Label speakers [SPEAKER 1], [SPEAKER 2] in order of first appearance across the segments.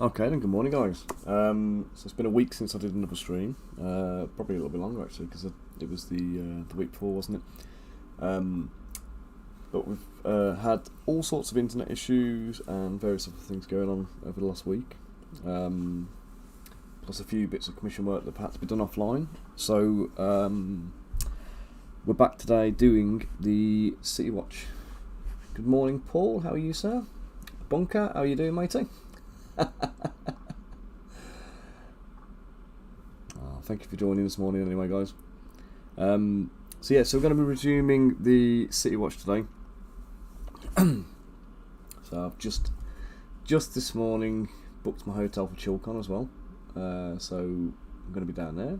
[SPEAKER 1] Okay, then good morning, guys. So it's been a week since I did another stream. Probably a little bit longer actually, because it was the week before, wasn't it? But we've had all sorts of internet issues and various other things going on over the last week. Plus a few bits of commission work that had to be done offline. So we're back today doing the City Watch. Good morning, Paul. How are you, sir? Bunker, how are you doing, matey? Thank you for joining this morning anyway, guys. So we're going to be resuming the City Watch today. So I've just this morning booked my hotel for Chilcon as well. So I'm going to be down there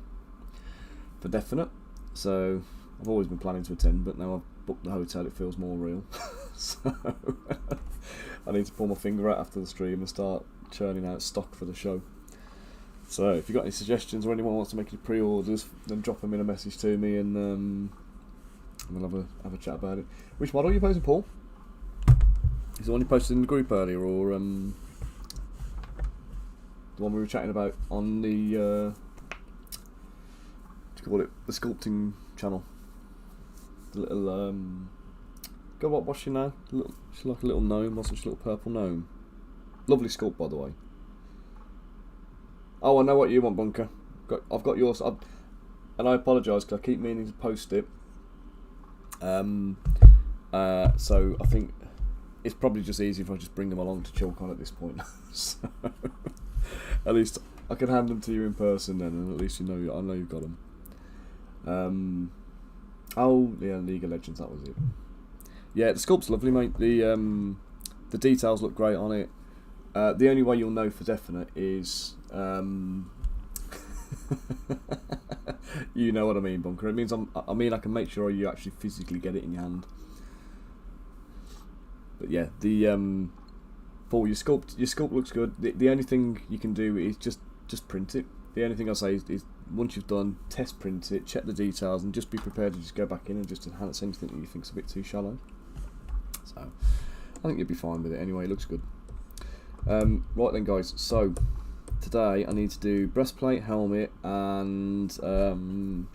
[SPEAKER 1] for definite. So I've always been planning to attend, but now I've booked the hotel, it feels more real. So I need to pull my finger out after the stream and start churning out stock for the show. So if you've got any suggestions or anyone wants to make any pre-orders, then drop them in a message to me and we'll have a chat about it. Which model are you posting, Paul? Is the one you posted in the group earlier, or the one we were chatting about on the what do you call it, the sculpting channel? The little God, what's she now? She's like a little gnome, wasn't she? A little purple gnome. Lovely sculpt, by the way. Oh, I know what you want, Bunker. I've got yours, and I apologise because I keep meaning to post it. So I think it's probably just easy if I just bring them along to Chilcon at this point. So at least I can hand them to you in person then, and at least I know you've got them. Oh yeah, League of Legends, that was it. Yeah, the sculpt's lovely, mate. The details look great on it. The only way you'll know for definite is you know what I mean, Bunker. It means I can make sure you actually physically get it in your hand. But yeah, the Paul, your sculpt looks good. The only thing you can do is just print it. The only thing I say is once you've done, test print it, check the details, and just be prepared to just go back in and just enhance anything that you think's a bit too shallow. So I think you'll be fine with it anyway. It looks good. Right then, guys, so today I need to do breastplate, helmet, and is there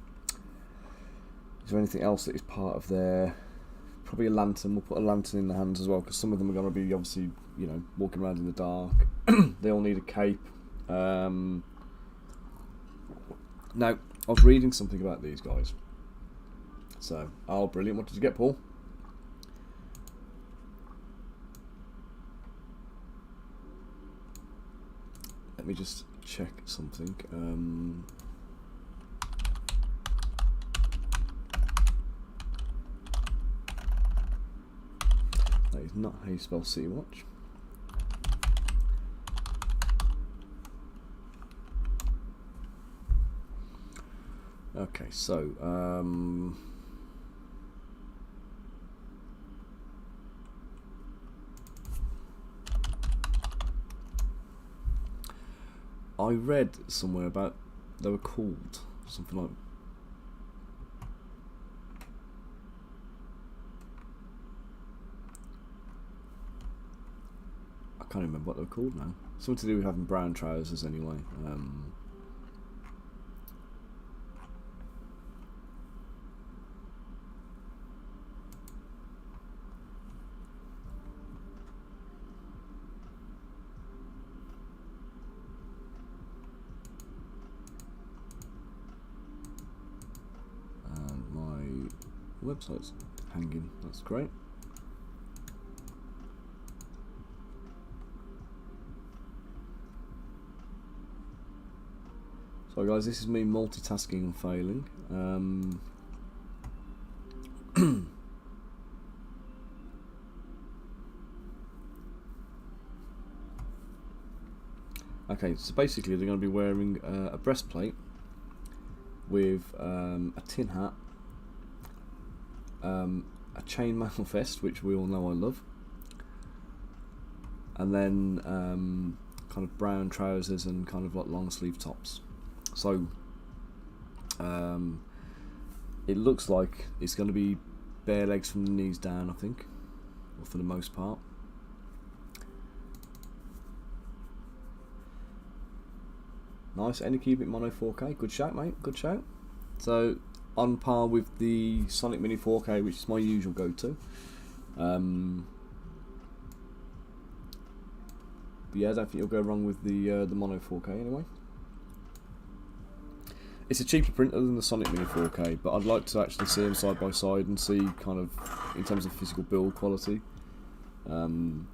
[SPEAKER 1] anything else that is part of there? Probably a lantern. We'll put a lantern in the hands as well, because some of them are going to be obviously, walking around in the dark. They all need a cape. Now, I was reading something about these guys. So, oh, brilliant. What did you get, Paul? Let me just check something. That is not how you spell City Watch. Okay, so I read somewhere about they were called something like I can't remember what they were called now. Something to do with having brown trousers anyway. Website's hanging, that's great. So guys, this is me multitasking and failing. Okay, so basically they're going to be wearing a breastplate with a tin hat, a chainmail vest, which we all know I love, and then kind of brown trousers and kind of like long sleeve tops. So it looks like it's going to be bare legs from the knees down, I think, or for the most part. Nice Anycubic Mono 4K. Good shout, mate. Good shout. So on par with the Sonic Mini 4K, which is my usual go-to. But yeah, I don't think you'll go wrong with the Mono 4K anyway. It's a cheaper printer than the Sonic Mini 4K, but I'd like to actually see them side by side and see kind of in terms of physical build quality. Because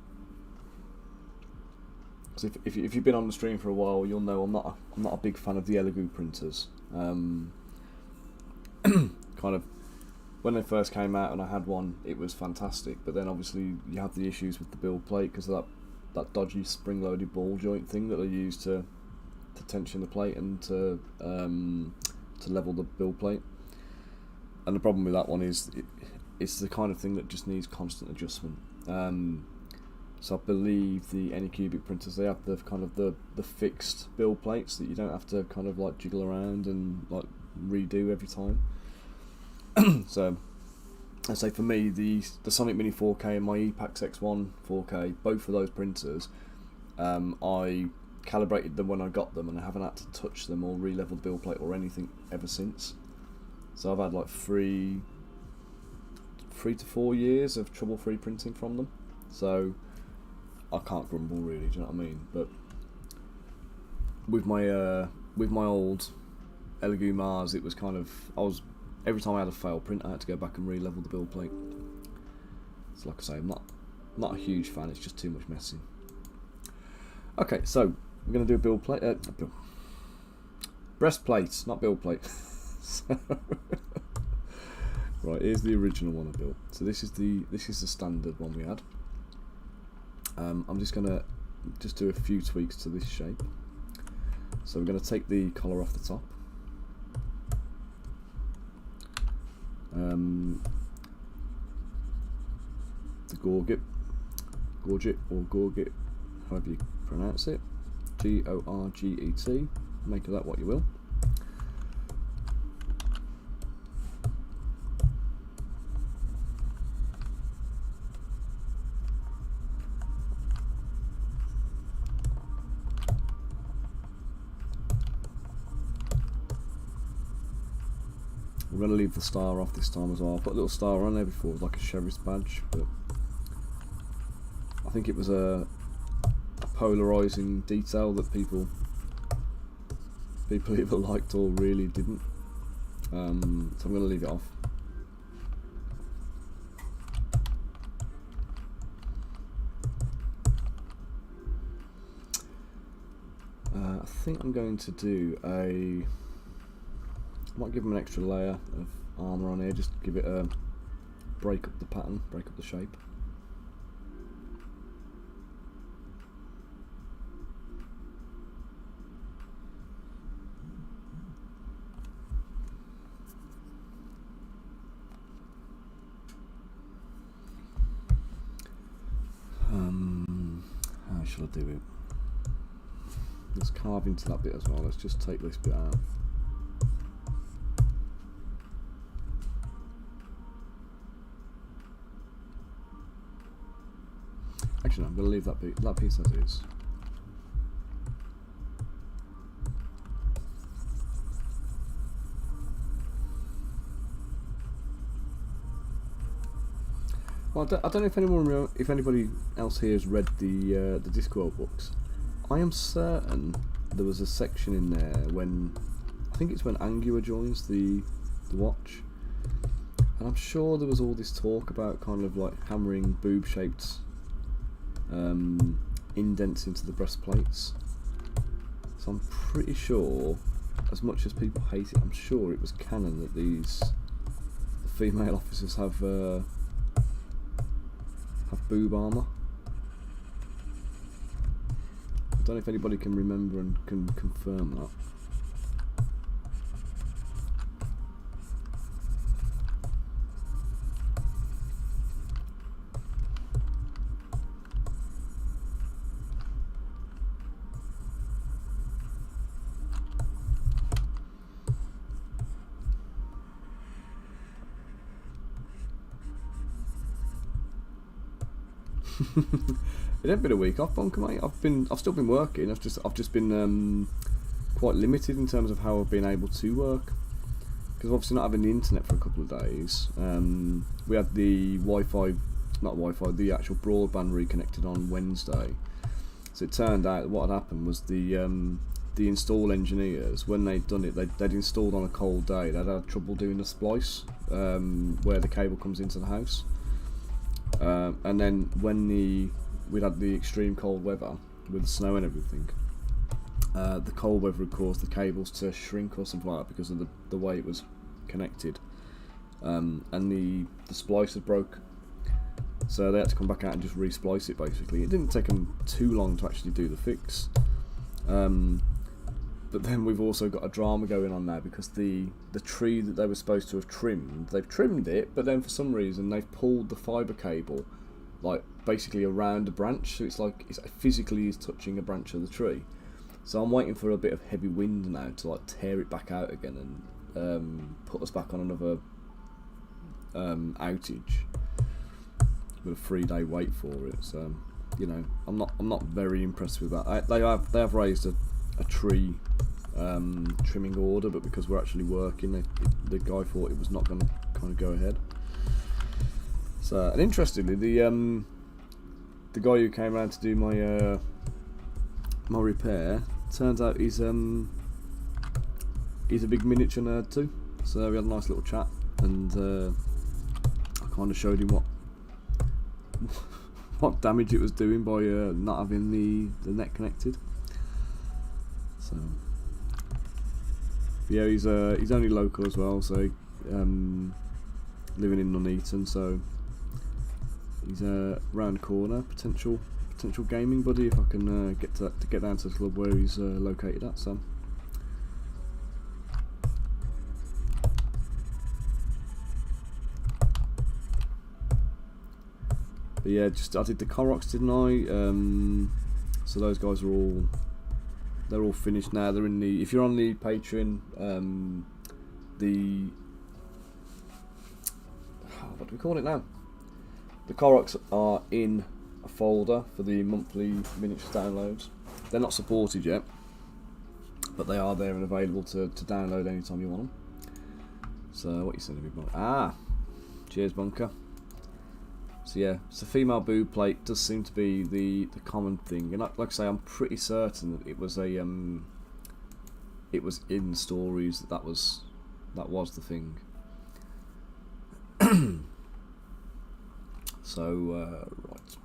[SPEAKER 1] if you've been on the stream for a while, you'll know I'm not a big fan of the Elegoo printers. Kind of when they first came out and I had one, it was fantastic. But then obviously you have the issues with the build plate because of that dodgy spring-loaded ball joint thing that they use to tension the plate and to level the build plate. And the problem with that one is it's the kind of thing that just needs constant adjustment. So I believe the Anycubic printers, they have the kind of the fixed build plates that you don't have to kind of like jiggle around and like redo every time. So I say for me, the Sonic Mini 4K and my ePax X1 4K, both of those printers, I calibrated them when I got them, and I haven't had to touch them or re-level the build plate or anything ever since. So I've had like 3 to 4 years of trouble-free printing from them. So I can't grumble really, do you know what I mean? But with my old Elegoo Mars, it was kind of, every time I had a failed print, I had to go back and re-level the build plate. So like I say, I'm not a huge fan. It's just too much messing. Okay, so we're going to do a build plate. Breastplate, not build plate. Right, here's the original one I built. So this is the standard one we had. I'm just gonna do a few tweaks to this shape. So we're gonna take the collar off the top. The gorget, or gorget, however you pronounce it, Gorget. Make of that what you will. We're going to leave the star off this time as well. I put a little star on there before, like a sheriff's badge, but I think it was a polarising detail that people either liked or really didn't. So I'm going to leave it off. I think I'm going to do I might give them an extra layer of armour on here, just to give it a break up the pattern, break up the shape. How shall I do it? Let's carve into that bit as well. Let's just take this bit out. Actually, no, I'm going to leave that piece as is. Well, I don't know if anybody else here has read the Discworld books. I am certain there was a section in there when, I think it's when Angua joins the watch, and I'm sure there was all this talk about kind of like hammering boob-shaped indents into the breastplates. So I'm pretty sure, as much as people hate it, I'm sure it was canon that the female officers have boob armour. I don't know if anybody can remember and can confirm that. It ain't been a week off, Bonker, mate. I've still been working. I've just been quite limited in terms of how I've been able to work, because obviously not having the internet for a couple of days. We had the the actual broadband reconnected on Wednesday. So it turned out what had happened was the install engineers, when they'd done it, they'd installed on a cold day. They'd had trouble doing the splice where the cable comes into the house, and then when we'd had the extreme cold weather with the snow and everything, the cold weather had caused the cables to shrink or something like that because of the way it was connected, and the splice had broke. So they had to come back out and just re-splice it basically. It didn't take them too long to actually do the fix. But then we've also got a drama going on now because the tree that they were supposed to have trimmed, they've trimmed it, but then for some reason they've pulled the fibre cable like basically around a branch, so it's like it physically is touching a branch of the tree. So I'm waiting for a bit of heavy wind now to like tear it back out again and put us back on another outage with a 3-day wait for it. So you know, I'm not very impressed with that. They have raised a tree trimming order, but because we're actually working, the guy thought it was not going to kind of go ahead. So, and interestingly, the guy who came around to do my my repair, turns out he's a big miniature nerd too. So we had a nice little chat, and I kind of showed him what damage it was doing by not having the net connected. So yeah, he's only local as well, so living in Nuneaton, so he's round the corner, potential gaming buddy if I can get down to the club where he's located at. So but yeah, I did the Koroks, didn't I? So those guys are they're all finished now. They're in the, if you're on the Patreon, what do we call it now? The Koroks are in a folder for the monthly miniatures downloads. They're not supported yet, but they are there and available to download anytime you want them. So what you sending me, Bunker? Ah, cheers, Bunker. So yeah, so female boob plate does seem to be the common thing, and like I say, I'm pretty certain that it was in stories that was the thing. So right,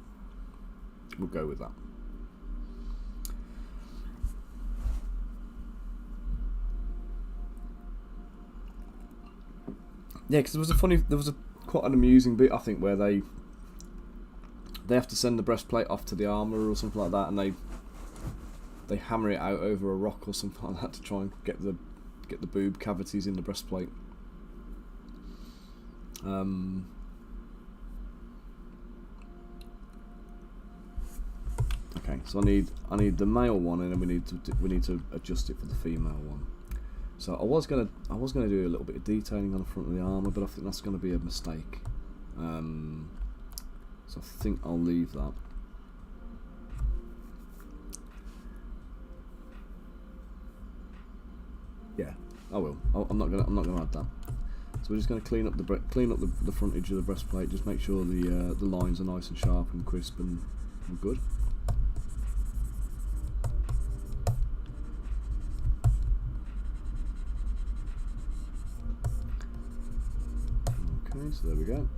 [SPEAKER 1] we'll go with that. Yeah, because there was quite an amusing bit, I think, where they have to send the breastplate off to the armourer or something like that, and they hammer it out over a rock or something like that to try and get the boob cavities in the breastplate. Okay, so I need the male one, and then we need to adjust it for the female one. So I was gonna do a little bit of detailing on the front of the armour, but I think that's gonna be a mistake. So I think I'll leave that. Yeah, I will. I'm not gonna add that. So we're just gonna clean up the front edge of the breastplate. Just make sure the lines are nice and sharp and crisp and good. Okay, so there we go.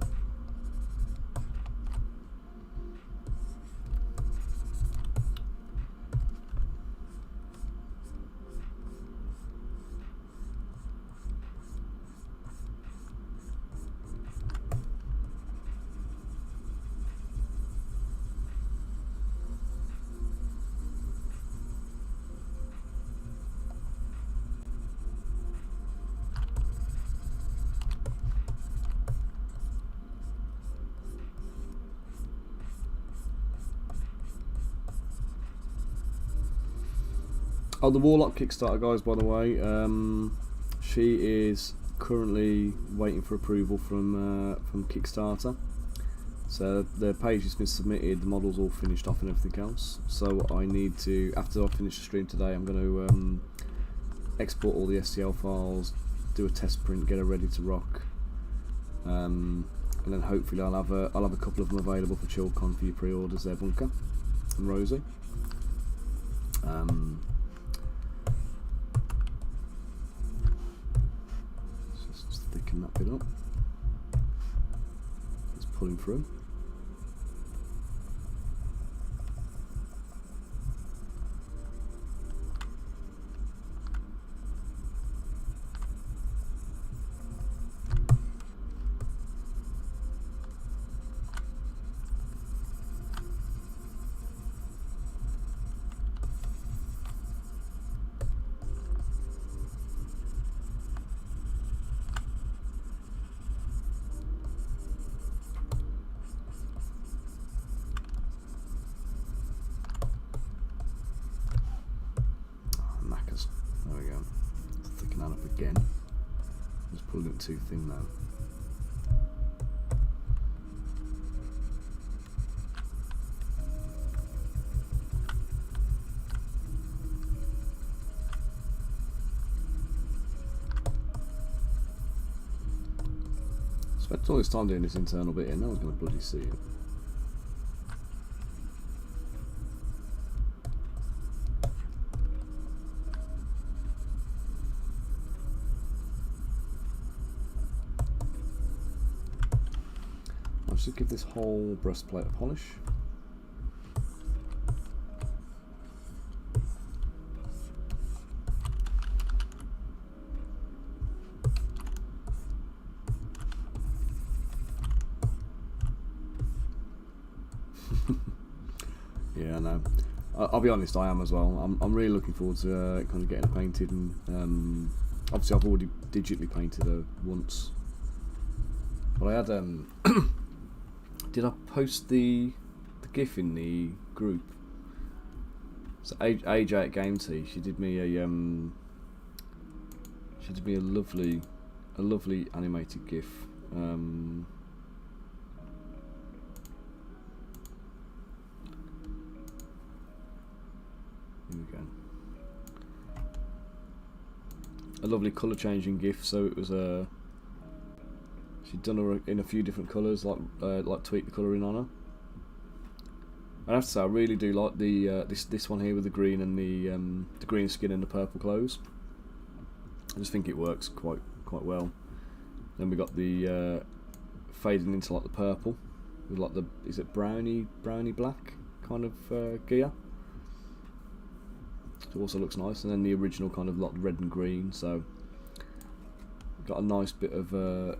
[SPEAKER 1] Oh, the Warlock Kickstarter, guys, by the way, she is currently waiting for approval from Kickstarter. So the page has been submitted, the model's all finished off and everything else. So I need to, after I finish the stream today, I'm going to export all the STL files, do a test print, get her ready to rock, and then hopefully I'll have a couple of them available for ChillCon for your pre-orders there, Bunker and Rosie. Just thicken that bit up. Let's pull him through. There we go. Thicken that up again. Just pulling it too thin now. Spent all this time doing this internal bit here, no one's going to bloody see it. I'll just give this whole breastplate a polish. Yeah, I know. I'll be honest, I am as well. I'm really looking forward to kind of getting it painted, and obviously I've already digitally painted her once. But I had did I post the GIF in the group? So AJ at Game Tea, she did me a lovely animated GIF. Here we go. A lovely colour changing GIF. So it was she'd done her in a few different colours, like tweak the colouring on her. I have to say, I really do like the this one here with the green and the green skin and the purple clothes. I just think it works quite well. Then we got the fading into like the purple with like is it browny black kind of gear. It also looks nice, and then the original kind of like red and green. So got a nice bit of a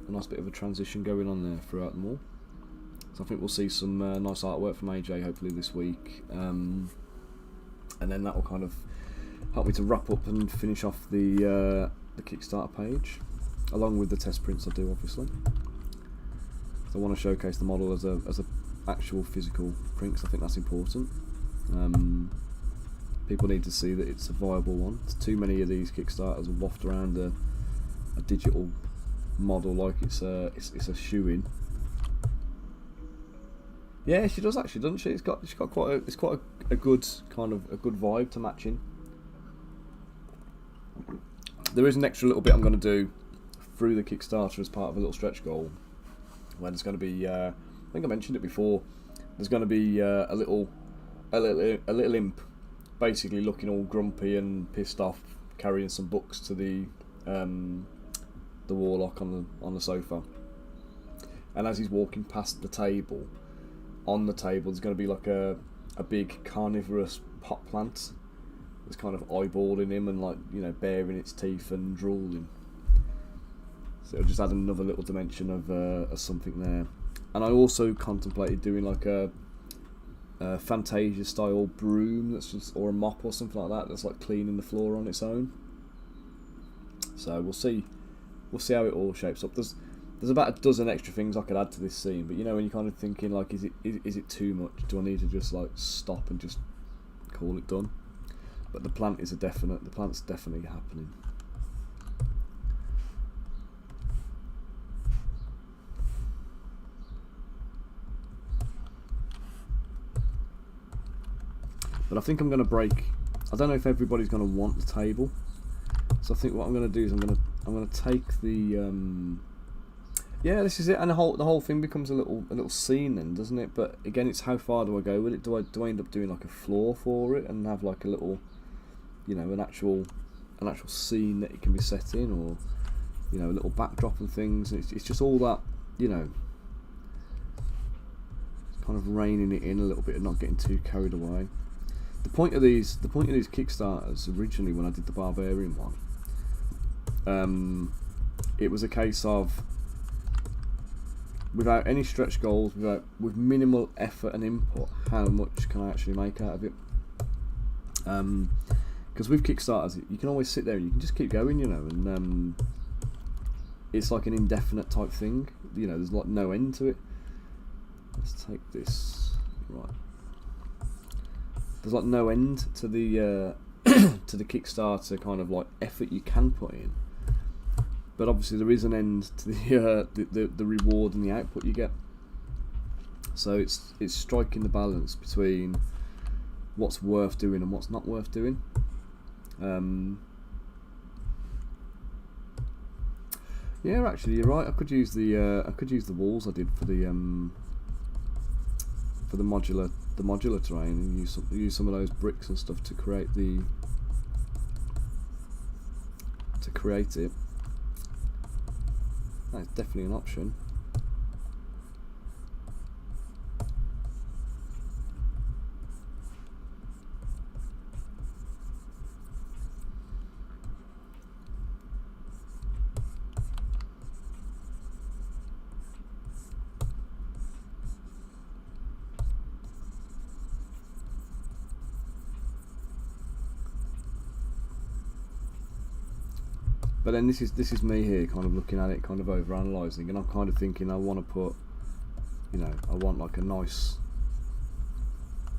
[SPEAKER 1] transition going on there throughout them all. So I think we'll see some nice artwork from AJ hopefully this week, and then that will kind of help me to wrap up and finish off the Kickstarter page, along with the test prints I do obviously. So I want to showcase the model as a actual physical print, because I think that's important. People need to see that it's a viable one. There's too many of these Kickstarters waft around a digital model like it's a shoe-in. Yeah, she does actually, doesn't she? It's got quite a good kind of a good vibe to matching. There is an extra little bit I'm going to do through the Kickstarter as part of a little stretch goal, where there's going to be I think I mentioned it before. There's going to be a little imp, basically looking all grumpy and pissed off, carrying some books to the warlock on the sofa. And as he's walking past the table, on the table there's going to be like a big carnivorous pot plant that's kind of eyeballing him and, like, you know, baring its teeth and drooling. So it'll just add another little dimension of something there. And I also contemplated doing like a Fantasia style broom that's just, or a mop or something like that, that's like cleaning the floor on its own. So we'll see how it all shapes up. There's about a dozen extra things I could add to this scene, but you know, when you're kind of thinking like, is it too much? Do I need to just like stop and just call it done? But the plant's definitely happening. But I think I'm going to break. I don't know if everybody's going to want the table, So I think what I'm going to do is I'm going to take the yeah, this is it, and the whole thing becomes a little scene then, doesn't it? But again, it's how far do I go with it? Do I end up doing like a floor for it and have like a little, you know, an actual scene that it can be set in, or, you know, a little backdrop and things? It's just all that, you know, kind of reining it in a little bit and not getting too carried away. The point of these Kickstarters originally, when I did the Barbarian one, it was a case of, without any stretch goals, with minimal effort and input, how much can I actually make out of it? Because with Kickstarters, you can always sit there and you can just keep going, you know, and it's like an indefinite type thing. You know, there's like no end to it. Let's take this, right. There's like no end to the to the Kickstarter kind of like effort you can put in. But obviously there is an end to the reward and the output you get. So it's striking the balance between what's worth doing and what's not worth doing. Yeah, actually, you're right. I could use the walls I did for the modular terrain, and use some of those bricks and stuff to create it. That's definitely an option. But then this is me here, kind of looking at it, kind of over-analysing, and I'm kind of thinking I want to put, you know, I want like a nice,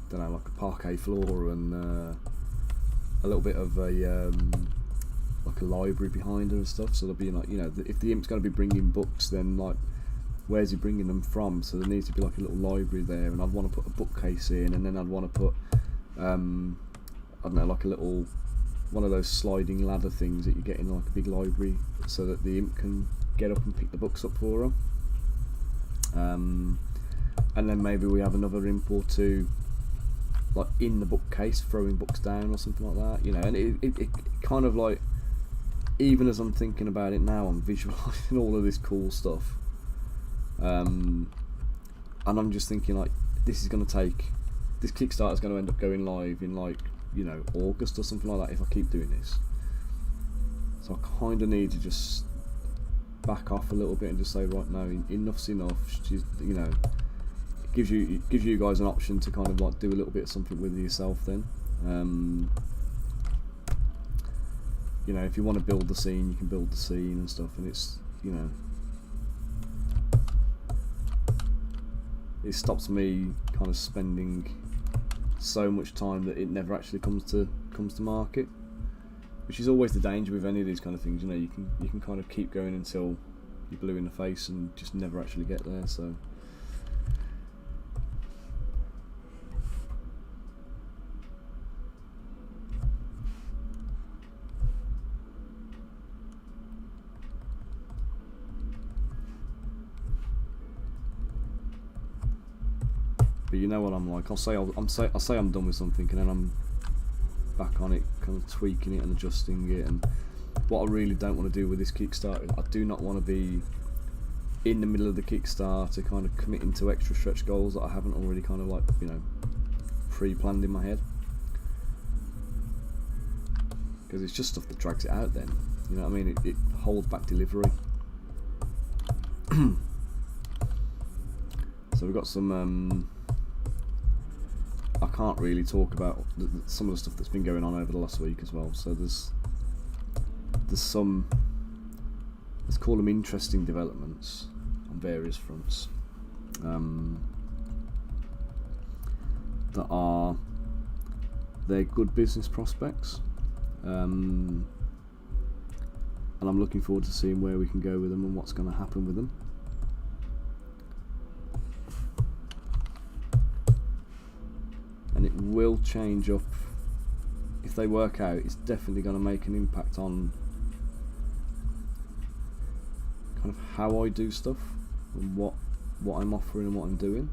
[SPEAKER 1] don't know, like a parquet floor and a little bit of a like a library behind her and stuff. So there'll be, like, you know, if the Imp's going to be bringing books, then like, where's he bringing them from? So there needs to be like a little library there, and I'd want to put a bookcase in, and then I'd want to put I don't know, like a little, one of those sliding ladder things that you get in like a big library, so that the Imp can get up and pick the books up for her. And then maybe we have another Imp or two like in the bookcase throwing books down or something like that, you know. And it kind of like, even as I'm thinking about it now, I'm visualising all of this cool stuff, and I'm just thinking like, this Kickstarter is going to end up going live in like, you know, August or something like that if I keep doing this. So I kind of need to just back off a little bit and just say, right, no, enough's enough. She's, you know, it gives you guys an option to kind of like do a little bit of something with yourself then. You know, if you want to build the scene, you can build the scene and stuff, and it's, you know, it stops me kind of spending so much time that it never actually comes to market, which is always the danger with any of these kind of things. You know, you can kind of keep going until you're blue in the face and just never actually get there. So but you know what I'm like, I'll say I'm done with something, and then I'm back on it, kind of tweaking it and adjusting it. And what I really don't want to do with this Kickstarter, I do not want to be in the middle of the Kickstarter kind of committing to extra stretch goals that I haven't already kind of like, you know, pre-planned in my head, because it's just stuff that drags it out then, you know what I mean. It holds back delivery. So we've got some I can't really talk about some of the stuff that's been going on over the last week as well. So there's some, let's call them interesting developments on various fronts, they're good business prospects, and I'm looking forward to seeing where we can go with them and what's going to happen with them. And it will change up, if they work out, it's definitely going to make an impact on kind of how I do stuff and what I'm offering and what I'm doing,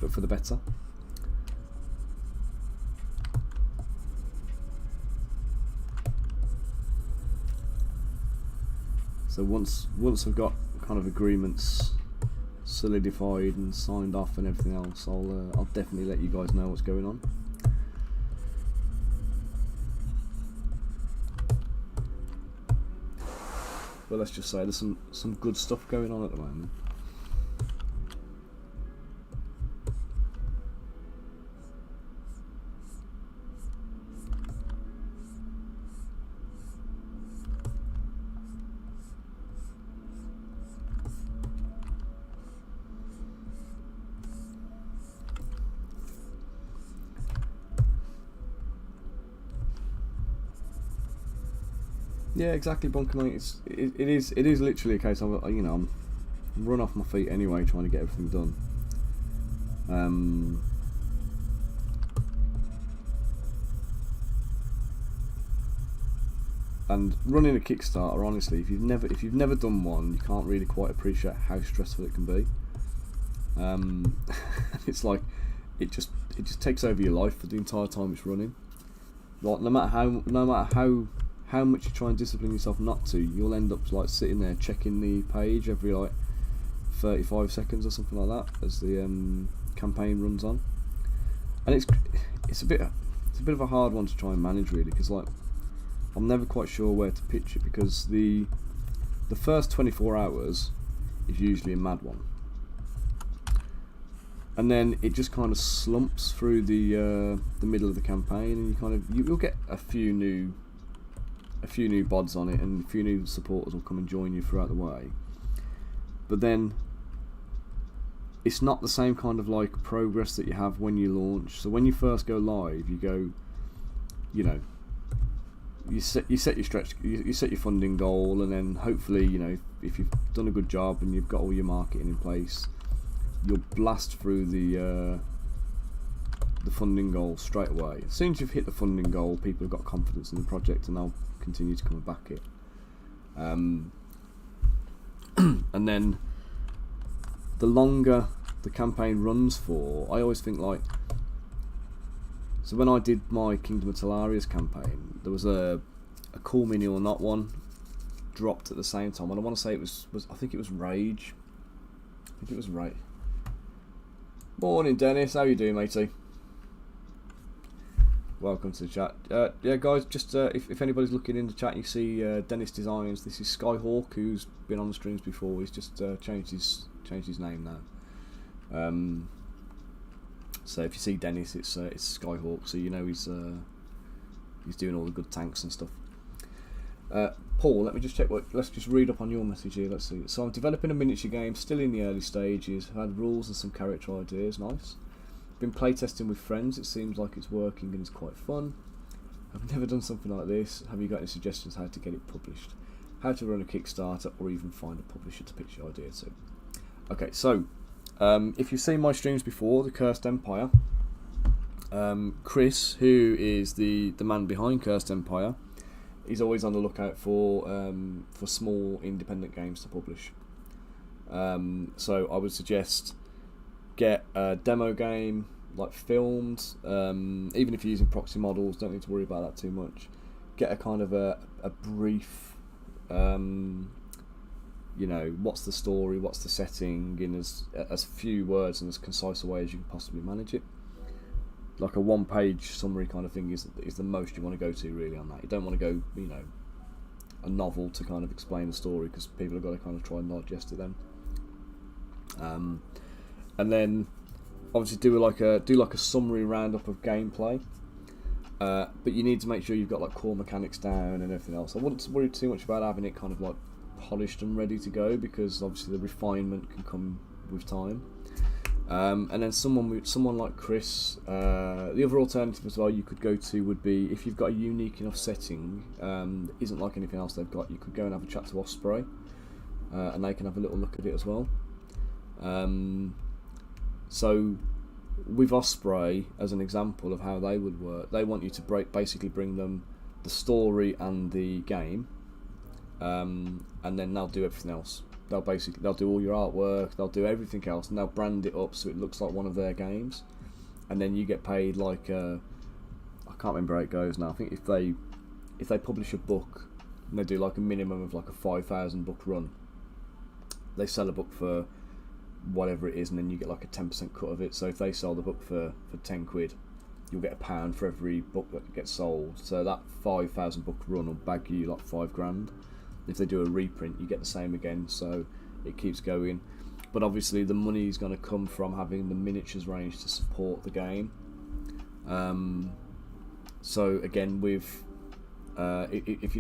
[SPEAKER 1] but for the better. So once I've got kind of agreements solidified and signed off and everything else, I'll definitely let you guys know what's going on. But let's just say there's some good stuff going on at the moment. Yeah, exactly, Bunker mate. It is literally a case of, you know, I'm run off my feet anyway, trying to get everything done. And running a Kickstarter, honestly, if you've never done one, you can't really quite appreciate how stressful it can be. It's like it just takes over your life for the entire time it's running. Like no matter how much you try and discipline yourself not to, you'll end up like sitting there checking the page every like 35 seconds or something like that as the campaign runs on. And it's a bit of a hard one to try and manage, really, because like I'm never quite sure where to pitch it, because the first 24 hours is usually a mad one, and then it just kind of slumps through the middle of the campaign, and you'll get a few new bods on it, and a few new supporters will come and join you throughout the way. But then it's not the same kind of like progress that you have when you launch. So when you first go live, you go, you know, you set your stretch, you set your funding goal, and then hopefully, you know, if you've done a good job and you've got all your marketing in place, you'll blast through the funding goal straight away. As soon as you've hit the funding goal, people have got confidence in the project and they'll continue to come and back it. And then the longer the campaign runs for, I always think like, so when I did my Kingdom of Telaria's campaign, there was a Cool Mini or Not one dropped at the same time, and I want to say it was I think it was Rage. I think it was Rage. Morning, Dennis. How you doing, matey? Welcome to the chat. Yeah, guys, just if anybody's looking in the chat, you see Dennis Designs. This is Skyhawk, who's been on the streams before. He's just changed his name now. So if you see Dennis, it's Skyhawk. So you know he's doing all the good tanks and stuff. Paul, let me just check. Let's just read up on your message here. Let's see. So I'm developing a miniature game, still in the early stages. I've had rules and some character ideas. Nice. Been playtesting with friends. It seems like it's working and it's quite fun. I've never done something like this. Have you got any suggestions how to get it published? How to run a Kickstarter, or even find a publisher to pitch your idea to? Okay, so if you've seen my streams before, the Cursed Empire, Chris, who is the man behind Cursed Empire, he's always on the lookout for small independent games to publish. So I would suggest get a demo game like filmed, even if you're using proxy models, don't need to worry about that too much. Get a kind of a brief, you know, what's the story, what's the setting, in as few words and as concise a way as you can possibly manage it. Like a one-page summary kind of thing is the most you want to go to really on that. You don't want to go, you know, a novel to kind of explain the story, because people have got to kind of try and digest it then. And then obviously do like a summary roundup of gameplay. But you need to make sure you've got like core mechanics down and everything else. I wouldn't worry too much about having it kind of like polished and ready to go, because obviously the refinement can come with time. And then someone like Chris, the other alternative as well you could go to would be, if you've got a unique enough setting that isn't like anything else they've got, you could go and have a chat to Osprey, and they can have a little look at it as well. So with Osprey, as an example of how they would work, they want you to basically bring them the story and the game, and then they'll do everything else. they'll do all your artwork, they'll do everything else, and they'll brand it up so it looks like one of their games, and then you get paid like I can't remember how it goes now. I think if they publish a book and they do like a minimum of like a 5,000 book run, they sell a book for whatever it is, and then you get like a 10% cut of it. So if they sell the book for 10 quid, you'll get £1 for every book that gets sold. So that 5,000 book run will bag you like £5,000. If they do a reprint, you get the same again. So it keeps going. But obviously the money is going to come from having the miniatures range to support the game. So again, with if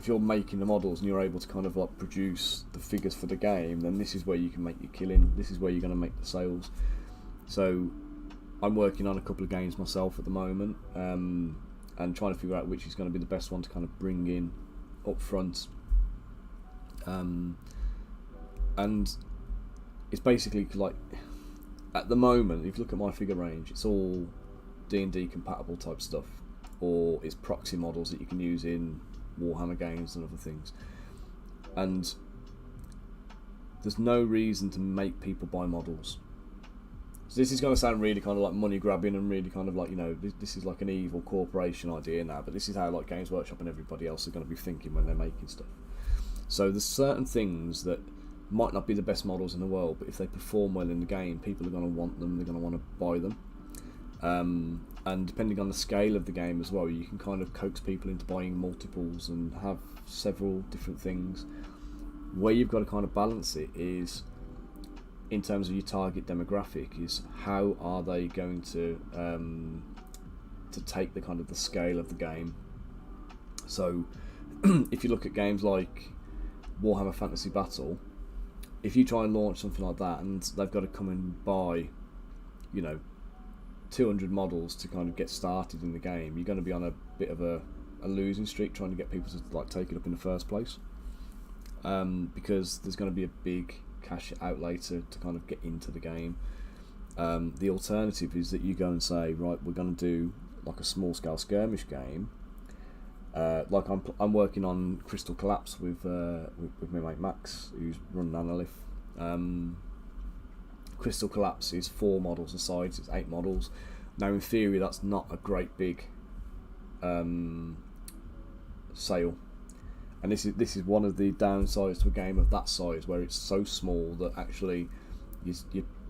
[SPEAKER 1] you're making the models and you're able to kind of like produce the figures for the game, then this is where you can make your killing. This is where you're going to make the sales. So I'm working on a couple of games myself at the moment, and trying to figure out which is going to be the best one to kind of bring in up front. And it's basically like, at the moment, if you look at my figure range, it's all D&D compatible type stuff, or it's proxy models that you can use in Warhammer games and other things. And there's no reason to make people buy models. So this is going to sound really kind of like money grabbing and really kind of like, this is like an evil corporation idea now, but this is how like Games Workshop and everybody else are going to be thinking when they're making stuff. So there's certain things that might not be the best models in the world, but if they perform well in the game, people are going to want them, they're going to want to buy them. And depending on the scale of the game as well, you can kind of coax people into buying multiples and have several different things. Where you've got to kind of balance it is, in terms of your target demographic, is how are they going to take the kind of the scale of the game. So if you look at games like Warhammer Fantasy Battle, if you try and launch something like that and they've got to come and buy 200 models to kind of get started in the game, you're going to be on a bit of a losing streak trying to get people to like take it up in the first place, because there's going to be a big cash outlay to kind of get into the game. The alternative is that you go and say, right, we're going to do like a small scale skirmish game. Like I'm working on Crystal Collapse with my mate Max, who's running Analyth. Crystal Collapse is 4 models a side, it's 8 models. Now in theory that's not a great big sale, and this is one of the downsides to a game of that size, where it's so small that actually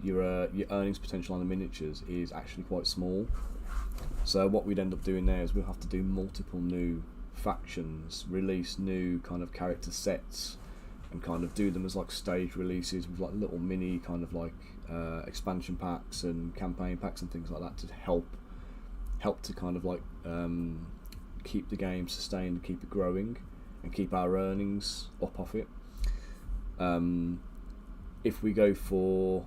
[SPEAKER 1] your earnings potential on the miniatures is actually quite small. So what we'd end up doing there is we'll have to do multiple new factions, release new kind of character sets, and kind of do them as like stage releases with like little mini kind of like expansion packs and campaign packs and things like that to help to kind of like keep the game sustained, keep it growing, and keep our earnings up off it. If we go for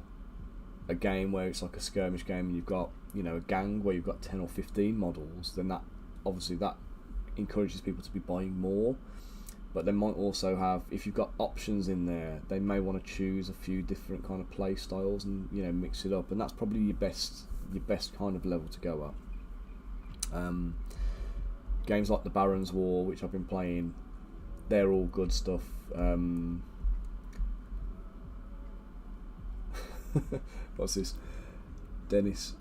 [SPEAKER 1] a game where it's like a skirmish game and you've got a gang where you've got 10 or 15 models, then that obviously that encourages people to be buying more. But they might also have, if you've got options in there, they may want to choose a few different kind of play styles and mix it up, and that's probably your best kind of level to go at. Games like the Baron's War, which I've been playing, they're all good stuff. What's this? Dennis.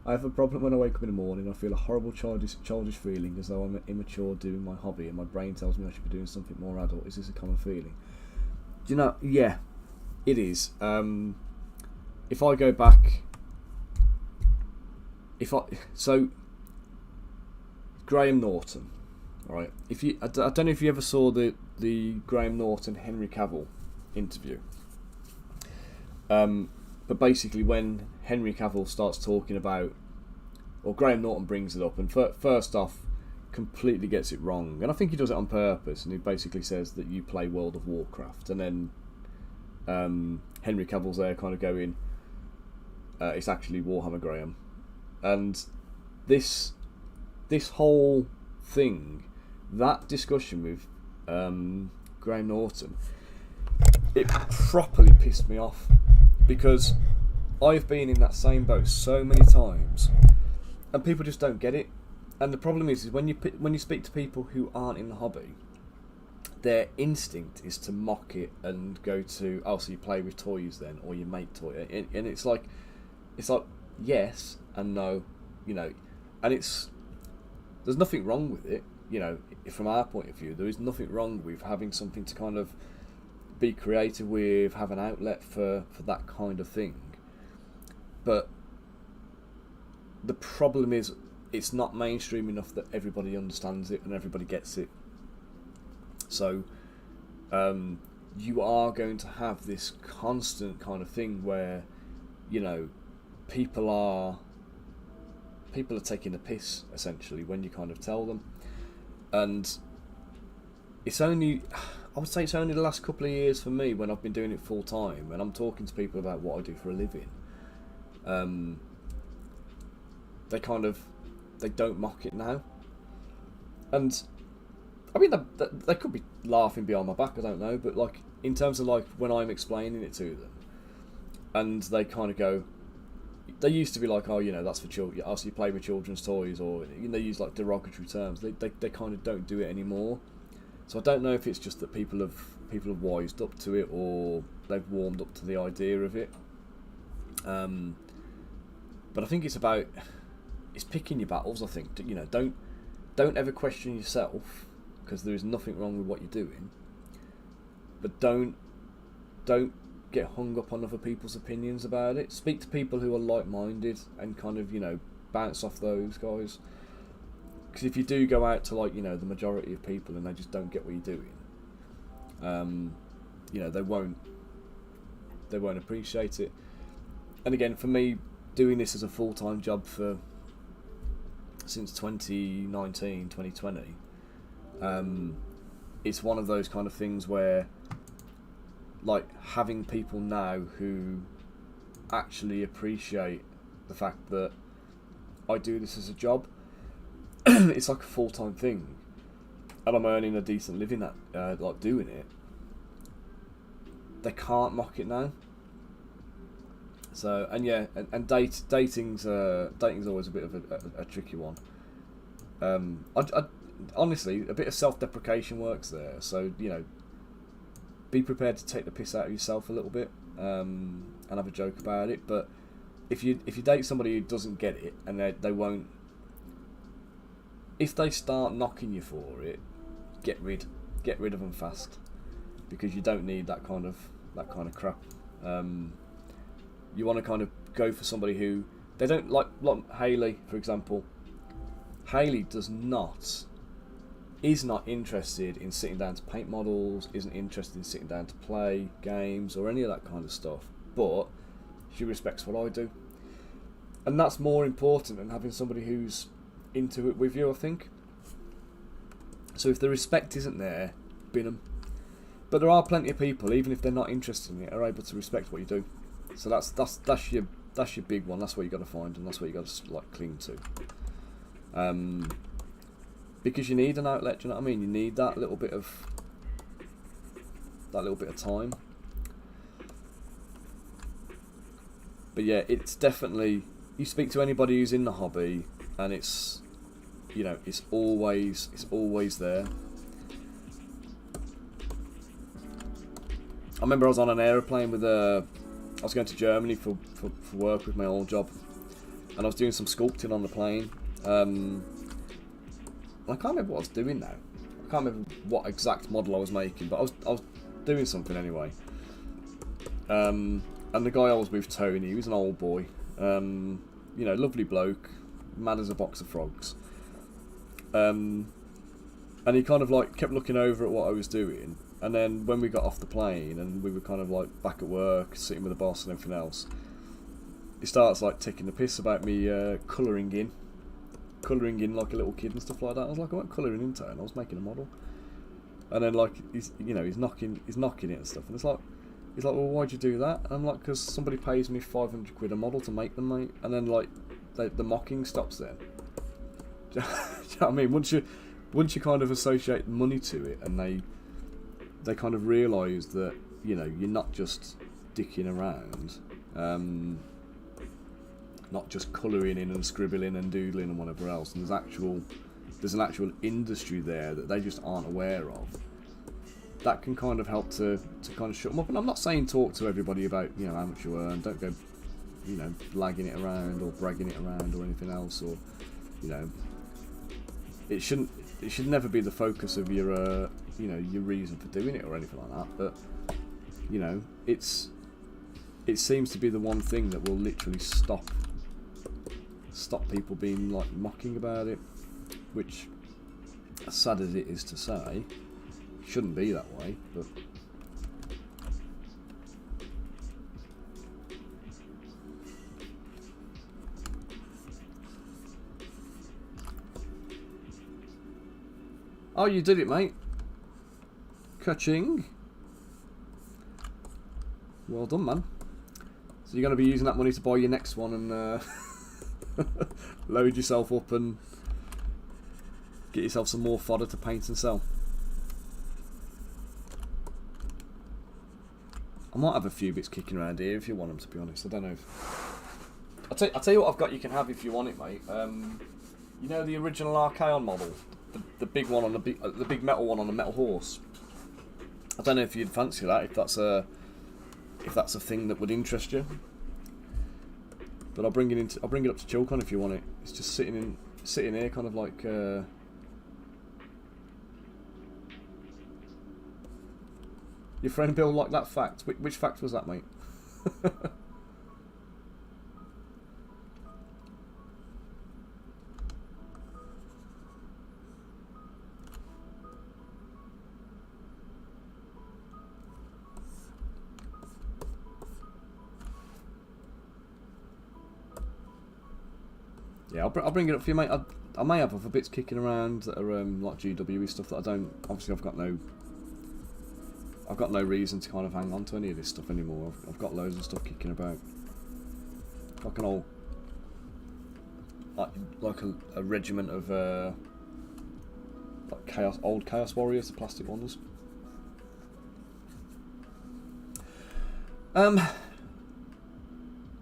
[SPEAKER 1] I have a problem when I wake up in the morning. I feel a horrible childish feeling, as though I'm immature doing my hobby, and my brain tells me I should be doing something more adult. Is this a common feeling? Yeah, it is. If I go back, Graham Norton, right? I don't know if you ever saw the Graham Norton Henry Cavill interview. But basically, when Henry Cavill starts talking about, or Graham Norton brings it up, and first off, completely gets it wrong, and I think he does it on purpose, and he basically says that you play World of Warcraft, and then Henry Cavill's there kind of going, it's actually Warhammer, Graham. And this whole thing, that discussion with Graham Norton, it properly pissed me off, because I've been in that same boat so many times, and people just don't get it. And the problem is when you speak to people who aren't in the hobby, their instinct is to mock it and go to, oh, so you play with toys then, or you make toys, and it's like yes and no, you know, and there's nothing wrong with it, you know, from our point of view. There is nothing wrong with having something to kind of be creative with, have an outlet for that kind of thing. But the problem is, it's not mainstream enough that everybody understands it and everybody gets it. So you are going to have this constant kind of thing where, you know, people are taking the piss essentially when you kind of tell them. And I would say it's only the last couple of years for me, when I've been doing it full time and I'm talking to people about what I do for a living, they don't mock it now. And I mean, they could be laughing behind my back, I don't know, but like in terms of like when I'm explaining it to them, and they kind of go, they used to be like, oh, you know, that's for children, oh, so you play with children's toys, or, you know, they use like derogatory terms. They kind of don't do it anymore. So I don't know if it's just that people have wised up to it, or they've warmed up to the idea of it. But I think it's picking your battles. I think, you know, don't ever question yourself, because there is nothing wrong with what you're doing. But don't get hung up on other people's opinions about it. Speak to people who are like-minded and kind of, you know, bounce off those guys. Because if you do go out to, like, you know, the majority of people and they just don't get what you're doing, you know, they won't appreciate it. And again, for me, doing this as a full-time job since 2019, 2020, it's one of those kind of things where, like, having people now who actually appreciate the fact that I do this as a job, it's like a full-time thing, and I'm earning a decent living at like doing it. They can't mock it now. So, and yeah, and dating's always a bit of a tricky one. I honestly, a bit of self-deprecation works there. So, you know, be prepared to take the piss out of yourself a little bit, and have a joke about it. But if you date somebody who doesn't get it, and they won't, if they start knocking you for it, get rid of them fast, because you don't need that kind of crap. You want to kind of go for somebody who they don't like Hayley, for example. Hayley is not interested in sitting down to paint models, isn't interested in sitting down to play games or any of that kind of stuff, but she respects what I do. And that's more important than having somebody who's into it with you, I think. So if the respect isn't there, bin them. But there are plenty of people, even if they're not interested in it, are able to respect what you do. So that's your big one. That's what you got to find, and that's what you got to like cling to. Because you need an outlet. Do you know what I mean? You need that little bit of time. But yeah, it's definitely, you speak to anybody who's in the hobby, and it's, you know, it's always there. I remember I was on an aeroplane with I was going to Germany for work with my old job, and I was doing some sculpting on the plane. I can't remember what I was doing now. I can't remember what exact model I was making, but I was doing something anyway. And the guy I was with, Tony, he was an old boy. You know, lovely bloke, mad as a box of frogs. And he kind of like kept looking over at what I was doing. And then when we got off the plane and we were kind of like back at work, sitting with the boss and everything else, he starts like taking the piss about me colouring in like a little kid and stuff like that. I was like, I wasn't colouring in, Tone, I was making a model. And then like he's knocking it and stuff, and he's like, well, why'd you do that? And I'm like, because somebody pays me 500 quid a model to make them, mate. And then like the mocking stops then. Do you know what I mean? Once you kind of associate money to it, and they kind of realise that, you know, you're not just dicking around, not just colouring in and scribbling and doodling and whatever else, and there's an actual industry there that they just aren't aware of. that can kind of help to kind of shut them up. And I'm not saying talk to everybody about, you know, how much you earn. Don't go, you know, blagging it around or bragging it around or anything else, or, you know, it should never be the focus of your you know, your reason for doing it or anything like that. But, you know, it seems to be the one thing that will literally stop people being like mocking about it, which, as sad as it is to say, shouldn't be that way. But oh, you did it, mate. Ka-ching. Well done, man. So you're going to be using that money to buy your next one and load yourself up and get yourself some more fodder to paint and sell. I might have a few bits kicking around here if you want them, to be honest. I don't know if... I'll tell you what I've got you can have if you want it, mate. You know the original Archaon model? The big one on the big metal one on the metal horse. I don't know if you'd fancy that, if that's a thing that would interest you. But I'll bring it up to Chilcon if you want it. It's just sitting here, kind of like. Your friend Bill liked that fact. Which fact was that, mate? Yeah, I'll bring it up for you, mate. I may have other bits kicking around that are like GWE stuff that I don't. Obviously, I've got no reason to kind of hang on to any of this stuff anymore. I've got loads of stuff kicking about, like an old, like a regiment of like old Chaos Warriors, the plastic ones.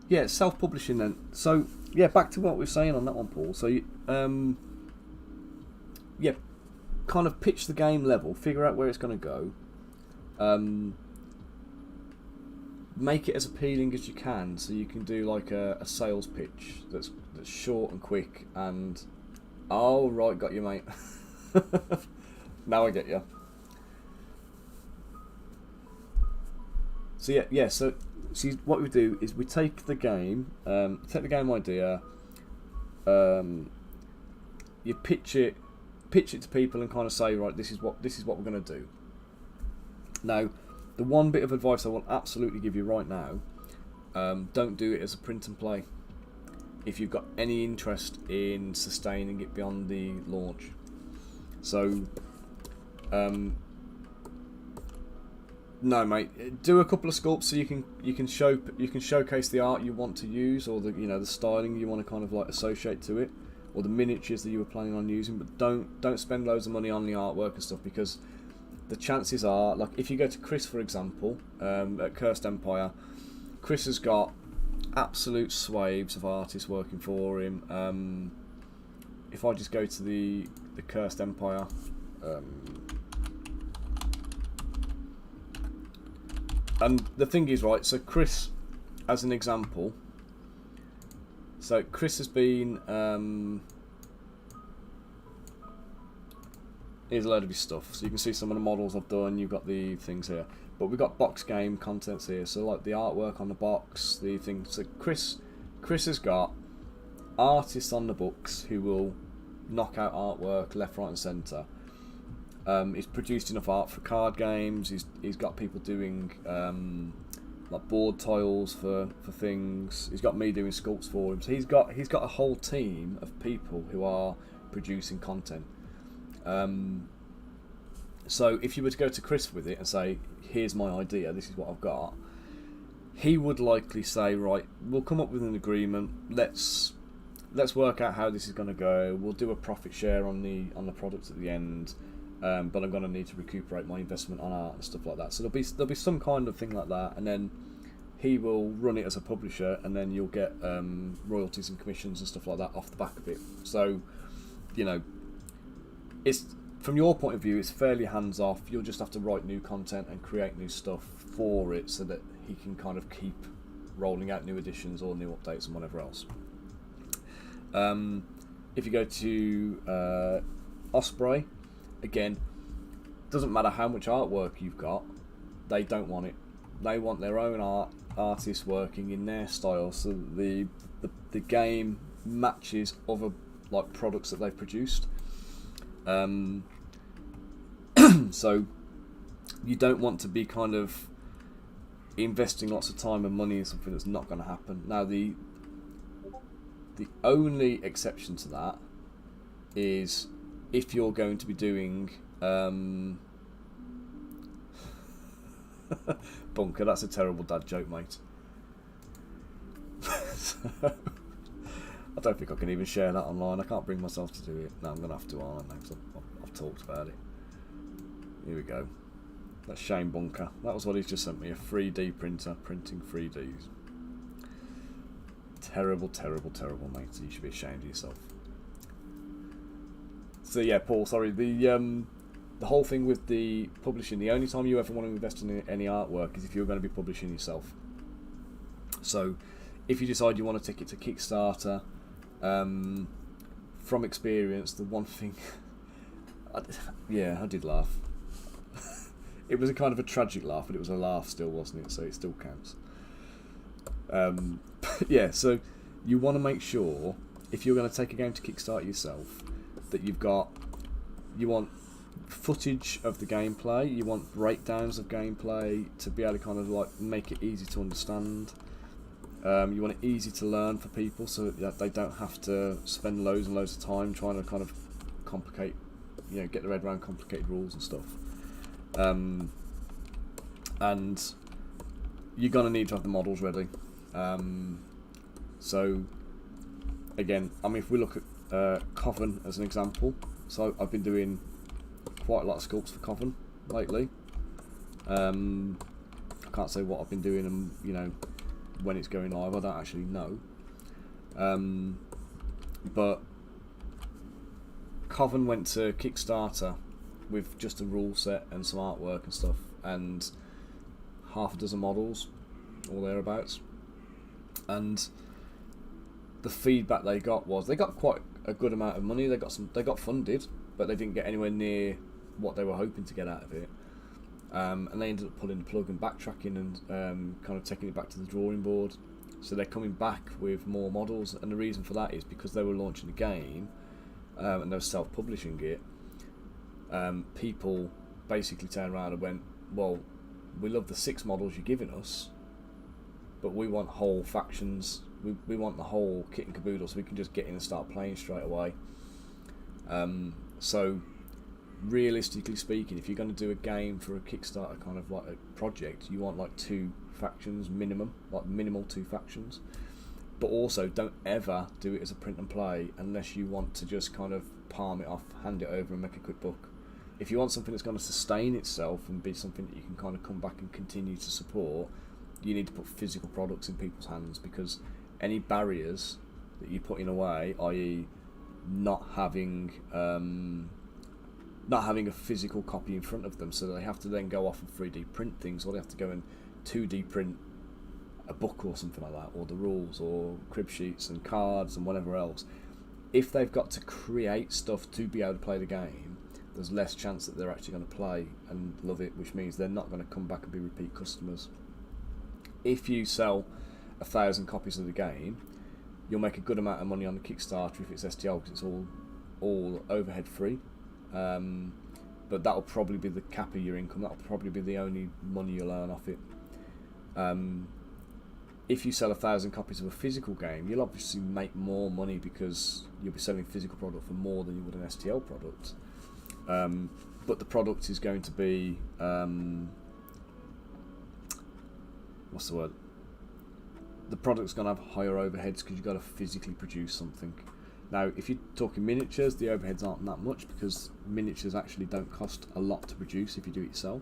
[SPEAKER 1] Yeah, self-publishing then. So yeah, back to what we were saying on that one, Paul. So yeah, kind of pitch the game level, figure out where it's going to go. Make it as appealing as you can, so you can do like a sales pitch that's short and quick. And oh right, got you, mate. Now I get you. So yeah. So see, what we do is we take the game idea, you pitch it to people and kind of say, right, this is what we're going to do. Now, the one bit of advice I will absolutely give you right now, don't do it as a print and play if you've got any interest in sustaining it beyond the launch. So, no, mate. Do a couple of sculpts so you can showcase the art you want to use, or the styling you want to kind of like associate to it, or the miniatures that you were planning on using. But don't spend loads of money on the artwork and stuff, because the chances are, like if you go to Chris, for example, at Cursed Empire, Chris has got absolute swathes of artists working for him. If I just go to the Cursed Empire, and the thing is, right, so Chris, as an example, so Chris has been, here's a load of his stuff, so you can see some of the models I've done. You've got the things here, but we've got box game contents here, so like the artwork on the box, the things. So Chris has got artists on the books who will knock out artwork left, right and centre. He's produced enough art for card games. He's got people doing like board tiles for things. He's got me doing sculpts for him. So he's got a whole team of people who are producing content. So if you were to go to Chris with it and say, here's my idea, this is what I've got, he would likely say, right, we'll come up with an agreement, let's work out how this is going to go, we'll do a profit share on the product at the end, but I'm going to need to recuperate my investment on art and stuff like that. So there'll be some kind of thing like that, and then he will run it as a publisher, and then you'll get royalties and commissions and stuff like that off the back of it. So, it's from your point of view, it's fairly hands off. You'll just have to write new content and create new stuff for it so that he can kind of keep rolling out new editions or new updates and whatever else. If you go to Osprey, again, doesn't matter how much artwork you've got, they don't want it. They want their own artists working in their style, so the game matches other like products that they've produced. So you don't want to be kind of investing lots of time and money in something that's not going to happen. Now the only exception to that is if you're going to be doing Bunker, that's a terrible dad joke, mate. So, I don't think I can even share that online. I can't bring myself to do it. No, I'm going to have to, aren't I? Because I've talked about it. Here we go. That's Shane Bunker. That was what he's just sent me, a 3D printer printing 3Ds. Terrible, terrible, terrible, mate. You should be ashamed of yourself. So yeah, Paul, sorry. The whole thing with the publishing, the only time you ever want to invest in any artwork is if you're going to be publishing yourself. So if you decide you want to take it to Kickstarter, from experience, the one thing... I did laugh. It was a kind of a tragic laugh, but it was a laugh still, wasn't it? So it still counts. Yeah, so you want to make sure, if you're going to take a game to Kickstarter yourself, that you want footage of the gameplay, you want breakdowns of gameplay to be able to kind of like make it easy to understand. You want it easy to learn for people so that they don't have to spend loads and loads of time trying to kind of complicate, get their head around complicated rules and stuff. And you're going to need to have the models ready. So again, I mean, if we look at Coven as an example, so I've been doing quite a lot of sculpts for Coven lately. I can't say what I've been doing and when it's going live. I don't actually know. But Coven went to Kickstarter with just a rule set and some artwork and stuff, and half a dozen models, or thereabouts. And the feedback they got was they got quite a good amount of money. They got funded, but they didn't get anywhere near what they were hoping to get out of it. And they ended up pulling the plug and backtracking and kind of taking it back to the drawing board. So they're coming back with more models, and the reason for that is because they were launching the game and they were self-publishing it. People basically turned around and went, well, we love the 6 models you're giving us, but we want whole factions. We want the whole kit and caboodle so we can just get in and start playing straight away. So realistically speaking, if you're going to do a game for a Kickstarter kind of like a project, you want like 2 factions minimum, like minimal 2 factions. But also don't ever do it as a print and play unless you want to just kind of palm it off, hand it over and make a quick buck. If you want something that's going to sustain itself and be something that you can kind of come back and continue to support, you need to put physical products in people's hands, because any barriers that you put in away, i.e. not having a physical copy in front of them, so they have to then go off and 3D print things, or they have to go and 2D print a book or something like that, or the rules, or crib sheets and cards and whatever else. If they've got to create stuff to be able to play the game, there's less chance that they're actually going to play and love it, which means they're not going to come back and be repeat customers. If you sell 1,000 copies of the game, you'll make a good amount of money on the Kickstarter if it's STL, because it's all overhead free. But that'll probably be the cap of your income. That'll probably be the only money you'll earn off it. If you sell 1,000 copies of a physical game, you'll obviously make more money because you'll be selling physical product for more than you would an STL product. But the product is going to be what's the word? The product's going to have higher overheads because you've got to physically produce something. Now, if you're talking miniatures, the overheads aren't that much because miniatures actually don't cost a lot to produce if you do it yourself.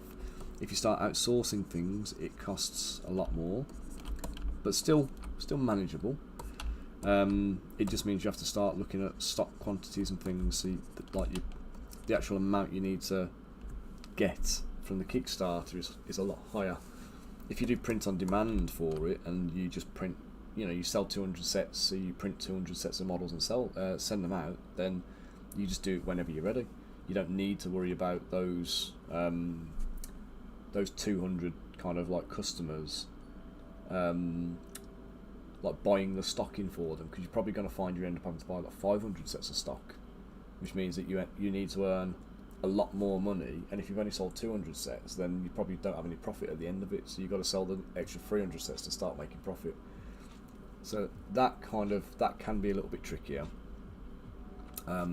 [SPEAKER 1] If you start outsourcing things, it costs a lot more, but still manageable. It just means you have to start looking at stock quantities and things, so like your the actual amount you need to get from the Kickstarter is a lot higher. If you do print on demand for it, and you just print, you sell 200 sets, so you print 200 sets of models and send them out, then you just do it whenever you're ready. You don't need to worry about those 200 kind of like customers like buying the stock in for them, because you're probably going to find you end up having to buy like 500 sets of stock, which means that you need to earn a lot more money, and if you've only sold 200 sets, then you probably don't have any profit at the end of it, so you've got to sell the extra 300 sets to start making profit. So that can be a little bit trickier. I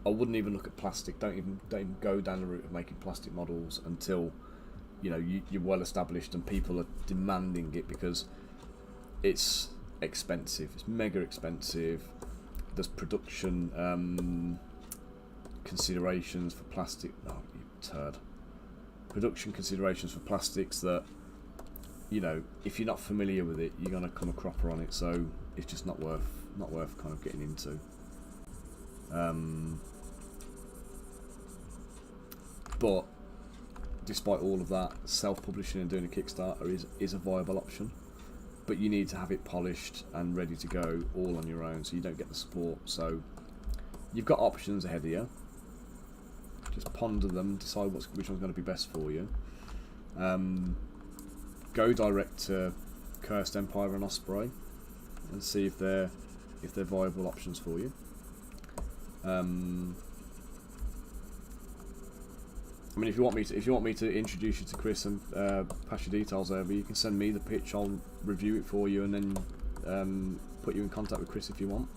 [SPEAKER 1] wouldn't even look at plastic. Don't even go down the route of making plastic models until you're well established and people are demanding it, because it's expensive. It's mega expensive. There's production considerations for plastic. Oh, you turd! Production considerations for plastics that if you're not familiar with it, you're gonna come a cropper on it. So it's just not worth kind of getting into. But despite all of that, self-publishing and doing a Kickstarter is a viable option. But you need to have it polished and ready to go all on your own, so you don't get the support. So you've got options ahead of you. Just ponder them, decide which one's going to be best for you. Go direct to Cursed Empire and Osprey and see if they're viable options for you. I mean, if you want me to introduce you to Chris and pass your details over, you can send me the pitch. I'll review it for you and then put you in contact with Chris if you want.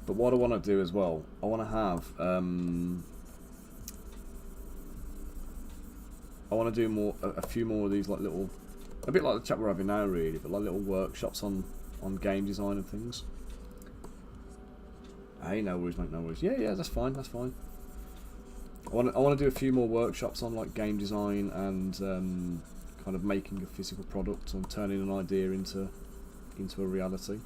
[SPEAKER 1] But what I want to do as well, I want to have, I want to do a few more of these like little, a bit like the chat we're having now really, but like little workshops on game design and things. Hey, no worries mate, no worries. Yeah, that's fine. I want to do a few more workshops on like game design and kind of making a physical product and turning an idea into a reality.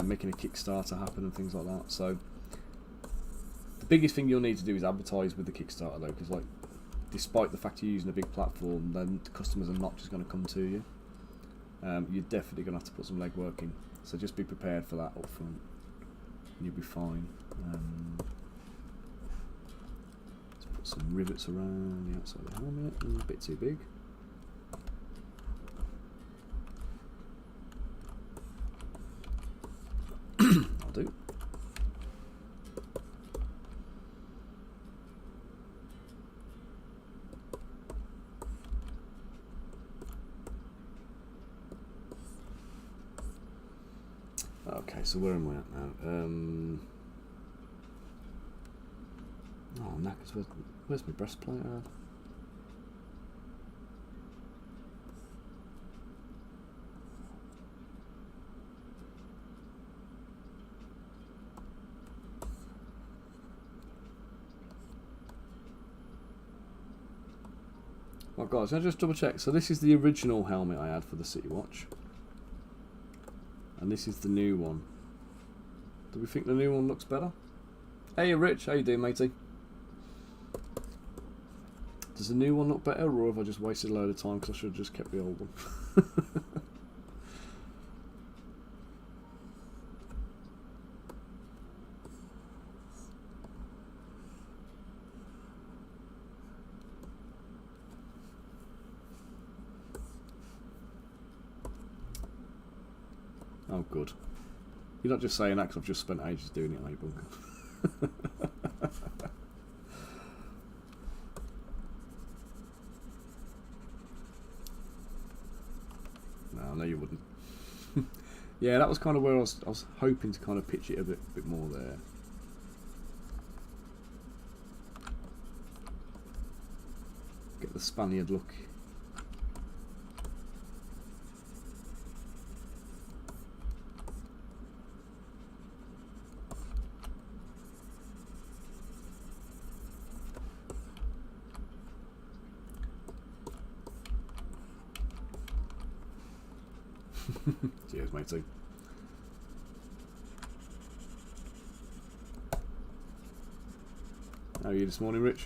[SPEAKER 1] Making a Kickstarter happen and things like that. So the biggest thing you'll need to do is advertise with the Kickstarter though, because like, despite the fact you're using a big platform, then the customers are not just going to come to you. You're definitely going to have to put some legwork in. So just be prepared for that up front, and you'll be fine. Let's put some rivets around the outside of the helmet. A bit too big. I'll do. Okay, so where am I at now? Oh, knackers, where's my breastplate at? Oh guys, can I just double check? So this is the original helmet I had for the City Watch. And this is the new one. Do we think the new one looks better? Hey Rich, how you doing matey? Does the new one look better, or have I just wasted a load of time because I should have just kept the old one? Oh good. You're not just saying that because I've just spent ages doing it, are you, Bunker? No, I know you wouldn't. Yeah, that was kind of where I was hoping to kind of pitch it a bit more there. the Spaniard look. Cheers, matey. How are you this morning, Rich?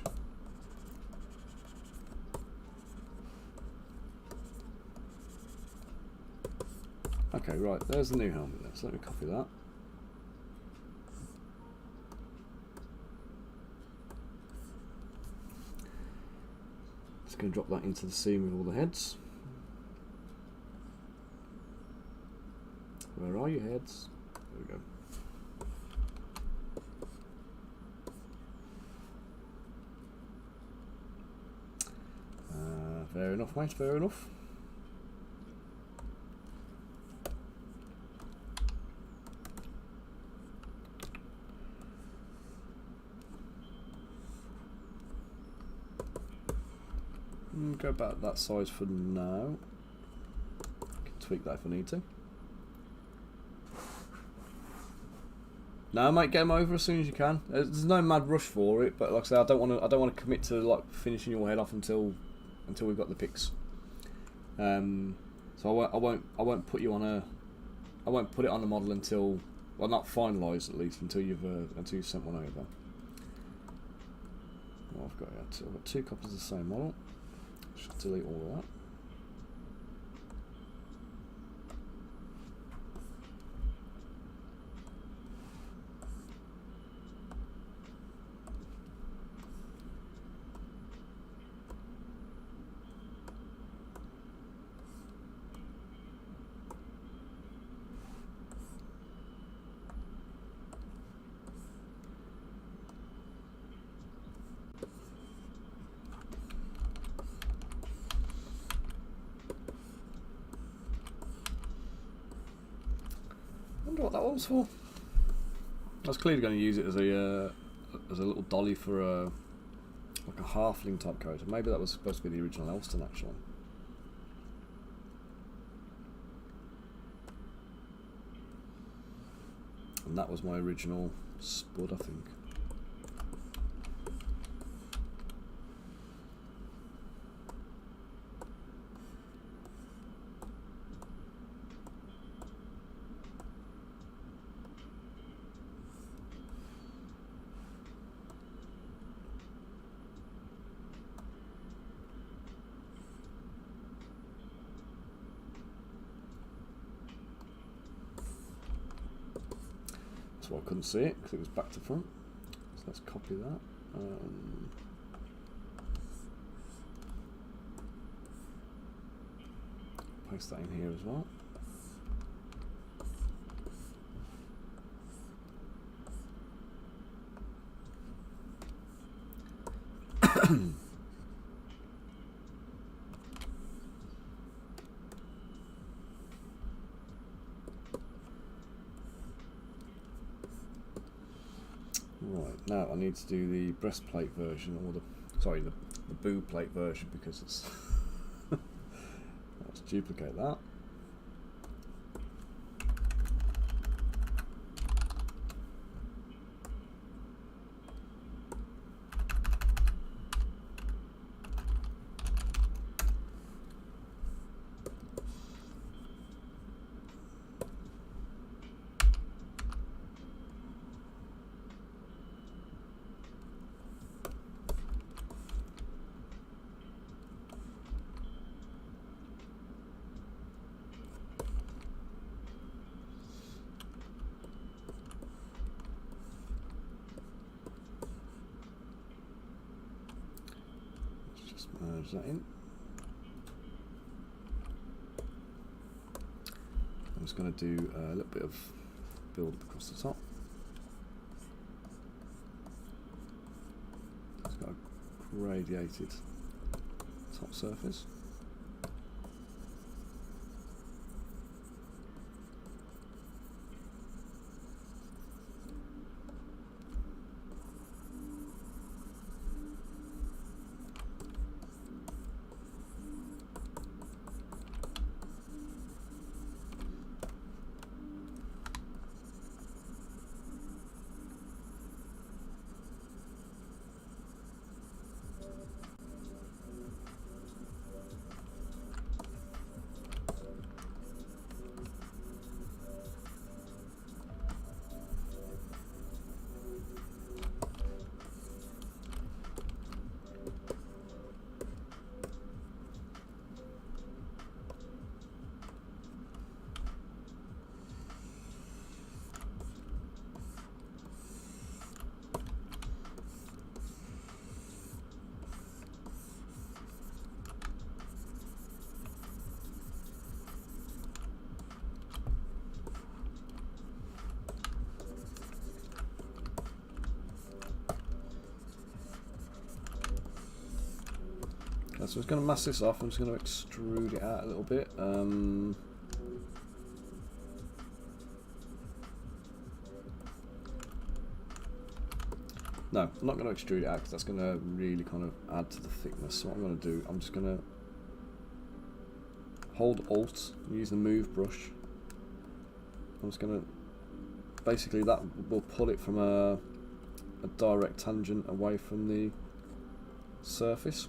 [SPEAKER 1] Okay, right, there's the new helmet there, so let me copy that. Just going to drop that into the seam with all the heads. Where are your heads? There we go. Fair enough, mate, fair enough. Go about that size for now. Can tweak that if I need to. No, mate, get them over as soon as you can. There's no mad rush for it, but like I say, I don't want to commit to like finishing your head off until we've got the pics. So I won't put you on a. I won't put it on the model until, well, not finalised at least, until you've sent one over. Well, I've got 2 copies of the same model. Just delete all of that. I wonder what that one's for. I was clearly going to use it as a little dolly for like a halfling type character. Maybe that was supposed to be the original Elston actually. And that was my original Spud, I think. I couldn't see it because it was back to front, so let's copy that. Paste that in here as well. Right, now I need to do the breastplate version, or the boob plate version, because it's let's duplicate that. Merge that in. I'm just going to do a little bit of build across the top. It's got a gradiated top surface. so I'm just going to mask this off. I'm just going to extrude it out a little bit. No, I'm not going to extrude it out because that's going to really kind of add to the thickness. So what I'm going to do, I'm just going to hold Alt and use the move brush. I'm just going to, basically that will pull it from a direct tangent away from the surface.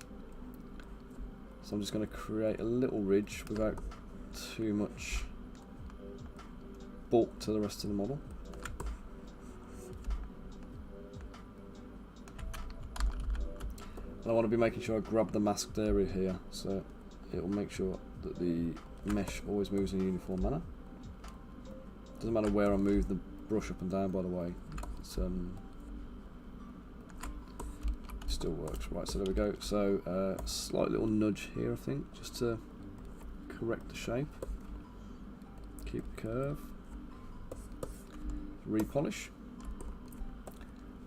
[SPEAKER 1] So I'm just going to create a little ridge without too much bulk to the rest of the model. And I want to be making sure I grab the masked area here, so it will make sure that the mesh always moves in a uniform manner. Doesn't matter where I move the brush up and down, by the way. It's, still works. Right, so there we go. So slight little nudge here, I think, just to correct the shape. Keep the curve. Repolish.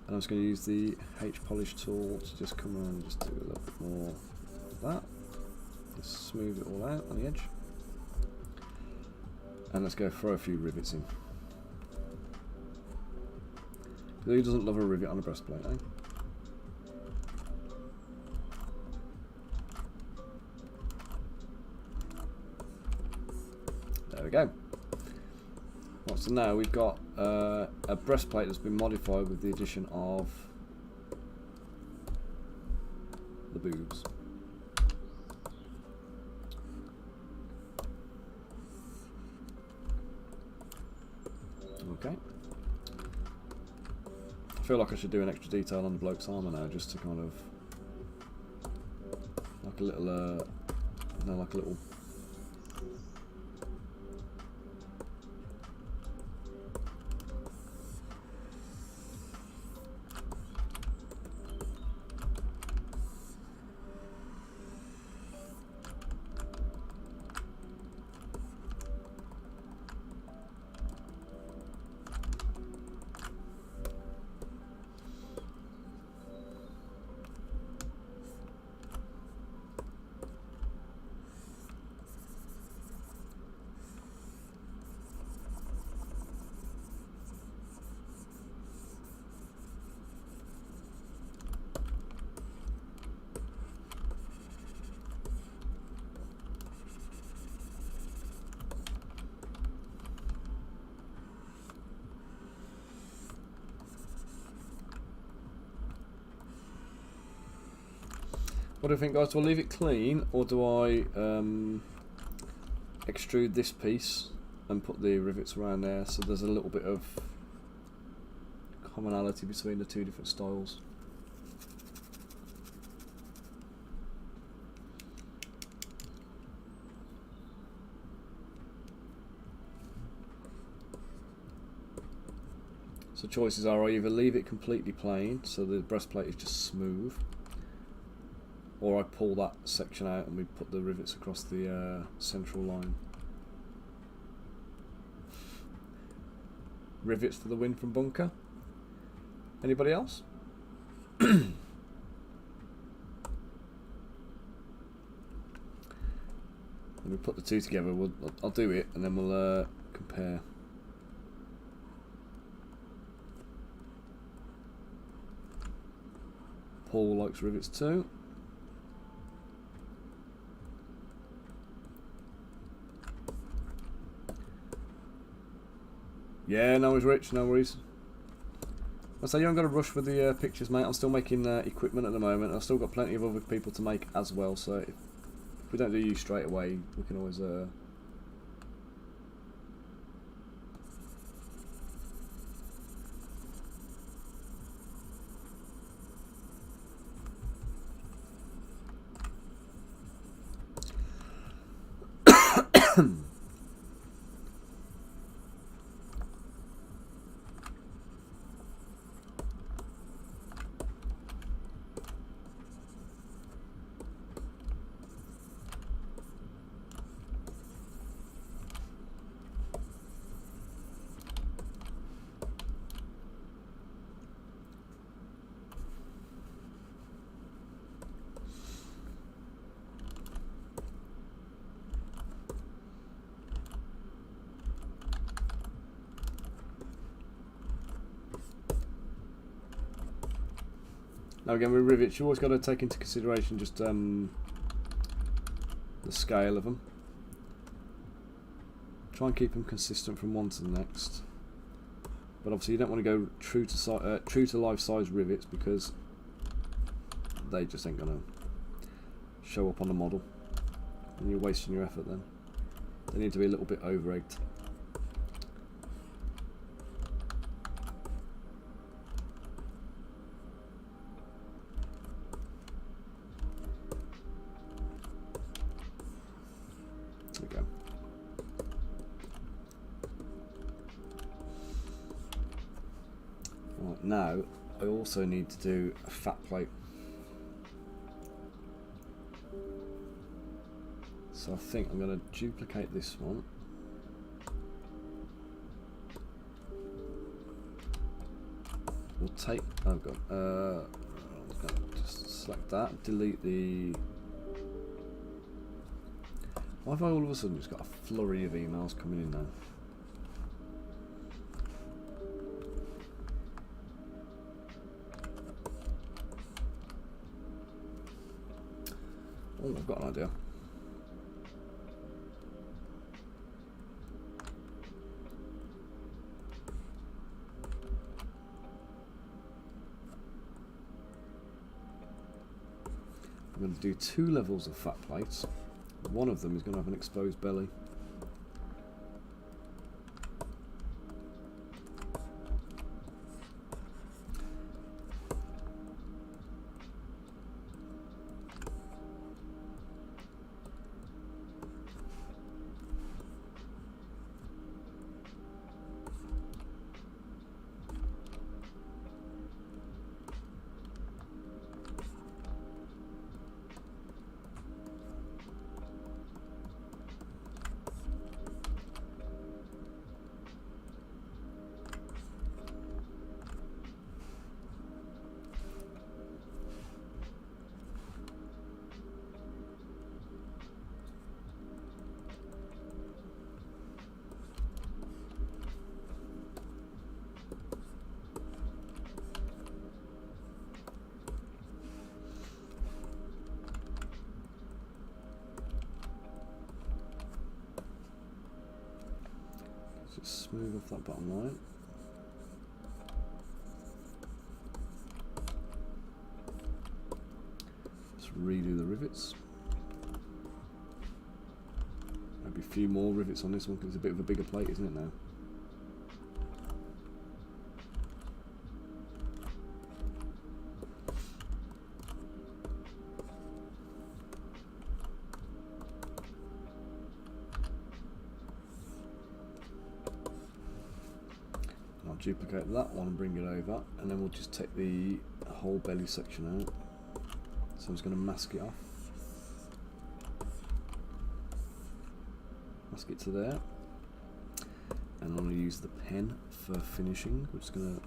[SPEAKER 1] And I'm just going to use the H polish tool to just come around and just do a little bit more of that. Just smooth it all out on the edge. And let's go throw a few rivets in. Who doesn't love a rivet on a breastplate, eh? There we go. Right, so now we've got a breastplate that's been modified with the addition of the boobs. Okay. I feel like I should do an extra detail on the bloke's armour now, just to kind of like a little, no, like a little. What do you think, guys? Do I leave it clean, or do I extrude this piece and put the rivets around there so there's a little bit of commonality between the two different styles? So choices are: I either leave it completely plain so the breastplate is just smooth, or I pull that section out and we put the rivets across the central line. Rivets for the win from Bunker. Anybody else? When we put the two together, I'll do it and then we'll compare. Paul likes rivets too. Yeah, no worries, Rich, no worries. I say you haven't got to rush with the pictures, mate. I'm still making equipment at the moment. I've still got plenty of other people to make as well, so if we don't do you straight away, we can always... Now again, with rivets, you always got to take into consideration just the scale of them. Try and keep them consistent from one to the next. But obviously, you don't want to go true to life size rivets because they just ain't gonna show up on the model, and you're wasting your effort then. They need to be a little bit over egged. There we go. Right, now I also need to do a fat plate. So I think I'm going to duplicate this one. We'll take, oh god, I'm going to just select that, delete the, why have I all of a sudden just got a flurry of emails coming in now? Oh, I've got an idea. I'm going to do 2 levels of fat plates. One of them is going to have an exposed belly. Just smooth off that bottom line. Just redo the rivets. Maybe a few more rivets on this one because it's a bit of a bigger plate, isn't it now? Duplicate that one and bring it over, and then we'll just take the whole belly section out. So I'm just going to mask it off. Mask it to there. And I'm going to use the pen for finishing. We're just going to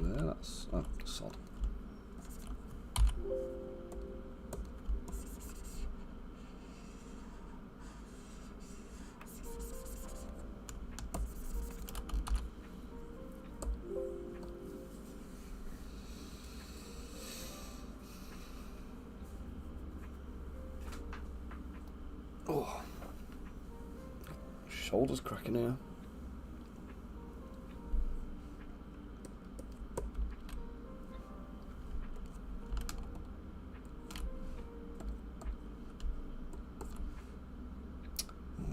[SPEAKER 1] there, that's, oh, sod. Oh, shoulders cracking here.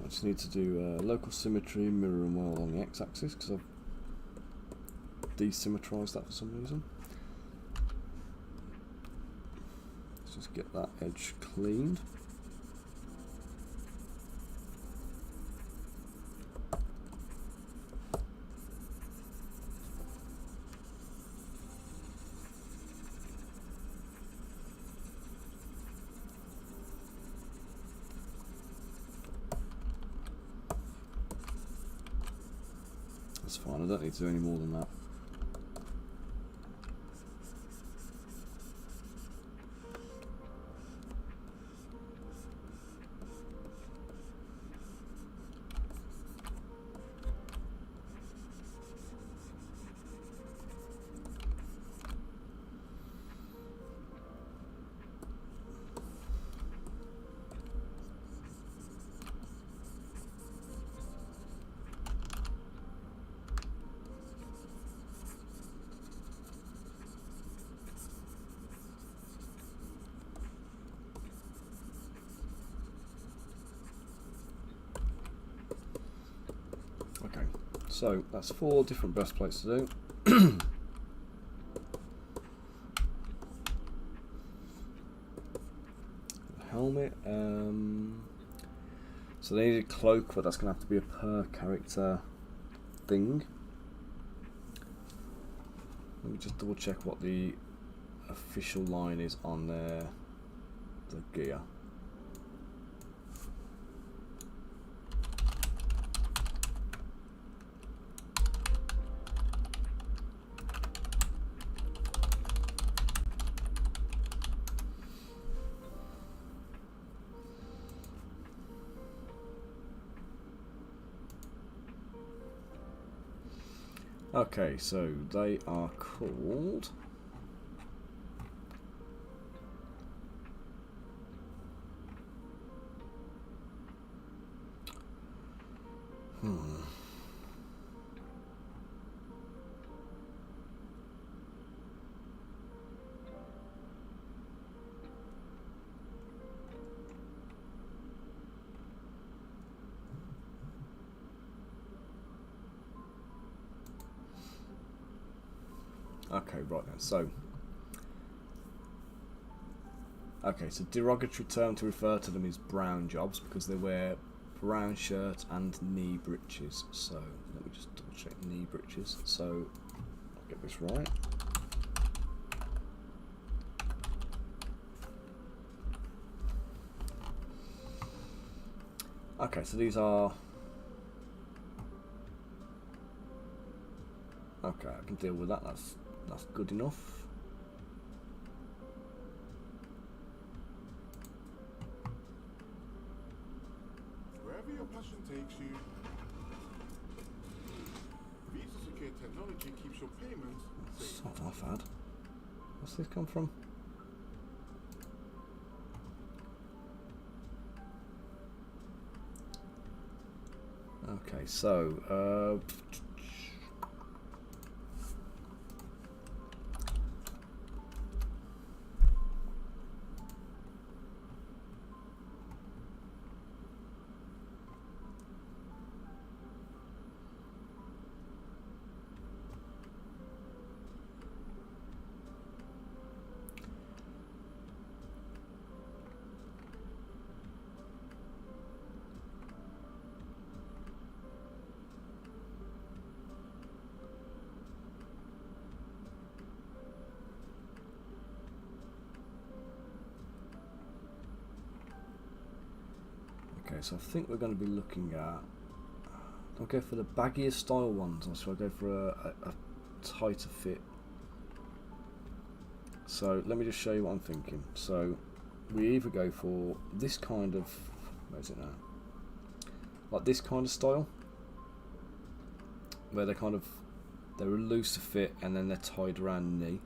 [SPEAKER 1] I just need to do local symmetry, mirror and weld on the x-axis because I've desymmetrized that for some reason. Let's just get that edge cleaned. That's fine, I don't need to do any more than that. So that's 4 different breastplates to do. Helmet. So they need a cloak, but that's going to have to be a per character thing. Let me just double check what the official line is on the gear. Okay, so they are called okay, right then. So derogatory term to refer to them is brown jobs because they wear brown shirts and knee breeches. So let me just double check knee breeches. So I'll get this right. Okay, so these are okay. I can deal with that. That's good enough.
[SPEAKER 2] Wherever your passion takes you, Visa Secure Technology keeps your payments safe.
[SPEAKER 1] It's not half bad. What's this come from? Okay, so okay, so I think we're going to be looking at. Do I go for the baggier style ones, or should I go for a tighter fit? So let me just show you what I'm thinking. So we either go for this kind of, where is it now? Like this kind of style, where they're a looser fit and then they're tied around the knee,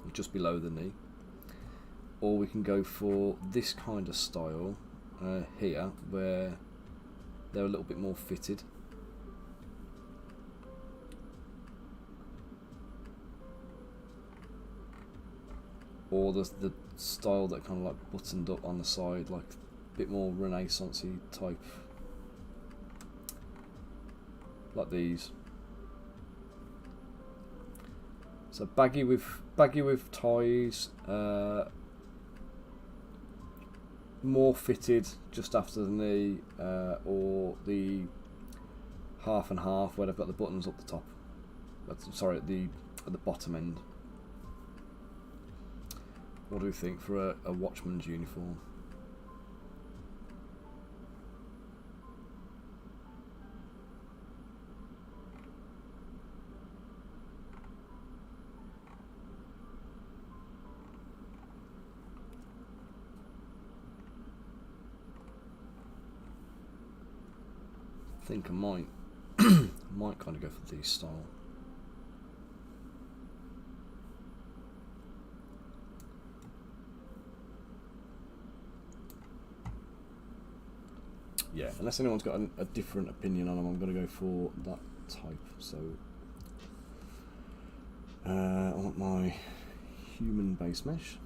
[SPEAKER 1] or just below the knee. Or we can go for this kind of style here, where they're a little bit more fitted. Or the style that kind of like buttoned up on the side, like a bit more Renaissance-y type, like these. So baggy with ties, more fitted just after the knee, or the half and half where they've got the buttons up the top. Sorry, at the bottom end. What do we think for a watchman's uniform? I think I might might kind of go for these style. Yeah, unless anyone's got a different opinion on them, I'm going to go for that type. So I want my human base mesh.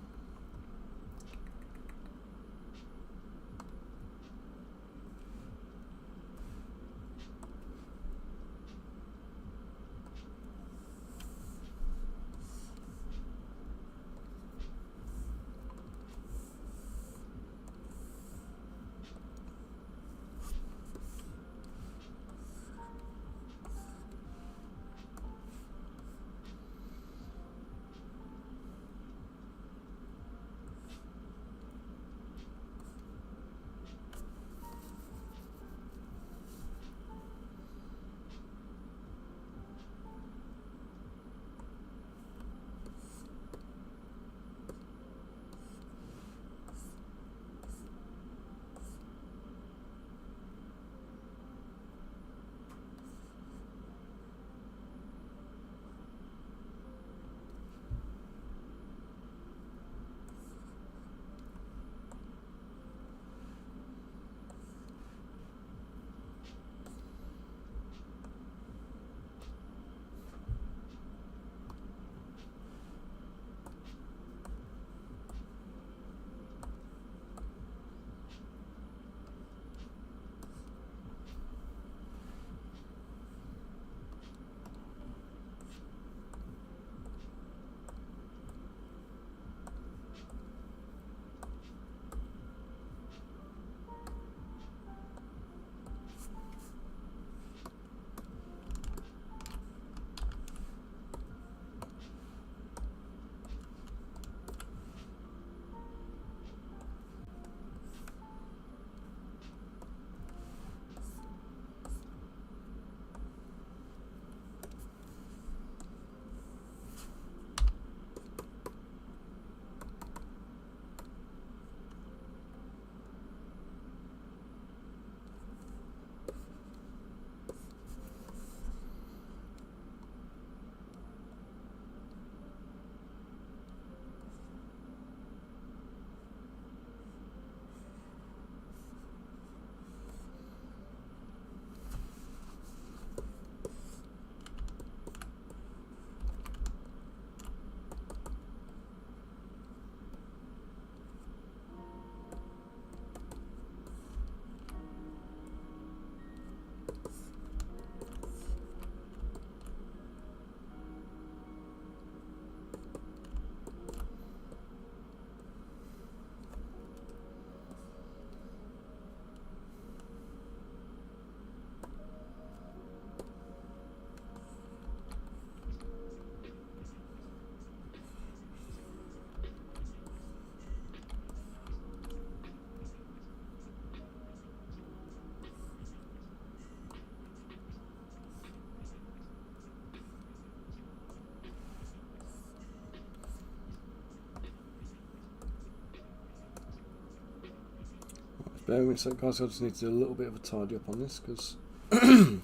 [SPEAKER 1] Bear with me a sec, guys. I just need to do a little bit of a tidy up on this because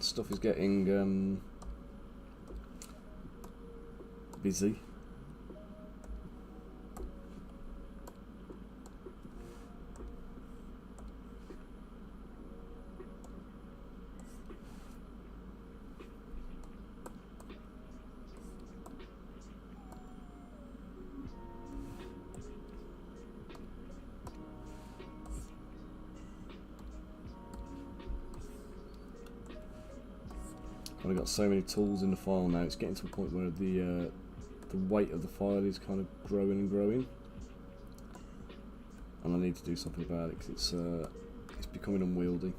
[SPEAKER 1] stuff is getting busy. I've got so many tools in the file now, it's getting to a point where the weight of the file is kind of growing and growing, and I need to do something about it because it's becoming unwieldy.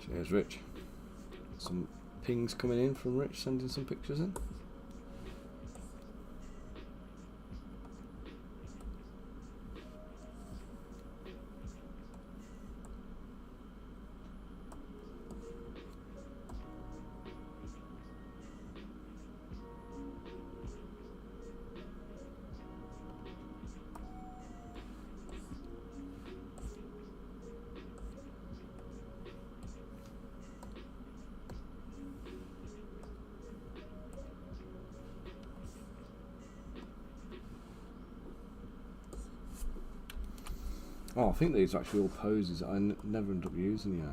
[SPEAKER 1] Cheers, Rich. Some pings coming in from Rich, sending some pictures in. Oh, I think these are actually all poses that I never end up using, yeah.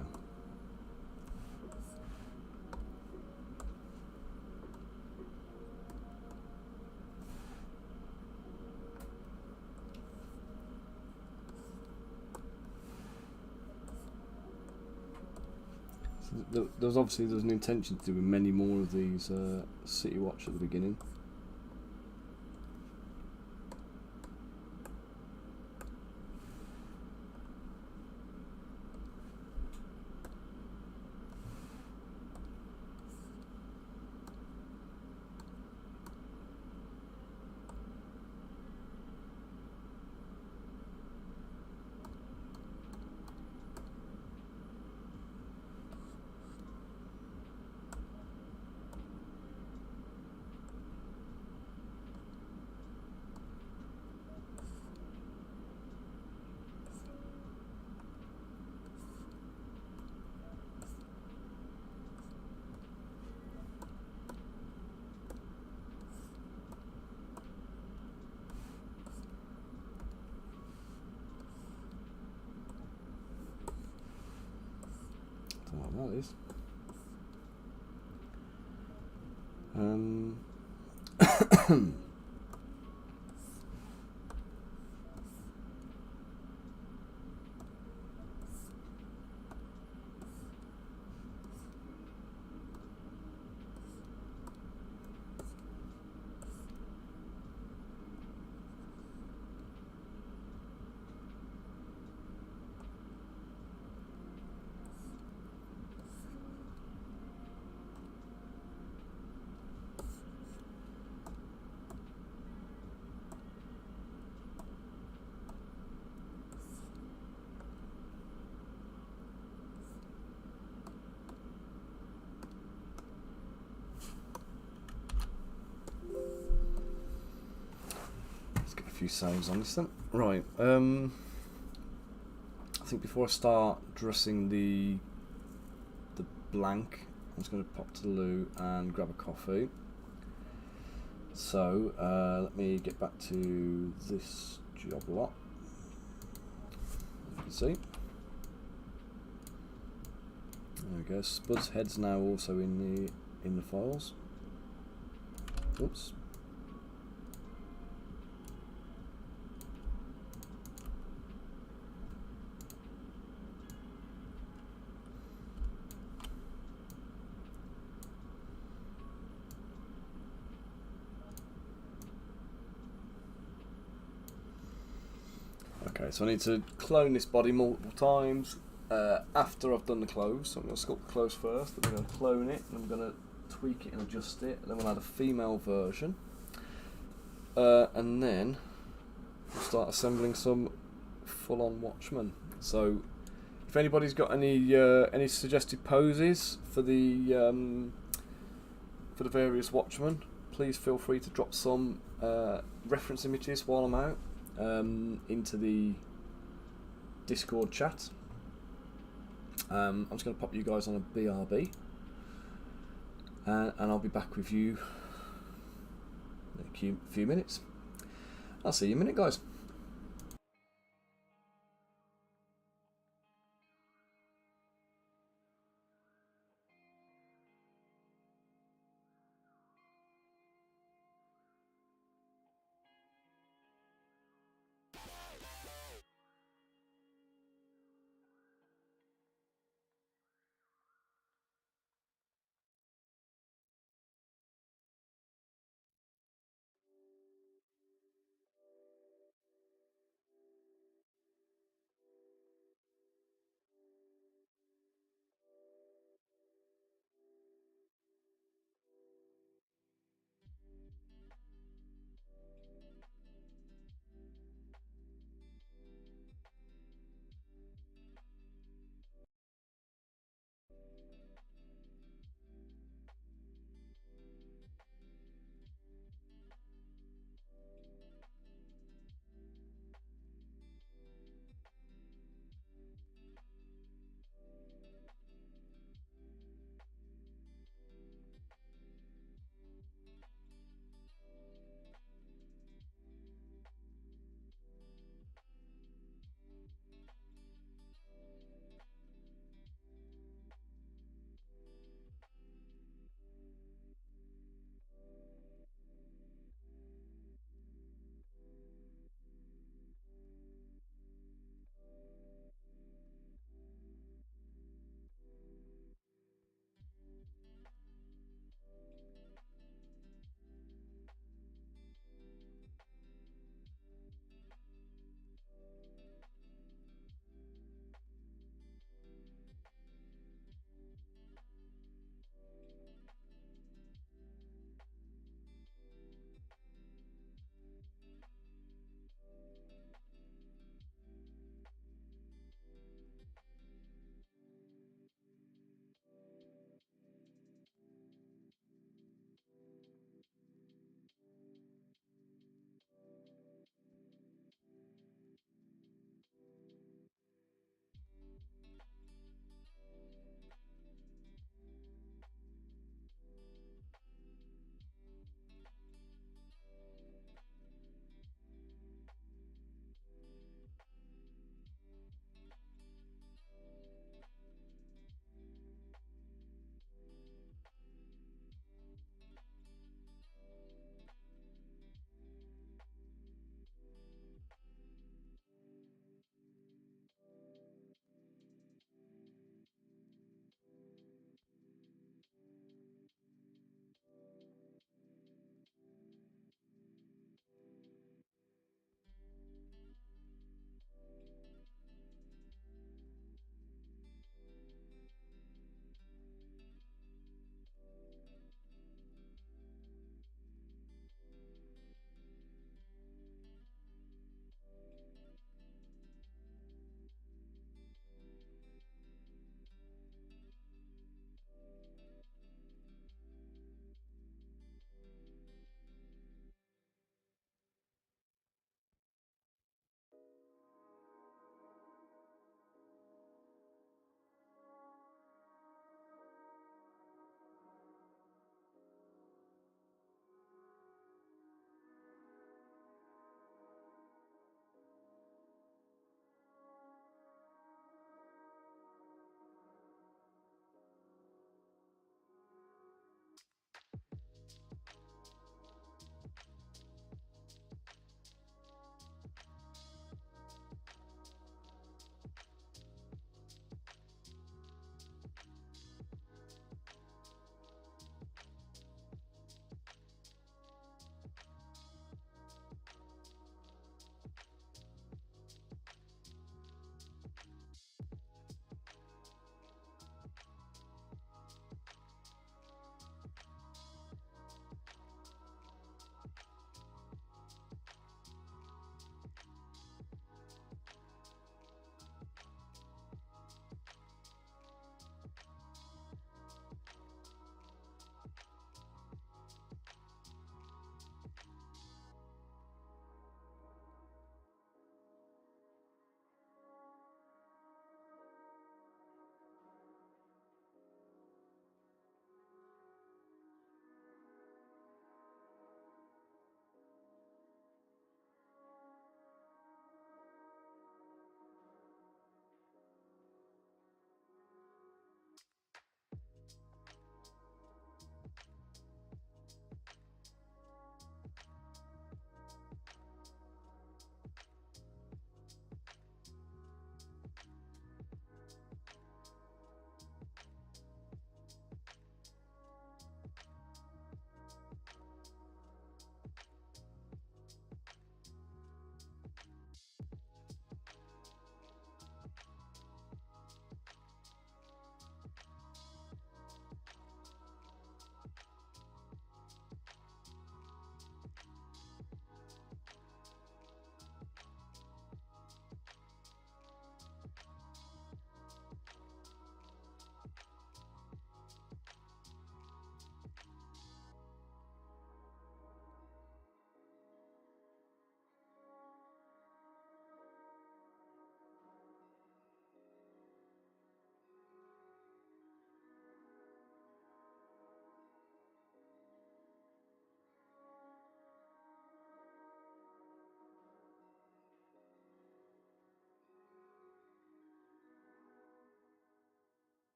[SPEAKER 1] So there's an intention to do many more of these City Watch at the beginning. That is. Few saves on this then. Right, I think before I start dressing the blank, I'm just going to pop to the loo and grab a coffee. So let me get back to this job lot. You can see There we go. Spud's head's now also in the files. Oops. Okay, so I need to clone this body multiple times after I've done the clothes. So I'm going to sculpt the clothes first, then I'm going to clone it, and I'm going to tweak it and adjust it, and then we'll add a female version. And then we'll start assembling some full-on Watchmen. So if anybody's got any suggested poses for the various Watchmen, please feel free to drop some reference images while I'm out into the Discord chat. I'm just going to pop you guys on a BRB, and I'll be back with you in a few minutes. I'll see you in a minute, guys.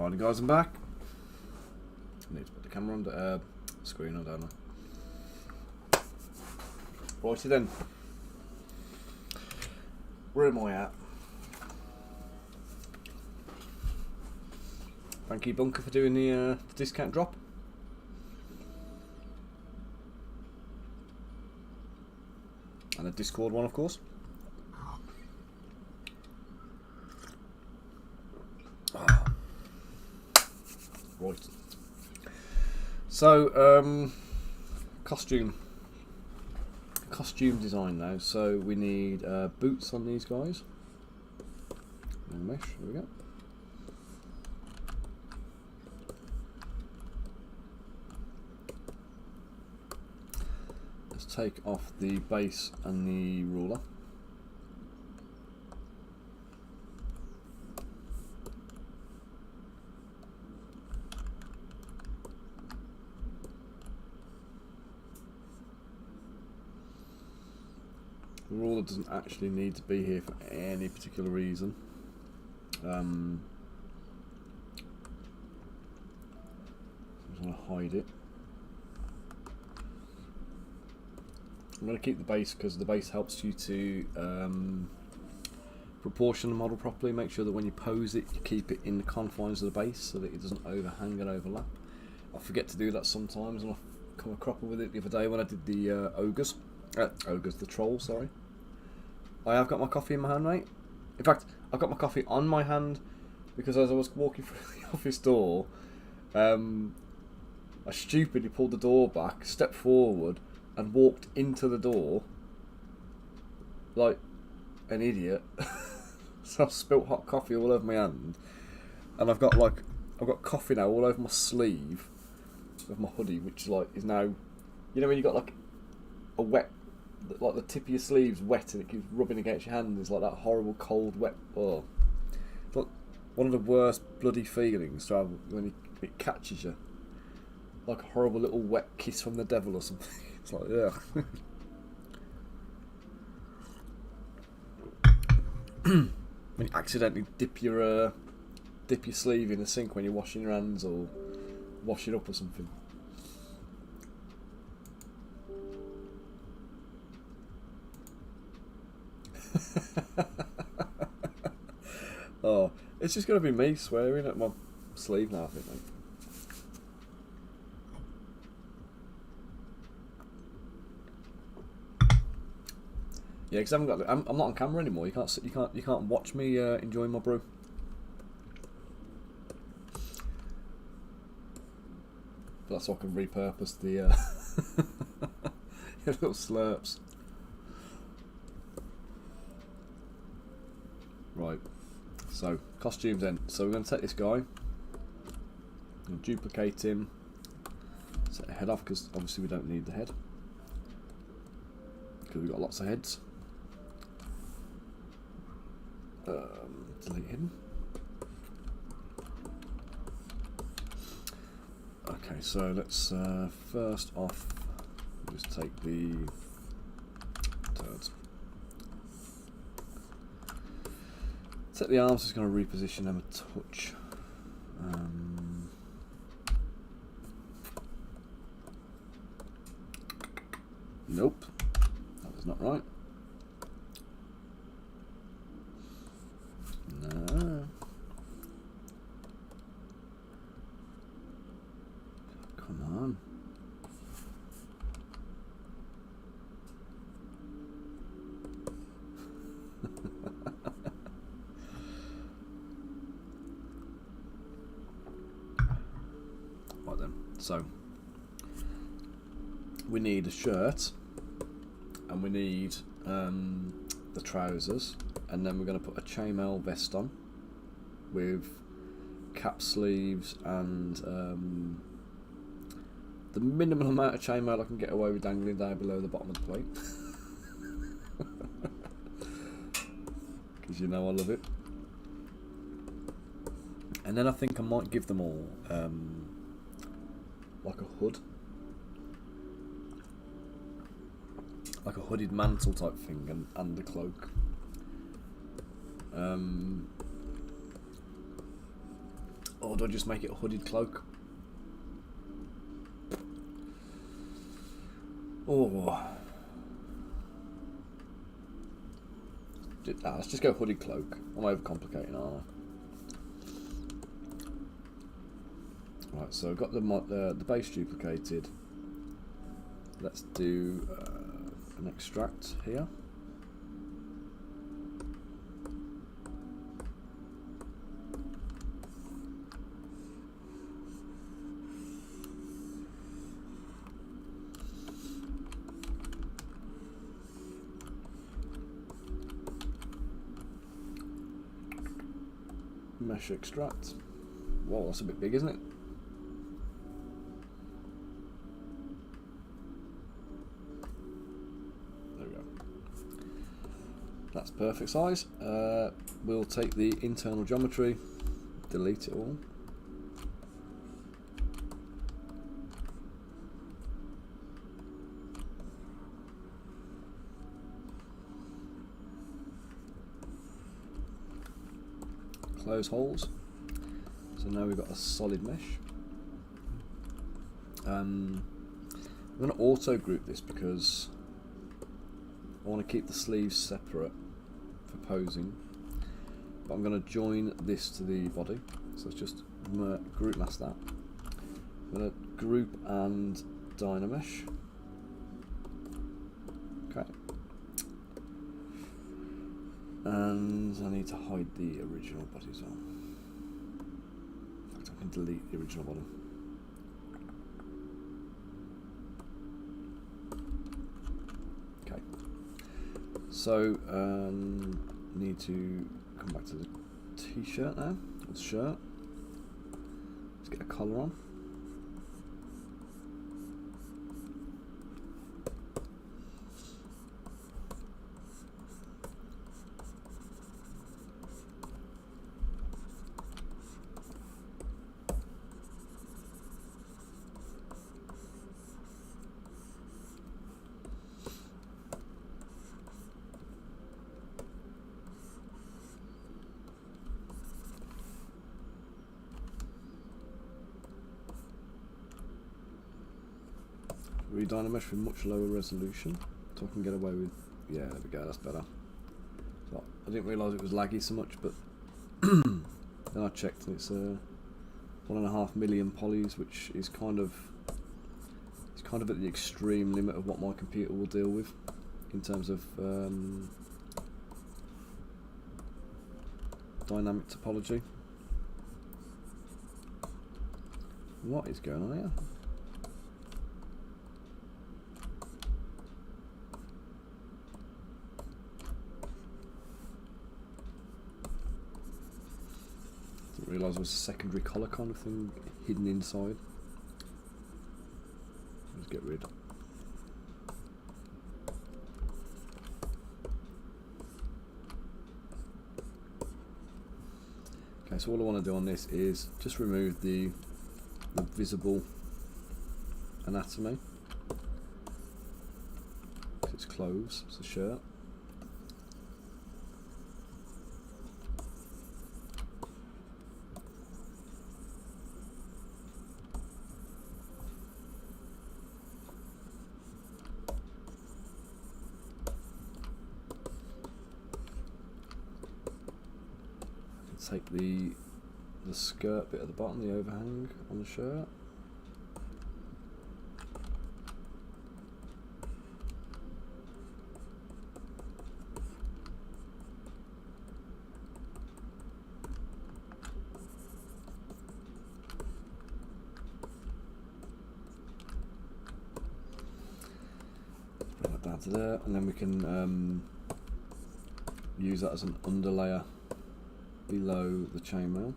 [SPEAKER 1] Right, guys, I'm back. I need to put the camera on the screen on, don't I? Righty then. Where am I at? Thank you, Bunker, for doing the discount drop. And a Discord one, of course. Right. So, costume design now. So we need boots on these guys. Mesh. There we go. Let's take off the base and the ruler. The ruler doesn't actually need to be here for any particular reason. I'm just going to hide it. I'm going to keep the base because the base helps you to proportion the model properly. Make sure that when you pose it, you keep it in the confines of the base so that it doesn't overhang and overlap. I forget to do that sometimes, and I've come a cropper with it the other day when I did the the troll, sorry. I have got my coffee in my hand, mate. In fact, I've got my coffee on my hand because as I was walking through the office door, I stupidly pulled the door back, stepped forward, and walked into the door like an idiot. So I've spilt hot coffee all over my hand, and I've got coffee now all over my sleeve of my hoodie, which is now, you know when you got like a wet, like the tip of your sleeve's wet and it keeps rubbing against your hand. There's like that horrible cold wet. Oh, it's like one of the worst bloody feelings to have when it catches you, like a horrible little wet kiss from the devil or something. It's like, yeah. When you accidentally dip your sleeve in the sink when you're washing your hands or wash it up or something. Oh, it's just going to be me swearing at my sleeve now, I think, mate. Yeah, because I'm not on camera anymore. You can't watch me enjoying my brew. But that's so I can repurpose the little slurps. Right. So costumes then. So we're going to take this guy and duplicate him. Set the head off because obviously we don't need the head because we've got lots of heads. Delete him. Okay, so let's first off just take the turds. Set the arms, just going to reposition them a touch. Nope, that was not right. No. Come on. Right then, so we need a shirt and we need the trousers, and then we're going to put a chainmail vest on with cap sleeves and the minimum amount of chainmail I can get away with dangling down below the bottom of the plate. Because you know I love it. And then I think I might give them all like a hood. Like a hooded mantle type thing and a cloak. Or do I just make it a hooded cloak? Oh. Let's just go hooded cloak. I'm overcomplicating, aren't I? Right, so I've got the base duplicated. Let's do an extract here. Mesh extract. Whoa, that's a bit big, isn't it? There we go. That's perfect size. We'll take the internal geometry, delete it all. Close holes. So now we've got a solid mesh. I'm going to auto group this because I want to keep the sleeves separate for posing, but I'm going to join this to the body. So let's just group mask that. I'm going to group and dynamesh. Okay. And I need to hide the original body as well. In fact, I can delete the original body. Okay. So, need to come back to the t-shirt now, or the shirt. Let's get a collar on. Redynamesh with much lower resolution, so I can get away with. Yeah, there we go. That's better. So I didn't realise it was laggy so much, but then I checked and it's 1.5 million polys, which is kind of at the extreme limit of what my computer will deal with in terms of dynamic topology. What is going on here? Realise there was a secondary collar kind of thing hidden inside. Let's get rid. Okay, so all I want to do on this is just remove the visible anatomy. It's clothes, it's a shirt. Take the skirt bit at the bottom, the overhang on the shirt. Bring that down to there, and then we can use that as an underlayer below the chainmail.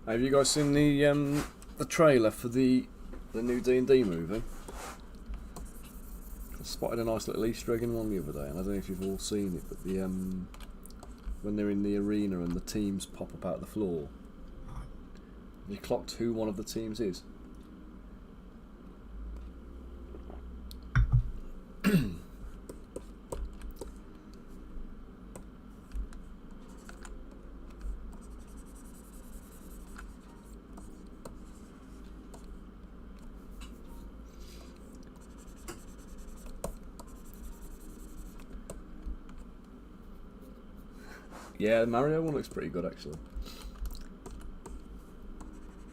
[SPEAKER 1] Have you guys seen the trailer for the new D&D movie? I spotted a nice little Easter egg in one the other day, and I don't know if you've all seen it, but the when they're in the arena and the teams pop up out of the floor, have you clocked who one of the teams is? Yeah, the Mario one looks pretty good actually.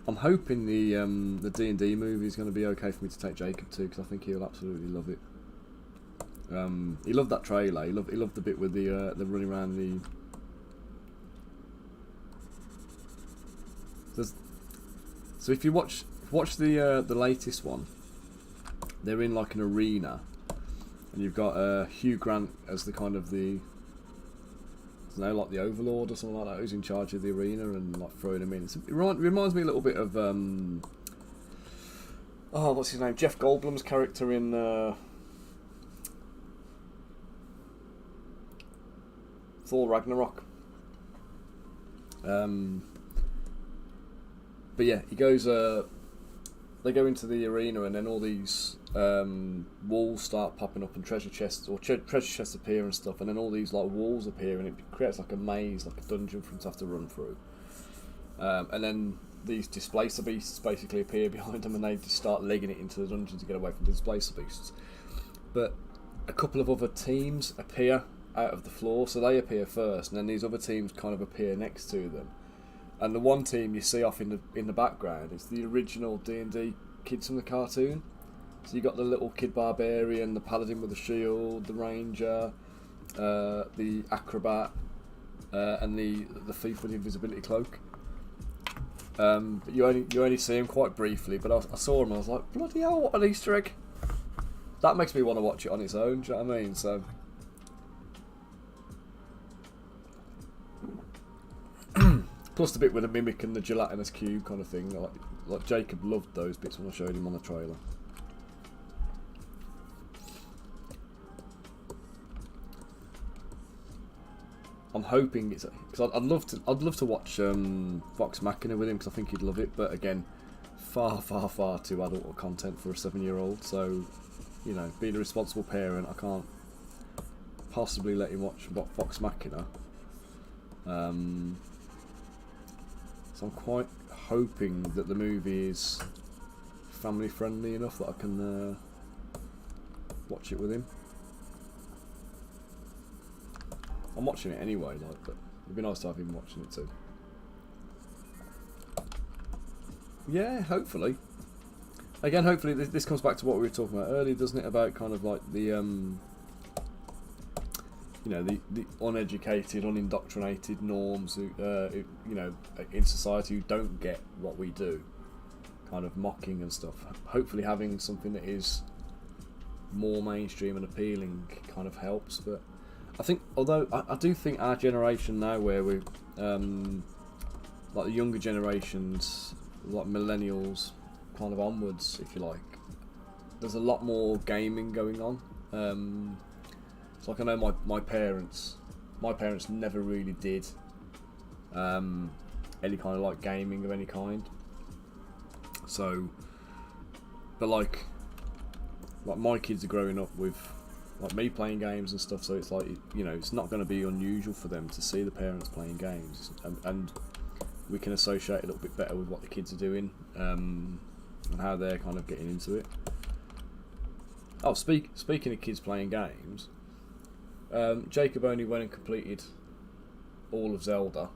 [SPEAKER 1] I'm hoping the D&D movie is going to be okay for me to take Jacob to, because I think he'll absolutely love it. He loved that trailer. He loved the bit with the running around the. So if you watch the latest one, they're in like an arena, and you've got Hugh Grant as the kind of the. Like the Overlord or something like that, who's in charge of the arena and like throwing him in. It reminds me a little bit of what's his name? Jeff Goldblum's character in Thor Ragnarok. But yeah, he goes. They go into the arena, and then all these walls start popping up, and treasure chests appear and stuff, and then all these like walls appear, and it creates like a maze, like a dungeon for them to have to run through. And then these displacer beasts basically appear behind them, and they just start legging it into the dungeon to get away from the displacer beasts. But a couple of other teams appear out of the floor, so they appear first, and then these other teams kind of appear next to them. And the one team you see off in the background is the original D&D kids from the cartoon. So you got the little kid barbarian, the paladin with the shield, the ranger, the acrobat, and the thief with the invisibility cloak. But you only see him quite briefly. But I saw him, and I was like, bloody hell, what an Easter egg! That makes me want to watch it on its own. Do you know what I mean? So. Plus the bit with the mimic and the gelatinous cube kind of thing. Like Jacob loved those bits when I showed him on the trailer. I'm hoping it's because I'd love to watch Vox Machina with him, because I think he'd love it. But again, far too adult content for a 7-year-old. So, you know, being a responsible parent, I can't possibly let him watch Vox Machina. So I'm quite hoping that the movie is family friendly enough that I can watch it with him. I'm watching it anyway, but it'd be nice to have him watching it too. Yeah, hopefully. Again, hopefully this comes back to what we were talking about earlier, doesn't it? About kind of like the the uneducated, unindoctrinated norms who in society who don't get what we do, kind of mocking and stuff. Hopefully having something that is more mainstream and appealing kind of helps. But I think, although I do think our generation now, where we like the younger generations, like millennials, kind of onwards, if you like, there's a lot more gaming going on. It's like I know my parents never really did any kind of like gaming of any kind. So, but like my kids are growing up with like me playing games and stuff. So it's like, you know, it's not going to be unusual for them to see the parents playing games, and we can associate a little bit better with what the kids are doing and how they're kind of getting into it. Oh, speaking of kids playing games, Jacob only went and completed all of Zelda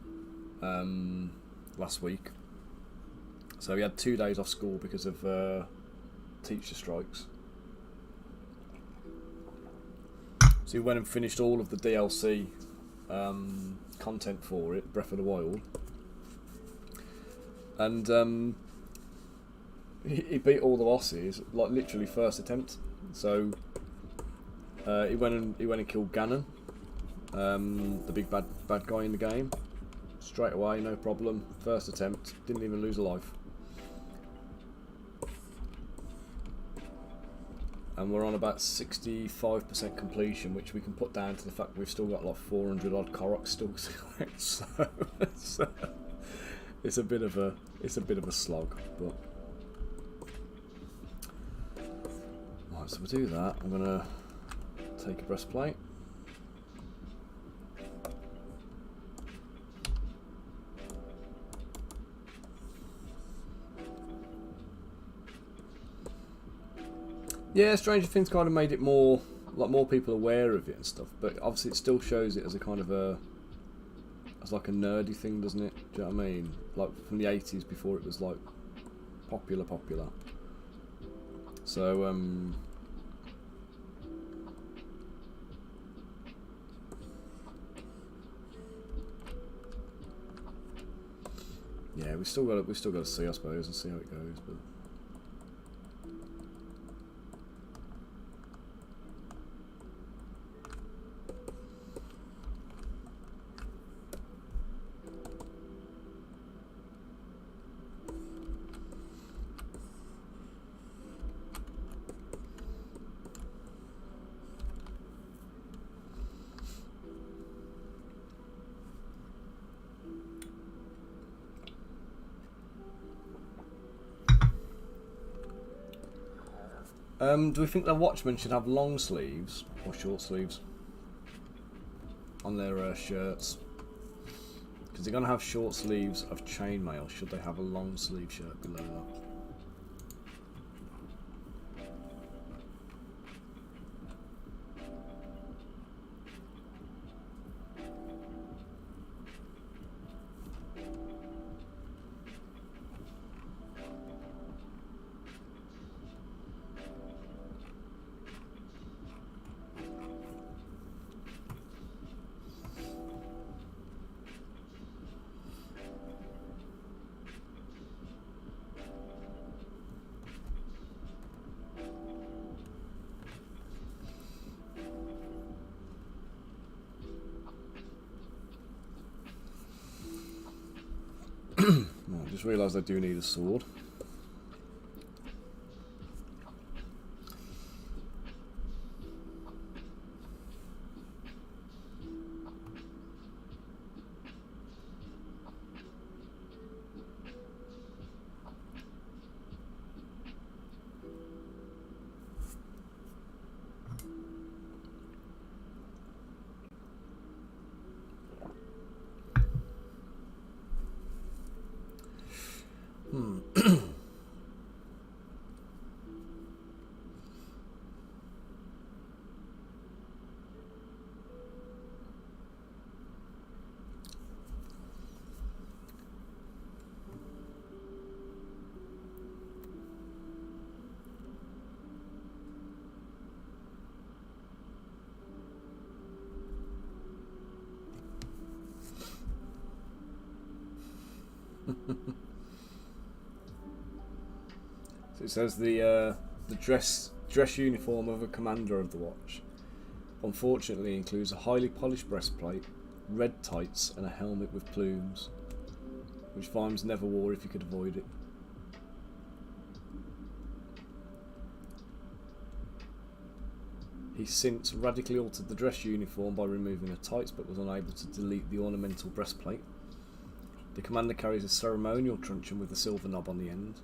[SPEAKER 1] last week. So he had 2 days off school because of teacher strikes. So he went and finished all of the DLC content for it, Breath of the Wild. And he beat all the bosses, like literally first attempt. So he went and killed Ganon, the big bad guy in the game, straight away, no problem. First attempt, didn't even lose a life. And we're on about 65% completion, which we can put down to the fact we've still got like 400 odd Korok still to collect. So it's a bit of a slog, but right. So we'll do that. I'm gonna take a breastplate. Yeah, Stranger Things kind of made it more people aware of it and stuff, but obviously it still shows it as a kind of as like a nerdy thing, doesn't it? Do you know what I mean? Like from the 80s, before it was like popular. So yeah, we still got to see, I suppose, and see how it goes, but. Do we think the Watchmen should have long sleeves or short sleeves on their shirts? Because they're going to have short sleeves of chainmail. Should they have a long sleeve shirt below that? I just realised I do need a sword. So it says the dress uniform of a commander of the watch unfortunately includes a highly polished breastplate, red tights, and a helmet with plumes, which Vimes never wore if he could avoid it. He's since radically altered the dress uniform by removing the tights, but was unable to delete the ornamental breastplate. The commander carries a ceremonial truncheon with a silver knob on the end.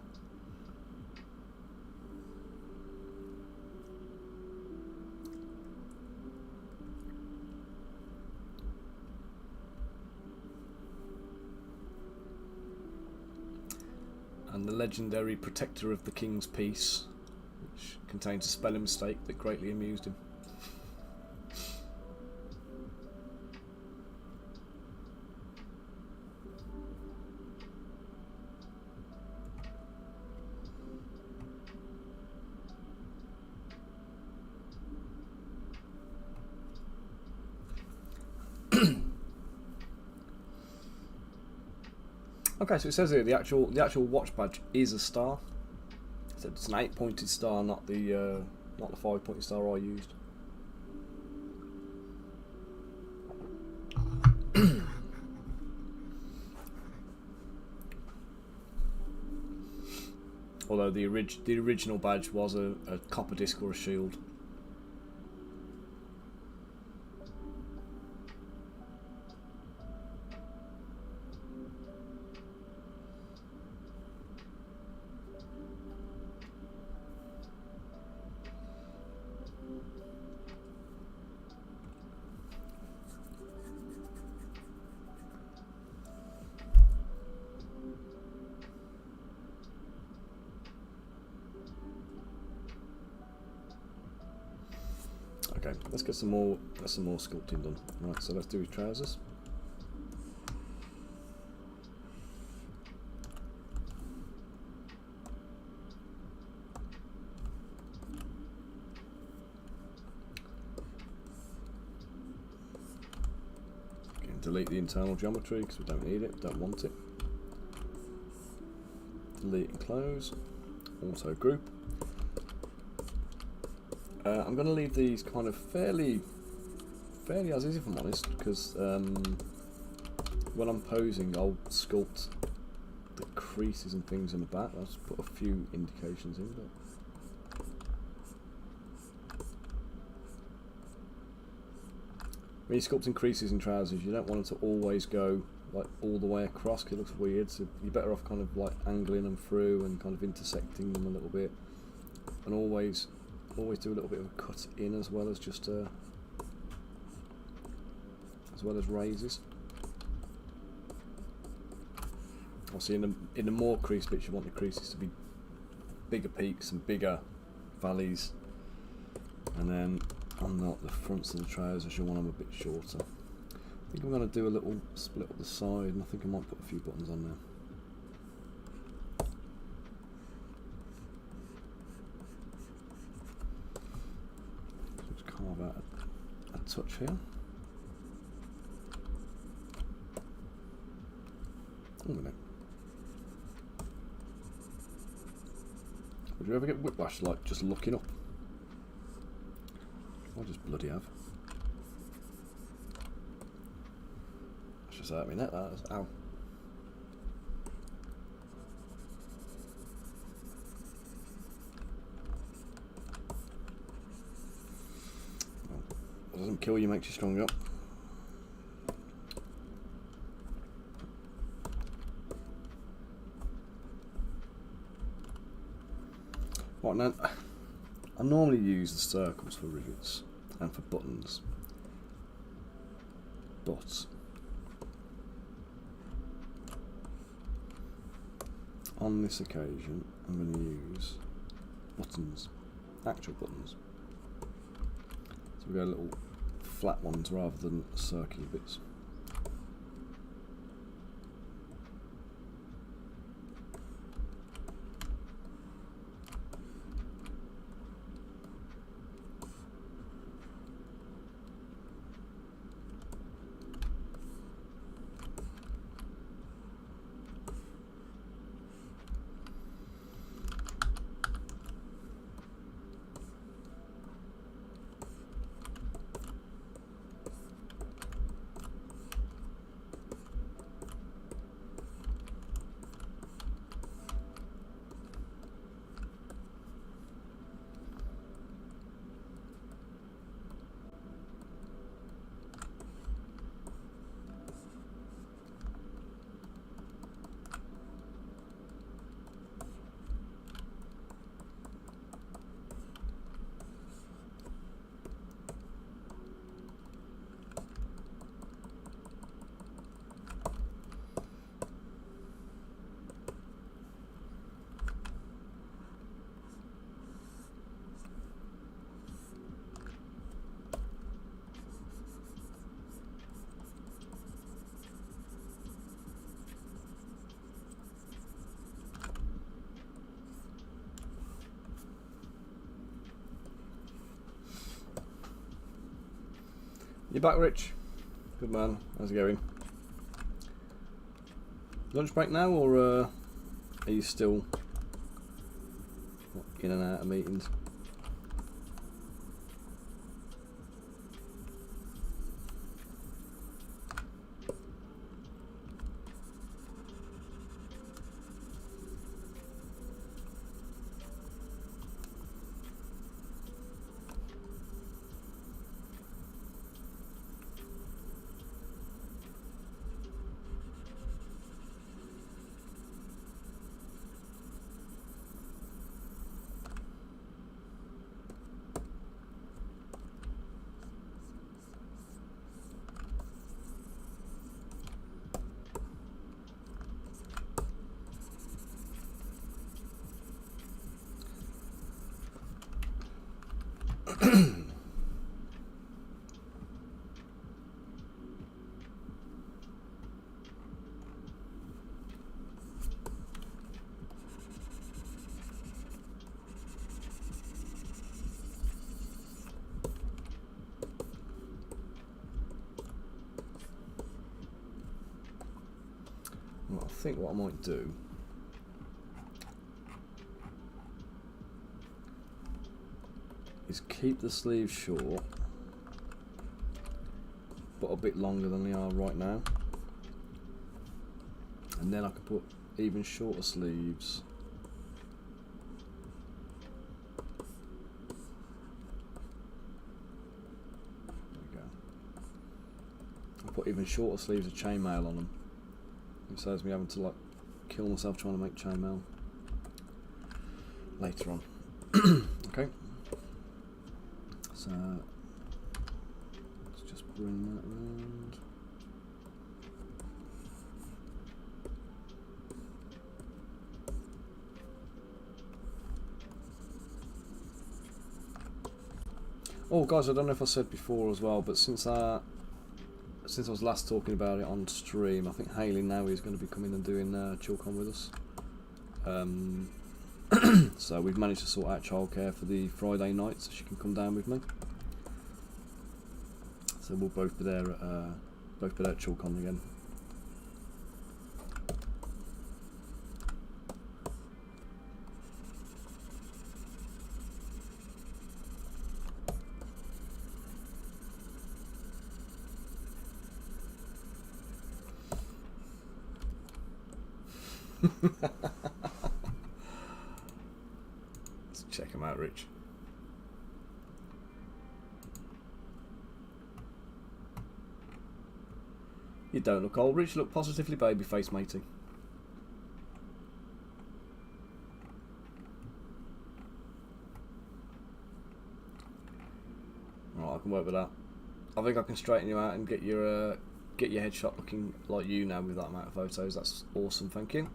[SPEAKER 1] And the legendary Protector of the King's Peace, which contains a spelling mistake that greatly amused him. Okay, so it says here the actual watch badge is a star. So it's an 8-pointed star, not the 5-pointed star I used. Although the original badge was a copper disc or a shield. Okay, let's get some more sculpting done. Right, so let's do his trousers. Again, delete the internal geometry because we don't need it, don't want it. Delete and close. Auto group. I'm going to leave these kind of fairly as is, if I'm honest, because when I'm posing I'll sculpt the creases and things in the back. I'll just put a few indications in, but when you're sculpting creases in trousers you don't want it to always go like all the way across because it looks weird, so you're better off kind of like angling them through and kind of intersecting them a little bit, and always do a little bit of a cut in as well as just as well as raises. Obviously in the more crease bits you want the creases to be bigger peaks and bigger valleys, and then on the fronts of the trousers you want them a bit shorter. I think I'm going to do a little split up the side, and I think I might put a few buttons on there. Carve out a touch here. Oh, a minute. Would you ever get whiplash like just looking up? I just bloody have. That's just hurt me net, that is. Ow. What doesn't kill you makes you stronger up. Right, now, I normally use the circles for rivets and for buttons, but on this occasion I'm going to use buttons, actual buttons. So we go little flat ones rather than circular bits. You back, Rich? Good man. How's it going? Lunch break now, or are you still in and out of meetings? Well, I think what I might do is keep the sleeves short, but a bit longer than they are right now, and then I can put even shorter sleeves. There we go. I'll put even shorter sleeves of chainmail on them. It saves me having to like kill myself trying to make chainmail later on. Okay. So let's just bring that round. Oh guys, I don't know if I said before as well, but since I was last talking about it on stream, I think Hayley now is going to be coming and doing Chilcon with us. So we've managed to sort out childcare for the Friday night, so she can come down with me. So we'll both be there at Chilcon again. Let's check him out, Rich. You don't look old, Rich. You look positively baby-faced, matey. Right, I can work with that. I think I can straighten you out and get your headshot looking like you now with that amount of photos. That's awesome, thank you.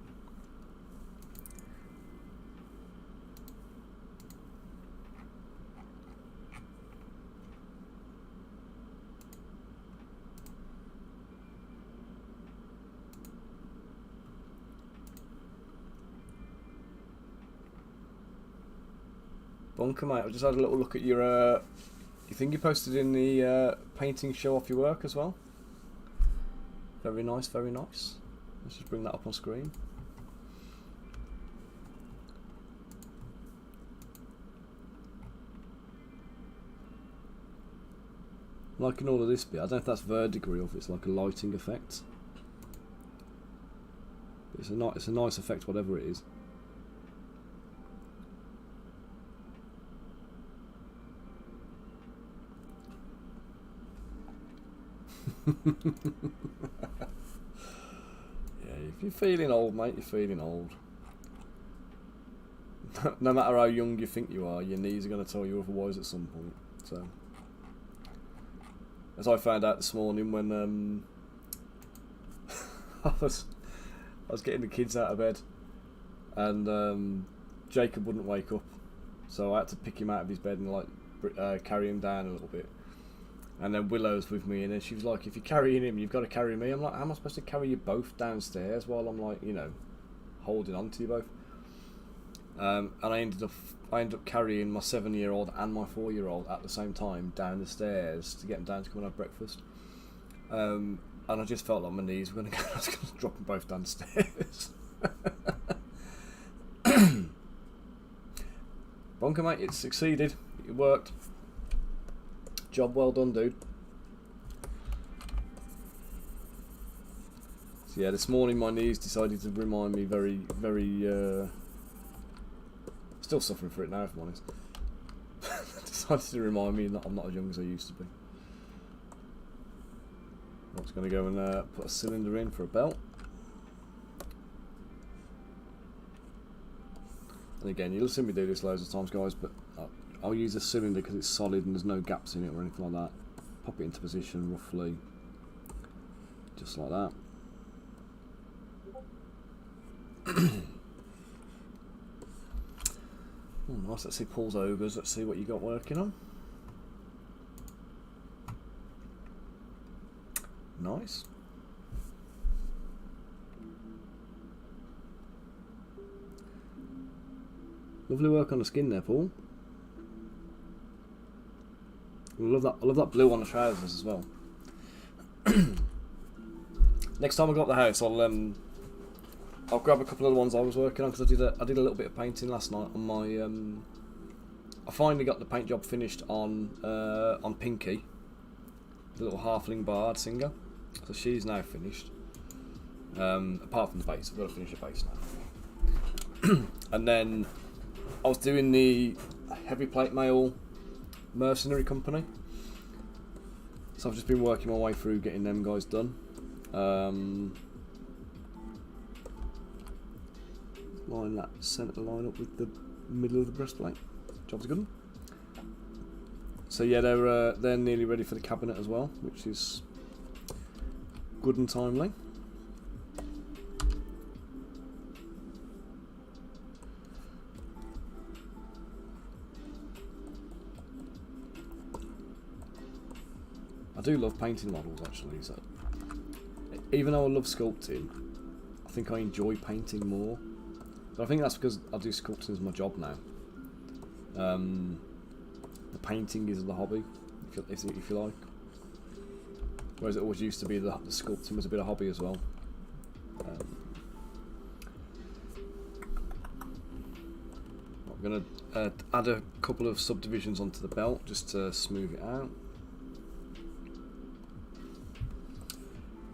[SPEAKER 1] Bunker, mate, I've just had a little look at your thing you posted in the painting show off your work as well. Very nice, very nice. Let's just bring that up on screen. Liking all of this bit. I don't know if that's verdigris or if it's like a lighting effect. But it's a nice effect, whatever it is. Yeah, if you're feeling old, mate, you're feeling old. No matter how young you think you are, your knees are going to tell you otherwise at some point. So, as I found out this morning when I was getting the kids out of bed, and Jacob wouldn't wake up, so I had to pick him out of his bed and like carry him down a little bit. And then Willow's with me, and then she was like, if you're carrying him, you've got to carry me. I'm like, how am I supposed to carry you both downstairs while I'm like, you know, holding on to you both? and I ended up carrying my 7-year-old and my 4-year-old at the same time down the stairs to get them down to come and have breakfast. And I just felt like my knees were going to go. I was going to drop them both downstairs. Bonker, mate, it succeeded. It worked. Job well done, dude. So yeah, this morning my knees decided to remind me very, still suffering for it now, if I'm honest. Decided to remind me that I'm not as young as I used to be. I'm just going to go and put a cylinder in for a belt. And again, you'll see me do this loads of times, guys, but I'll use a cylinder because it's solid and there's no gaps in it or anything like that. Pop it into position roughly, just like that. Oh, nice. Let's see Paul's ogres. Let's see what you got working on. Nice. Lovely work on the skin there, Paul. I love that blue on the trousers as well. Next time I go up the house, I'll grab a couple of the ones I was working on because I did a little bit of painting last night on my. I finally got the paint job finished on Pinky, the little halfling bard singer. So she's now finished. Apart from the base, I've got to finish the base now. And then I was doing the heavy plate mail mercenary company. So I've just been working my way through getting them guys done. Line that centre line up with the middle of the breastplate. Job's a good one. So yeah, they're nearly ready for the cabinet as well, which is good and timely. I do love painting models actually, so even though I love sculpting, I think I enjoy painting more. But I think that's because I do sculpting as my job now. The painting is the hobby, if you like. Whereas it always used to be the sculpting was a bit of hobby as well. I'm going to add a couple of subdivisions onto the belt just to smooth it out.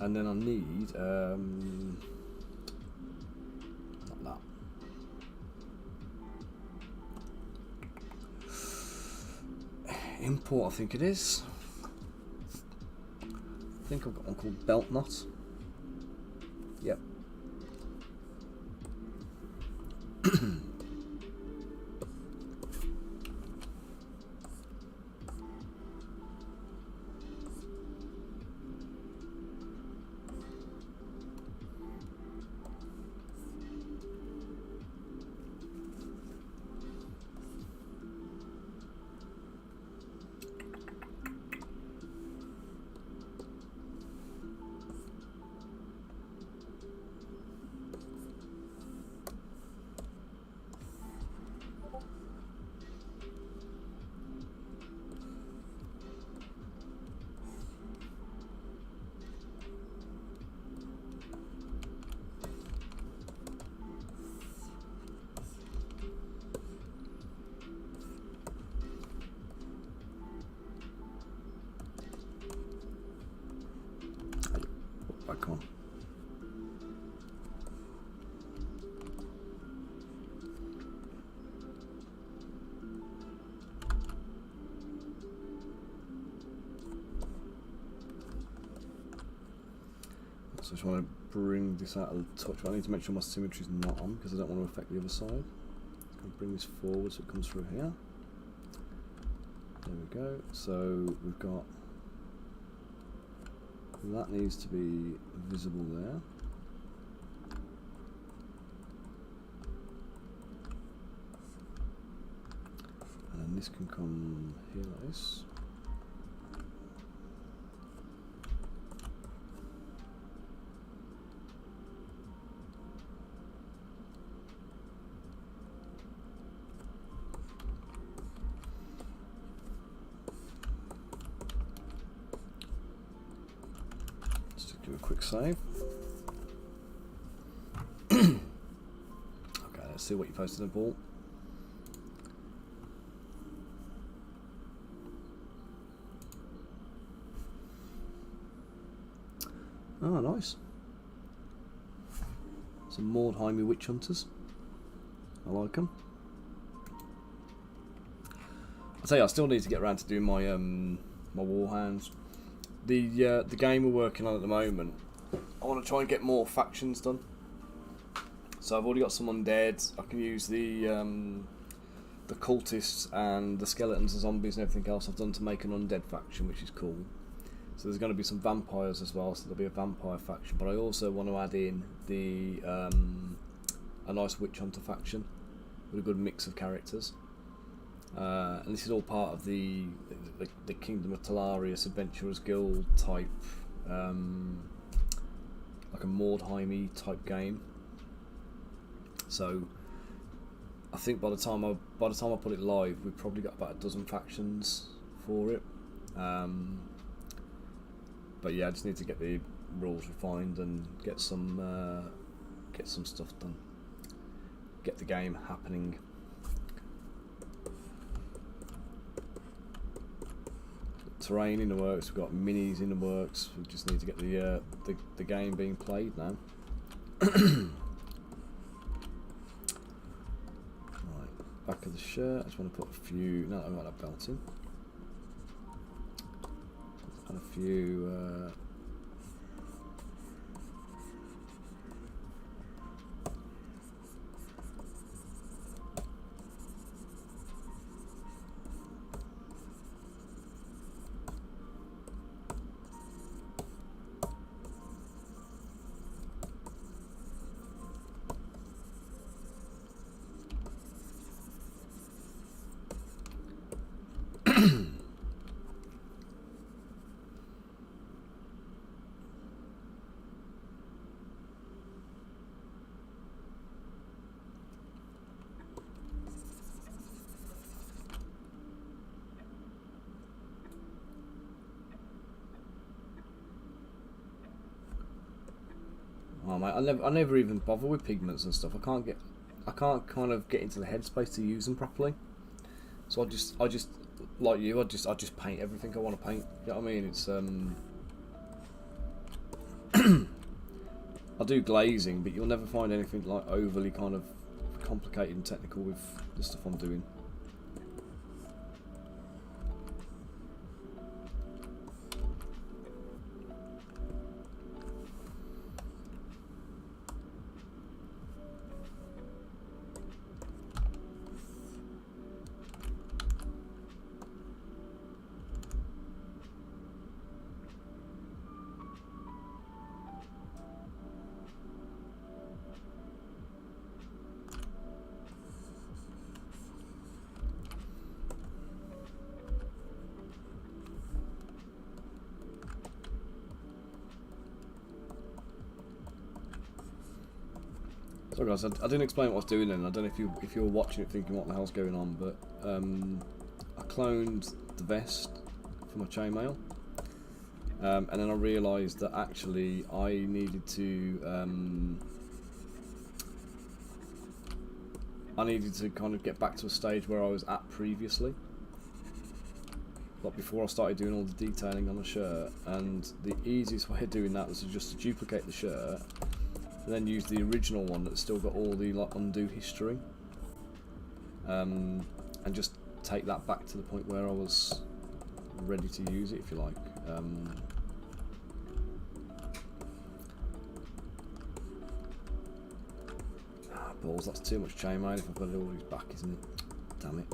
[SPEAKER 1] And then I need not that. Import, I think it is. I think I've got one called belt knot. Yep. Back on. So I just want to bring this out of the touch. I need to make sure my symmetry is not on because I don't want to affect the other side. I'm going to bring this forward so it comes through here. There we go. So we've got that needs to be visible there. And then this can come here like this. quick save. Okay, let's see what you posted in the ball. Oh, nice. Some Mordheimy Witch Hunters. I like them. I tell you, I still need to get around to doing my my Warhounds. The game we're working on at the moment, I want to try and get more factions done. So I've already got some undead. I can use the cultists and the skeletons and zombies and everything else I've done to make an undead faction, which is cool. So there's going to be some vampires as well, so there'll be a vampire faction. But I also want to add in the a nice witch hunter faction with a good mix of characters. And this is all part of the Kingdom of Telarius Adventurers Guild type, like a Mordheimy type game. So I think by the time I put it live, we've probably got about a dozen factions for it. But yeah, I just need to get the rules refined and get some stuff done. Get the game happening. Terrain in the works. We've got minis in the works. We just need to get the game being played now. Right, back of the shirt. I just want to put a few. No, I've got that belt in. And a few. Oh mate, I never even bother with pigments and stuff. I can't kind of get into the headspace to use them properly. So I just like you, I just paint everything I want to paint. You know what I mean? It's I do glazing, but you'll never find anything like overly kind of complicated and technical with the stuff I'm doing. So guys, I didn't explain what I was doing then. I don't know if you were watching it thinking what the hell's going on, but I cloned the vest for my chainmail, and then I realised that actually I needed to kind of get back to a stage where I was at previously, like before I started doing all the detailing on the shirt. And the easiest way of doing that was just to duplicate the shirt and then use the original one that's still got all the like undo history, and just take that back to the point where I was ready to use it, if you like. Balls, that's too much chainmail if I put it all back, isn't it? Damn it.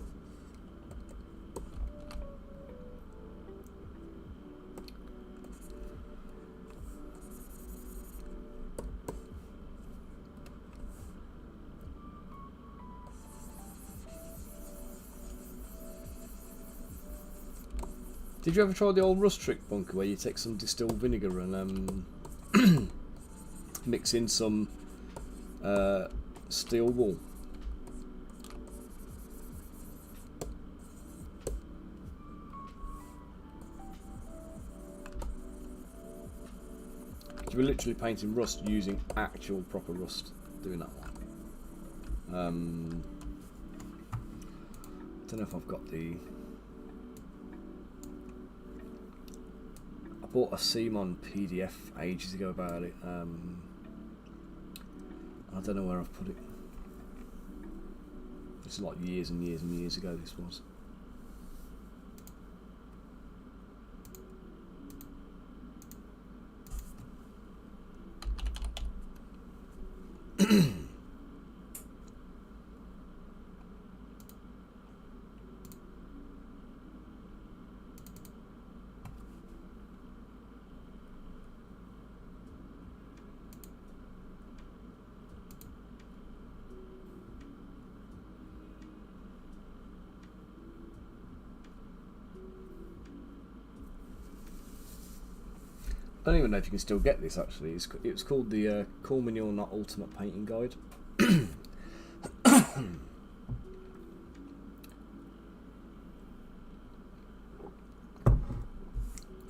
[SPEAKER 1] Did you ever try the old rust trick bunker where you take some distilled vinegar and mix in some steel wool? So we're literally painting rust using actual proper rust, doing that one. I don't know if I've got the... I bought a CMON PDF ages ago about it. I don't know where I've put it. It's like years and years and years ago this was. I don't even know if you can still get this actually. It was called the Cool Manure Not Ultimate Painting Guide.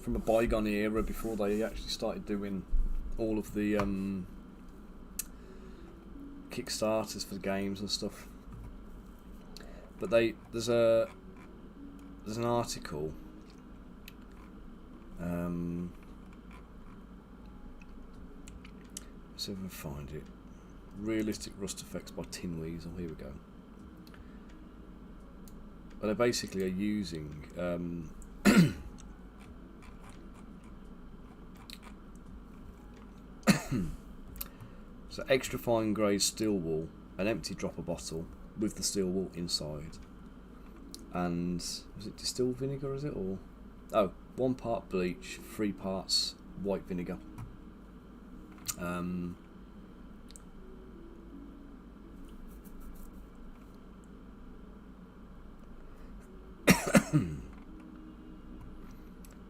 [SPEAKER 1] From a bygone era before they actually started doing all of the Kickstarters for games and stuff. But there's an article. See if I can find it. Realistic Rust Effects by Tin Weasel. Here we go. But they basically are using so extra fine grade steel wool, an empty dropper bottle with the steel wool inside, and was it distilled vinegar? Is it or 1 part bleach, 3 parts white vinegar.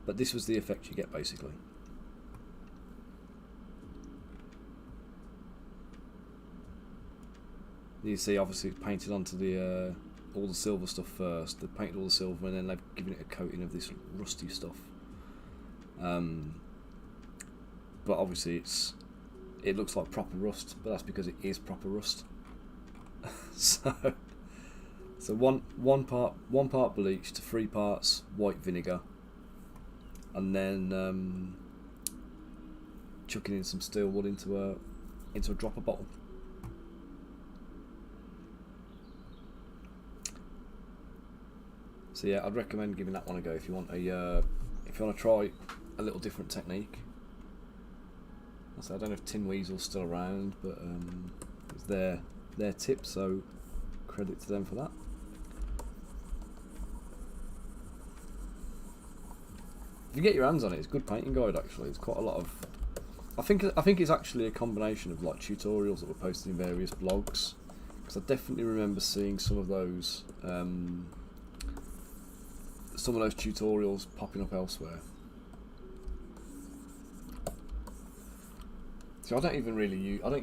[SPEAKER 1] But this was the effect you get basically. You see, obviously, it's painted onto the all the silver stuff first. They painted all the silver, and then they've given it a coating of this rusty stuff. But obviously, it looks like proper rust, but that's because it is proper rust. so one part bleach to 3 parts white vinegar, and then chucking in some steel wool into a dropper bottle. So yeah, I'd recommend giving that one a go if you want to try a little different technique. So I don't know if Tin Weasel's still around, but it's their tip, so credit to them for that. If you get your hands on it, it's a good painting guide actually. It's quite a lot of... I think it's actually a combination of like tutorials that were posted in various blogs, because I definitely remember seeing some of those tutorials popping up elsewhere. So I don't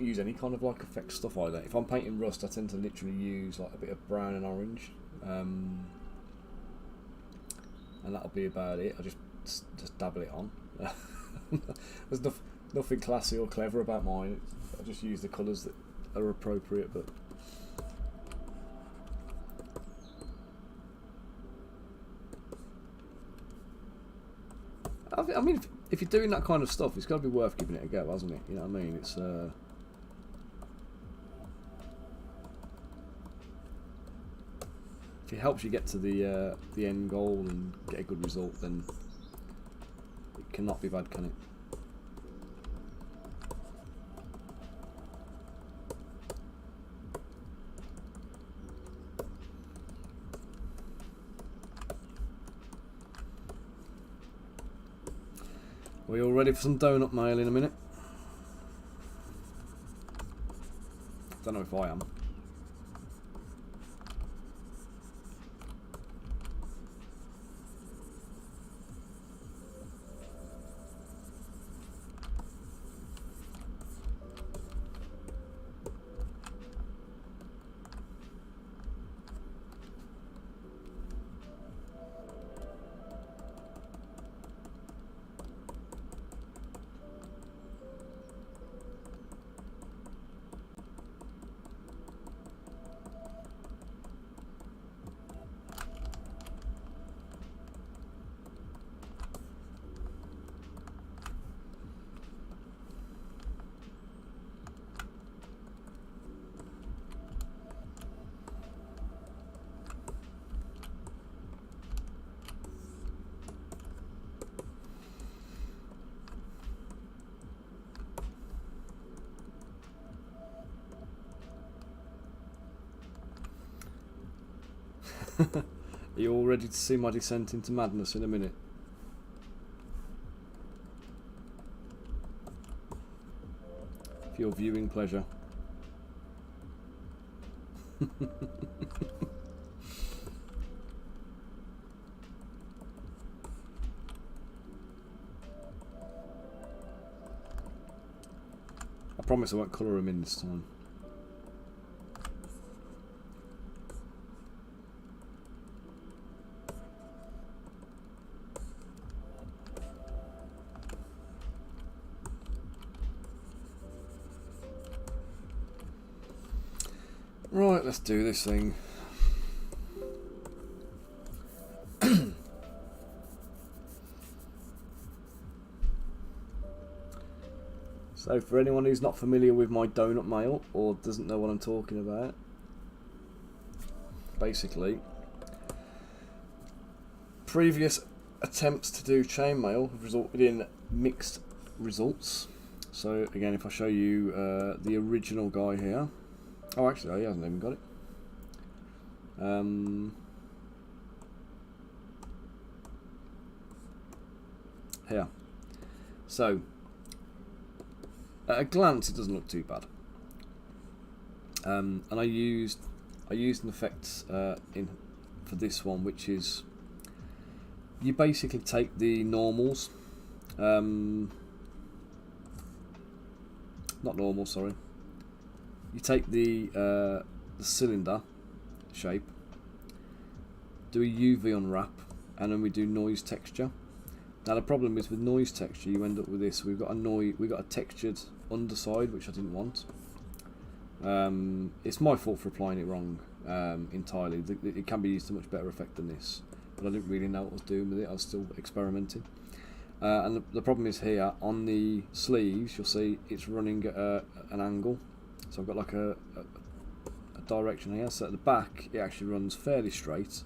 [SPEAKER 1] use any kind of like effect stuff like that. If I'm painting rust, I tend to literally use like a bit of brown and orange, and that'll be about it. I just dabble it on. There's nothing classy or clever about mine. I just use the colours that are appropriate. But I mean, if you're doing that kind of stuff, it's got to be worth giving it a go, hasn't it? You know what I mean? It's if it helps you get to the end goal and get a good result, then it cannot be bad, can it? Are we all ready for some donut mail in a minute? Don't know if I am. Are you all ready to see my descent into madness in a minute? For your viewing pleasure. I promise I won't colour him in this time. Right, let's do this thing. So for anyone who's not familiar with my donut mail or doesn't know what I'm talking about, basically previous attempts to do chainmail have resulted in mixed results. So again, if I show you the original guy here, oh actually he hasn't even got it. Here. So at a glance it doesn't look too bad. And I used an effect in for this one, which is you basically take the normals, not normal, sorry. You take the cylinder shape, do a UV unwrap, and then we do noise texture. Now the problem is with noise texture, you end up with this. We've got a textured underside, which I didn't want. It's my fault for applying it wrong entirely. It can be used to much better effect than this, but I didn't really know what I was doing with it. I was still experimenting. And the problem is here on the sleeves, you'll see it's running at an angle. So I've got like a direction here. So at the back, it actually runs fairly straight,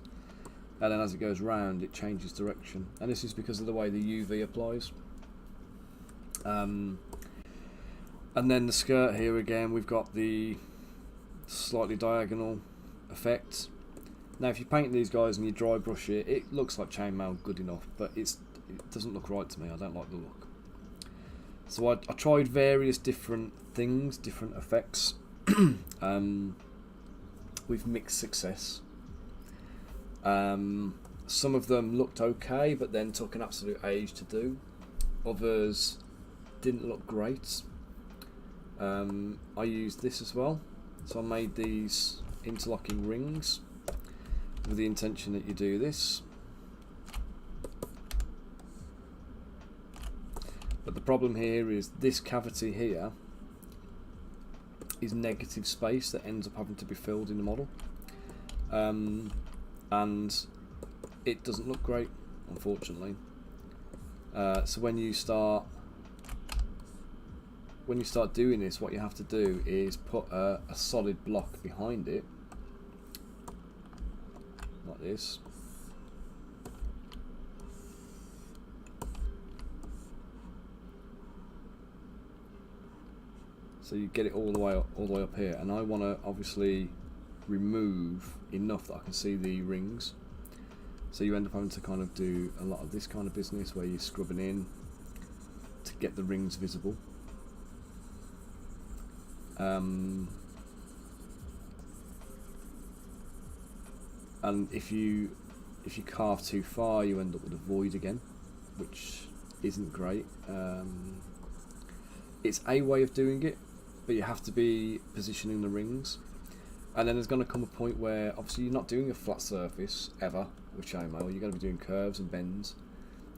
[SPEAKER 1] and then as it goes round, it changes direction. And this is because of the way the UV applies. And then the skirt here again, we've got the slightly diagonal effect. Now if you paint these guys and you dry brush it, it looks like chainmail good enough, but it doesn't look right to me. I don't like the look. So I tried various different things, different effects, with mixed success. Some of them looked okay, but then took an absolute age to do. Others didn't look great. I used this as well, so I made these interlocking rings with the intention that you do this. But the problem here is this cavity here is negative space that ends up having to be filled in the model, and it doesn't look great, unfortunately. So when you start doing this, what you have to do is put a solid block behind it, like this. So you get it all the way up here, and I want to obviously remove enough that I can see the rings. So you end up having to kind of do a lot of this kind of business where you're scrubbing in to get the rings visible. And if you carve too far, you end up with a void again, which isn't great. It's a way of doing it, but you have to be positioning the rings. And then there's going to come a point where obviously you're not doing a flat surface ever with chainmail. You're going to be doing curves and bends,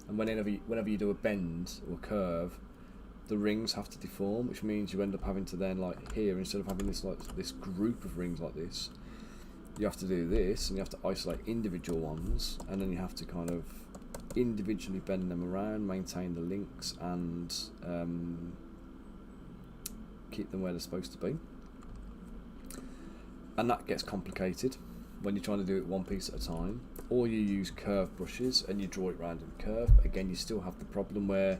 [SPEAKER 1] and whenever you do a bend or a curve, the rings have to deform, which means you end up having to then, like here, instead of having this group of rings like this, you have to do this, and you have to isolate individual ones, and then you have to kind of individually bend them around, maintain the links, and keep them where they're supposed to be. And that gets complicated when you're trying to do it one piece at a time, or you use curve brushes and you draw it round in curve. Again, you still have the problem where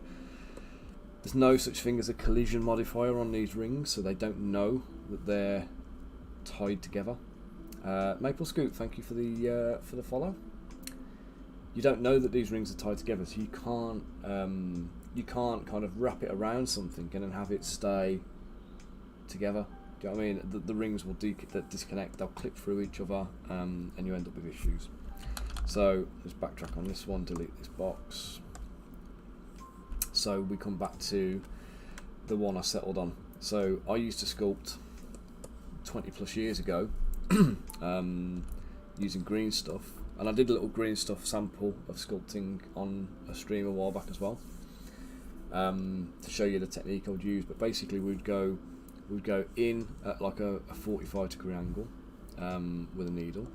[SPEAKER 1] there's no such thing as a collision modifier on these rings, so they don't know that they're tied together. Maple Scoop, thank you for the follow. You don't know that these rings are tied together, so you can't kind of wrap it around something and then have it stay together. Do you know what I mean? The rings will disconnect, they'll clip through each other, and you end up with issues. So let's backtrack on this one, delete this box. So we come back to the one I settled on. So I used to sculpt 20 plus years ago using green stuff, and I did a little green stuff sample of sculpting on a stream a while back as well, to show you the technique I would use. But basically we'd go in at like a 45-degree angle with a needle.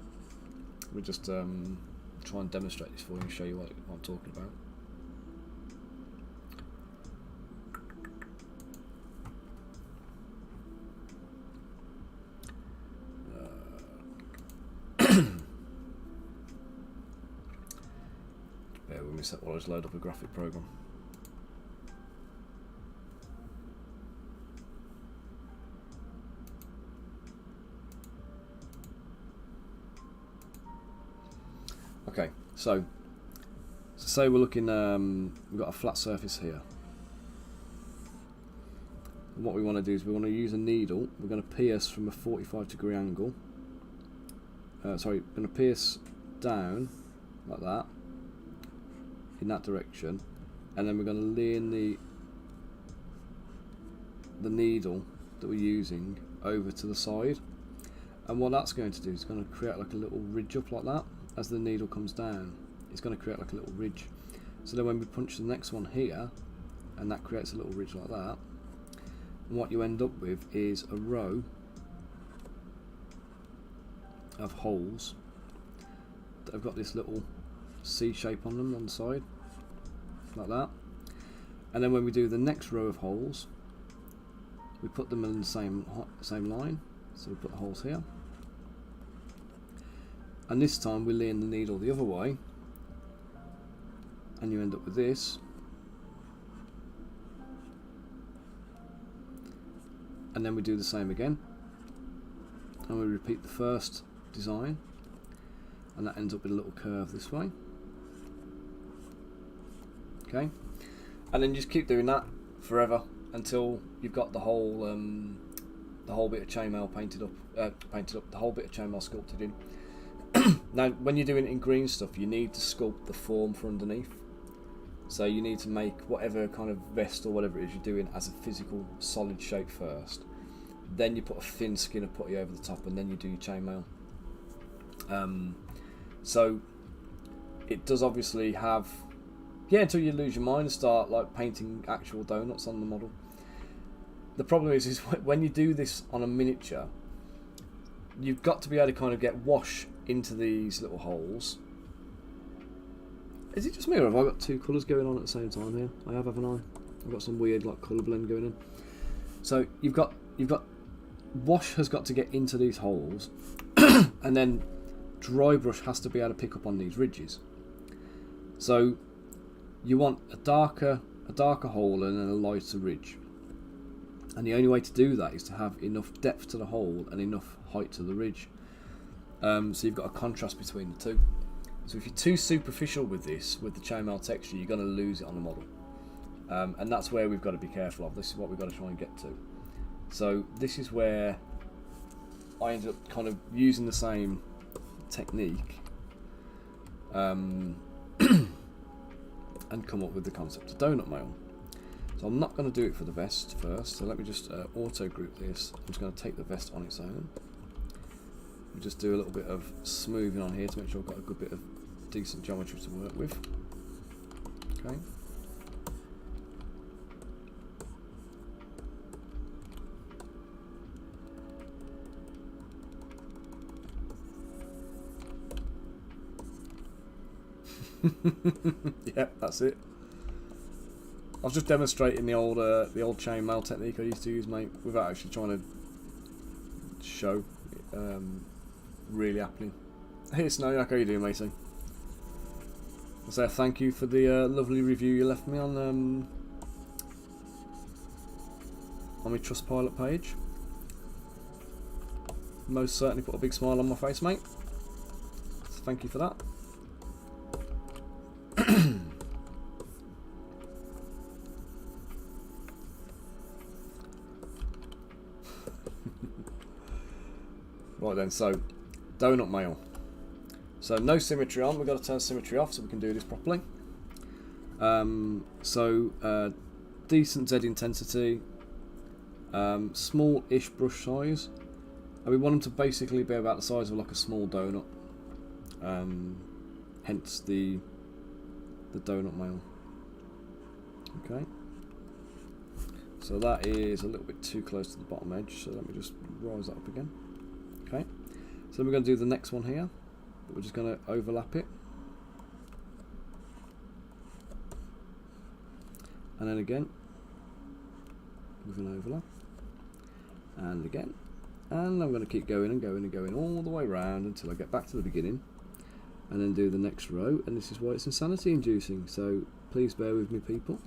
[SPEAKER 1] We'll just try and demonstrate this for you and show you what I'm talking about. Bear with me a sec while I just load up a graphic program. Okay, so say we're looking, we've got a flat surface here. And what we want to do is we want to use a needle. We're going to pierce from a 45-degree angle. Sorry, we're going to pierce down like that, in that direction, and then we're going to lean the needle that we're using over to the side. And what that's going to do is going to create like a little ridge up like that. As the needle comes down, it's going to create like a little ridge. So then when we punch the next one here, and that creates a little ridge like that, and what you end up with is a row of holes that have got this little C shape on them on the side, like that. And then when we do the next row of holes, we put them in the same line. So we put the holes here. And this time we lean the needle the other way, and you end up with this. And then we do the same again, and we repeat the first design, and that ends up with a little curve this way. Okay, and then just keep doing that forever until you've got the whole bit of chainmail painted up, the whole bit of chainmail sculpted in. Now, when you're doing it in green stuff, you need to sculpt the form for underneath. So you need to make whatever kind of vest or whatever it is you're doing as a physical solid shape first. Then you put a thin skin of putty over the top, and then you do your chainmail. So it does obviously have, until you lose your mind and start like painting actual donuts on the model. The problem is when you do this on a miniature, you've got to be able to kind of get wash into these little holes. Is it just me, or have I got two colours going on at the same time here? I have, haven't I? I've got some weird like colour blend going in. So you've got wash has got to get into these holes, and then dry brush has to be able to pick up on these ridges. So you want a darker hole and then a lighter ridge. And the only way to do that is to have enough depth to the hole and enough height to the ridge. So you've got a contrast between the two. So if you're too superficial with this, with the chainmail texture, you're going to lose it on the model. And that's where we've got to be careful of. This is what we've got to try and get to. So this is where I ended up kind of using the same technique and come up with the concept of donut mail. So I'm not going to do it for the vest first, so let me just auto group this. I'm just going to take the vest on its own. We'll just do a little bit of smoothing on here to make sure I've got a good bit of decent geometry to work with. Okay. Yep, that's it. I was just demonstrating the old chainmail technique I used to use, mate, without actually trying to show really happening. Hey Snow, how are you doing, matey? I'll say thank you for the lovely review you left me on my Trustpilot page. most certainly put a big smile on my face, mate. So thank you for that. Right then, so donut mail. So no symmetry on, we've got to turn symmetry off so we can do this properly. Decent Z intensity, small-ish brush size, and we want them to basically be about the size of like a small donut. Hence the donut mail. Okay. So that is a little bit too close to the bottom edge, so let me just rise that up again. Okay. So we're going to do the next one here, but we're just going to overlap it. And then again, with an overlap. And again. And I'm going to keep going and going and going all the way around until I get back to the beginning. And then do the next row. And this is why it's insanity inducing. So please bear with me, people.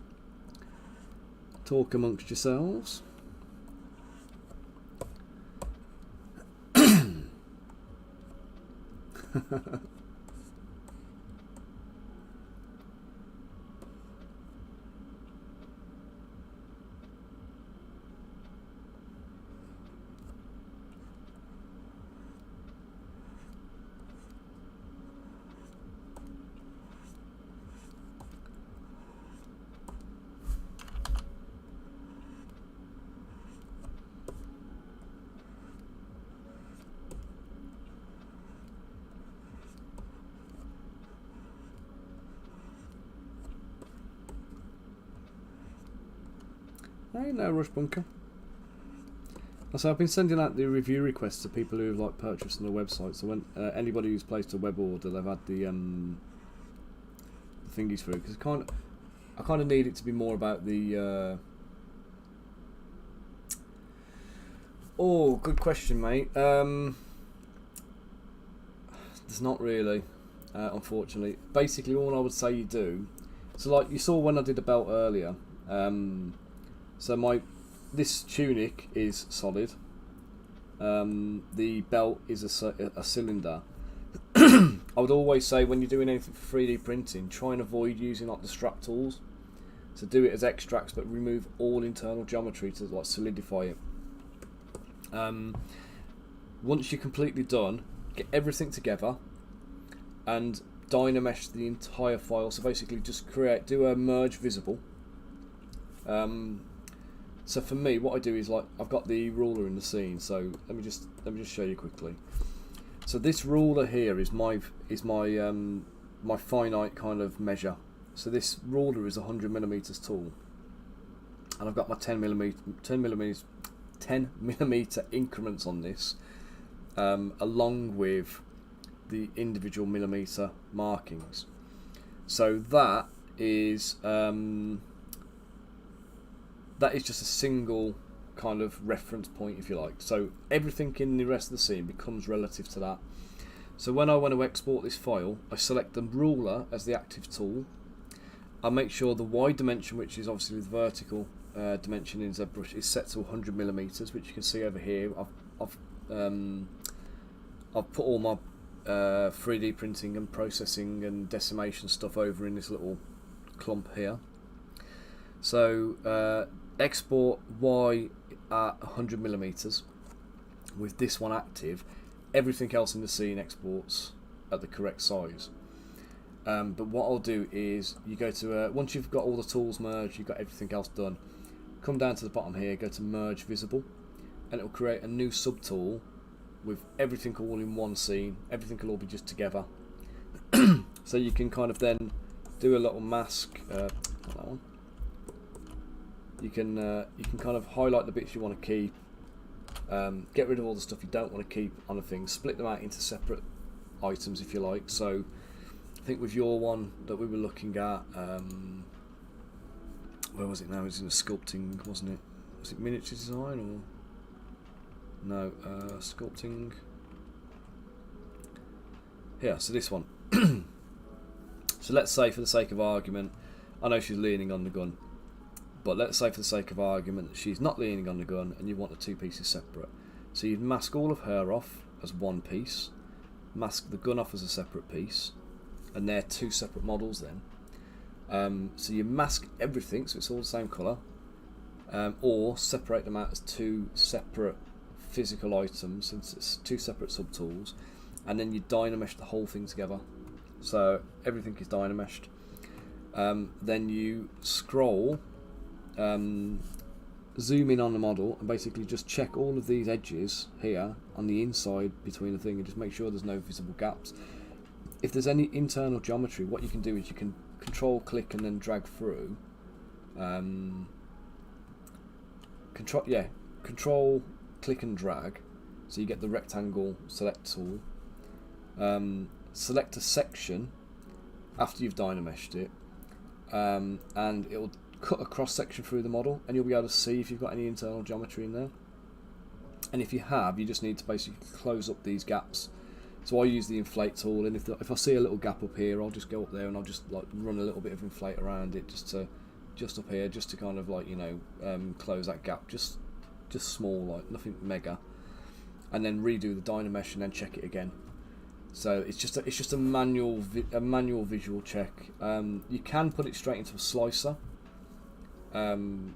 [SPEAKER 1] Talk amongst yourselves. Hey, no rush, bunker. So I've been sending out the review requests to people who've like purchased on the website. So when anybody who's placed a web order, they've had the thingies through, because I kind of need it to be more about the. Oh, good question, mate. There's not really, unfortunately. Basically, all I would say you do. So like you saw when I did the belt earlier. So this tunic is solid. The belt is a cylinder. I would always say when you're doing anything for 3D printing, try and avoid using like the strap tools. So do it as extracts, but remove all internal geometry to like solidify it. Once you're completely done, get everything together and dynamesh the entire file. So basically, just do a merge visible. So for me, what I do is like I've got the ruler in the scene. So let me just show you quickly. So this ruler here is my finite kind of measure. So this ruler is 100mm tool, and I've got my 10mm increments on this, along with the individual millimeter markings. So that is just a single kind of reference point, if you like. So everything in the rest of the scene becomes relative to that. So when I want to export this file, I select the ruler as the active tool. I make sure the Y dimension, which is obviously the vertical dimension in ZBrush, is set to 100mm, which you can see over here. I've put all my 3D printing and processing and decimation stuff over in this little clump here. So export Y at 100mm with this one active. Everything else in the scene exports at the correct size. But what I'll do is you go to once you've got all the tools merged, you've got everything else done, come down to the bottom here, go to merge visible, and it'll create a new subtool with everything all in one scene. Everything will all be just together. So you can kind of then do a little mask. Not that one. You can kind of highlight the bits you want to keep, get rid of all the stuff you don't want to keep on a thing, split them out into separate items if you like. So I think with your one that we were looking at, where was it now? It was in a sculpting, wasn't it? Was it miniature design or no? Sculpting. Yeah, so this one. So let's say for the sake of argument, I know she's leaning on the gun. But let's say for the sake of argument that she's not leaning on the gun and you want the two pieces separate. So you'd mask all of her off as one piece, mask the gun off as a separate piece, and they're two separate models then. So you mask everything so it's all the same colour, or separate them out as two separate physical items since it's two separate subtools, and then you dynamesh the whole thing together. So everything is dynameshed. Then you scroll, zoom in on the model and basically just check all of these edges here on the inside between the thing and just make sure there's no visible gaps. If there's any internal geometry, what you can do is you can control click and then drag through. Control click and drag, so you get the rectangle select tool. Select a section after you've dynameshed it, and it'll cut a cross section through the model, and you'll be able to see if you've got any internal geometry in there. And if you have, you just need to basically close up these gaps. So I use the inflate tool, and if I see a little gap up here, I'll just go up there and I'll just like run a little bit of inflate around it, just up here, just to kind of like, you know, close that gap, just small, like nothing mega, and then redo the dynamesh and then check it again. So it's just a manual visual check. You can put it straight into a slicer,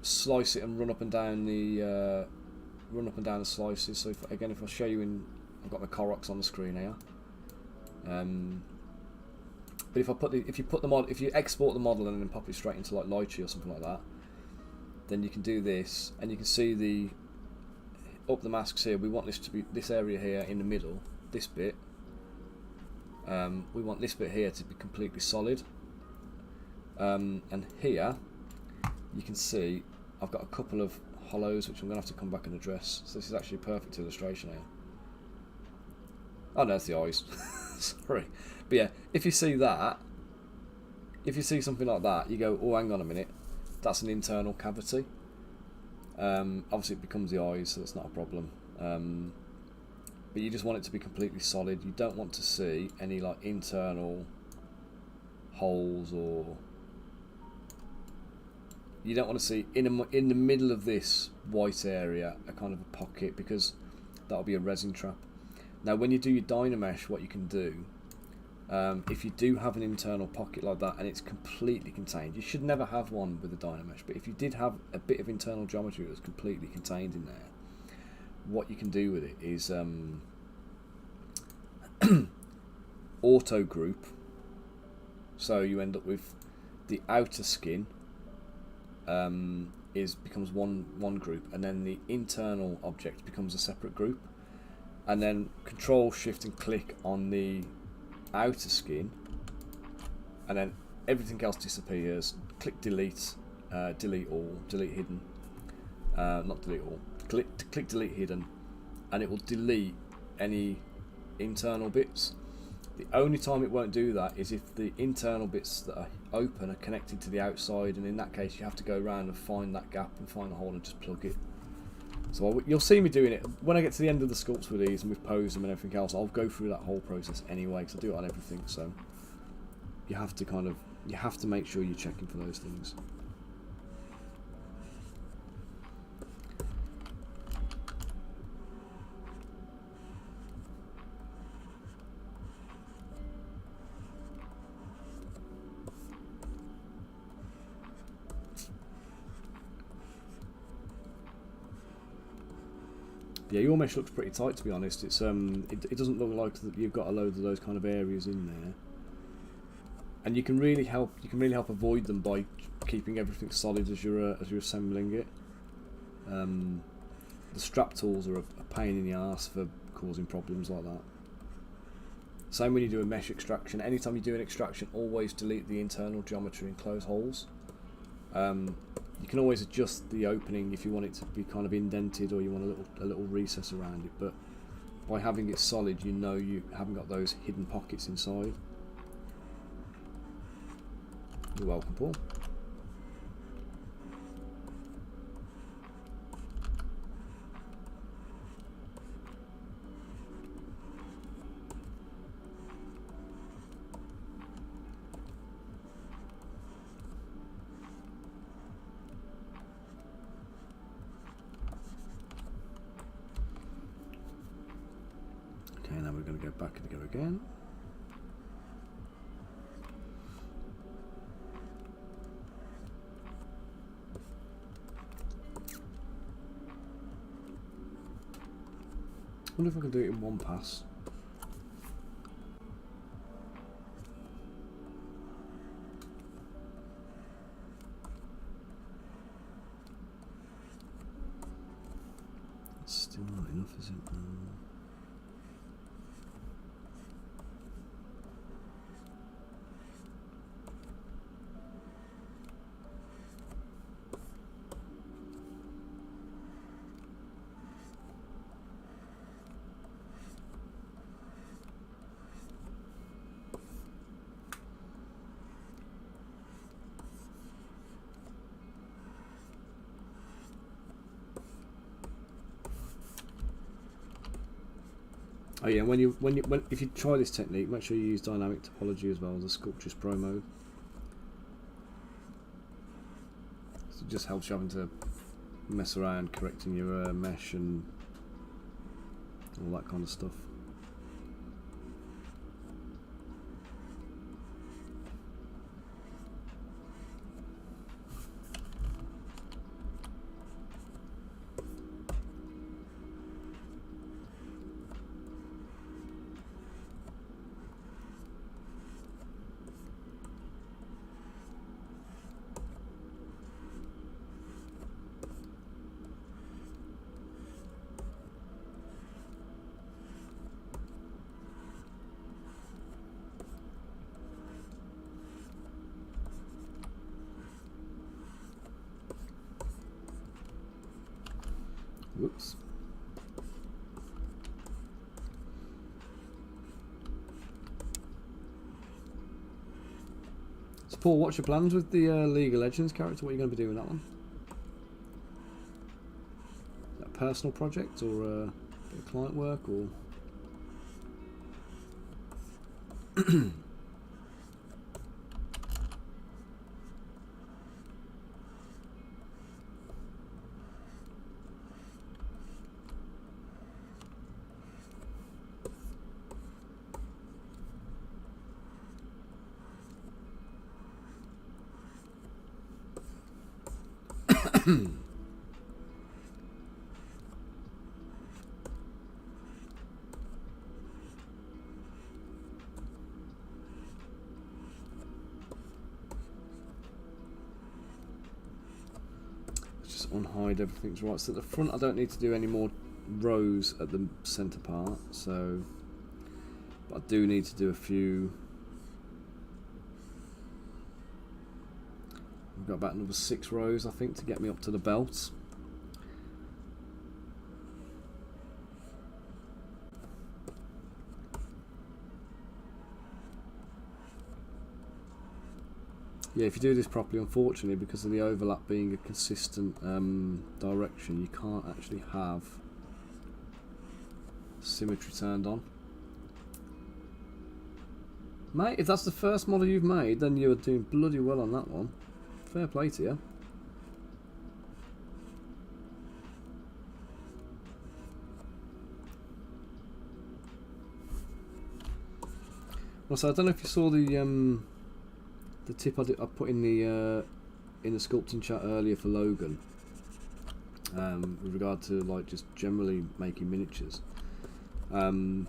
[SPEAKER 1] slice it and run up and down the slices. So if I show you I've got my Corox on the screen here. But if you export the model and then pop it straight into like Lychee or something like that, then you can do this, and you can see up the masks here. We want this to be this area here in the middle, this bit. We want this bit here to be completely solid, and here you can see I've got a couple of hollows which I'm going to have to come back and address. So this is actually a perfect illustration here. Oh no, it's the eyes. Sorry. But yeah, if you see something like that, you go, oh, hang on a minute, that's an internal cavity. Obviously it becomes the eyes, so it's not a problem. But you just want it to be completely solid. You don't want to see any like internal holes, or you don't want to see in the middle of this white area a kind of a pocket, because that'll be a resin trap. Now when you do your dynamesh, what you can do, if you do have an internal pocket like that and it's completely contained, you should never have one with a dynamesh, but if you did have a bit of internal geometry that was completely contained in there, what you can do with it is auto group. So you end up with the outer skin becomes one group, and then the internal object becomes a separate group, and then control shift and click on the outer skin, and then everything else disappears. Click delete, delete all, delete hidden, not delete all, click delete hidden, and it will delete any internal bits. The only time it won't do that is if the internal bits that are open are connected to the outside, and in that case you have to go around and find that gap and find the hole and just plug it. So you'll see me doing it when I get to the end of the sculpts with these and we've posed them and everything else. I'll go through that whole process anyway, because I do it on everything. So you have to make sure you're checking for those things. Yeah, your mesh looks pretty tight, to be honest. It's it doesn't look like that you've got a load of those kind of areas in there, and you can really help avoid them by keeping everything solid as you're assembling it. The strap tools are a pain in the arse for causing problems like that. Same when you do a mesh extraction. Anytime you do an extraction, always delete the internal geometry and close holes. You can always adjust the opening if you want it to be kind of indented, or you want a little recess around it, but by having it solid, you know you haven't got those hidden pockets inside. You're welcome, Paul. Now we're going to go back and go again. I wonder if I can do it in one pass. It's still not enough, is it? Oh yeah, if you try this technique, make sure you use dynamic topology as well as the Sculptress Pro mode. So it just helps you having to mess around correcting your mesh and all that kind of stuff. Whoops. So Paul, what's your plans with the League of Legends character? What are you going to be doing with that one? Is that a personal project or a bit of client work or? Just unhide everything's right. So at the front I don't need to do any more rows at the centre part, so but I do need to do a few. I've got about another 6 rows I think to get me up to the belt. Yeah, if you do this properly, unfortunately, because of the overlap being a consistent direction, you can't actually have symmetry turned on. Mate, if that's the first model you've made, then you're doing bloody well on that one. Fair play to you. Also, I don't know if you saw the tip I put in the sculpting chat earlier for Logan, with regard to like just generally making miniatures. But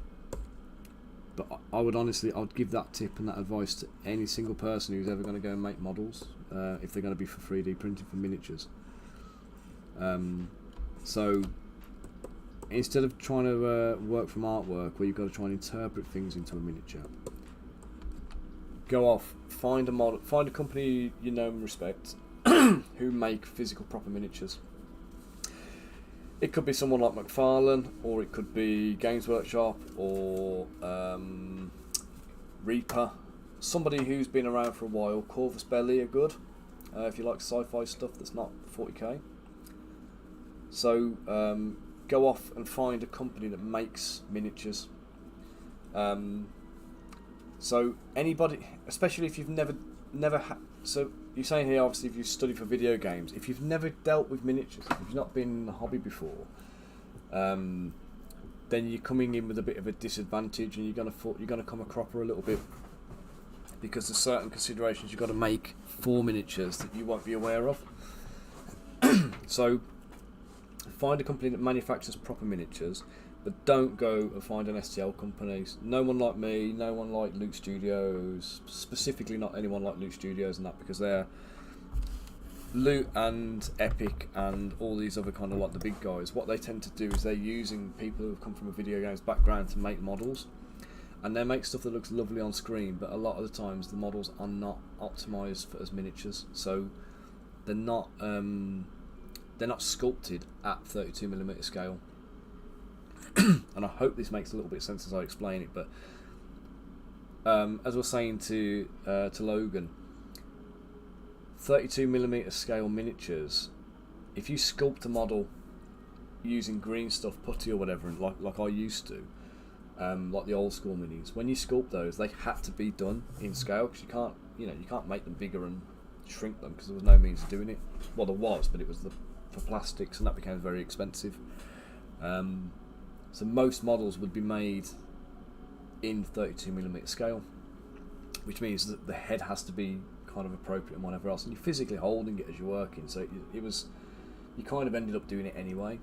[SPEAKER 1] I would honestly, I'd give that tip and that advice to any single person who's ever going to go and make models, if they're going to be for 3D printing for miniatures. So instead of trying to work from artwork where you've got to try and interpret things into a miniature, go off, find a model, find a company you know and respect who make physical proper miniatures. It could be someone like McFarlane, or it could be Games Workshop, or Reaper. Somebody who's been around for a while. Corvus Belli are good, if you like sci-fi stuff that's not 40k. So go off and find a company that makes miniatures. So anybody, especially if you've never had, so you're saying here obviously if you study for video games, if you've never dealt with miniatures, if you've not been in the hobby before, then you're coming in with a bit of a disadvantage, and you're gonna come a cropper a little bit, because there's certain considerations you've got to make for miniatures that you won't be aware of. So find a company that manufactures proper miniatures, but don't go and find an STL company. No one like me, no one like Luke Studios, specifically not anyone like Luke Studios and that, because they're Loot and Epic and all these other kind of like the big guys. What they tend to do is they're using people who have come from a video games background to make models, and they make stuff that looks lovely on screen, but a lot of the times the models are not optimized for as miniatures, so they're not sculpted at 32mm scale. And I hope this makes a little bit of sense as I explain it, but as I was saying to Logan, 32mm scale miniatures, if you sculpt a model using green stuff, putty or whatever, like I used to, like the old school minis, when you sculpt those, they had to be done in scale, because you can't make them bigger and shrink them, because there was no means of doing it. Well, there was, but it was for plastics, and that became very expensive. So most models would be made in 32mm scale, which means that the head has to be kind of appropriate and whatever else, and you're physically holding it as you're working, so you kind of ended up doing it anyway.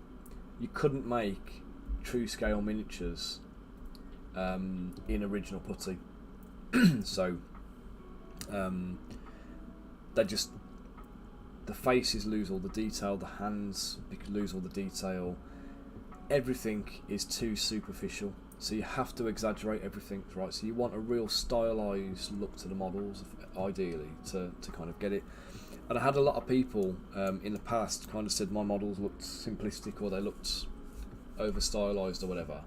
[SPEAKER 1] You couldn't make true scale miniatures in original putty. So the faces lose all the detail, the hands lose all the detail, everything is too superficial, so you have to exaggerate everything, right? So you want a real stylized look to the models, ideally, to kind of get it. And I had a lot of people in the past kind of said my models looked simplistic, or they looked over stylized or whatever.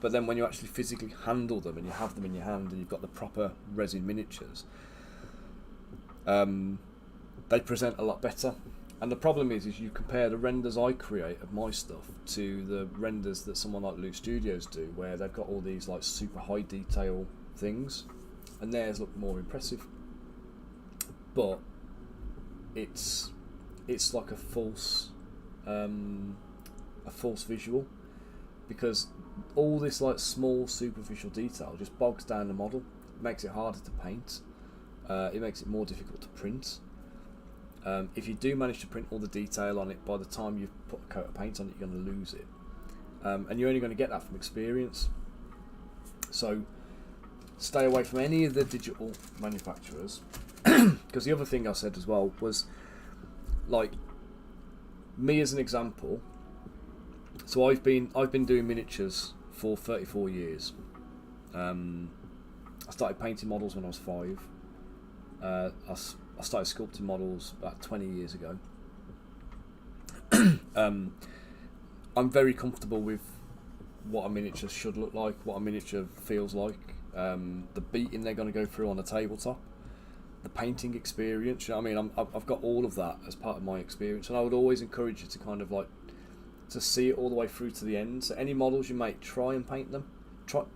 [SPEAKER 1] But then when you actually physically handle them and you have them in your hand and you've got the proper resin miniatures, they present a lot better. And the problem is you compare the renders I create of my stuff to the renders that someone like Luke Studios do, where they've got all these like super high detail things, and theirs look more impressive. But it's like a false visual, because all this like small superficial detail just bogs down the model. It makes it harder to paint. It makes it more difficult to print. If you do manage to print all the detail on it, by the time you've put a coat of paint on it, you're going to lose it. And you're only going to get that from experience. So stay away from any of the digital manufacturers. Because the other thing I said as well was, like, me as an example. So I've been doing miniatures for 34 years. I started painting models when I was 5. I started sculpting models about 20 years ago. I'm very comfortable with what a miniature should look like, what a miniature feels like, the beating they're going to go through on the tabletop, the painting experience. You know what I mean? I've got all of that as part of my experience, and I would always encourage you to kind of like to see it all the way through to the end. So any models you make, try and paint them,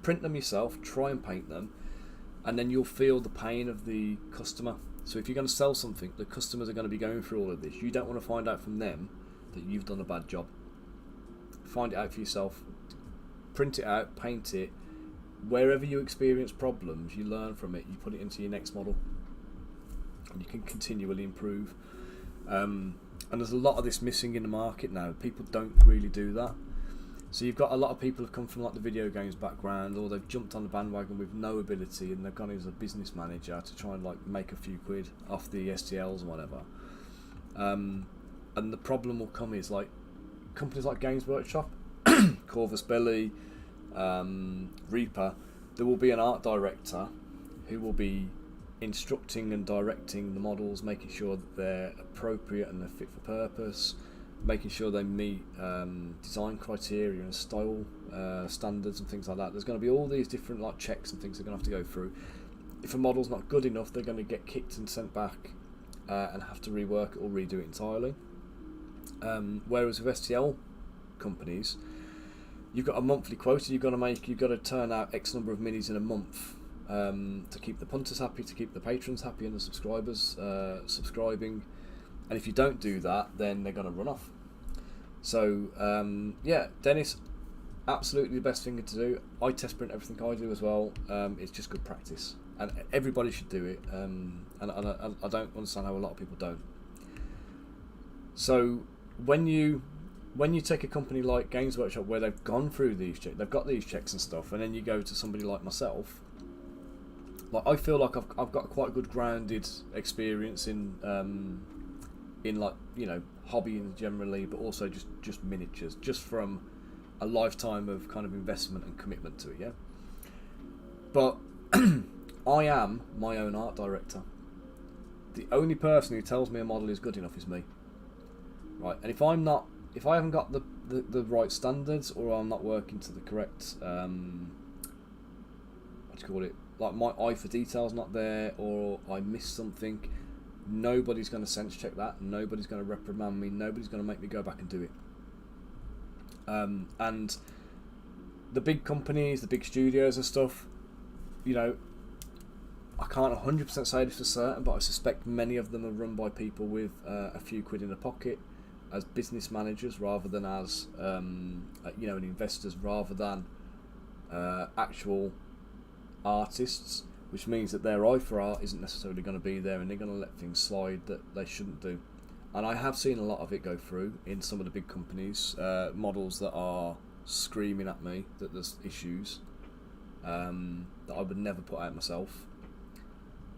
[SPEAKER 1] print them yourself, try and paint them, and then you'll feel the pain of the customer. So if you're going to sell something, the customers are going to be going through all of this. You don't want to find out from them that you've done a bad job. Find it out for yourself. Print it out, paint it. Wherever you experience problems, you learn from it. You put it into your next model, and you can continually improve. And there's a lot of this missing in the market now. People don't really do that. So you've got a lot of people who've come from like the video games background, or they've jumped on the bandwagon with no ability, and they've gone as a business manager to try and like make a few quid off the STLs or whatever. And the problem will come is like companies like Games Workshop, Corvus Belli, Reaper. There will be an art director who will be instructing and directing the models, making sure that they're appropriate and they're fit for purpose, making sure they meet design criteria and style standards and things like that. There's going to be all these different like checks and things they're going to have to go through. If a model's not good enough, they're going to get kicked and sent back and have to rework it or redo it entirely. Whereas with STL companies, you've got a monthly quota you've got to make. You've got to turn out X number of minis in a month to keep the punters happy, to keep the patrons happy, and the subscribers subscribing. And if you don't do that, then they're going to run off. So, yeah, Dennis, absolutely the best thing to do. I test print everything I do as well. It's just good practice, and everybody should do it. And I don't understand how a lot of people don't. So when you take a company like Games Workshop, where they've gone through these checks, they've got these checks and stuff, and then you go to somebody like myself, like I feel like I've got quite a good grounded experience in like, you know, hobbying generally, but also just miniatures, just from a lifetime of kind of investment and commitment to it, yeah. But I am my own art director. The only person who tells me a model is good enough is me, right? And if I haven't got the right standards, or I'm not working to the correct what do you call it, like my eye for detail's not there, or I missed something, nobody's going to sense check that, nobody's going to reprimand me, nobody's going to make me go back and do it. And the big companies, the big studios and stuff, you know, I can't 100% say this for certain, but I suspect many of them are run by people with a few quid in the pocket, as business managers rather than as you know, investors rather than actual artists, which means that their eye for art isn't necessarily going to be there, and they're going to let things slide that they shouldn't do. And I have seen a lot of it go through in some of the big companies, models that are screaming at me that there's issues that I would never put out myself.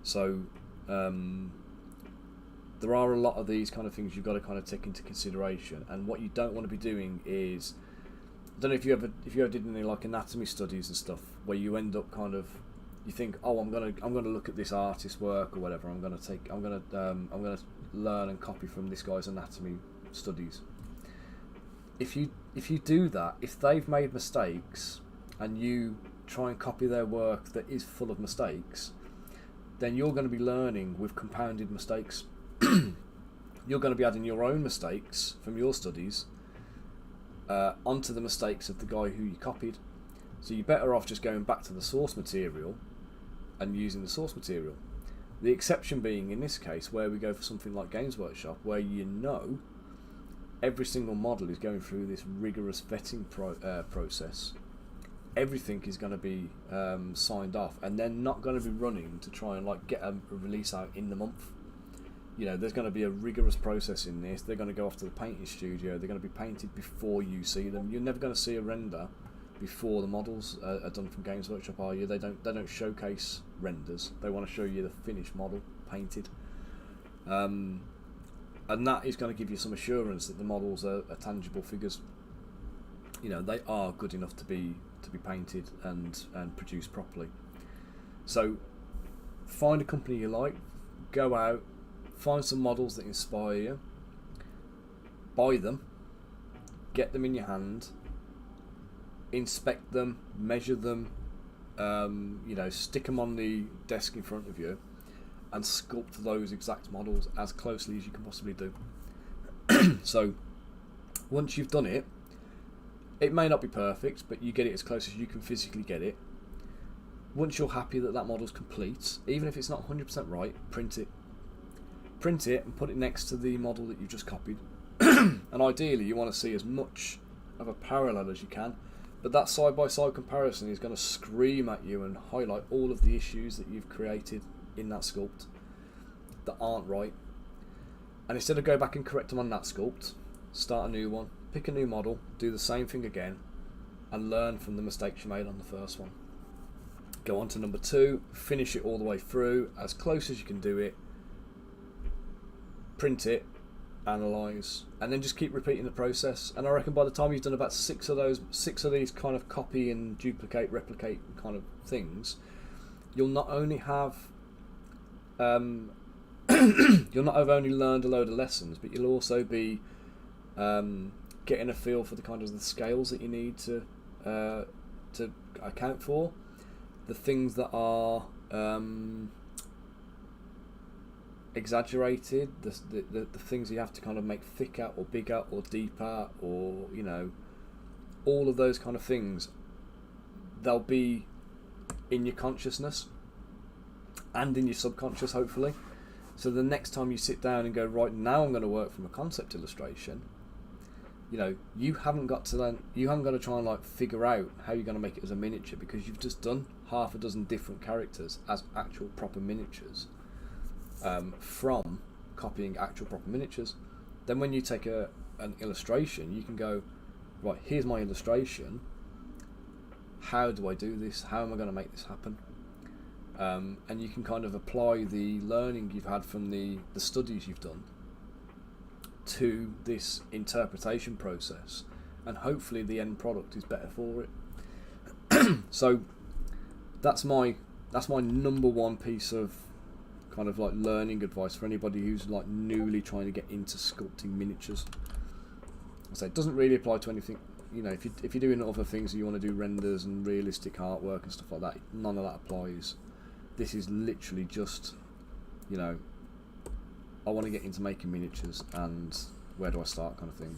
[SPEAKER 1] So there are a lot of these kind of things you've got to kind of take into consideration, and what you don't want to be doing is, I don't know if you ever did any like anatomy studies and stuff, where you end up kind of, you think, oh, I'm gonna look at this artist's work or whatever, I'm gonna learn and copy from this guy's anatomy studies. If you do that, if they've made mistakes and you try and copy their work that is full of mistakes, then you're going to be learning with compounded mistakes. You're going to be adding your own mistakes from your studies onto the mistakes of the guy who you copied. So you're better off just going back to the source material and using the source material. The exception being in this case where we go for something like Games Workshop, where you know every single model is going through this rigorous vetting process. Everything is going to be signed off, and they're not going to be running to try and like get a release out in the month. You know, there's going to be a rigorous process in this. They're going to go off to the painting studio. They're going to be painted before you see them. You're never going to see a render before the models are done from Games Workshop, are you? They don't showcase renders. They want to show you the finished model painted, and that is going to give you some assurance that the models are tangible figures. You know, they are good enough to be painted and produced properly. So find a company you like, go out, find some models that inspire you, buy them, get them in your hand, inspect them, measure them, you know, stick them on the desk in front of you, and sculpt those exact models as closely as you can possibly do. So once you've done it, it may not be perfect, but you get it as close as you can physically get it. Once you're happy that that model's complete, even if it's not 100% right, print it. Print it and put it next to the model that you've just copied. And ideally you want to see as much of a parallel as you can, but that side-by-side comparison is going to scream at you and highlight all of the issues that you've created in that sculpt that aren't right. And instead of go back and correct them on that sculpt, start a new one, pick a new model, do the same thing again, and learn from the mistakes you made on the first one. Go on to number 2, finish it all the way through, as close as you can do it, print it, analyse, and then just keep repeating the process. And I reckon by the time you've done about 6 of these kind of copy and duplicate, replicate kind of things, you'll not only have you'll not have only learned a load of lessons, but you'll also be getting a feel for the kind of the scales that you need to account for, the things that are exaggerated, the things you have to kind of make thicker or bigger or deeper, or, you know, all of those kind of things. They'll be in your consciousness and in your subconscious, hopefully. So the next time you sit down and go, right, now I'm going to work from a concept illustration, you know, you haven't got to try and like figure out how you're going to make it as a miniature, because you've just done half a dozen different characters as actual proper miniatures, from copying actual proper miniatures. Then when you take an illustration, you can go, right, here's my illustration, how do I do this, how am I going to make this happen? And you can kind of apply the learning you've had from the studies you've done to this interpretation process, and hopefully the end product is better for it. So that's my number one piece of kind of like learning advice for anybody who's like newly trying to get into sculpting miniatures. So it doesn't really apply to anything, you know, if you're doing other things and you want to do renders and realistic artwork and stuff like that, none of that applies. This is literally just, you know, I want to get into making miniatures and where do I start kind of thing.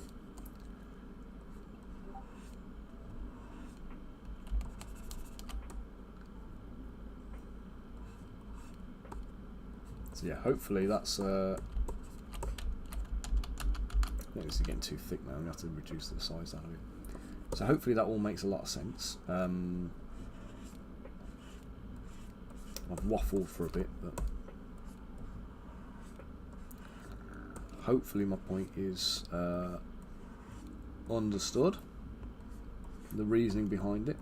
[SPEAKER 1] So yeah, hopefully that's I think this is getting too thick now, I'm going to have to reduce the size down a bit. So hopefully that all makes a lot of sense. I've waffled for a bit, but hopefully my point is understood, the reasoning behind it.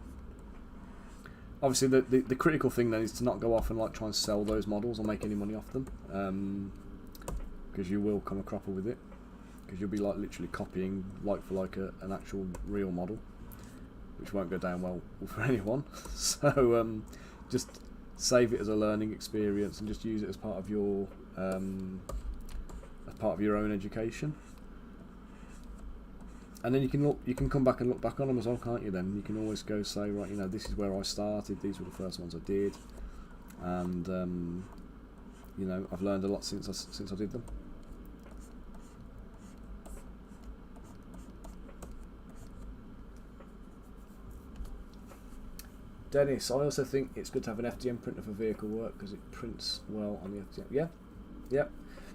[SPEAKER 1] Obviously the critical thing then is to not go off and like try and sell those models or make any money off them, because you will come a cropper with it, because you'll be like literally copying like for like an actual real model, which won't go down well for anyone. So just save it as a learning experience and just use it as part of your own education. And then you can come back and look back on them as well, can't you? Then you can always go say, right, you know, this is where I started. These were the first ones I did, and you know, I've learned a lot since I did them. Dennis, I also think it's good to have an FDM printer for vehicle work because it prints well on the FDM. Yeah, yeah.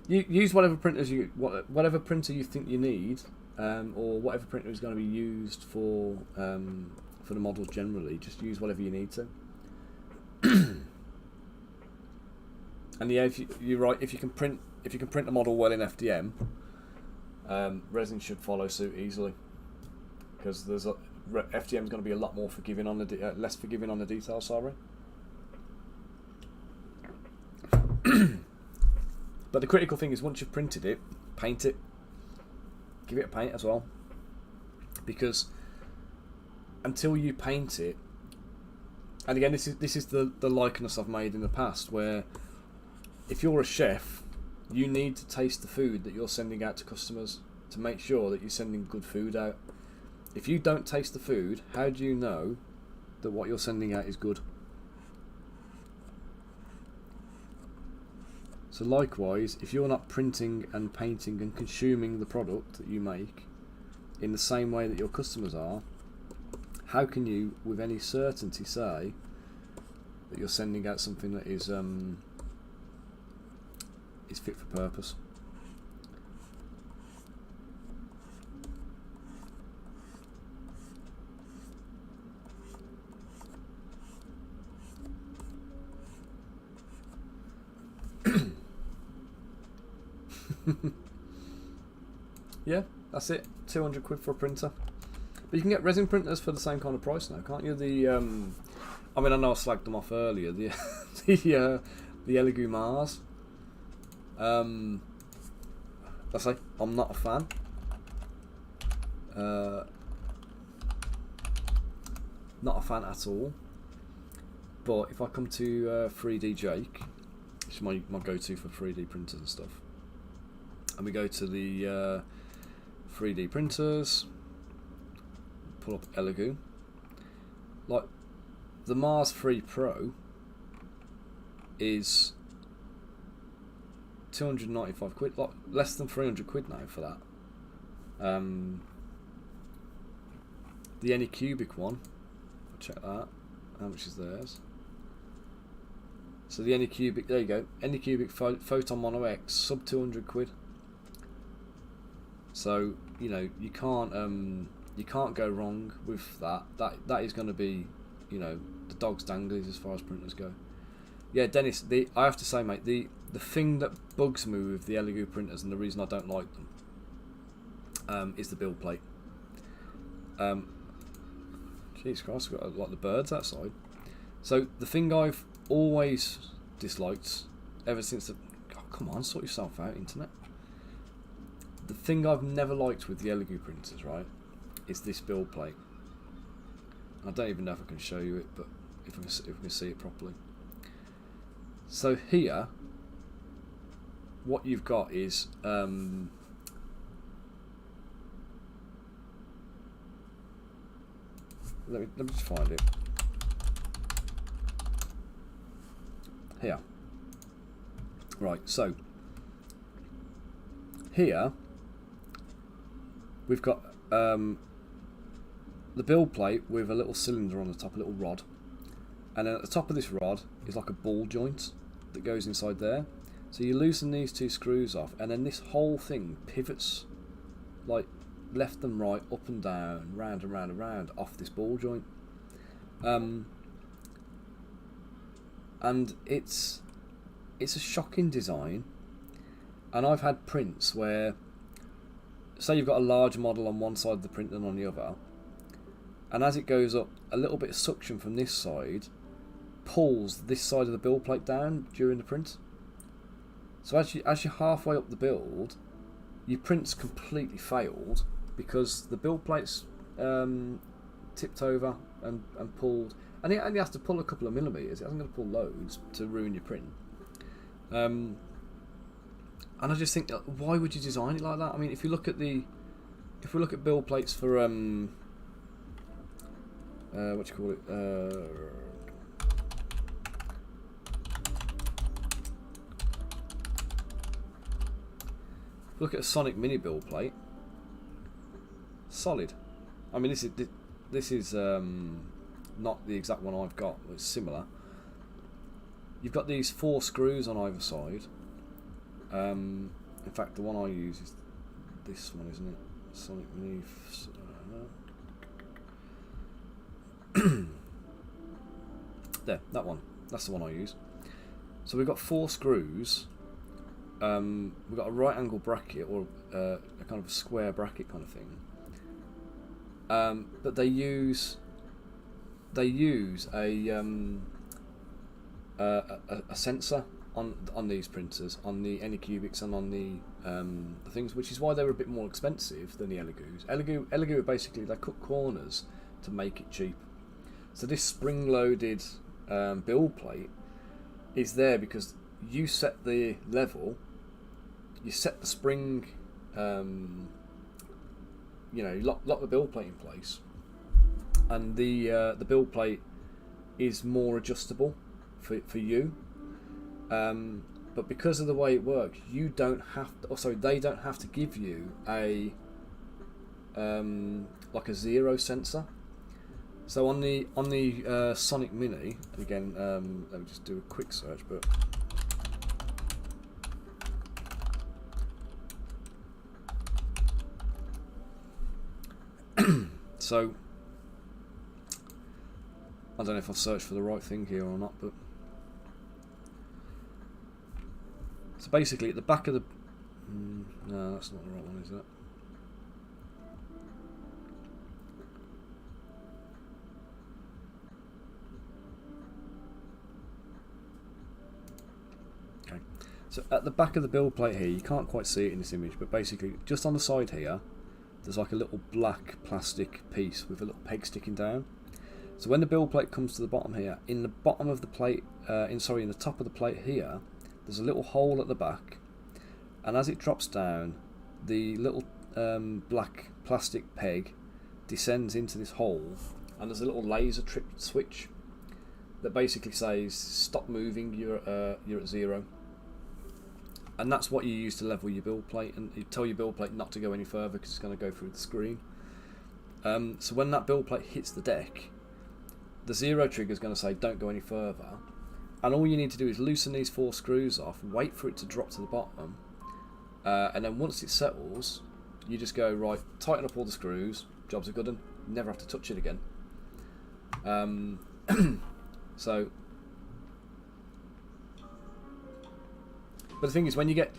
[SPEAKER 1] You use whatever whatever printer you think you need, or whatever printer is going to be used for the models generally. Just use whatever you need to. And yeah, you're right. If you can print a model well in FDM, resin should follow suit easily, because FDM is going to be a lot more forgiving on the less forgiving on the detail. Sorry. But the critical thing is, once you've printed it, paint it. Give it a paint as well, because until you paint it, and again, this is the likeness I've made in the past, where if you're a chef, you need to taste the food that you're sending out to customers to make sure that you're sending good food out. If you don't taste the food, how do you know that what you're sending out is good? So likewise, if you're not printing and painting and consuming the product that you make in the same way that your customers are, how can you with any certainty say that you're sending out something that is fit for purpose? Yeah, that's it. 200 quid for a printer. But you can get resin printers for the same kind of price now, can't you? I mean, I know I slagged them off earlier. The Elegoo Mars. I say I'm not a fan. Not a fan at all. But if I come to 3D Jake, which is my go-to for 3D printers and stuff, and we go to the 3D printers, pull up Elegoo, like the Mars 3 Pro is 295 quid, like less than 300 quid now for that. The Anycubic one, I'll check that, how much is theirs? So the Anycubic, there you go, Anycubic Photon Mono X, sub 200 quid. So you know, you can't go wrong with that. That is going to be, you know, the dog's danglies as far as printers go. Yeah, Dennis, I have to say, mate, the thing that bugs me with the Elegoo printers, and the reason I don't like them, is the build plate. Jesus Christ, I've got like the birds outside. So the thing I've always disliked ever since the... Oh, come on, sort yourself out, internet. The thing I've never liked with the Elegoo printers, right, is this build plate. I don't even know if I can show you it, but if we can see it properly. So here, what you've got is let me just find it. Here. Right, so here we've got the build plate with a little cylinder on the top, a little rod, and then at the top of this rod is like a ball joint that goes inside there. So you loosen these two screws off, and then this whole thing pivots like left and right, up and down, round and round and round off this ball joint. And it's a shocking design. And I've had prints where, say you've got a large model on one side of the print than on the other, and as it goes up, a little bit of suction from this side pulls this side of the build plate down during the print. So as you're halfway up the build, your print's completely failed because the build plate's tipped over and pulled, and it only has to pull a couple of millimeters. It hasn't got to pull loads to ruin your print. And I just think, why would you design it like that? I mean, if we look at build plates for what do you call it? Look at a Sonic Mini build plate. Solid. I mean, this is not the exact one I've got, but it's similar. You've got these 4 screws on either side. In fact, the one I use is this one, isn't it? Sonic Mini. There, that one. That's the one I use. So we've got 4 screws. We've got a right angle bracket, or a kind of a square bracket kind of thing. But they use a sensor on these printers, on the Anycubics and on the things, which is why they're a bit more expensive than the Elegoos. Elegoo are basically, they cut corners to make it cheap. So this spring-loaded build plate is there because you set the level, you set the spring, you lock the build plate in place, and the build plate is more adjustable for you. But because of the way it works, you don't have to, they don't have to give you a like a zero sensor. So on the Sonic Mini, again, let me just do a quick search, but so I don't know if I've searched for the right thing here or not, but so basically at the back of the no, that's not the right one, is it? Okay, so at the back of the build plate here, you can't quite see it in this image, but basically just on the side here there's like a little black plastic piece with a little peg sticking down. So when the build plate comes to the bottom here, in the bottom of the plate, in the top of the plate here, there's a little hole at the back, and as it drops down, the little black plastic peg descends into this hole, and there's a little laser trip switch that basically says stop moving, you're at zero. And that's what you use to level your build plate, and you tell your build plate not to go any further because it's going to go through the screen. So when that build plate hits the deck, the zero trigger is going to say don't go any further, and all you need to do is loosen these 4 screws off, wait for it to drop to the bottom, and then once it settles, You just go, right, tighten up all the screws, jobs are good, and never have to touch it again. So, but the thing is, when you get,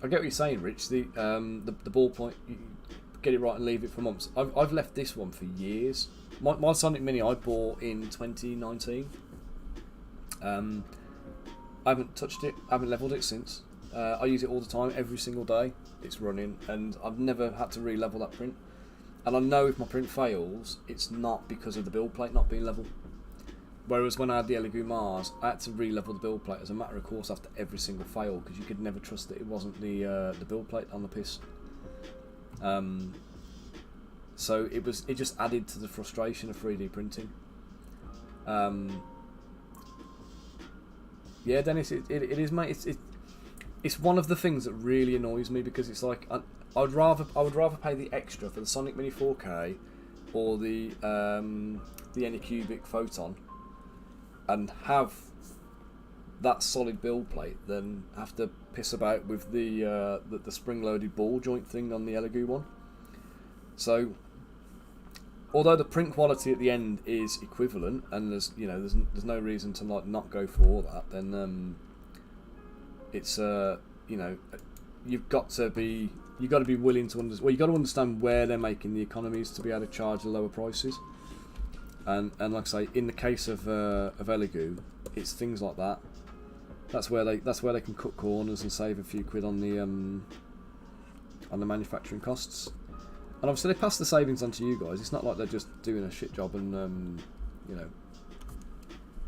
[SPEAKER 1] I get what you're saying, Rich. The ball point, you get it right and leave it for months. I've left this one for years. My Sonic Mini I bought in 2019. I haven't touched it, I haven't leveled it since. I use it all the time, every single day. It's running, and I've never had to re-level that print. And I know if my print fails, it's not because of the build plate not being level. Whereas when I had the Elegoo Mars, I had to re-level the build plate as a matter of course after every single fail, because you could never trust that it wasn't the build plate on the piss. So it just added to the frustration of 3D printing. Yeah, Dennis, it is, mate. It's one of the things that really annoys me, because it's like I would rather pay the extra for the Sonic Mini 4K or the Anycubic Photon and have that solid build plate than have to piss about with the spring-loaded ball joint thing on the Elegoo one. So, although the print quality at the end is equivalent, and there's no reason to like not go for all that, then it's you've got to be willing to you've got to understand where they're making the economies to be able to charge the lower prices. And like I say, in the case of Elegoo, it's things like that. That's where they can cut corners and save a few quid on the manufacturing costs. And obviously they pass the savings on to you guys. It's not like they're just doing a shit job and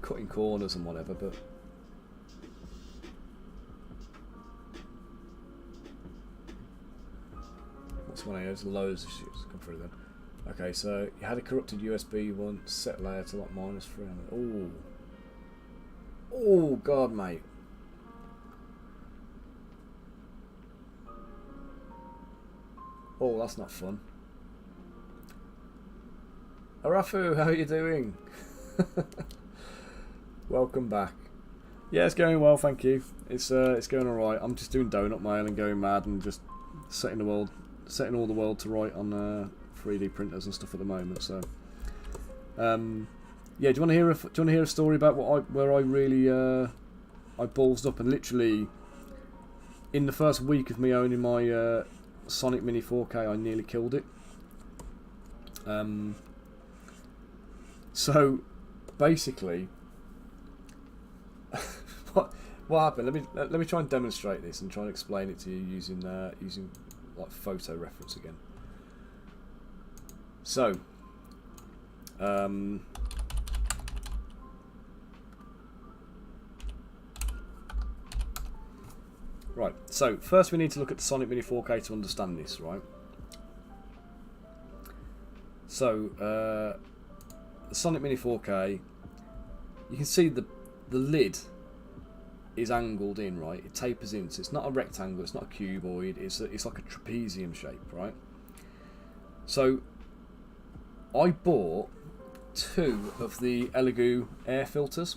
[SPEAKER 1] cutting corners and whatever. But what's one of those? Loads of shit come through then. Okay, so you had a corrupted USB one, set layer to like -300. Oh god, mate. Oh, that's not fun. Arafu, how are you doing? Welcome back. Yeah, it's going well, thank you. It's going alright. I'm just doing donut mail and going mad and just setting all the world to right on 3D printers and stuff at the moment. So, yeah. Do you want to hear a story about where I really I ballsed up and literally in the first week of me owning my Sonic Mini 4K, I nearly killed it. So basically, what happened? Let me try and demonstrate this and try and explain it to you using like photo reference again. So, right. So first we need to look at the Sonic Mini 4K to understand this, right? So the Sonic Mini 4K, you can see the lid is angled in, right? It tapers in, so it's not a rectangle, it's not a cuboid, it's like a trapezium shape, right? So I bought 2 of the Elegoo air filters.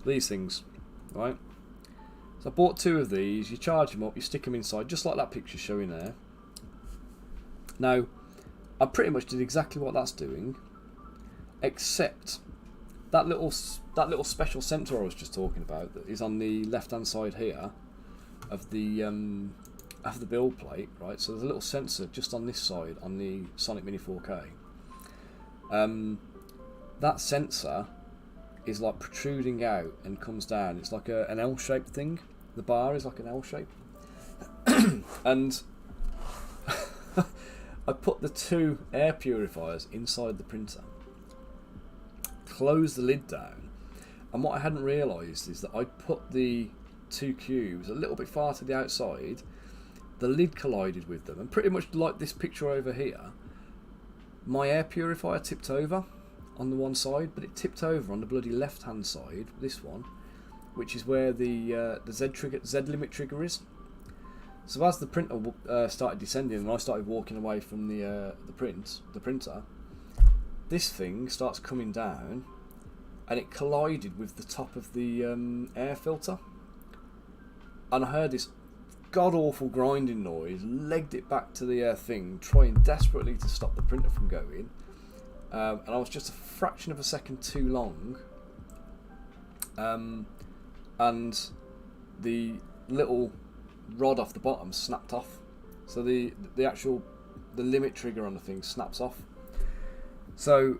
[SPEAKER 1] These things, right? So I bought 2 of these. You charge them up, you stick them inside, just like that picture showing there. Now, I pretty much did exactly what that's doing, except that little special sensor I was just talking about that is on the left-hand side here of the build plate, right? So there's a little sensor just on this side on the Sonic Mini 4K. That sensor is like protruding out and comes down. It's like an L-shaped thing. The bar is like an L shape. And I put the 2 air purifiers inside the printer, closed the lid down, and what I hadn't realised is that I put the 2 cubes a little bit far to the outside. The lid collided with them, and pretty much like this picture over here, my air purifier tipped over on the one side, but it tipped over on the bloody left hand side, this one, which is where the Z limit trigger is. So as the printer started descending and I started walking away from the printer, this thing starts coming down and it collided with the top of the air filter. and I heard this god-awful grinding noise, legged it back to the thing, trying desperately to stop the printer from going, and I was just a fraction of a second too long, and the little rod off the bottom snapped off, so the limit trigger on the thing snaps off. So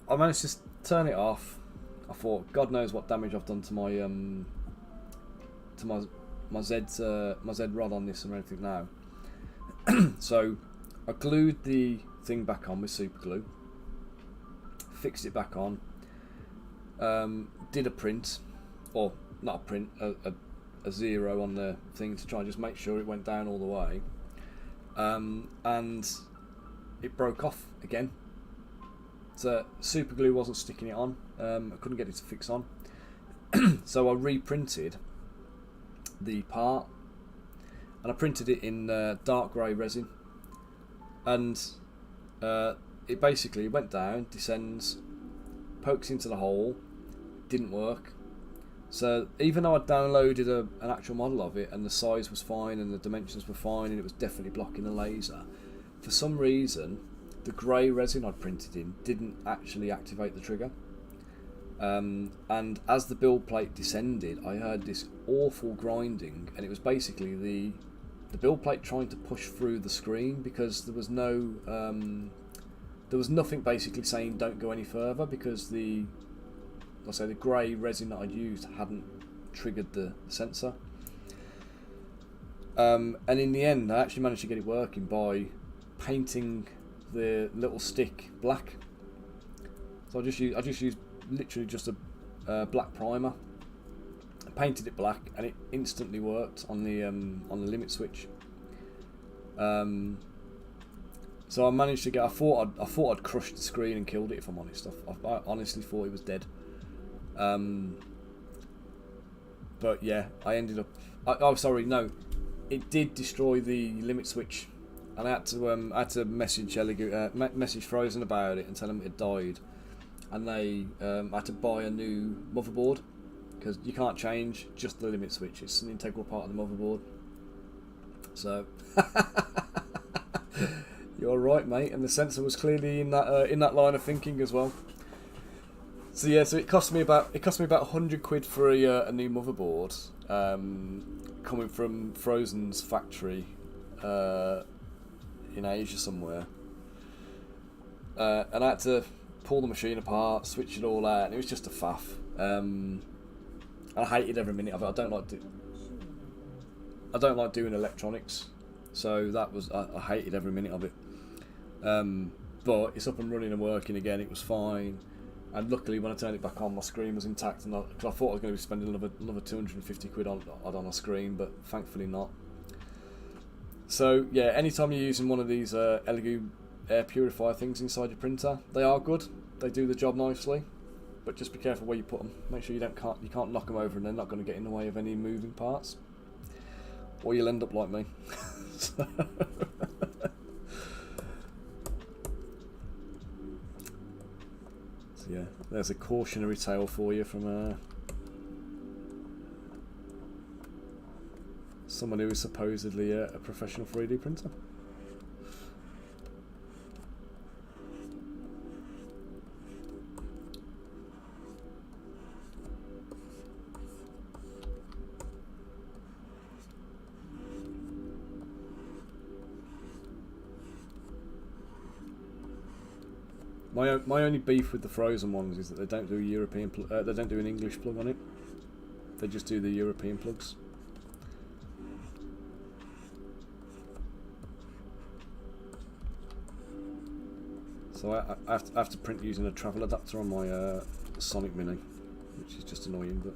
[SPEAKER 1] I managed to turn it off. I thought, God knows what damage I've done to my Z rod on this and everything now. So I glued the thing back on with super glue, fixed it back on, did a print, or not a print, a zero on the thing to try and just make sure it went down all the way, and it broke off again. So super glue wasn't sticking it on. I couldn't get it to fix on. So I reprinted the part, and I printed it in dark grey resin, and it basically went down, descends, pokes into the hole, didn't work. So even though I downloaded an actual model of it, and the size was fine and the dimensions were fine and it was definitely blocking the laser, for some reason the grey resin I'd printed in didn't actually activate the trigger. And as the build plate descended, I heard this awful grinding, and it was basically the build plate trying to push through the screen, because there was nothing basically saying don't go any further, because the grey resin that I'd used hadn't triggered the sensor. And in the end, I actually managed to get it working by painting the little stick black. So I just used literally just a black primer. I painted it black, and it instantly worked on the limit switch. So I managed to get. I thought I'd crushed the screen and killed it, if I'm honest. I honestly thought it was dead. But yeah, I ended up. It did destroy the limit switch, and I had to message message Frozen about it and tell them it had died. And they had to buy a new motherboard, because you can't change just the limit switch. It's an integral part of the motherboard. So you're right, mate. And the sensor was clearly in that line of thinking as well. So yeah, so it cost me about £100 for a new motherboard, coming from Frozen's factory in Asia somewhere, and I had to pull the machine apart, switch it all out, and it was just a faff. I hated every minute of it. I don't like doing electronics, so that was I hated every minute of it. But it's up and running and working again. It was fine, and luckily when I turned it back on, my screen was intact. And because I thought I was going to be spending another £250 on a screen, but thankfully not. So yeah, anytime you're using one of these Elegoo air purifier things inside your printer, they are good. They do the job nicely, but just be careful where you put them. Make sure you can't knock them over, and they're not going to get in the way of any moving parts, or you'll end up like me. So yeah, there's a cautionary tale for you from someone who is supposedly a professional 3D printer. My only beef with the Frozen ones is that they don't do they don't do an English plug on it. They just do the European plugs. So I have to print using a travel adapter on my Sonic Mini, which is just annoying, but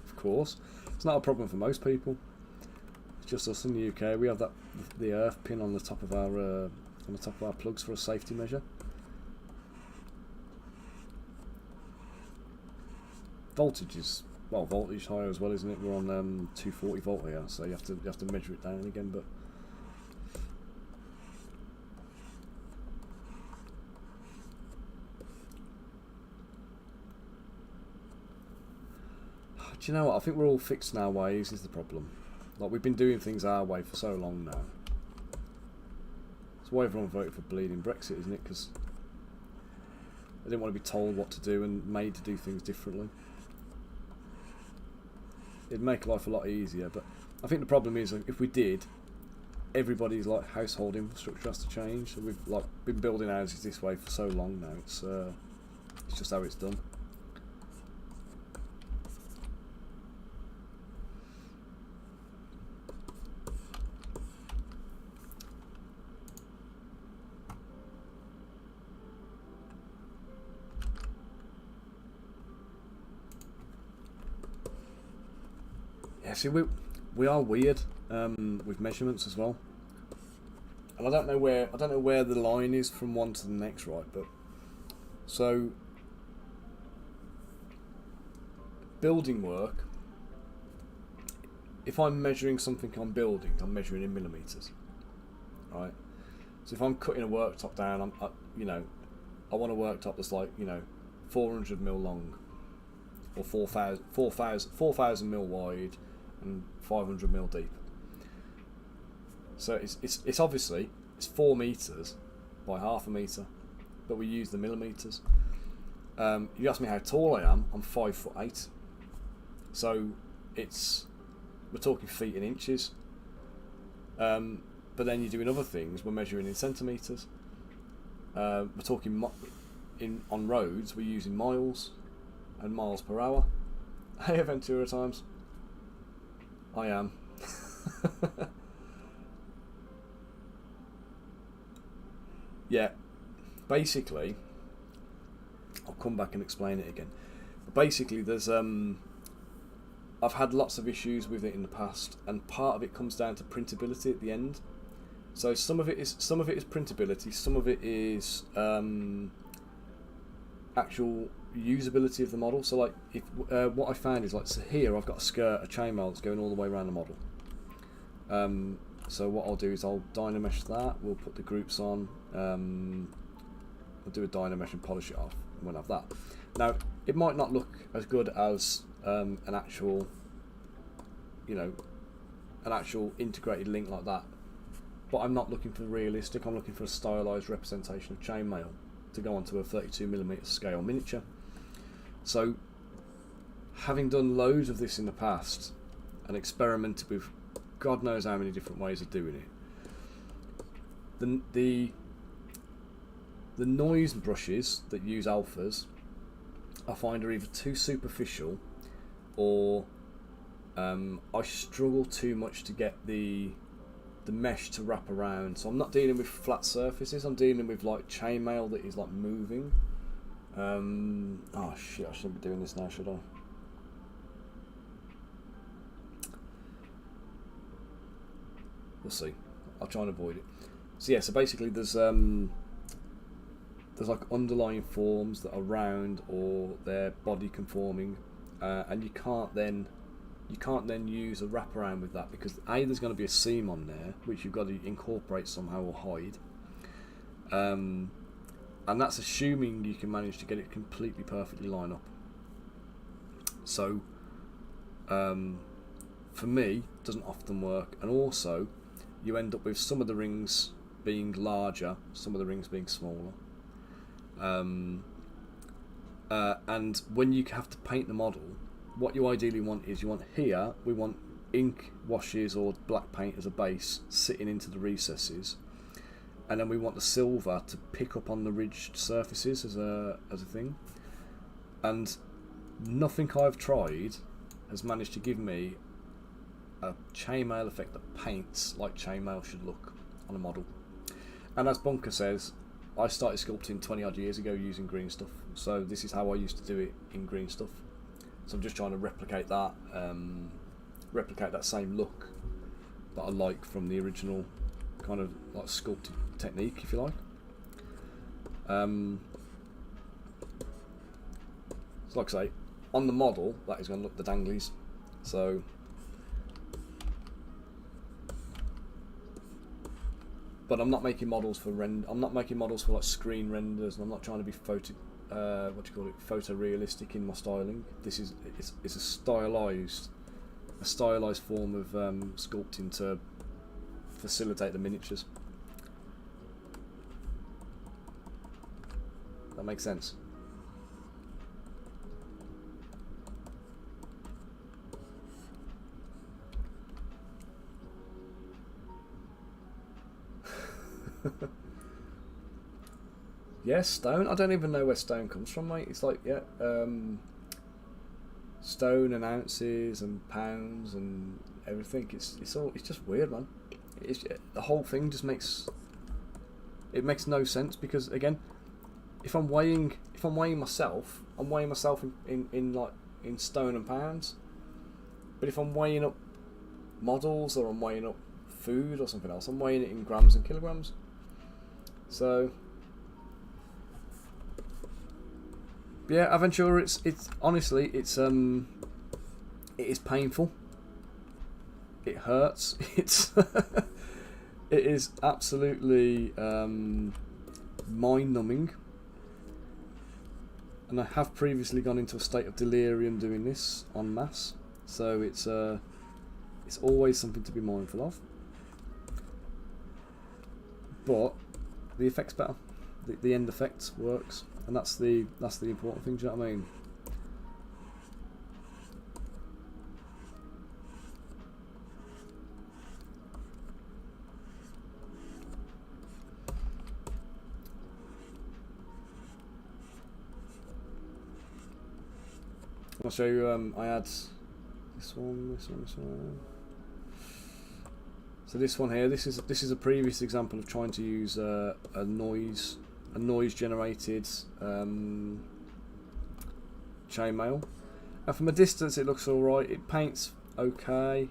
[SPEAKER 1] of course. It's not a problem for most people. It's just us in the UK. We have the earth pin on the top of our plugs for a safety measure. Voltage higher as well, isn't it? We're on 240 volt here, so you have to measure it down again. But Do you know what? I think we're all fixed in our ways is the problem. Like, we've been doing things our way for so long now. It's why everyone voted for bleeding Brexit, isn't it? Because they didn't want to be told what to do and made to do things differently. It'd make life a lot easier, but I think the problem is if we did, everybody's like household infrastructure has to change. So we've like been building houses this way for so long now. It's just how it's done. Yeah, see, we are weird with measurements as well, and I don't know where the line is from one to the next, right? But so building work, if I'm measuring something I'm building, I'm measuring in millimeters, right? So if I'm cutting a worktop down, I want a worktop that's like 400 mil long, or 4,000 mil wide, and 500 mil deep. So it's obviously 4 meters by half a meter, but we use the millimeters. You ask me how tall I am, I'm 5'8". So we're talking feet and inches. But then you're doing other things. We're measuring in centimeters. We're talking on roads. We're using miles and miles per hour. Hey, Ventura Times. I am. Yeah, basically, I'll come back and explain it again. But basically, there's I've had lots of issues with it in the past, and part of it comes down to printability at the end. So some of it is printability, some of it is actual usability of the model. So like, if what I found is like, so here I've got a chainmail that's going all the way around the model. So what I'll do is I'll dynamesh that. We'll put the groups on. We'll do a dynamesh and polish it off, and we'll have that. Now it might not look as good as an actual integrated link like that, but I'm not looking for realistic. I'm looking for a stylized representation of chainmail to go onto a 32mm scale miniature. So, having done loads of this in the past and experimented with God knows how many different ways of doing it, the noise brushes that use alphas, I find, are either too superficial, or I struggle too much to get the mesh to wrap around. So I'm not dealing with flat surfaces, I'm dealing with like chainmail that is like moving. Oh shit, I shouldn't be doing this now, should I? We'll see. I'll try and avoid it. So yeah, so basically there's like underlying forms that are round or they're body conforming, and you can't then use a wraparound with that, because A, there's going to be a seam on there which you've got to incorporate somehow or hide, and that's assuming you can manage to get it completely perfectly line up. So for me, it doesn't often work, and also you end up with some of the rings being larger, some of the rings being smaller. And when you have to paint the model, what you ideally want is, we want ink washes or black paint as a base sitting into the recesses, and then we want the silver to pick up on the ridged surfaces as a thing. And nothing I've tried has managed to give me a chainmail effect that paints like chainmail should look on a model. And as Bunker says, I started sculpting 20 odd years ago using green stuff, so this is how I used to do it in green stuff. So I'm just trying to replicate that same look that I like from the original kind of like sculpting technique, if you like. So like I say, on the model that is going to look the danglies. So but I'm not making models for I'm not making models for like screen renders, and I'm not trying to be what do you call it, photorealistic in my styling. This is it's a stylized form of sculpting to facilitate the miniatures. That makes sense. Yeah, stone. I don't even know where stone comes from, mate. It's like, yeah, stone and ounces and pounds and everything. It's just weird, man. The whole thing just makes no sense, because again, if I'm weighing myself, I'm weighing myself in stone and pounds. But if I'm weighing up models, or I'm weighing up food or something else, I'm weighing it in grams and kilograms. So yeah, Aventura, it's honestly, it is painful. It hurts. It is absolutely mind-numbing. And I have previously gone into a state of delirium doing this en masse, so it's always something to be mindful of. But the effect's better. The end effect works, and that's the important thing. Do you know what I mean? I'll show you. I had this one. So this one here, this is a previous example of trying to use a noise generated chainmail. And from a distance, it looks all right. It paints okay,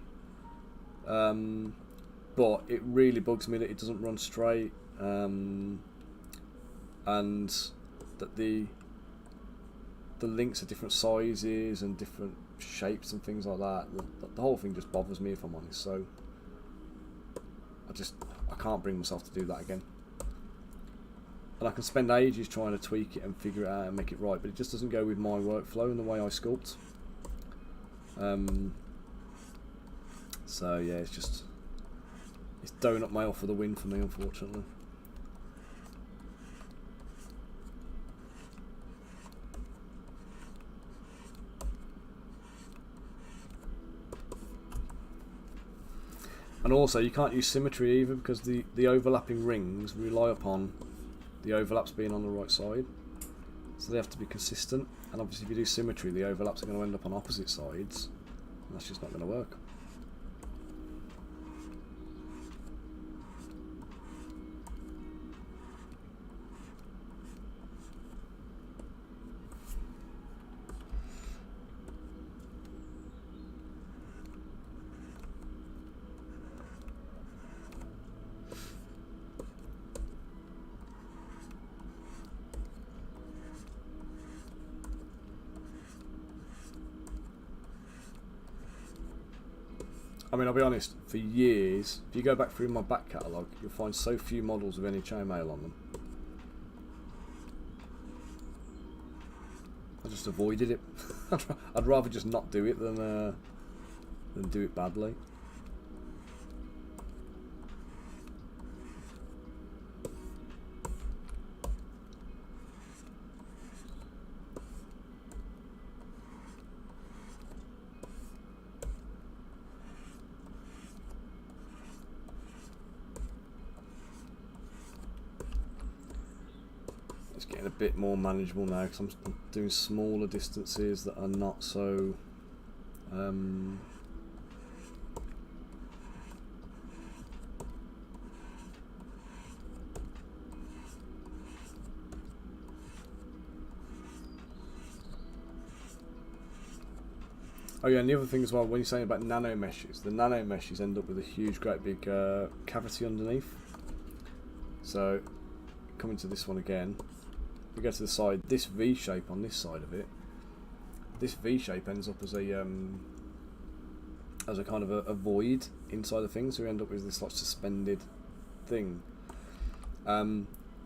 [SPEAKER 1] but it really bugs me that it doesn't run straight, and that the links are different sizes and different shapes and things like that. The whole thing just bothers me, if I'm honest. So I can't bring myself to do that again. And I can spend ages trying to tweak it and figure it out and make it right, but it just doesn't go with my workflow and the way I sculpt. So yeah, it's donut mail for the win for me, unfortunately. And also, you can't use symmetry either, because the overlapping rings rely upon the overlaps being on the right side. So they have to be consistent. And obviously if you do symmetry, the overlaps are going to end up on opposite sides. And that's just not going to work. I mean, I'll be honest, for years, if you go back through my back catalogue, you'll find so few models with any chainmail on them. I just avoided it. I'd rather just not do it than do it badly. It's getting a bit more manageable now, because I'm doing smaller distances that are not so Oh yeah, and the other thing as well, when you're saying about nano meshes, the nano meshes end up with a huge, great big cavity underneath. So, coming to this one again, we go to the side, this V shape on this side of it, this V shape ends up as a kind of a void inside the thing, so we end up with this like suspended thing.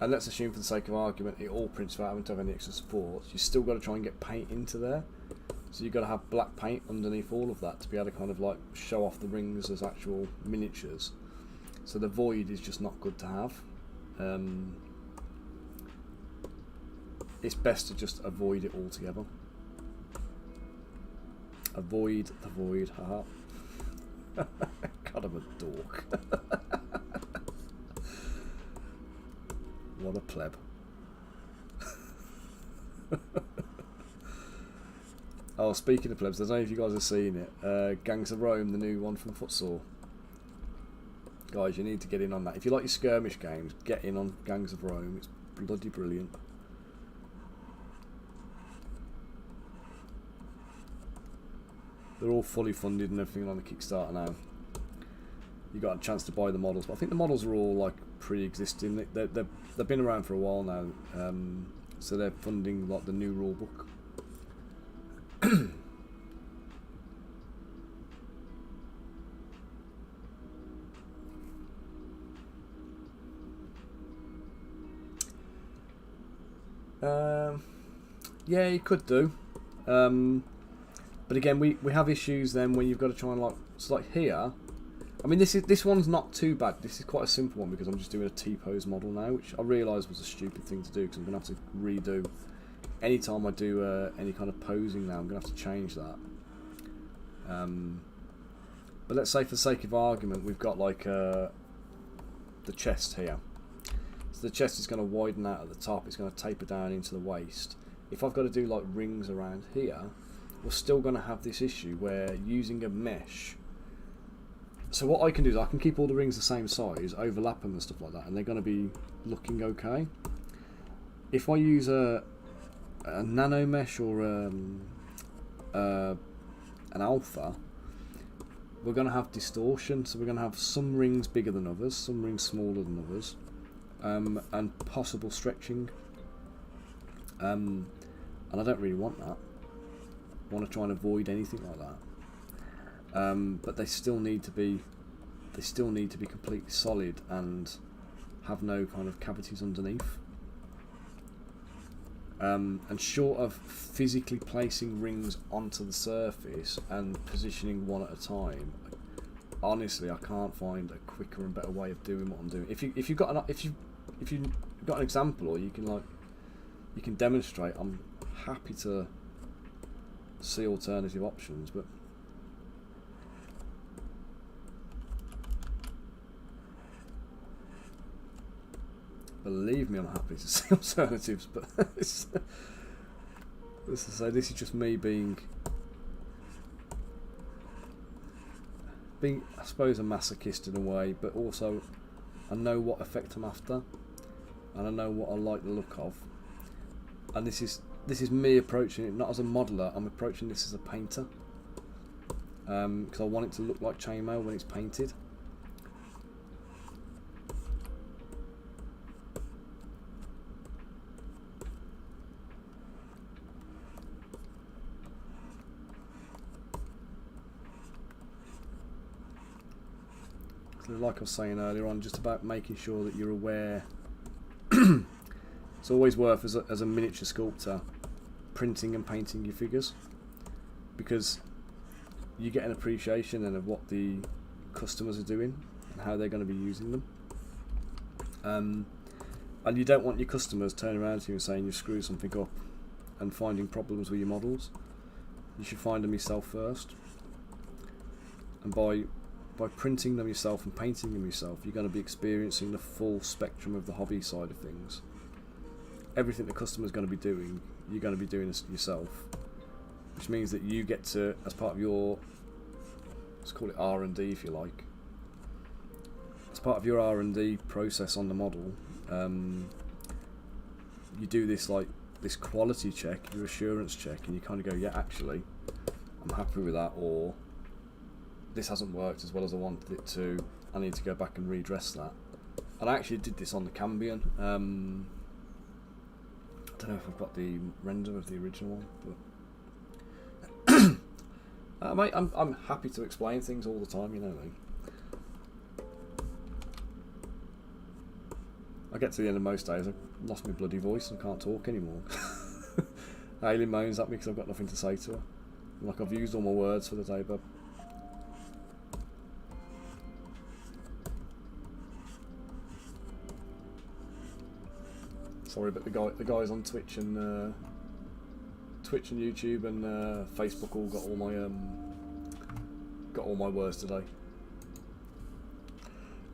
[SPEAKER 1] and let's assume for the sake of argument it all prints without having to have any extra supports, you still got to try and get paint into there. So you've got to have black paint underneath all of that to be able to kind of like show off the rings as actual miniatures. So the void is just not good to have. It's best to just avoid it altogether. Avoid the void, haha. God, I'm a dork. What a pleb. Oh, speaking of plebs, I don't know if you guys have seen it. Gangs of Rome, the new one from Futsal. Guys, you need to get in on that. If you like your skirmish games, get in on Gangs of Rome. It's bloody brilliant. They're all fully funded and everything on the Kickstarter now. You got a chance to buy the models, but I think the models are all like pre-existing. They've been around for a while now, so they're funding like the new rule book. Yeah, you could do, but again, we have issues then when you've got to try and like here. I mean, this one's not too bad. This is quite a simple one because I'm just doing a T-pose model now, which I realised was a stupid thing to do because I'm going to have to redo. Anytime I do any kind of posing now, I'm going to have to change that. But let's say for the sake of argument, we've got like the chest here. So the chest is going to widen out at the top, it's going to taper down into the waist. If I've got to do like rings around here, we're still going to have this issue where using a mesh. So what I can do is I can keep all the rings the same size, overlap them and stuff like that, and they're going to be looking okay. If I use a nano mesh or an alpha, we're going to have distortion. So we're going to have some rings bigger than others, some rings smaller than others, and possible stretching. And I don't really want that. I want to try and avoid anything like that. But they still need to be completely solid and have no kind of cavities underneath. And short of physically placing rings onto the surface and positioning one at a time, honestly, I can't find a quicker and better way of doing what I'm doing. If you've got an example, or you can demonstrate, I'm happy to see alternative options, but believe me, I'm happy to see alternatives. But this is just me being, I suppose, a masochist in a way, but also I know what effect I'm after, and I know what I like the look of, and this is me approaching it not as a modeler. I'm approaching this as a painter, because I want it to look like chainmail when it's painted. So like I was saying earlier on, just about making sure that you're aware. It's always worth, as a miniature sculptor, printing and painting your figures, because you get an appreciation then of what the customers are doing and how they're going to be using them. And you don't want your customers turning around to you and saying you've screwed something up and finding problems with your models. You should find them yourself first, and by printing them yourself and painting them yourself, you're going to be experiencing the full spectrum of the hobby side of things. Everything the customer's going to be doing, you're going to be doing yourself, which means that you get to, as part of your, let's call it R&D if you like, as part of your R&D process on the model, you do this quality check, your assurance check, and you kind of go, yeah, actually, I'm happy with that, or this hasn't worked as well as I wanted it to, I need to go back and redress that. And I actually did this on the Cambion. I don't know if I've got the render of the original one, but mate, I'm happy to explain things all the time, you know me. I get to the end of most days, I've lost my bloody voice and can't talk anymore. Aileen moans at me because I've got nothing to say to her. Like I've used all my words for the day, but sorry, but the guys on Twitch and YouTube and Facebook all got all my words today.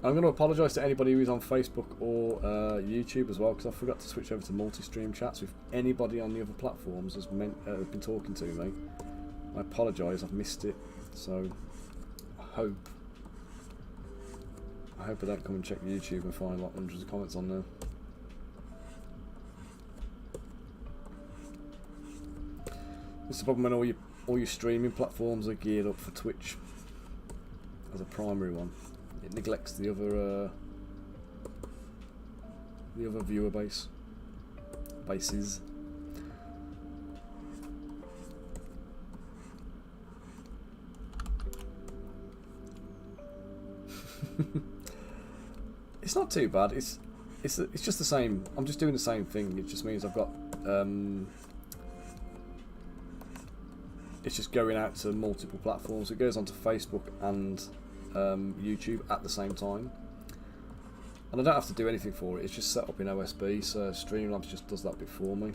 [SPEAKER 1] I'm going to apologise to anybody who's on Facebook or YouTube as well, because I forgot to switch over to multi-stream chats. If anybody on the other platforms has been talking to me, I apologise, I've missed it. So I hope I don't come and check YouTube and find like hundreds of comments on there. It's the problem when all your streaming platforms are geared up for Twitch as a primary one. It neglects the other viewer bases. It's not too bad. It's just the same. I'm just doing the same thing. It just means I've got it's just going out to multiple platforms. It goes onto Facebook and YouTube at the same time, and I don't have to do anything for it. It's just set up in OSB, so Streamlabs just does that bit for me.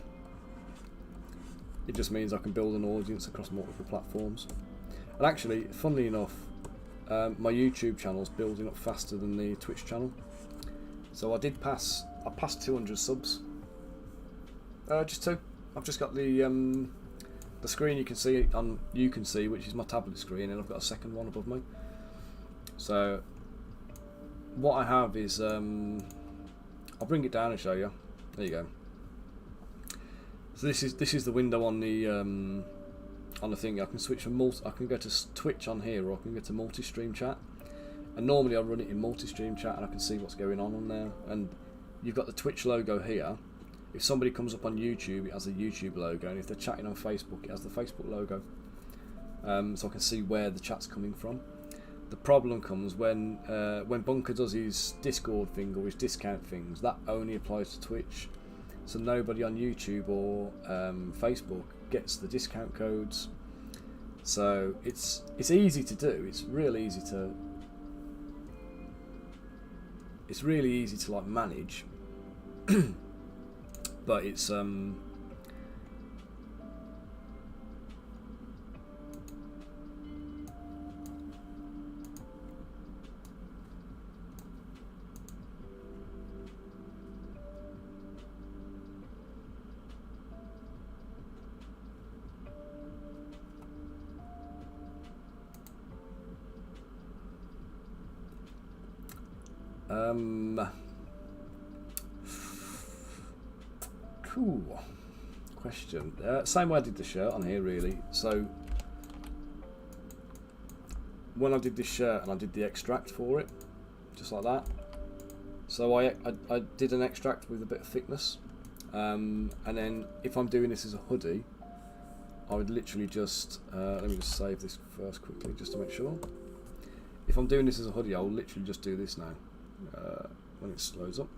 [SPEAKER 1] It just means I can build an audience across multiple platforms. And actually, funnily enough, my YouTube channel is building up faster than the Twitch channel. So I passed 200 subs. Just two. I've just got the screen you can see, which is my tablet screen, and I've got a second one above me. So what I have is, I'll bring it down and show you. There you go. So this is the window on the thing. I can switch from I can go to Twitch on here, or I can go to multi-stream chat. And normally I run it in multi-stream chat, and I can see what's going on there. And you've got the Twitch logo here. If somebody comes up on YouTube, it has a YouTube logo, and if they're chatting on Facebook, it has the Facebook logo. So I can see where the chat's coming from. The problem comes when Bunker does his Discord thing or his discount things. That only applies to Twitch, so nobody on YouTube or Facebook gets the discount codes. So it's easy to do. It's really easy to like manage, but it's cool question. Same way I did the shirt on here, really. So when I did this shirt and I did the extract for it, just like that. So I did an extract with a bit of thickness, and then if I'm doing this as a hoodie, I would literally just let me just save this first quickly just to make sure. If I'm doing this as a hoodie, I'll literally just do this now when it slows up.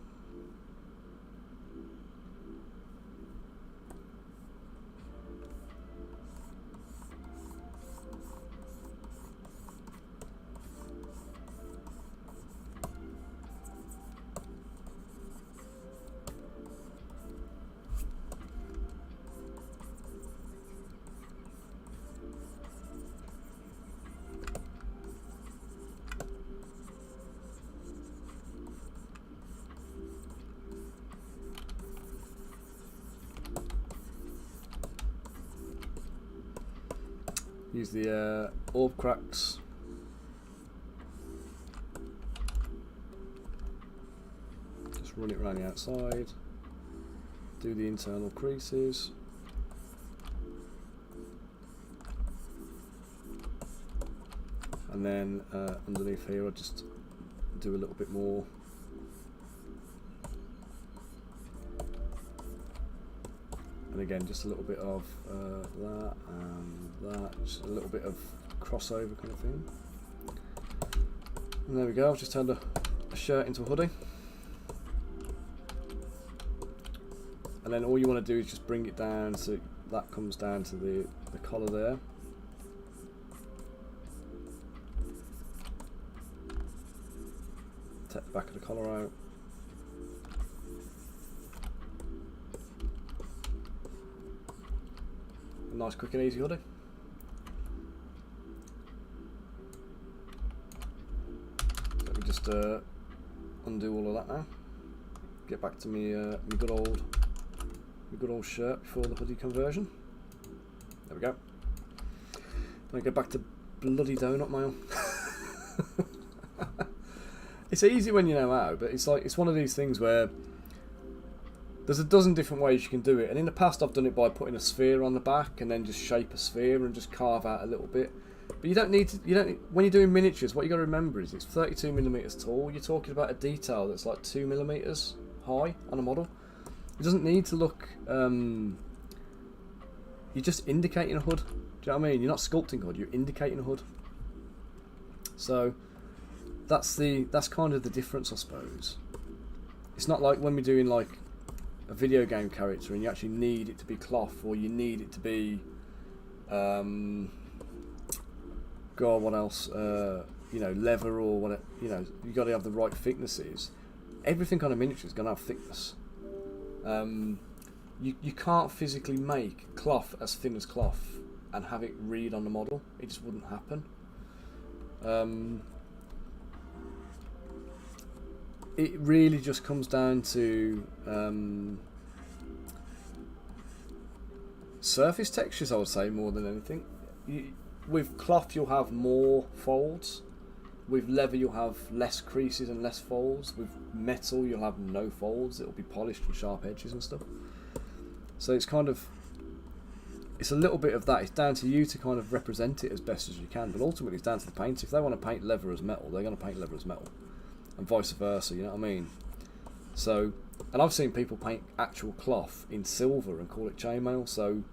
[SPEAKER 1] Use the orb cracks. Just run it around the outside. Do the internal creases. And then underneath here, I just do a little bit more. And again, just a little bit of that and that, just a little bit of crossover kind of thing. And there we go, I've just turned a shirt into a hoodie. and then all you want to do is just bring it down so that comes down to the collar there. Take the back of the collar out. A nice, quick and easy hoodie. Let me just undo all of that now. Get back to me, my good old shirt before the hoodie conversion. There we go. Then I get back to bloody donut mail. It's easy when you know how, but it's like, it's one of these things where there's a dozen different ways you can do it, and in the past I've done it by putting a sphere on the back and then just shape a sphere and just carve out a little bit. But you don't need to. When you're doing miniatures, what you got to remember is it's 32mm tall. You're talking about a detail that's like 2mm high on a model. It doesn't need to look. You're just indicating a hood. Do you know what I mean? You're not sculpting a hood. You're indicating a hood. So that's kind of the difference, I suppose. It's not like when we're doing like a video game character and you actually need it to be cloth, or you need it to be God, what else? Leather, or what? You got to have the right thicknesses. Everything on a miniature is going to have thickness. You can't physically make cloth as thin as cloth and have it read on the model. It just wouldn't happen. It really just comes down to surface textures, I would say, more than anything. With cloth you'll have more folds. With leather you'll have less creases and less folds. With metal you'll have no folds. It'll be polished and sharp edges and stuff. So it's kind of, it's a little bit of that. It's down to you to kind of represent it as best as you can, but ultimately it's down to the painter. If they want to paint leather as metal, they're going to paint leather as metal, and vice versa, you know what I mean? So, and I've seen people paint actual cloth in silver and call it chainmail. So,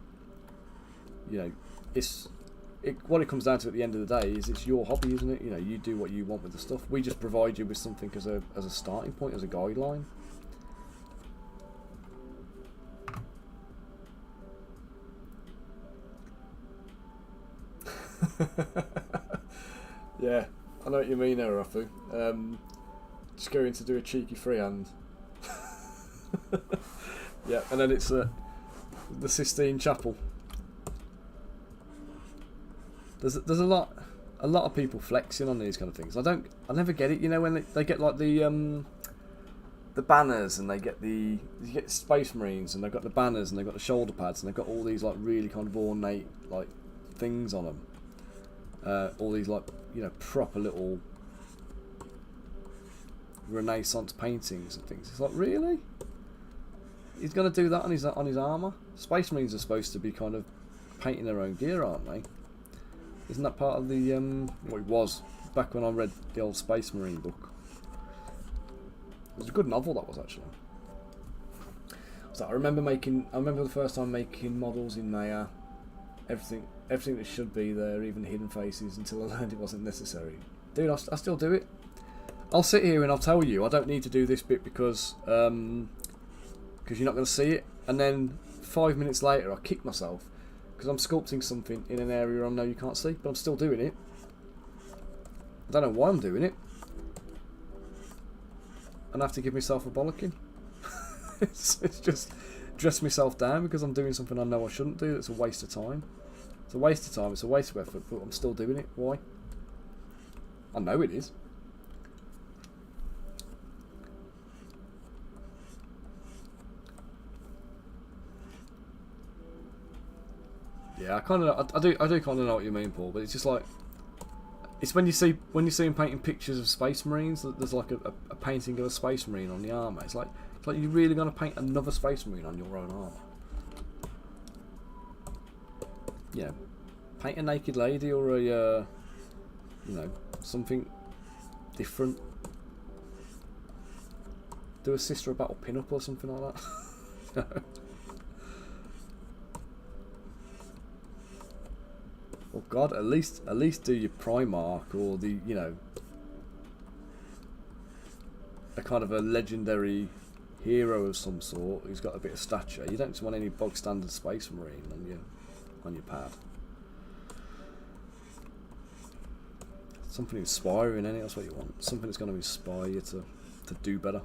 [SPEAKER 1] what it comes down to at the end of the day is it's your hobby, isn't it? You do what you want with the stuff. We just provide you with something as a starting point, as a guideline. Yeah, I know what you mean there, Rafu. Just going to do a cheeky freehand. Yeah, and then it's the Sistine Chapel. There's a lot of people flexing on these kind of things. I never get it. When they get like the banners, and you get the Space Marines, and they've got the banners, and they've got the shoulder pads, and they've got all these like really kind of ornate like things on them. All these like proper little Renaissance paintings and things. It's like, really? He's going to do that on his armour? Space Marines are supposed to be kind of painting their own gear, aren't they? Isn't that part of the what it was back when I read the old Space Marine book? It was a good novel, that was, actually. So I remember the first time making models in Maya. Everything that should be there, even hidden faces, until I learned it wasn't necessary. Dude, I still do it. I'll sit here and I'll tell you I don't need to do this bit because you're not going to see it, and then 5 minutes later I kick myself because I'm sculpting something in an area I know you can't see, but I'm still doing it. I don't know why I'm doing it, and I have to give myself a bollocking. it's just dress myself down because I'm doing something I know I shouldn't do. It's a waste of time. It's a waste of time, it's a waste of effort, but I'm still doing it. Why? I know it is. Yeah, I do kind of know what you mean, Paul. But it's just like, it's when you see him painting pictures of Space Marines. There's like a painting of a Space Marine on the armour. It's like you're really gonna paint another Space Marine on your own armour. Yeah, paint a naked lady or a something different. Do a Sister of Battle pin-up or something like that. Oh God, at least do your Primarch or the a kind of a legendary hero of some sort who's got a bit of stature. You don't just want any bog standard Space Marine on your pad. Something inspiring, innit? That's what you want. Something that's going to inspire you to do better.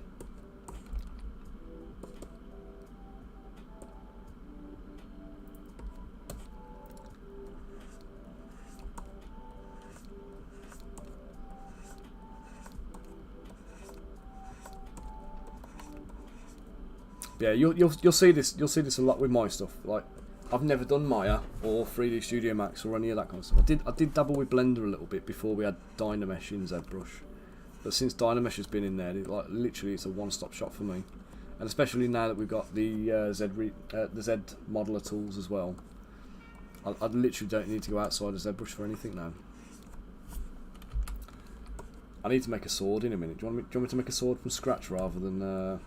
[SPEAKER 1] Yeah, you'll see this. You'll see this a lot with my stuff. Like, I've never done Maya or 3D Studio Max or any of that kind of stuff. I did dabble with Blender a little bit before we had Dynamesh in ZBrush, but since Dynamesh has been in there, literally it's a one-stop shop for me. And especially now that we've got the Z modeler tools as well, I literally don't need to go outside of ZBrush for anything now. I need to make a sword in a minute. Do you want me to make a sword from scratch rather than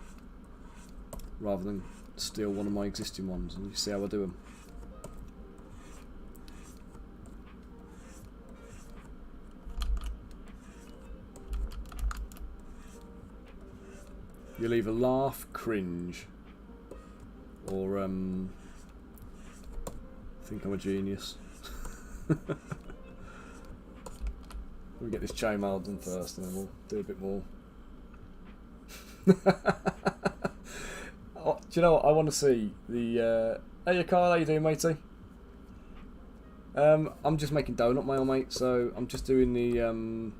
[SPEAKER 1] steal one of my existing ones, and you see how I do them? You'll either laugh, cringe, or think I'm a genius. We'll get this chainmail done first, and then we'll do a bit more. Oh, do you know what? I want to see the. Hey, Kyle, how you doing, matey? I'm just making donut mail, mate. So I'm just doing the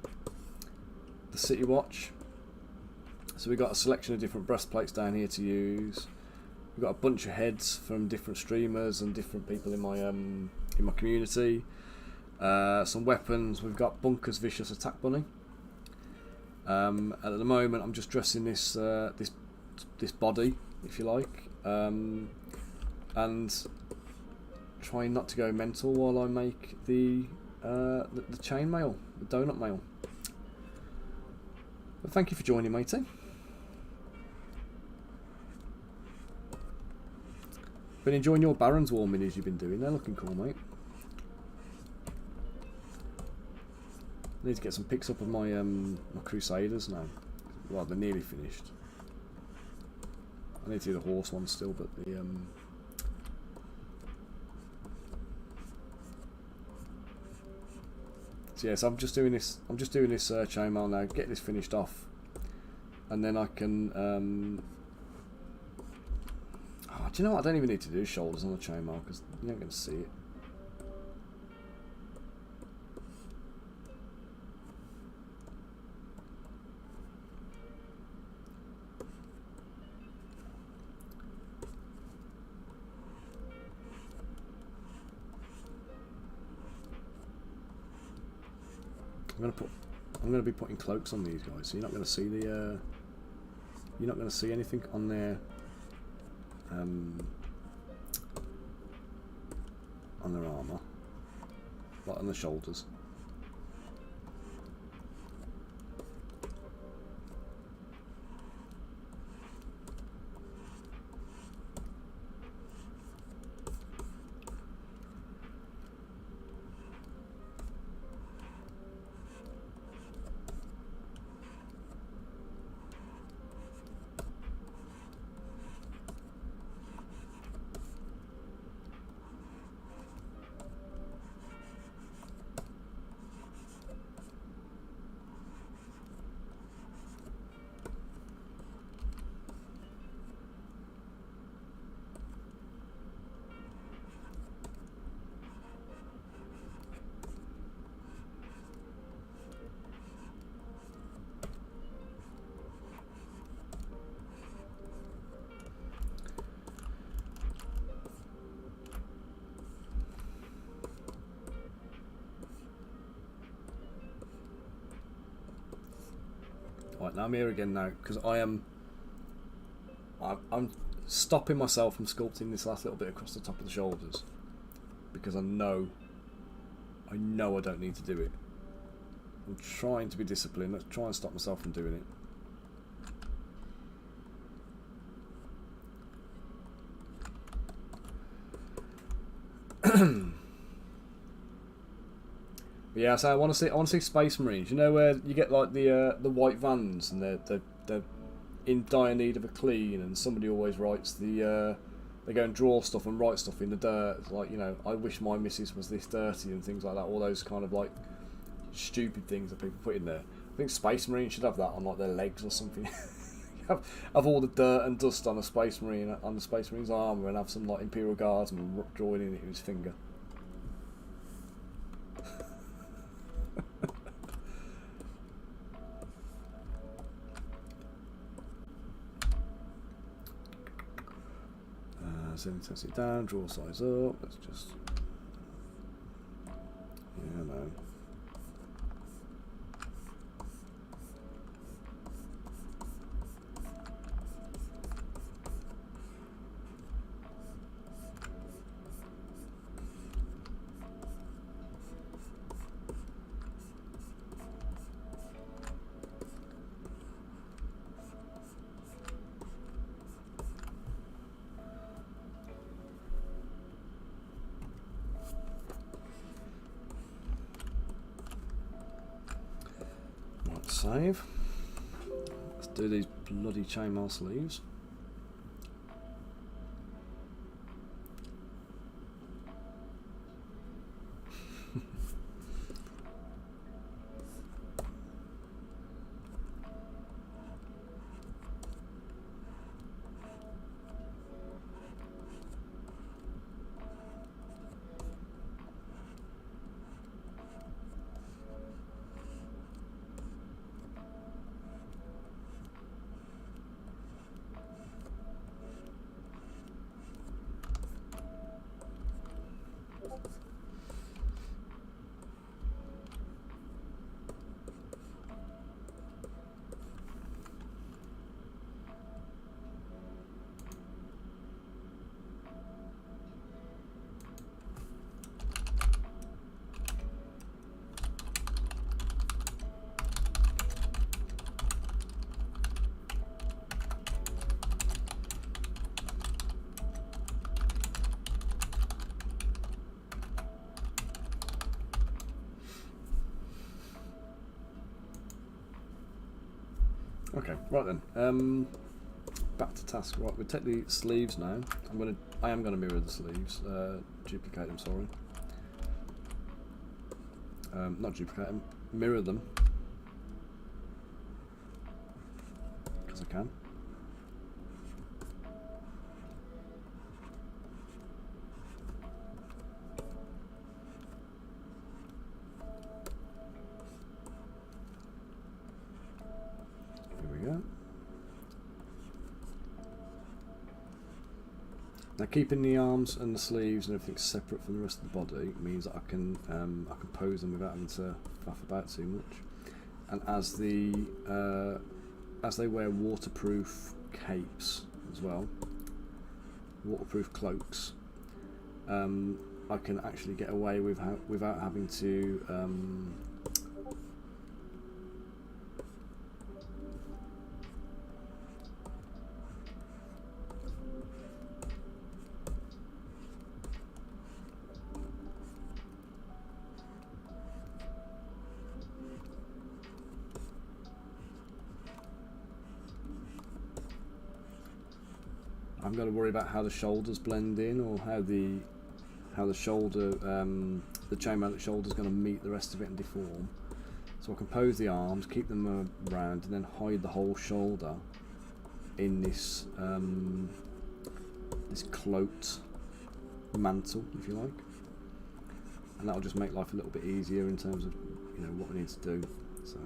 [SPEAKER 1] City Watch. So we've got a selection of different breastplates down here to use. We've got a bunch of heads from different streamers and different people in my community. Some weapons. We've got Bunker's Vicious Attack Bunny. At the moment, I'm just dressing this this body, if you like, and trying not to go mental while I make the chainmail, the donut mail. But thank you for joining, matey. Been enjoying your Baron's War minis you've been doing. They're looking cool, mate. I need to get some pics up of my my Crusaders now. Well, they're nearly finished. I need to do the horse one still, but the so yes, I'm just doing this chainmail now. Get this finished off, and then I can. Oh, do you know what? I don't even need to do shoulders on the chainmail because you're not going to see it. I'm going to be putting cloaks on these guys, so you're not going to see the you're not going to see anything on their armour, like on the shoulders. Right, now I'm here again now because I'm stopping myself from sculpting this last little bit across the top of the shoulders because I know I don't need to do it. I'm trying to be disciplined. Let's try and stop myself from doing it. Yeah, so I want to see Space Marines. You know where you get like the white vans and they're in dire need of a clean, and somebody always writes they go and draw stuff and write stuff in the dirt, like, you know, I wish my missus was this dirty and things like that. All those kind of like stupid things that people put in there. I think Space Marine should have that on like their legs or something. have all the dirt and dust on a Space Marine, on the Space Marine's armour, and have some like Imperial Guardsman drawing in it with his finger. Set intensity down, draw size up. Let's just, yeah, no. Save. Let's do these bloody chainmail sleeves. Okay, right then. Back to task. Right, we'll take the sleeves now. I am gonna mirror the sleeves. Duplicate them. Sorry. Not duplicate them. Mirror them because I can. Now, keeping the arms and the sleeves and everything separate from the rest of the body means that I can pose them without having to faff about too much. And as they wear waterproof capes as well, waterproof cloaks, I can actually get away without having to. I'm going to worry about how the shoulders blend in, or how the shoulder, the chainmail shoulder is going to meet the rest of it and deform. So I can pose the arms, keep them round, and then hide the whole shoulder in this this cloaked mantle, if you like, and that'll just make life a little bit easier in terms of, you know, what we need to do. So.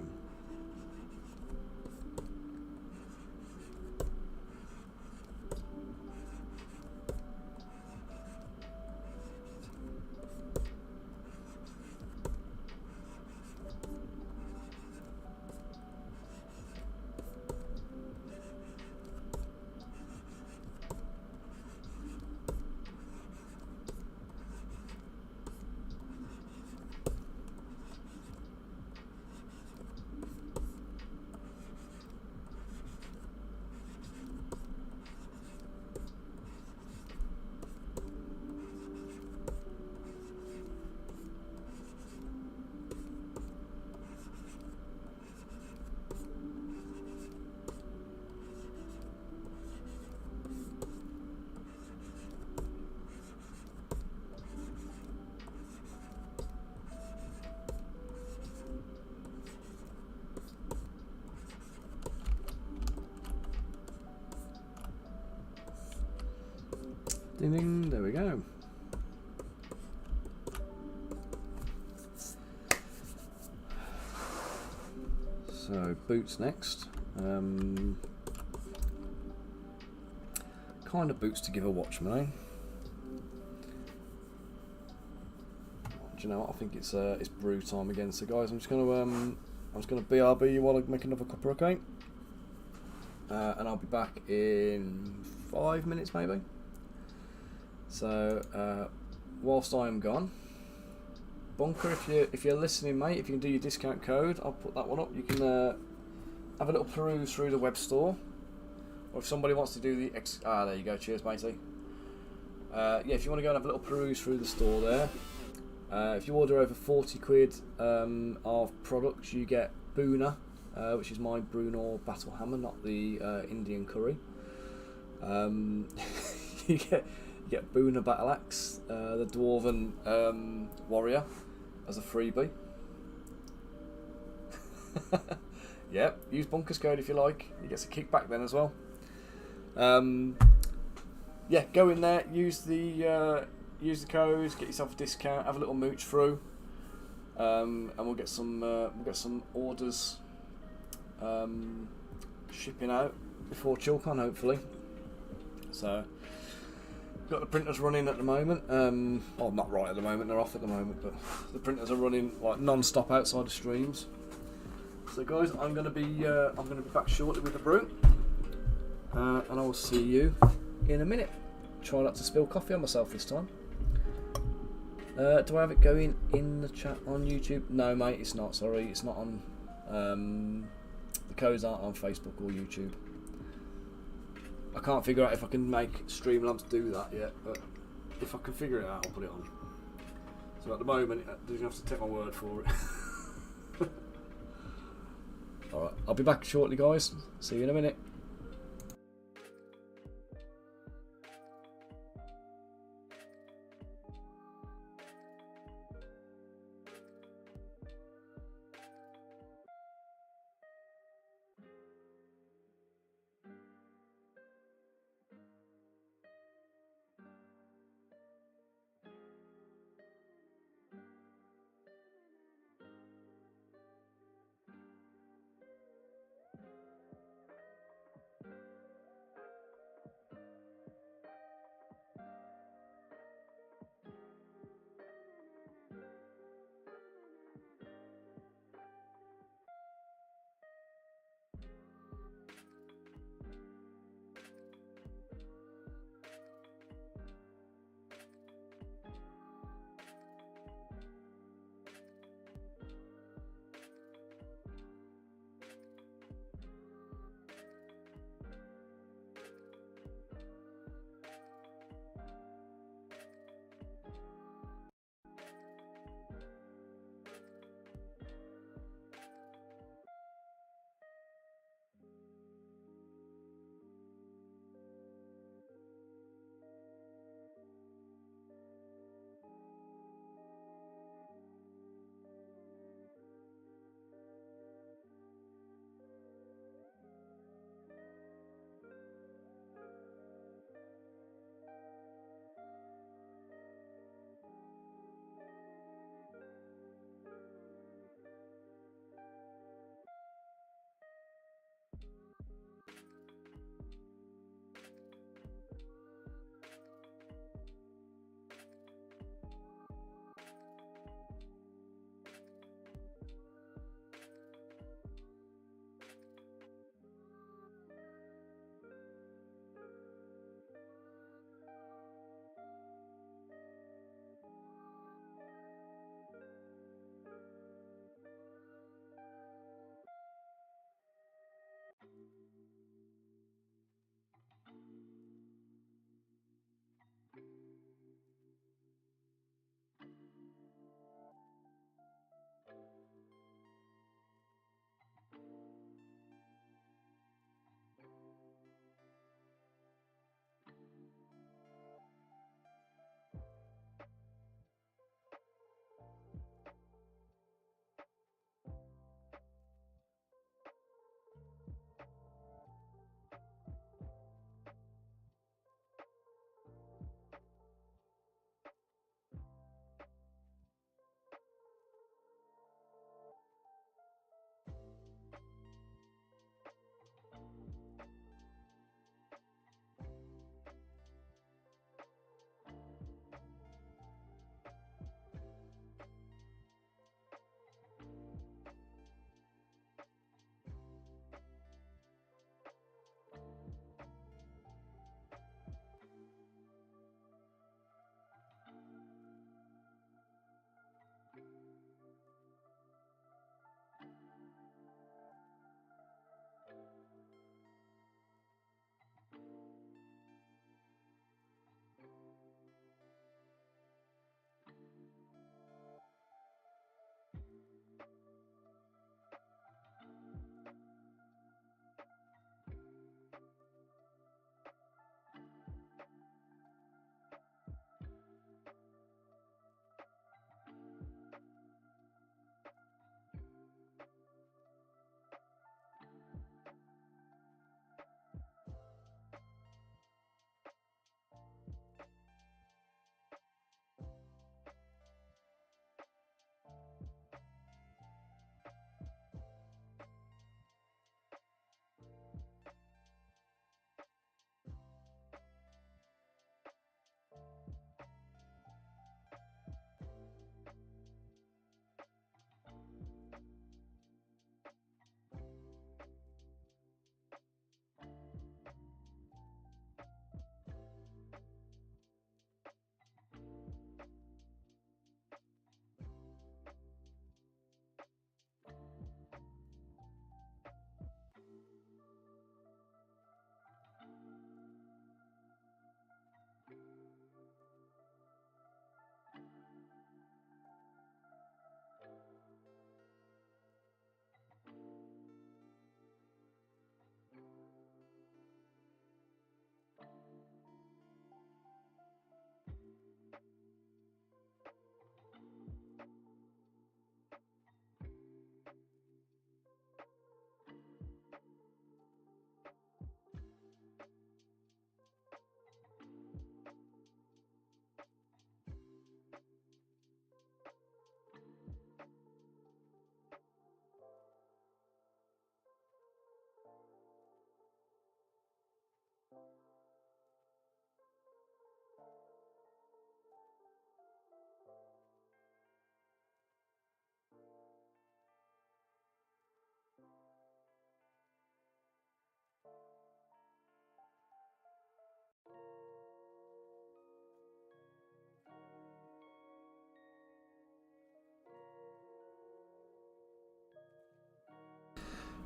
[SPEAKER 1] Ding ding, there we go. So boots next. Kind of boots to give a watchman, eh? Do you know what? I think it's brew time again. So guys, I'm just gonna BRB while I make another cuppa, okay? And I'll be back in 5 minutes maybe. So whilst I am gone, Bunker, if you're listening, mate, if you can do your discount code, I'll put that one up. You can have a little peruse through the web store, or if somebody wants to do the there you go. Cheers, matey. Yeah, if you want to go and have a little peruse through the store there, if you order over 40 quid of products, you get Boona, which is my Brunor battle hammer, not the Indian curry. You get Boona battle axe, the dwarven warrior, as a freebie. Yep, use Bunker's code if you like. You get a kickback then as well. Yeah, go in there, use the codes, get yourself a discount, have a little mooch through, and we'll get some orders shipping out before ChillCon hopefully. So got the printers running at the moment. Well, not right at the moment; they're off at the moment, but the printers are running like non-stop outside of streams. So guys, I'm gonna be back shortly with the brew, and I will see you in a minute. Try not to spill coffee on myself this time. Do I have it going in the chat on YouTube? No, mate, it's not. Sorry, it's not on. The codes aren't on Facebook or YouTube. I can't figure out if I can make Streamlabs do that yet, but if I can figure it out, I'll put it on. So at the moment, you have to take my word for it. Alright, I'll be back shortly, guys. See you in a minute.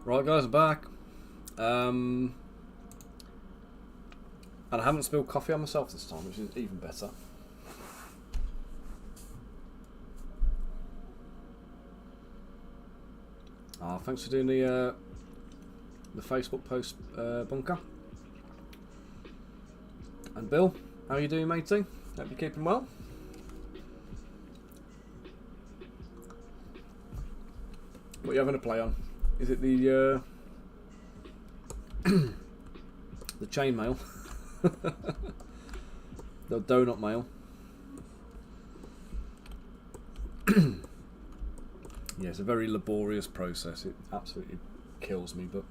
[SPEAKER 1] Right guys, I'm back. And I haven't spilled coffee on myself this time, which is even better. Thanks for doing the Facebook post, Bunker. And Bill, how are you doing, matey? Hope you're keeping well. What are you having to play on? Is it the the chain mail? The donut mail? Yeah, it's a very laborious process. It absolutely kills me, but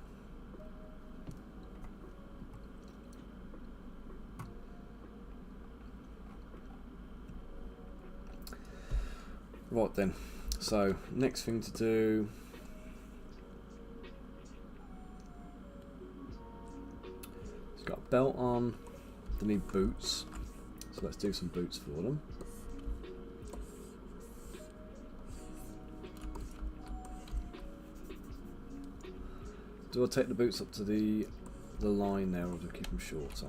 [SPEAKER 1] right then. So next thing to do. It's got a belt on. They need boots, so let's do some boots for them. Do I take the boots up to the line there, or do I keep them shorter?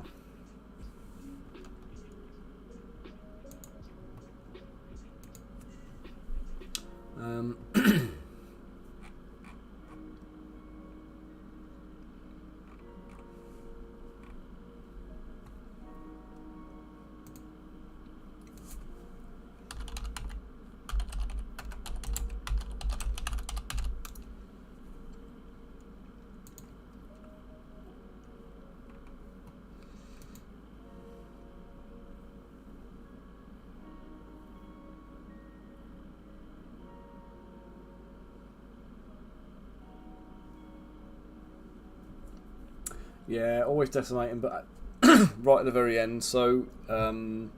[SPEAKER 1] Yeah, always decimating, but right at the very end. So, you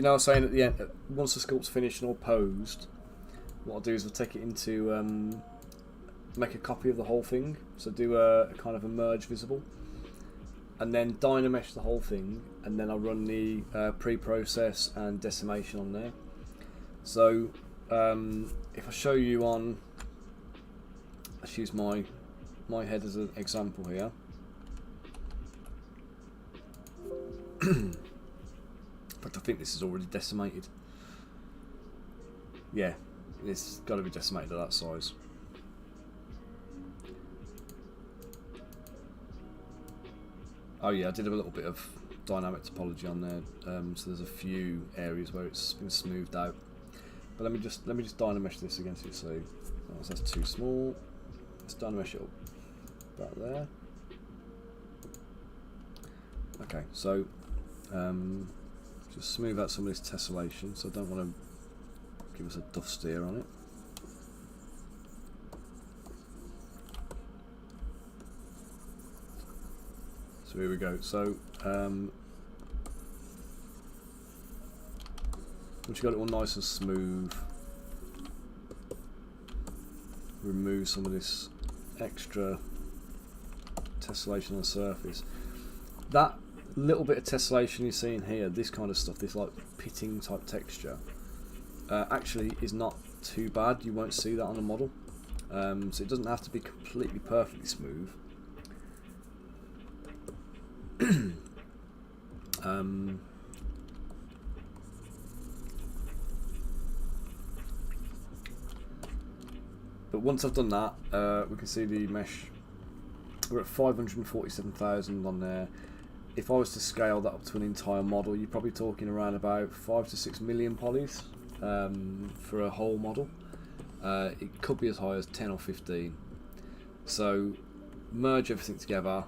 [SPEAKER 1] know, I was saying at the end, once the sculpt's finished and all posed, what I'll do is I'll take it into make a copy of the whole thing. So do a kind of a merge visible, and then dynamesh the whole thing, and then I'll run the pre-process and decimation on there. So if I show you on, let's use my head as an example here. In fact, I think this is already decimated. Yeah, it's got to be decimated at that size. Oh yeah, I did a little bit of dynamic topology on there, so there's a few areas where it's been smoothed out. But let me just dynamesh this again so you see. Oh, so that's too small. Let's dynamesh it up about there. Okay, so just smooth out some of this tessellation, so I don't want to give us a duff steer on it. So here we go. So once you've got it all nice and smooth, remove some of this extra tessellation on the surface. That little bit of tessellation you're seeing here, this kind of stuff, this like pitting type texture, actually is not too bad. You won't see that on a model, so it doesn't have to be completely perfectly smooth. But once I've done that, we can see the mesh. We're at 547,000 on there. If I was to scale that up to an entire model, you're probably talking around about 5 to 6 million polys for a whole model. It could be as high as 10 or 15. So merge everything together,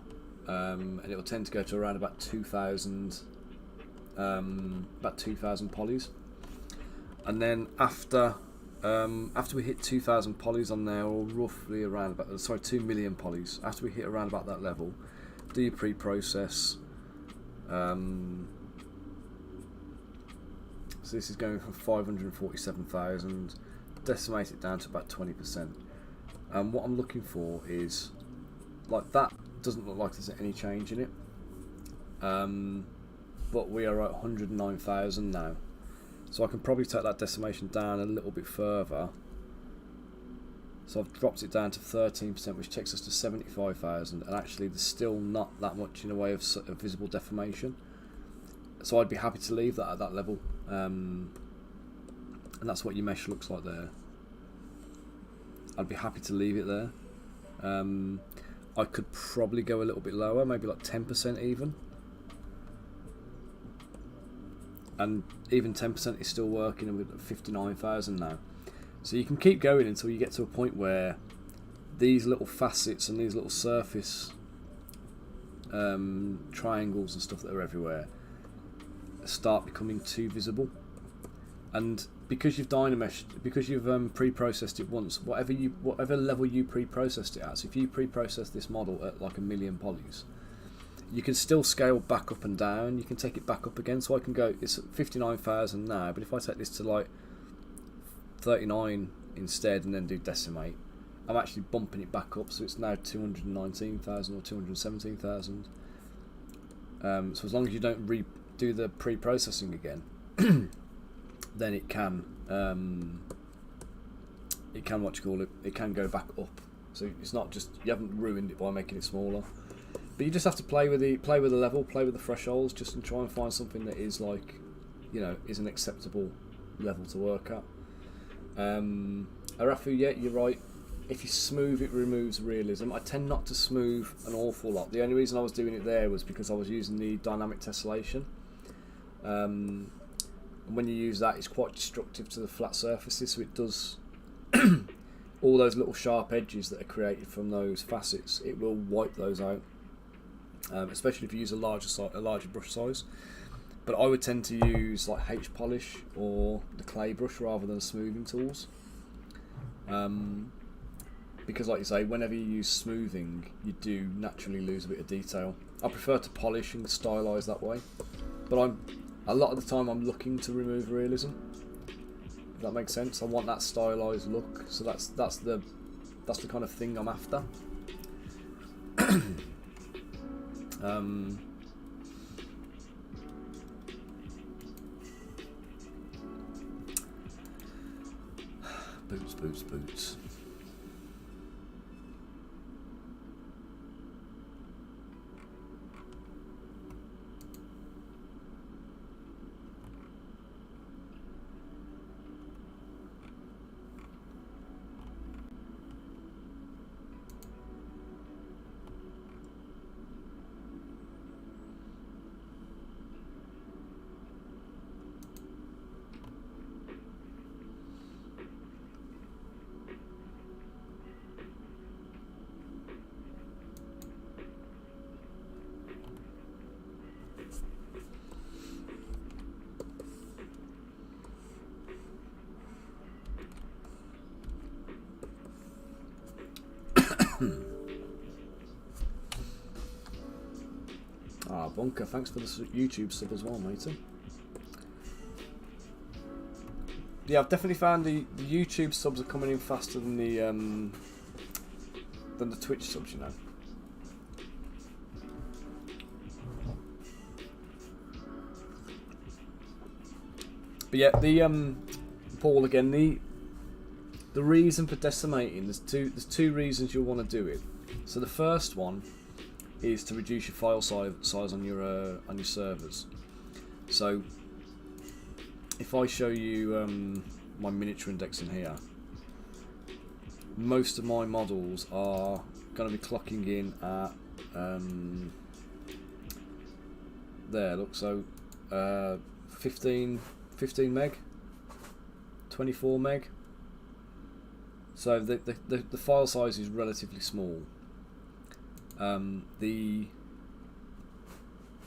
[SPEAKER 1] and it will tend to go to around about 2,000, polys. And then after we hit 2,000 polys on there, or roughly around about 2 million polys, after we hit around about that level, do your pre-process. So this is going from 547,000, decimate it down to about 20%. And what I'm looking for is, like, that doesn't look like there's any change in it, but we are at 109,000 now. So I can probably take that decimation down a little bit further So I've dropped it down to 13%, which takes us to 75,000, and actually there's still not that much in the way of visible deformation. So I'd be happy to leave that at that level, and that's what your mesh looks like there. I'd be happy to leave it there. I could probably go a little bit lower, maybe like 10% even. And even 10% is still working with 59,000 now. So you can keep going until you get to a point where these little facets and these little surface triangles and stuff that are everywhere start becoming too visible. And because you've Dynameshed, because you've pre-processed it once, whatever level you pre-processed it at, so if you pre-process this model at like 1,000,000 polys, you can still scale back up and down. You can take it back up again. So I can go, it's at 59,000 now, but if I take this to like 39 instead and then do decimate, I'm actually bumping it back up, so it's now 219,000 or 217,000. So as long as you don't redo the pre-processing again, then it can what you call it, it can go back up. So it's not just, you haven't ruined it by making it smaller. But you just have to play with the level, play with the thresholds, just and try and find something that is like, you know, is an acceptable level to work at. Arafu, yeah, you're right. If you smooth, it removes realism. I tend not to smooth an awful lot. The only reason I was doing it there was because I was using the dynamic tessellation. And when you use that, it's quite destructive to the flat surfaces, so it does all those little sharp edges that are created from those facets. It will wipe those out. Especially if you use a larger brush size. But I would tend to use like H polish or the clay brush rather than smoothing tools, because like you say, whenever you use smoothing, you do naturally lose a bit of detail. I prefer to polish and stylize that way, but a lot of the time I'm looking to remove realism, if that makes sense. I want that stylized look, so that's the kind of thing I'm after. Boots. Bunker, thanks for the YouTube sub as well, matey. Yeah, I've definitely found the YouTube subs are coming in faster than the Twitch subs, you know. But yeah, the Paul again, the reason for decimating, there's two reasons you'll want to do it. So the first one is to reduce your file size on your servers. So if I show you my miniature index in here, most of my models are going to be clocking in at there, look, so 15 meg, 24 meg. So the file size is relatively small. The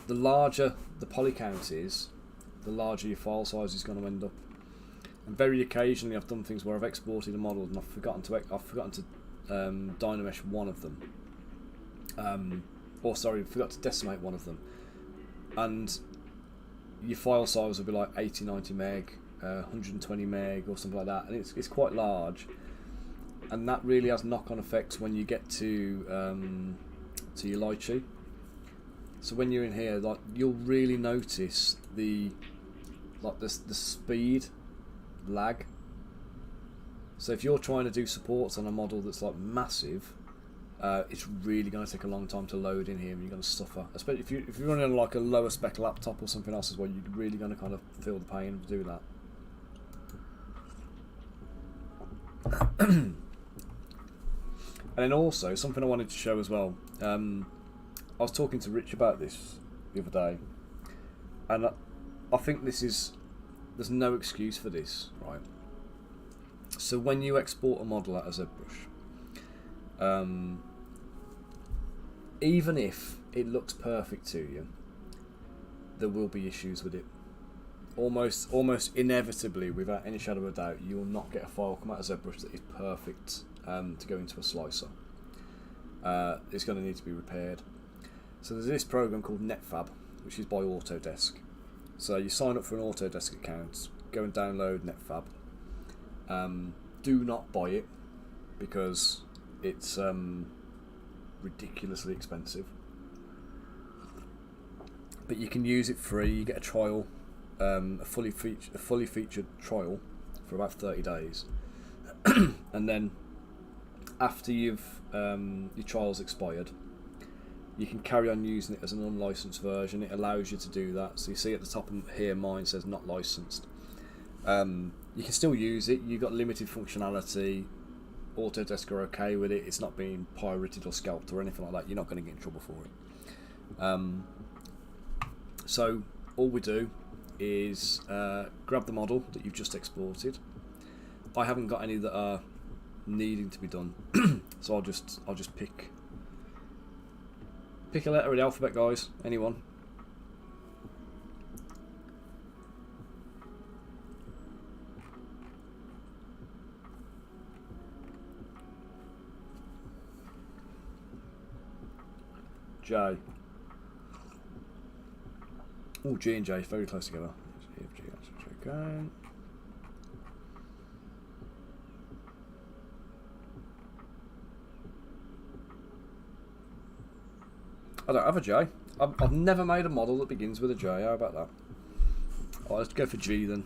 [SPEAKER 1] larger the poly count is, the larger your file size is going to end up. And very occasionally I've done things where I've exported a model and I've forgotten to Dynamesh one of them, or sorry, forgot to decimate one of them, and your file size will be like 80-90 meg, 120 meg or something like that, and it's quite large, and that really has knock-on effects when you get to your lychee. So when you're in here, like, you'll really notice the speed lag. So if you're trying to do supports on a model that's like massive, it's really going to take a long time to load in here, and you're going to suffer. Especially if you're running like a lower spec laptop or something else as well, you're really going to kind of feel the pain of doing that. And then also something I wanted to show as well. I was talking to Rich about this the other day, and I think there's no excuse for this, right? So when you export a model out of ZBrush, even if it looks perfect to you, there will be issues with it. Almost inevitably, without any shadow of a doubt, you will not get a file come out of ZBrush that is perfect to go into a slicer. It's going to need to be repaired. So there's this program called NetFab, which is by Autodesk. So you sign up for an Autodesk account, go and download NetFab. Do not buy it because it's ridiculously expensive. But you can use it free. You get a trial. A fully featured trial for about 30 days, and then after your trial's expired, you can carry on using it as an unlicensed version. It allows you to do that. So you see at the top here, mine says not licensed. You can still use it. You've got limited functionality. Autodesk are okay with it. It's not being pirated or scalped or anything like that. You're not going to get in trouble for it. So all we do is grab the model that you've just exported. I haven't got any that are needing to be done, so I'll just pick a letter of the alphabet, guys. Anyone? J. Oh, G and J, very close together. G, that's okay. I don't have a J. I've never made a model that begins with a J. How about that? Oh, let's go for G then.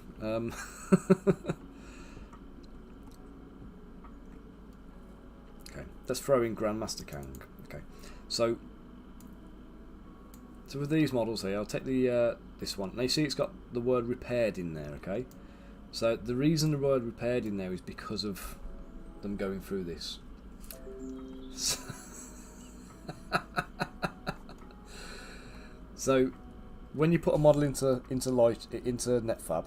[SPEAKER 1] Okay, let's throw in Grandmaster Kang. Okay, so with these models here, I'll take the this one. Now you see it's got the word repaired in there, okay? So the reason the word repaired in there is because of them going through this. So when you put a model into NetFab,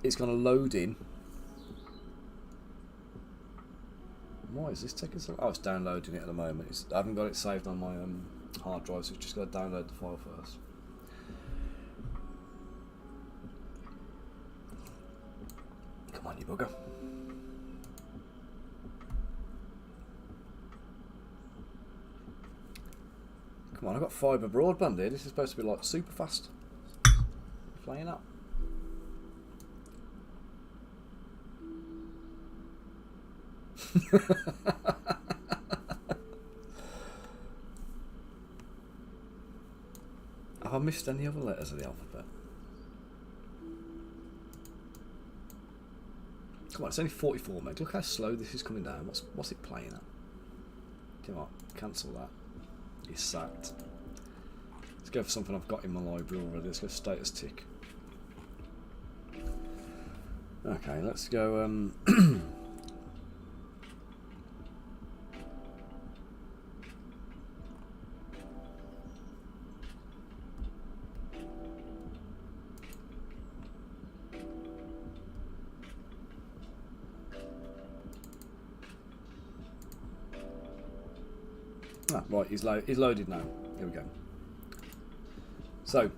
[SPEAKER 1] it's going to load in. Why is this taking so long? Oh, it's downloading it at the moment. I haven't got it saved on my hard drive, so it's just got to download the file first. Come on, you bugger. Come on, I've got fibre broadband here. This is supposed to be like super fast. Playing up. Have I missed any other letters of the alphabet? Come on, it's only 44 meg. Look how slow this is coming down. What's it playing at? Come on, cancel that. It's sacked. Let's go for something I've got in my library already. Let's go status tick. Okay, let's go. Right, he's loaded now. Here we go. So,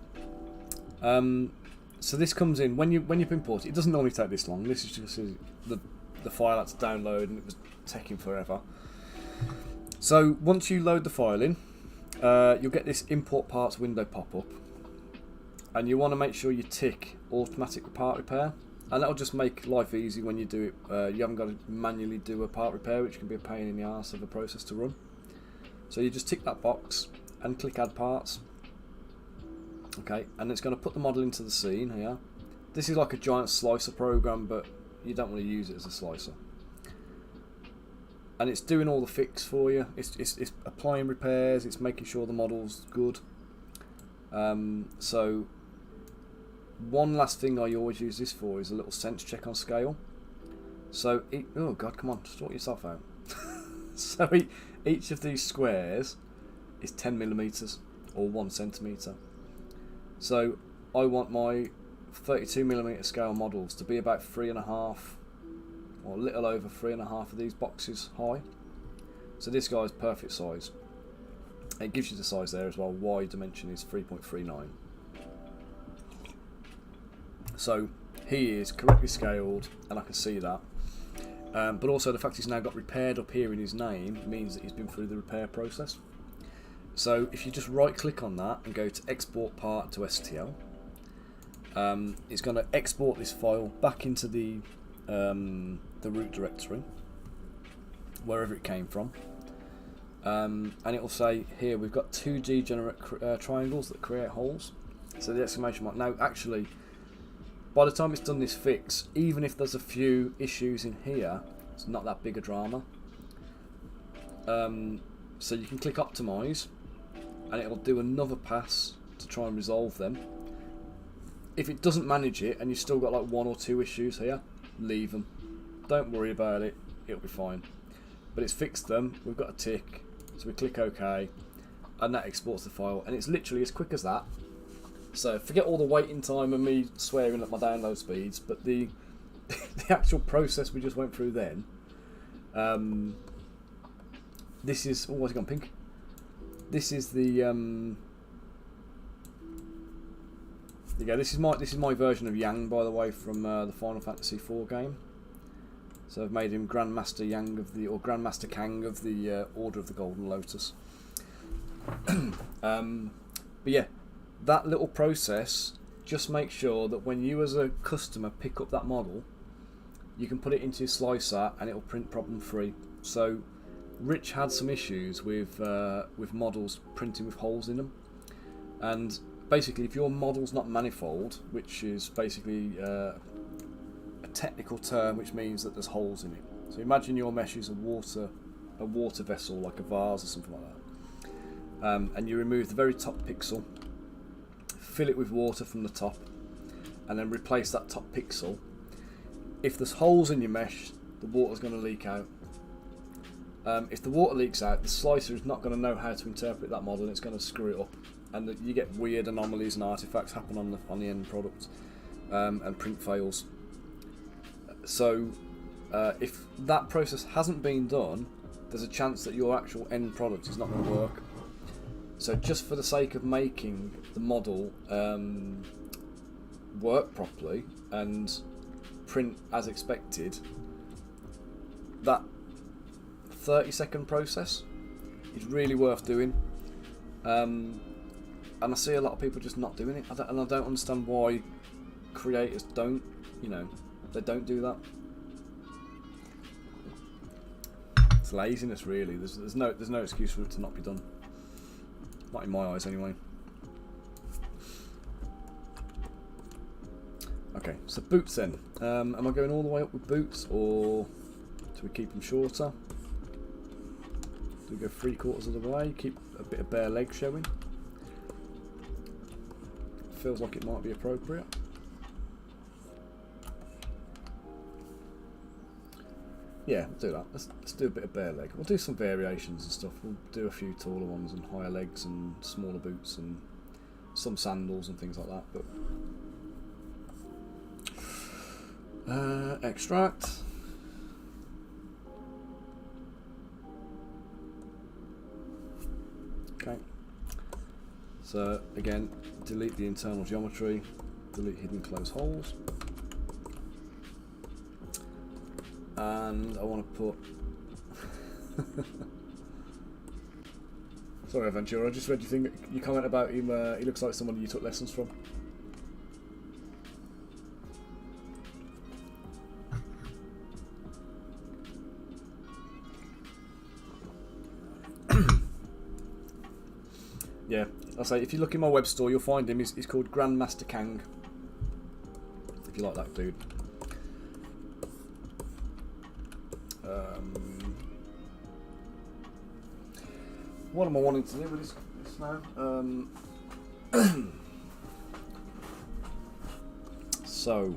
[SPEAKER 1] so this comes in when you import it. It doesn't normally take this long. This is just the file had to download, and it was taking forever. So once you load the file in, you'll get this import parts window pop up, and you want to make sure you tick automatic part repair, and that'll just make life easy when you do it. You haven't got to manually do a part repair, which can be a pain in the arse of a process to run. So you just tick that box and click add parts. Okay, and it's going to put the model into the scene here. This is like a giant slicer program, but you don't want to use it as a slicer. And it's doing all the fix for you. It's applying repairs. It's making sure the model's good. So one last thing I always use this for is a little sense check on scale. So oh god, come on, sort yourself out. So each of these squares is 10mm or 1cm. So I want my 32mm scale models to be about 3.5 or a little over 3.5 of these boxes high. So this guy's perfect size. It gives you the size there as well. Y dimension is 3.39. So he is correctly scaled, and I can see that. But also the fact he's now got repaired up here in his name means that he's been through the repair process. So if you just right click on that and go to export part to STL, it's going to export this file back into the root directory, wherever it came from. And it will say here we've got two degenerate triangles that create holes. So the exclamation mark. Now actually, by the time it's done this fix, even if there's a few issues in here, it's not that big a drama. So you can click optimize and it'll do another pass to try and resolve them. If it doesn't manage it and you've still got like 1 or 2 issues here, leave them. Don't worry about it, it'll be fine. But it's fixed them, we've got a tick, so we click OK, and that exports the file, and it's literally as quick as that. So forget all the waiting time and me swearing at my download speeds, but the actual process we just went through then. This is, oh, what's it gone pink? This is the yeah, this is my version of Yang, by the way, from the Final Fantasy IV game. So I've made him Grandmaster Yang of the, or Grandmaster Kang of the Order of the Golden Lotus. But yeah, that little process just makes sure that when you as a customer pick up that model, you can put it into your slicer and it'll print problem free. So Rich had some issues with models printing with holes in them, and basically if your model's not manifold, which is basically a technical term which means that there's holes in it. So imagine your mesh is a water vessel, like a vase or something like that, and you remove the very top pixel, fill it with water from the top, and then replace that top pixel. If there's holes in your mesh, the water's going to leak out. If the water leaks out, the slicer is not going to know how to interpret that model, and it's going to screw it up, and you get weird anomalies and artifacts happen on the end product, and print fails. So if that process hasn't been done, there's a chance that your actual end product is not going to work. So just for the sake of making the model work properly and print as expected, that 30-second process is really worth doing. And I see a lot of people just not doing it, and I don't understand why creators don't, they don't do that. It's laziness, really. There's no excuse for it to not be done. Not in my eyes, anyway. Okay, so boots then. Am I going all the way up with boots, or do we keep them shorter? Do we go 3/4 of the way? Keep a bit of bare leg showing? Feels like it might be appropriate. Yeah, we'll do that. Let's do a bit of bare leg. We'll do some variations and stuff. We'll do a few taller ones and higher legs and smaller boots and some sandals and things like that. But extract. Okay. So again, delete the internal geometry. Delete hidden close holes. And I want to put sorry Aventura, I just read your comment about him, he looks like someone you took lessons from. Yeah, I'll say if you look in my web store you'll find him, he's called Grandmaster Kang, if you like that dude. What am I wanting to do with this now? So.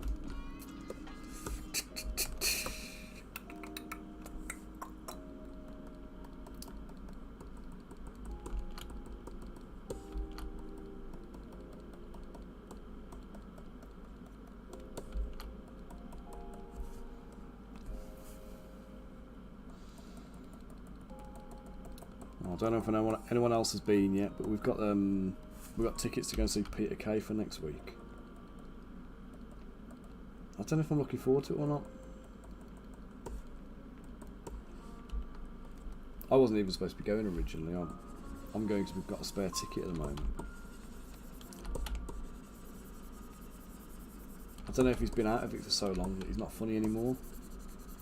[SPEAKER 1] I don't know if anyone else has been yet, but we've got tickets to go and see Peter Kay for next week. I don't know if I'm looking forward to it or not. I wasn't even supposed to be going originally. I'm going because we've got a spare ticket at the moment. I don't know if he's been out of it for so long that he's not funny anymore.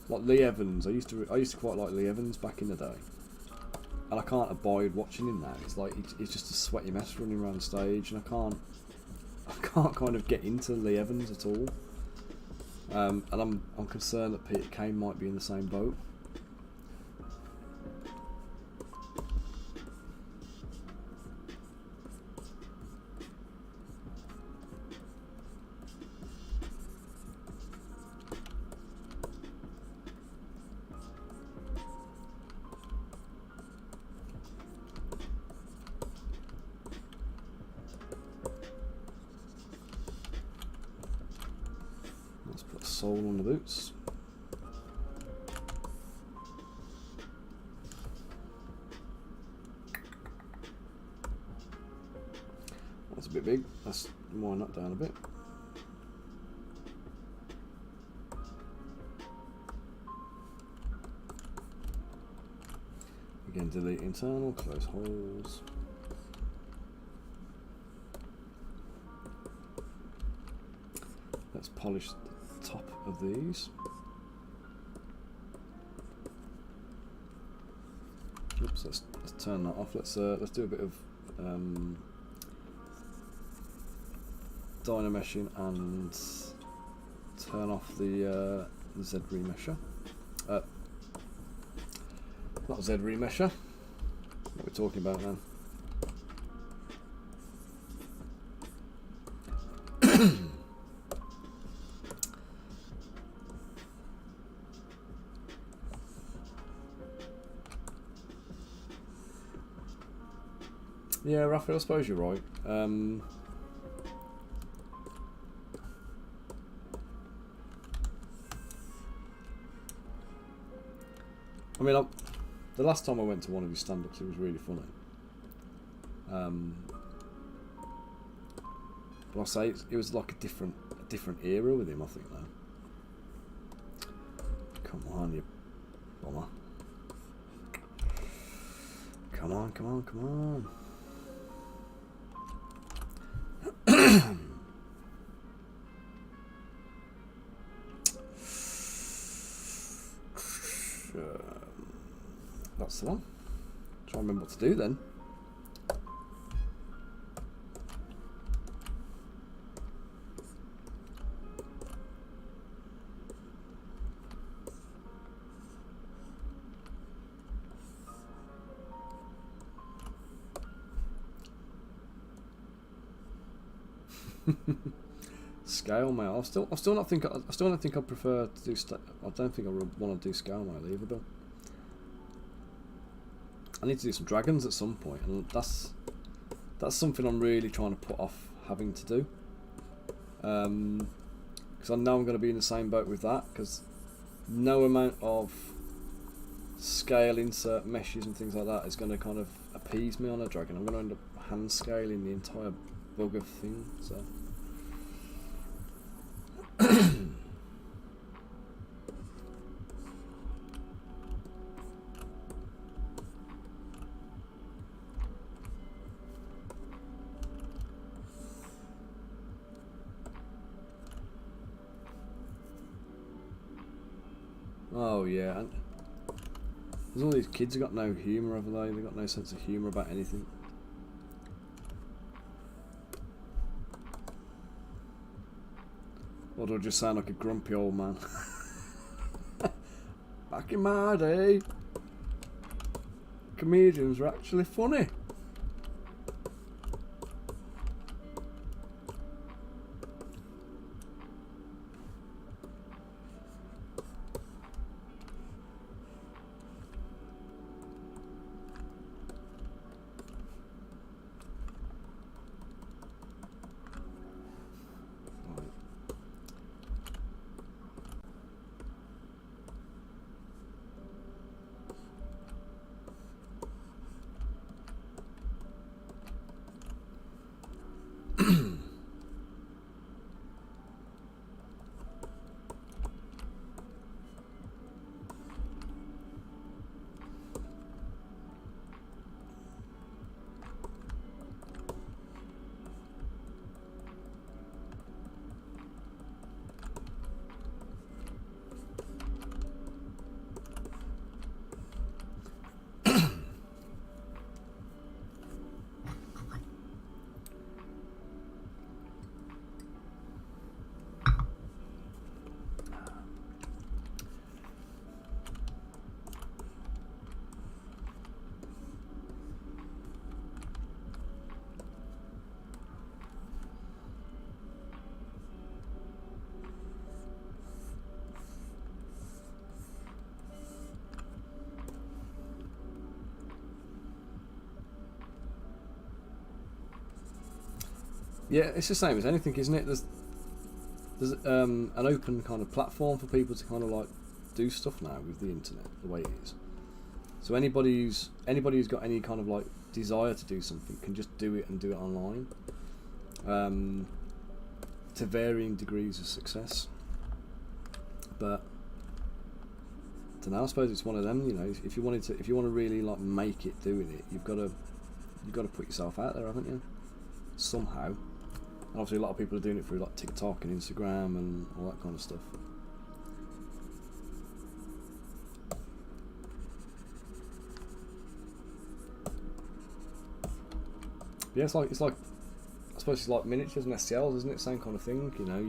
[SPEAKER 1] Like Lee Evans, I used to quite like Lee Evans back in the day. And I can't abide watching him now. It's like he's just a sweaty mess running around the stage, and I can't kind of get into Lee Evans at all. And I'm concerned that Peter Kay might be in the same boat. Sole on the boots. That's a bit big. Let's wind that down a bit. Again, delete internal, close holes. Let's polish top of these. Oops, let's turn that off. Let's do a bit of dynameshing and turn off the Z remesher. Not Z remesher. What are we talking about now? Yeah, Raphael, I suppose you're right. I mean, the last time I went to one of his stand-ups, it was really funny. But I say it was like a different era with him, I think. Though. Come on, you bomber! Come on, come on, come on! That's the one. Try and remember what to do then. Scale mail. I still don't think I prefer to do. I don't think I want to do scale mail either, though. I need to do some dragons at some point, and that's something I'm really trying to put off having to do. Because I know I'm going to be in the same boat with that. Because no amount of scale insert meshes and things like that is going to kind of appease me on a dragon. I'm going to end up hand scaling the entire bugger thing. So. Oh yeah, and there's all these kids who got no humour, have they? They've got no sense of humour about anything. Or do I just sound like a grumpy old man? Back in my day, comedians were actually funny. Yeah, it's the same as anything, isn't it? There's an open kind of platform for people to kind of like do stuff now with the internet, the way it is. So anybody who's got any kind of like desire to do something can just do it and do it online, to varying degrees of success. But I don't know. I suppose it's one of them. You know, if you want to really like make it doing it, you've got to put yourself out there, haven't you? Somehow. And obviously, a lot of people are doing it through like TikTok and Instagram and all that kind of stuff. Yeah, it's like I suppose it's like miniatures and STLs, isn't it? Same kind of thing. You know,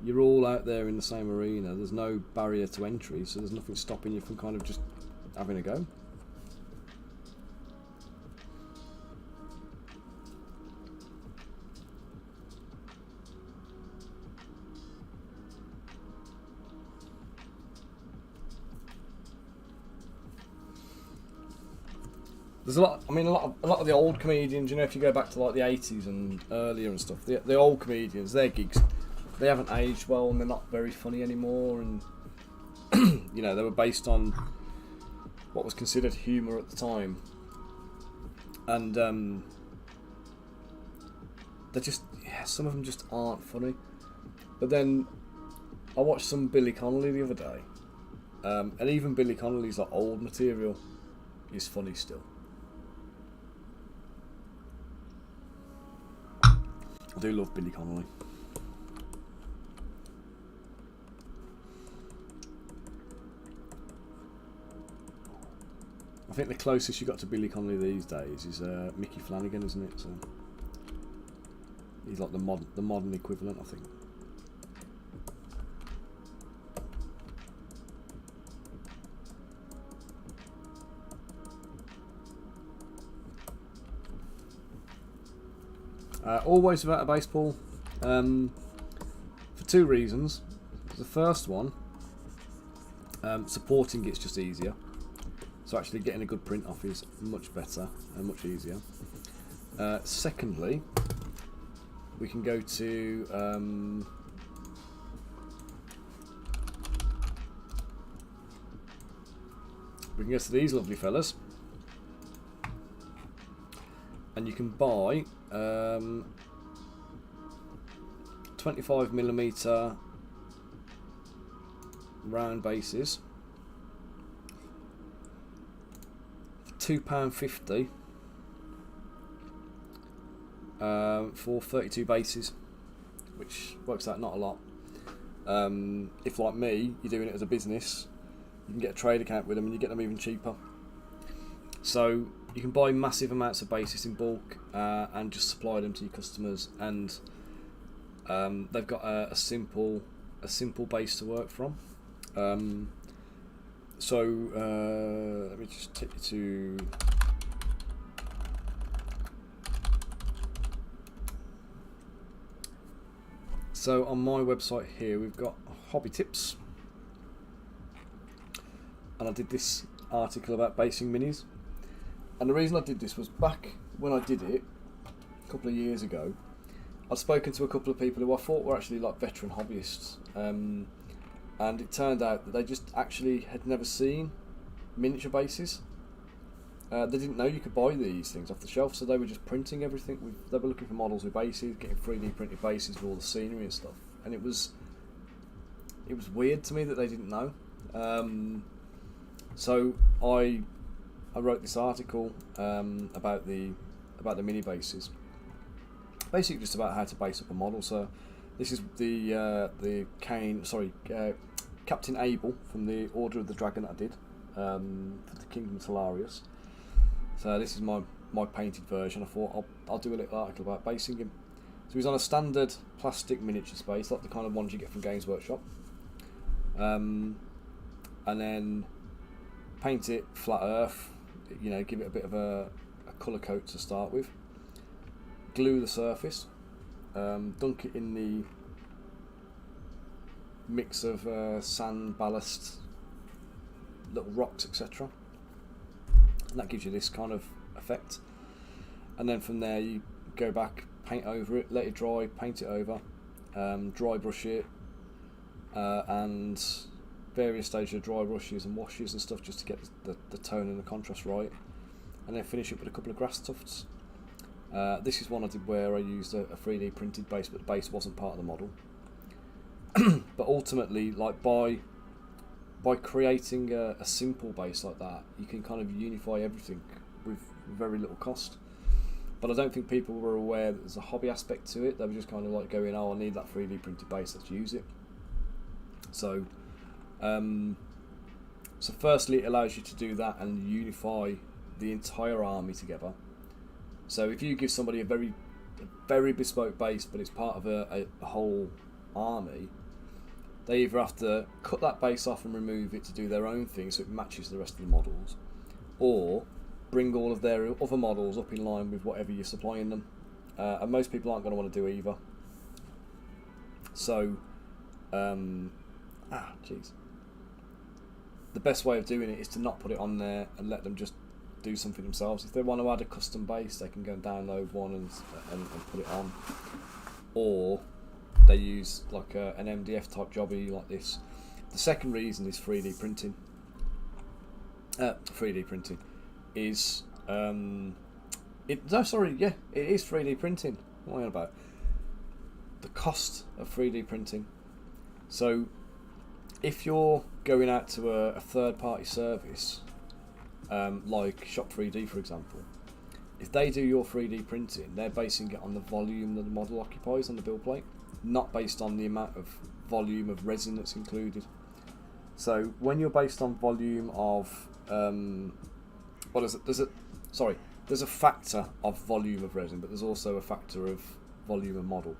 [SPEAKER 1] you're all out there in the same arena. There's no barrier to entry, so there's nothing stopping you from kind of just having a go. There's a lot. I mean, a lot of the old comedians. You know, if you go back to like the 80s and earlier and stuff, the old comedians, their gigs, they haven't aged well and they're not very funny anymore. And you know, they were based on what was considered humour at the time, and they're just some of them just aren't funny. But then I watched some Billy Connolly the other day, and even Billy Connolly's like old material is funny still. I do love Billy Connolly. I think the closest you got to Billy Connolly these days is Mickey Flanagan, isn't it? So he's like the modern equivalent, I think. Always without a baseball, for two reasons. The first one, supporting it's just easier. So actually getting a good print off is much better and much easier. Secondly, we can go to these lovely fellas, and you can buy 25mm round bases for £2.50 for 32 bases, which works out not a lot. If like me, you're doing it as a business, you can get a trade account with them and you get them even cheaper. So you can buy massive amounts of bases in bulk and just supply them to your customers, and they've got a simple base to work from. Let me just take you to. So on my website here, we've got hobby tips, and I did this article about basing minis. And the reason I did this was back when I did it a couple of years ago. I'd spoken to a couple of people who I thought were actually like veteran hobbyists, and it turned out that they just actually had never seen miniature bases. They didn't know you could buy these things off the shelf, so they were just printing everything. They were looking for models with bases, getting 3D printed bases with all the scenery and stuff, and it was weird to me that they didn't know. So I wrote this article about the mini bases, basically just about how to base up a model. So this is the Captain Abel from the Order of the Dragon that I did for the Kingdom Talarius. So this is my painted version. I thought I'll do a little article about basing him. So he's on a standard plastic miniature space, like the kind of ones you get from Games Workshop, and then paint it flat earth. Give it a bit of a colour coat to start with. Glue the surface. Dunk it in the mix of sand, ballast, little rocks, etc. And that gives you this kind of effect. And then from there you go back, paint over it, let it dry, paint it over, dry brush it, and various stages of dry brushes and washes and stuff just to get the tone and the contrast right. And then finish it with a couple of grass tufts. This is one I did where I used a 3D printed base, but the base wasn't part of the model. But ultimately, like by creating a simple base like that, you can kind of unify everything with very little cost. But I don't think people were aware that there's a hobby aspect to it. They were just kind of like going, oh, I need that 3D printed base, let's use it. So firstly, it allows you to do that and unify the entire army together. So if you give somebody a very bespoke base, but it's part of a whole army, they either have to cut that base off and remove it to do their own thing so it matches the rest of the models, or bring all of their other models up in line with whatever you're supplying them. And most people aren't going to want to do either. So, the best way of doing it is to not put it on there and let them just do something themselves. If they want to add a custom base, they can go and download one and put it on, or they use like an MDF type jobby like this. The second reason is 3D printing. 3D printing is it is 3D printing. What am I on about? The cost of 3D printing. So if you're going out to a third party service, like Shop 3D for example, if they do your 3D printing, they're basing it on the volume that the model occupies on the build plate, not based on the amount of volume of resin that's included. So when you're based on volume of there's a factor of volume of resin, but there's also a factor of volume of model.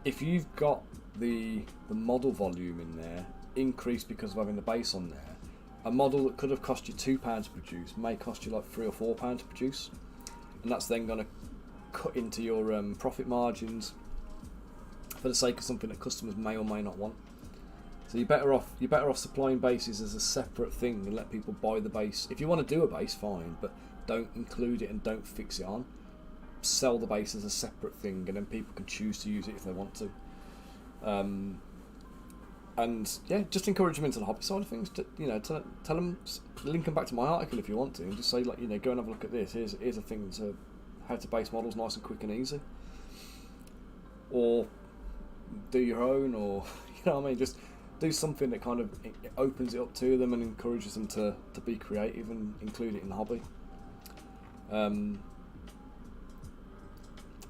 [SPEAKER 1] If you've got the model volume in there increased because of having the base on there, a model that could have cost you £2 to produce may cost you like £3 or £4 to produce, and that's then going to cut into your profit margins for the sake of something that customers may or may not want. So you're better off supplying bases as a separate thing and let people buy the base. If you want to do a base, fine, but don't include it and don't fix it on. Sell the base as a separate thing, and then people can choose to use it if they want to. And yeah, just encourage them into the hobby side of things. Tell them, link them back to my article if you want to, and just say go and have a look at this. Here's a thing to how to base models nice and quick and easy. Or do your own, or just do something that kind of it opens it up to them and encourages them to be creative and include it in the hobby. But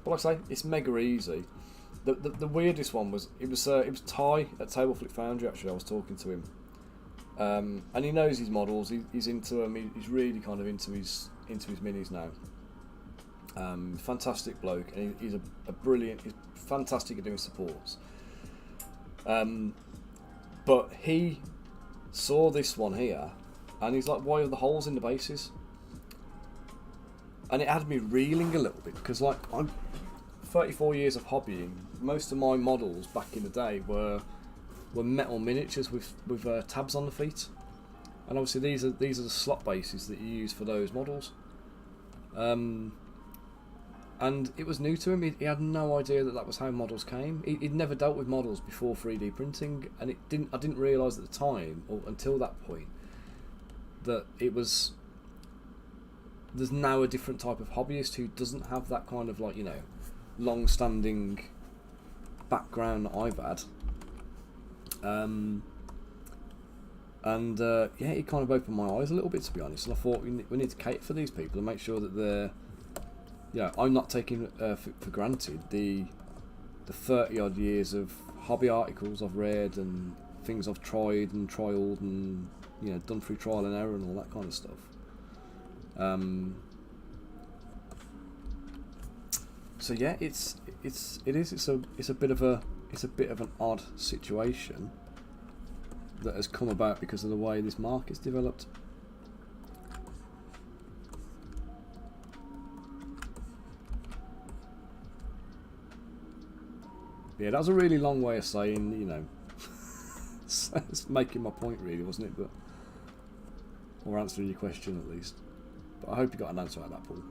[SPEAKER 1] like I say, it's mega easy. The weirdest one was it was Ty at Table Flip Foundry. Actually, I was talking to him, and he knows his models. He's into them. He's really kind of into his minis now. Fantastic bloke, and he's a brilliant. He's fantastic at doing supports. But But he saw this one here, and he's like, why are the holes in the bases? And it had me reeling a little bit, because like, I'm 34 years of hobbying. Most of my models back in the day were metal miniatures with tabs on the feet, and obviously these are the slot bases that you use for those models. And it was new to him. He had no idea that was how models came. He'd never dealt with models before 3D printing, and I didn't realise at the time, or until that point, that it was. There's now a different type of hobbyist who doesn't have that kind of, like, you know, long-standing background that I've had. Yeah, it kind of opened my eyes a little bit, to be honest. And I thought we need to cater for these people and make sure that they're. Yeah, I'm not taking for granted the 30 odd years of hobby articles I've read and things I've tried and trialed and, you know, done through trial and error and all that kind of stuff. So yeah, it's a bit of an odd situation that has come about because of the way this market's developed. Yeah, that was a really long way of saying, you know, it's making my point, really, wasn't it? But, or answering your question at least. But I hope you got an answer out of that, Paul.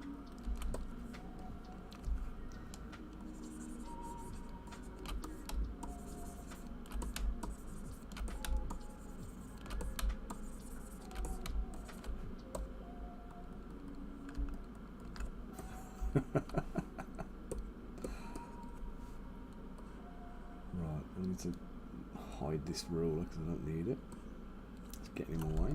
[SPEAKER 1] Right, I need to hide this ruler because I don't need it. It's getting in my way.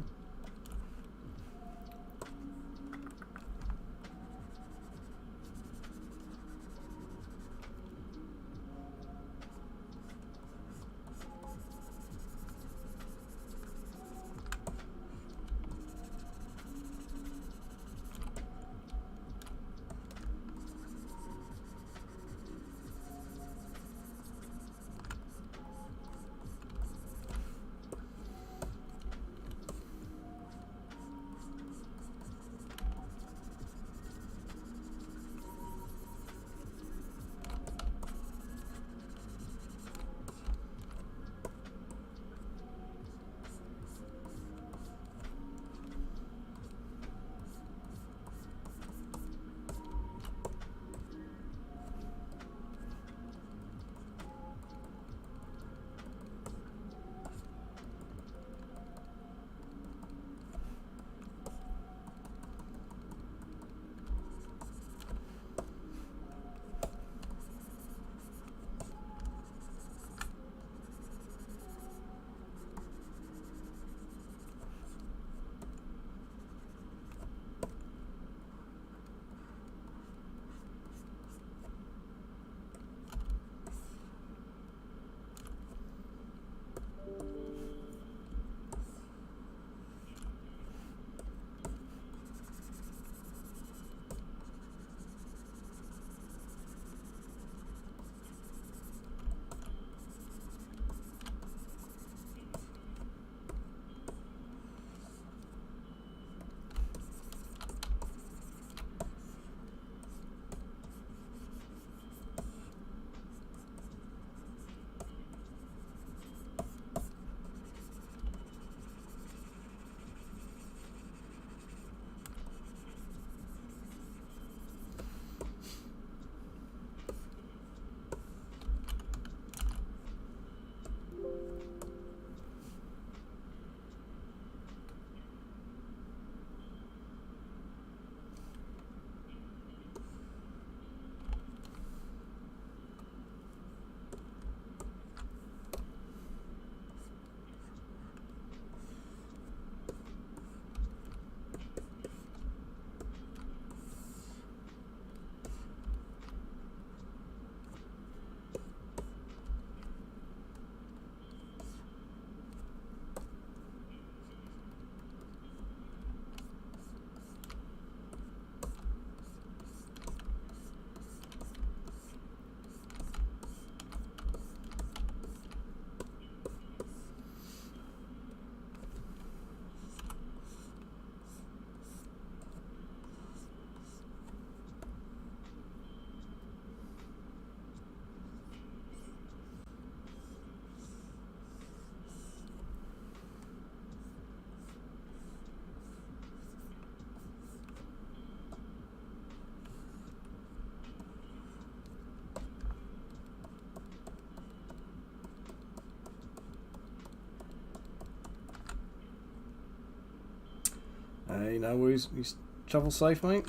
[SPEAKER 1] Hey, no worries. You travel safe, mate.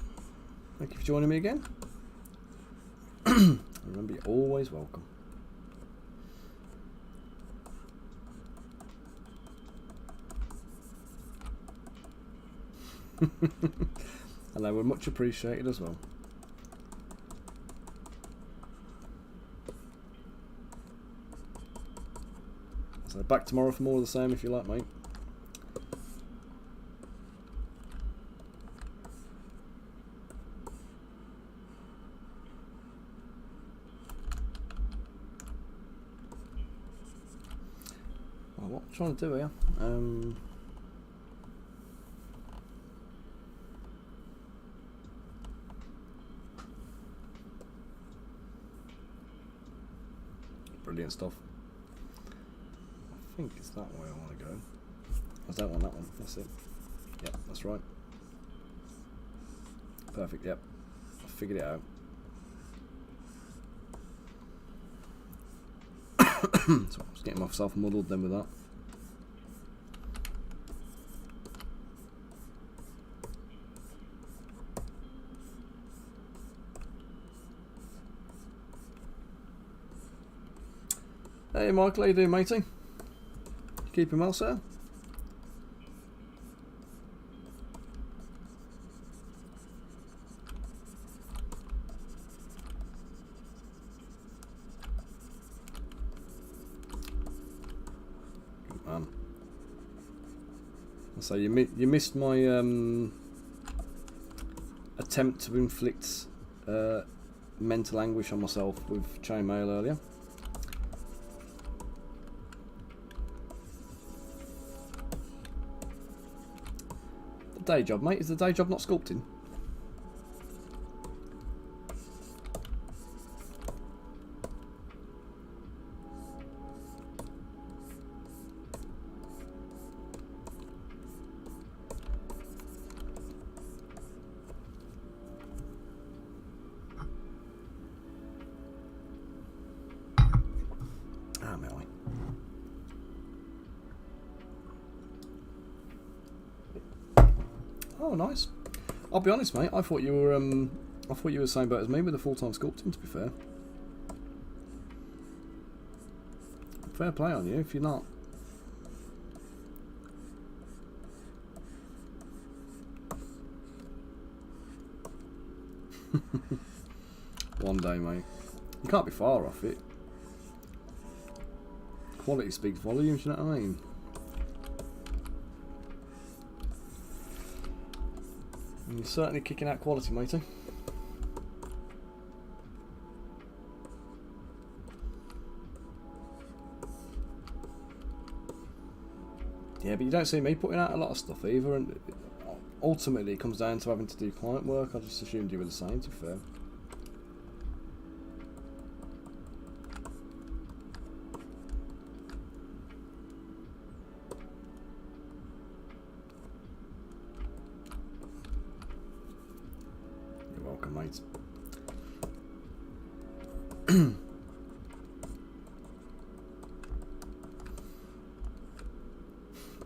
[SPEAKER 1] Thank you for joining me again. Remember, you're always welcome. And they were much appreciated as well. So back tomorrow for more of the same if you like, mate. Well, what I'm trying to do here? Brilliant stuff. I think it's that way I want to go. I don't want that one. That's it. Yep, that's right. Perfect. Yep, I figured it out. So I was getting myself muddled then with that. Hey Michael, how you doing, matey? Keeping well, sir? Good man. So you missed my attempt to inflict mental anguish on myself with chainmail earlier. Day job, mate. Is the day job not sculpting? Ah, Melly. Oh, nice. I'll be honest, mate. I thought you were the same boat as me with the full-time sculpting. To be fair, fair play on you if you're not. One day, mate. You can't be far off it. Quality speaks volumes. You know what I mean? You're certainly kicking out quality, matey. Yeah, but you don't see me putting out a lot of stuff either, and ultimately it comes down to having to do client work. I just assumed you were the same, to be fair. You're welcome, mate.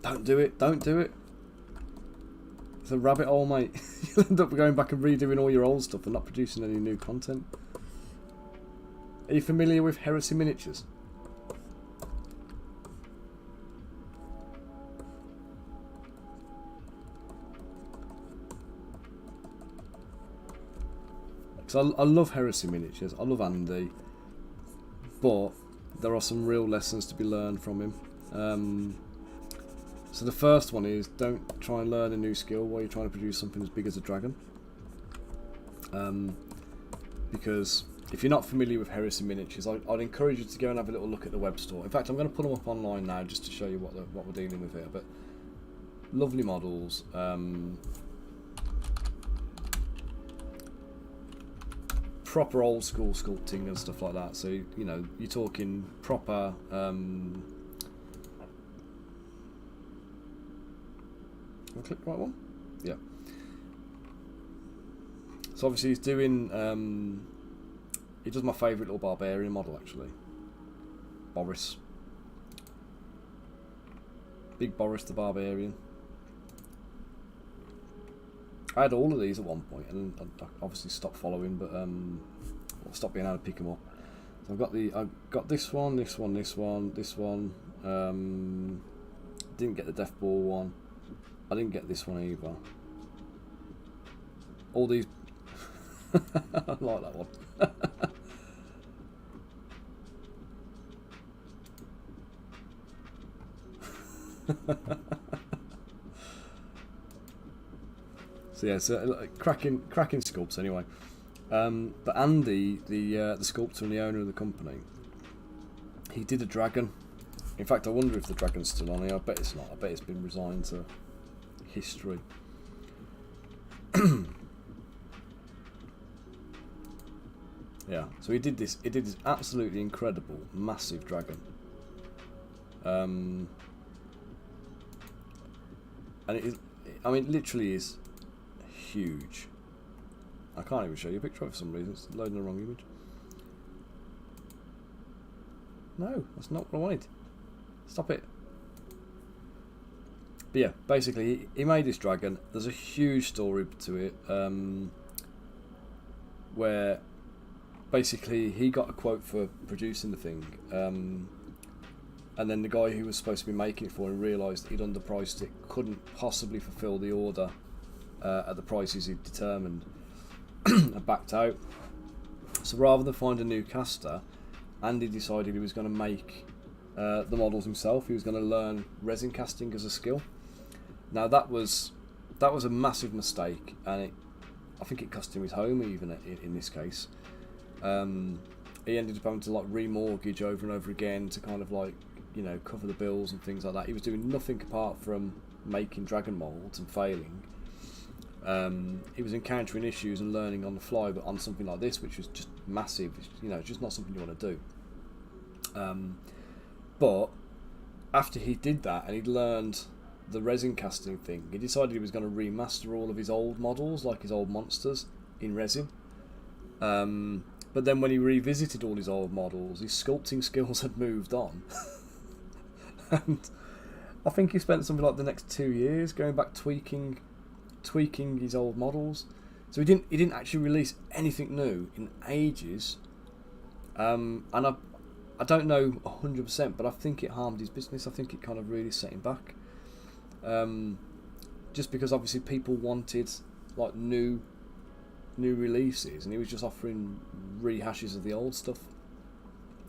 [SPEAKER 1] Don't do it, don't do it. It's a rabbit hole, mate. You'll end up going back and redoing all your old stuff and not producing any new content. Are you familiar with Heresy Miniatures? Because I love Heresy Miniatures, I love Andy, but there are some real lessons to be learned from him. So the first one is, don't try and learn a new skill while you're trying to produce something as big as a dragon. Because if you're not familiar with Heresy Miniatures, I'd encourage you to go and have a little look at the web store. In fact, I'm going to put them up online now just to show you what we're dealing with here. But lovely models. Proper old school sculpting and stuff like that. So, you know, you're talking proper... I'll click the right one. Yeah. So obviously he's doing. He does my favourite little barbarian model actually. Boris. Big Boris the barbarian. I had all of these at one point, and I obviously stopped following, but stopped being able to pick them up. So I've got this one, this one, this one, this one. Didn't get the death ball one. I didn't get this one either. All these. I like that one. So yeah, cracking sculpts anyway. But Andy, the sculptor and the owner of the company, he did a dragon. In fact, I wonder if the dragon's still on here. I bet it's not. I bet it's been resigned to history. Yeah, so he did this. He did this absolutely incredible, massive dragon. And it is. I mean, literally is huge. I can't even show you a picture of it for some reason. It's loading the wrong image. No, that's not what I wanted. Stop it. But yeah, basically, he made this dragon. There's a huge story to it, where basically he got a quote for producing the thing, and then the guy who was supposed to be making it for him realised that he'd underpriced it, couldn't possibly fulfil the order at the prices he'd determined, and backed out. So rather than find a new caster, Andy decided he was going to make the models himself. He was going to learn resin casting as a skill. Now that was a massive mistake, and I think it cost him his home even in this case. He ended up having to like remortgage over and over again to kind of like, you know, cover the bills and things like that. He was doing nothing apart from making dragon molds and failing. He was encountering issues and learning on the fly, but on something like this, which was just massive, you know, it's just not something you want to do. But after he did that and he'd learned the resin casting thing, he decided he was going to remaster all of his old models, like his old monsters, in resin. But then when he revisited all his old models, his sculpting skills had moved on. And I think he spent something like the next 2 years going back tweaking his old models. So he didn't actually release anything new in ages. And I don't know 100%, but I think it harmed his business. I think it kind of really set him back. Just because obviously people wanted like new releases, and he was just offering rehashes of the old stuff.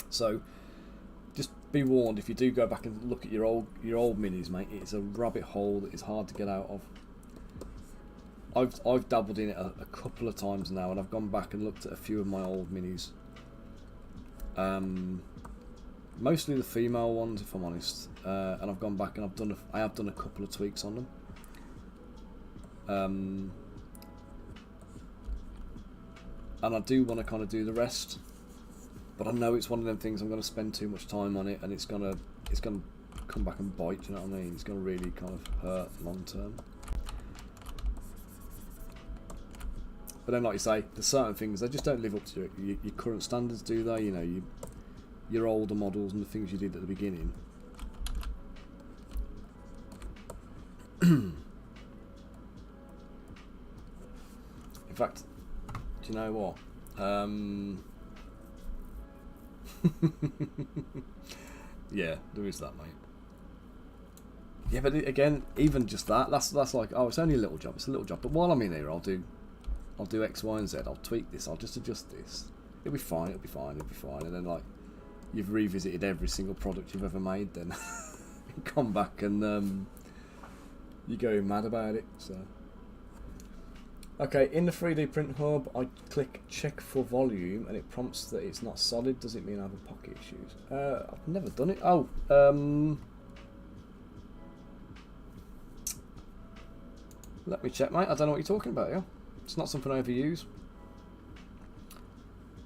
[SPEAKER 1] So just be warned, if you do go back and look at your old minis, mate, it's a rabbit hole that is hard to get out of. I've dabbled in it a couple of times now, and I've gone back and looked at a few of my old minis. Mostly the female ones, if I'm honest. And I've gone back and I have done a couple of tweaks on them. And I do want to kind of do the rest, but I know it's one of them things I'm going to spend too much time on it, and it's gonna come back and bite. You know what I mean? It's going to really kind of hurt long term. But then, like you say, there's certain things they just don't live up to your current standards, do they? You know, your older models and the things you did at the beginning. In fact, do you know what? Yeah, there is that, mate. Yeah, but again, even just that's like, oh, it's only a little job. It's a little job. But while I'm in here, I'll do X, Y, and Z. I'll tweak this. I'll just adjust this. It'll be fine. It'll be fine. It'll be fine. And then like, you've revisited every single product you've ever made. Then you come back and you go mad about it. So. Okay, in the 3D print hub, I click check for volume, and it prompts that it's not solid. Does it mean I have a pocket issues? I've never done it. Oh, let me check, mate. I don't know what you're talking about, yeah? It's not something I ever use.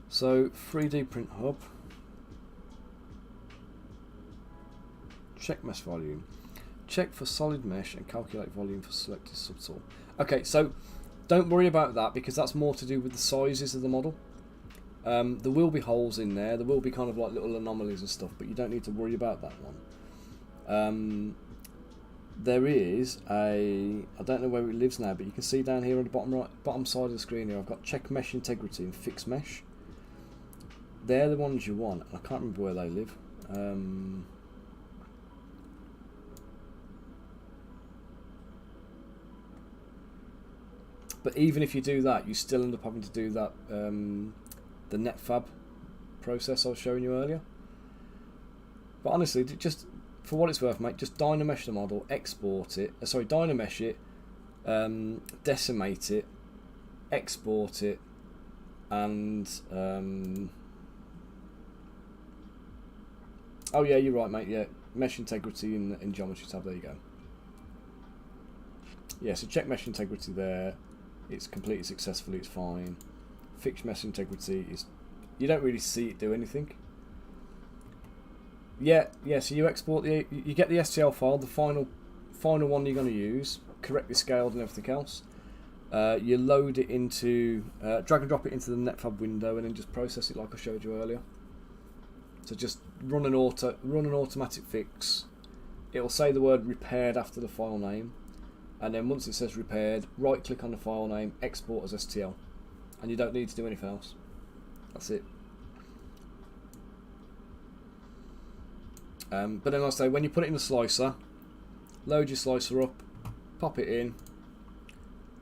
[SPEAKER 1] So, 3D print hub. Check mesh volume. Check for solid mesh and calculate volume for selected subtool. Okay, so don't worry about that, because that's more to do with the sizes of the model. There will be holes in there. There will be kind of like little anomalies and stuff, but you don't need to worry about that one. there is I don't know where it lives now, but you can see down here on the bottom side of the screen here, I've got check mesh integrity and fix mesh. They're the ones you want. I can't remember where they live. But even if you do that, you still end up having to do that the netfab process I was showing you earlier. But honestly, just for what it's worth, mate, just dynamesh the model, export it. Dynamesh it, decimate it, export it, and oh yeah, you're right, mate. Yeah, mesh integrity in geometry tab. There you go. Yeah, so check mesh integrity there. It's completely successfully. It's fine. Fix mesh integrity is. You don't really see it do anything. Yeah. So you export you get the STL file, the final one you're going to use, correctly scaled and everything else. You load it into, drag and drop it into the netfab window, and then just process it like I showed you earlier. So just run an automatic fix. It'll say the word repaired after the file name, and then once it says repaired, right click on the file name, export as STL, and you don't need to do anything else. That's it. But then I say, when you put it in the slicer, load your slicer up, pop it in,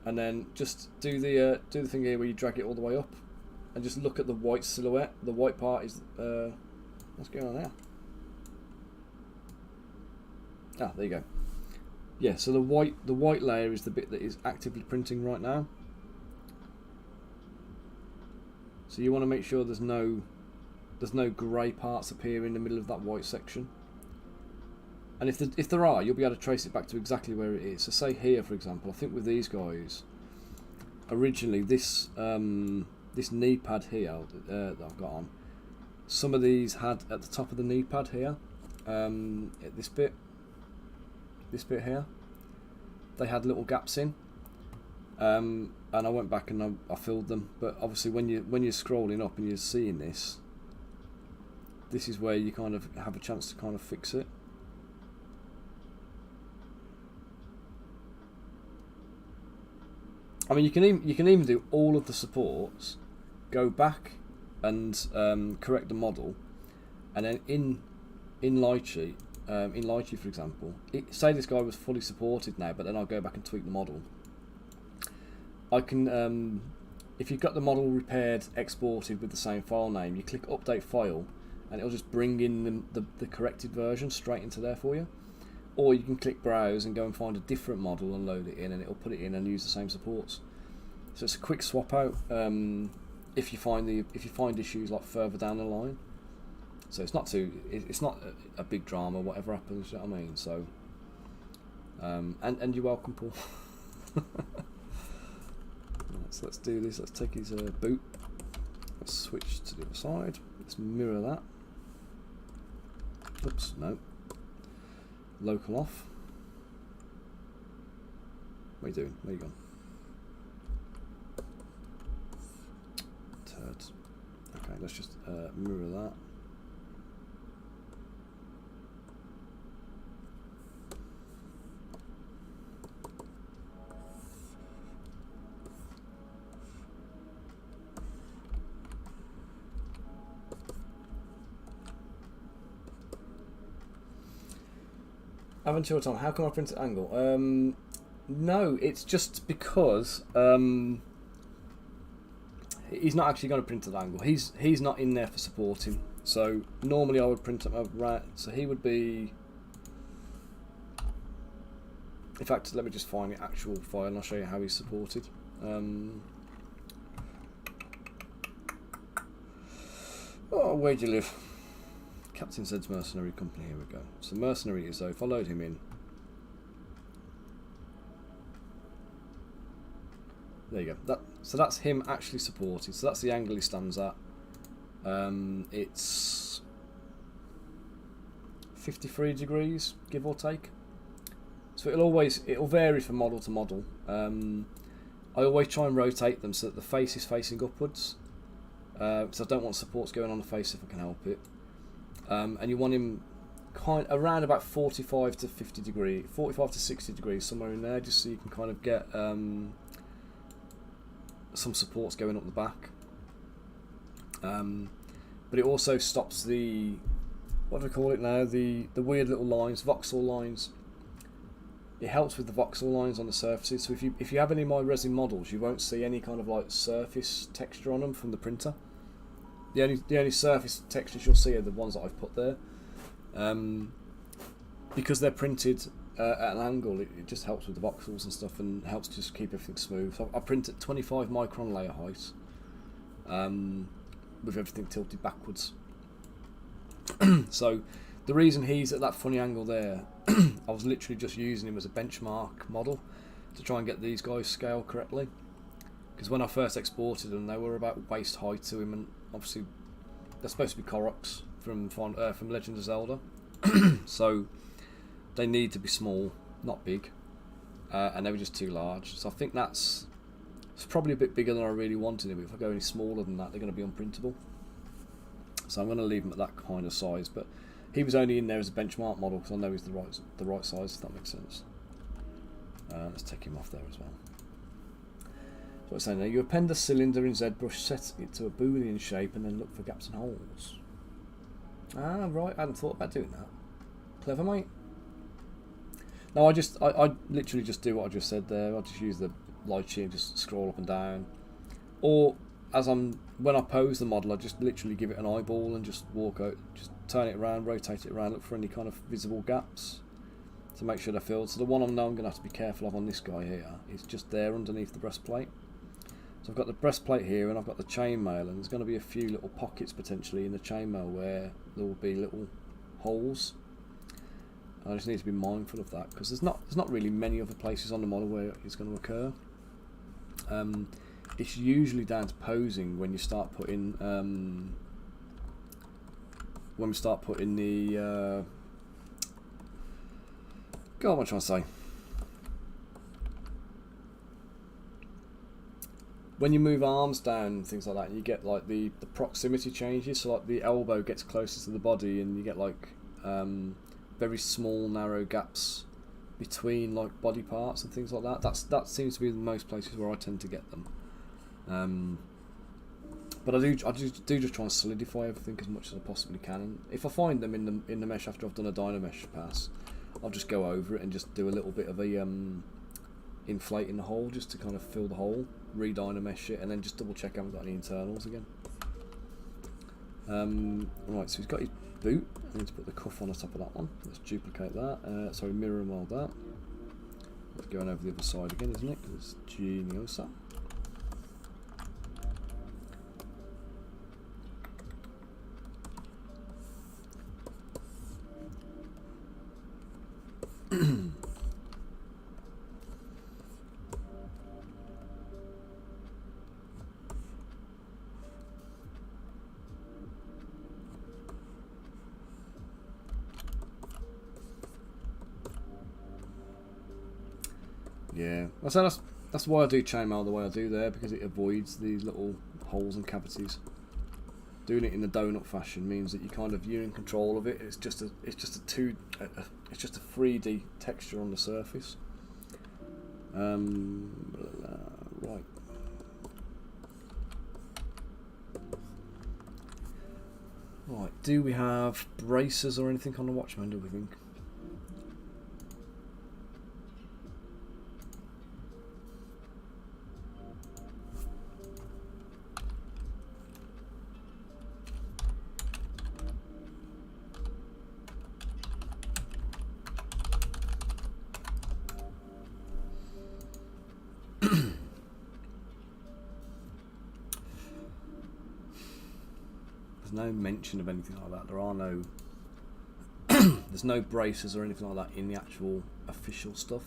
[SPEAKER 1] and then just do the thing here where you drag it all the way up, and just look at the white silhouette. The white part is what's going on there? Ah, there you go. Yeah, so the white layer is the bit that is actively printing right now. So you want to make sure there's no grey parts appear in the middle of that white section. And if there are, you'll be able to trace it back to exactly where it is. So say here, for example, I think with these guys, originally this knee pad here that I've got on, some of these had at the top of the knee pad here, this bit here, they had little gaps in, and I went back and I filled them. But obviously when you're scrolling up and you're seeing this is where you kind of have a chance to kind of fix it. I mean, you can even do all of the supports, go back and correct the model, and then in Lychee, for example, say this guy was fully supported now, but then I'll go back and tweak the model. I can, if you've got the model repaired, exported with the same file name, you click update file, and it'll just bring in the corrected version straight into there for you. Or you can click browse and go and find a different model and load it in, and it'll put it in and use the same supports. So it's a quick swap out if you find issues like further down the line. So it's not a big drama whatever happens. You know what I mean? So and you're welcome, Paul. So let's do this. Let's take his boot. Let's switch to the other side. Let's mirror that. Oops, no. Local off. What are you doing? Where you gone? Turds. Okay, let's just mirror that. Aventura Tom, how come I print at angle? No, it's just because he's not actually going to print at angle. He's not in there for supporting. So normally I would print at my right. So he would be. In fact, let me just find the actual file and I'll show you how he's supported. Oh, where do you live? Captain Zed's Mercenary Company, here we go. So Mercenary is, so if I load him in, there you go. So that's him actually supported. So that's the angle he stands at. It's 53 degrees, give or take. So it'll vary from model to model. I always try and rotate them so that the face is facing upwards. So I don't want supports going on the face if I can help it. And you want him kind around about 45 to 50 degrees, 45 to 60 degrees, somewhere in there, just so you can kind of get some supports going up the back. But it also stops the, what do I call it now, the weird little lines, voxel lines. It helps with the voxel lines on the surfaces. So if you have any of my resin models, you won't see any kind of like surface texture on them from the printer. The only surface textures you'll see are the ones that I've put there. Because they're printed at an angle, it just helps with the voxels and stuff, and helps to just keep everything smooth. So I print at 25 micron layer height, with everything tilted backwards. So the reason he's at that funny angle there, I was literally just using him as a benchmark model to try and get these guys scaled correctly. Because when I first exported them, they were about waist height to him, and obviously they're supposed to be Koroks from Legend of Zelda. So they need to be small, not big, and they were just too large. So I think it's probably a bit bigger than I really wanted them. If I go any smaller than that, they're going to be unprintable. So I'm going to leave them at that kind of size. But he was only in there as a benchmark model because I know he's the right size, if that makes sense. Let's take him off there as well. So what's saying there? You append a cylinder in ZBrush, set it to a Boolean shape, and then look for gaps and holes. Ah, right. I hadn't thought about doing that. Clever, mate. No, I literally just do what I just said there. I just use the light sheet and just scroll up and down. Or when I pose the model, I just literally give it an eyeball and just walk out, just turn it around, rotate it around, look for any kind of visible gaps to make sure they're filled. So the one I know I'm going to have to be careful of on this guy here is just there underneath the breastplate. So I've got the breastplate here and I've got the chainmail, and there's going to be a few little pockets potentially in the chainmail where there will be little holes. I just need to be mindful of that because there's not really many other places on the model where it's going to occur. It's usually down to posing when you start putting the God, what am I trying to say? When you move arms down and things like that, you get like the proximity changes. So like the elbow gets closer to the body, and you get like very small narrow gaps between like body parts and things like that. That seems to be most places where I tend to get them. But I do just try and solidify everything as much as I possibly can. And if I find them in the mesh after I've done a Dynamesh pass, I'll just go over it and just do a little bit of a inflating the hole just to kind of fill the hole, re-Dynamesh it, and then just double check I haven't got any internals again. Right, so he's got his boot. I need to put the cuff on the top of that one. Let's duplicate that. Sorry, mirror and weld that. Let's go on over the other side again, isn't it? Because it's Geniosa. Yeah, that's why I do chainmail the way I do there, because it avoids these little holes and cavities. Doing it in the donut fashion means that you're in control of it. It's just a 3D texture on the surface. Right. Right. Do we have braces or anything on the Watchman? Do we think? No mention of anything like that. There are no there's no braces or anything like that in the actual official stuff.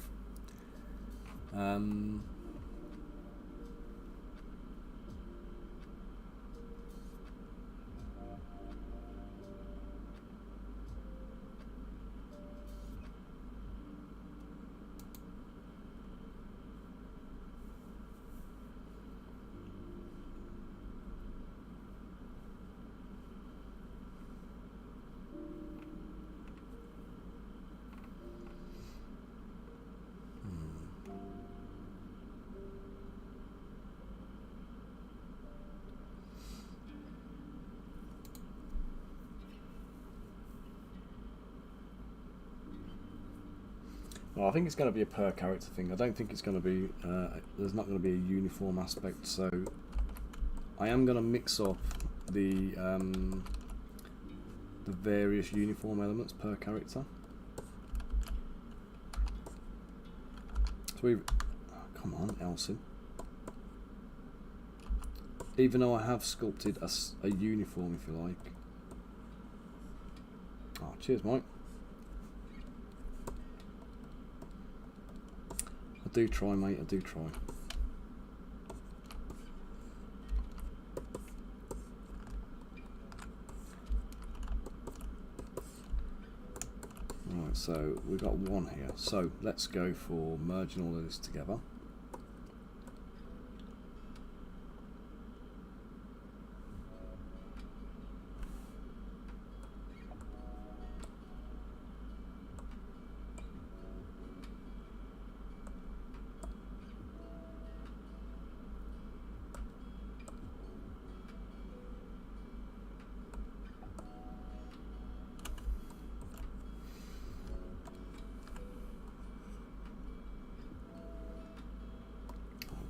[SPEAKER 1] Well, I think it's going to be a per character thing. I don't think it's going to be. There's not going to be a uniform aspect. So I am going to mix up the various uniform elements per character. So we. Oh, come on, Elson. Even though I have sculpted a uniform, if you like. Oh, cheers, Mike. I do try, mate, I do try. Right, so we've got one here. So let's go for merging all of this together.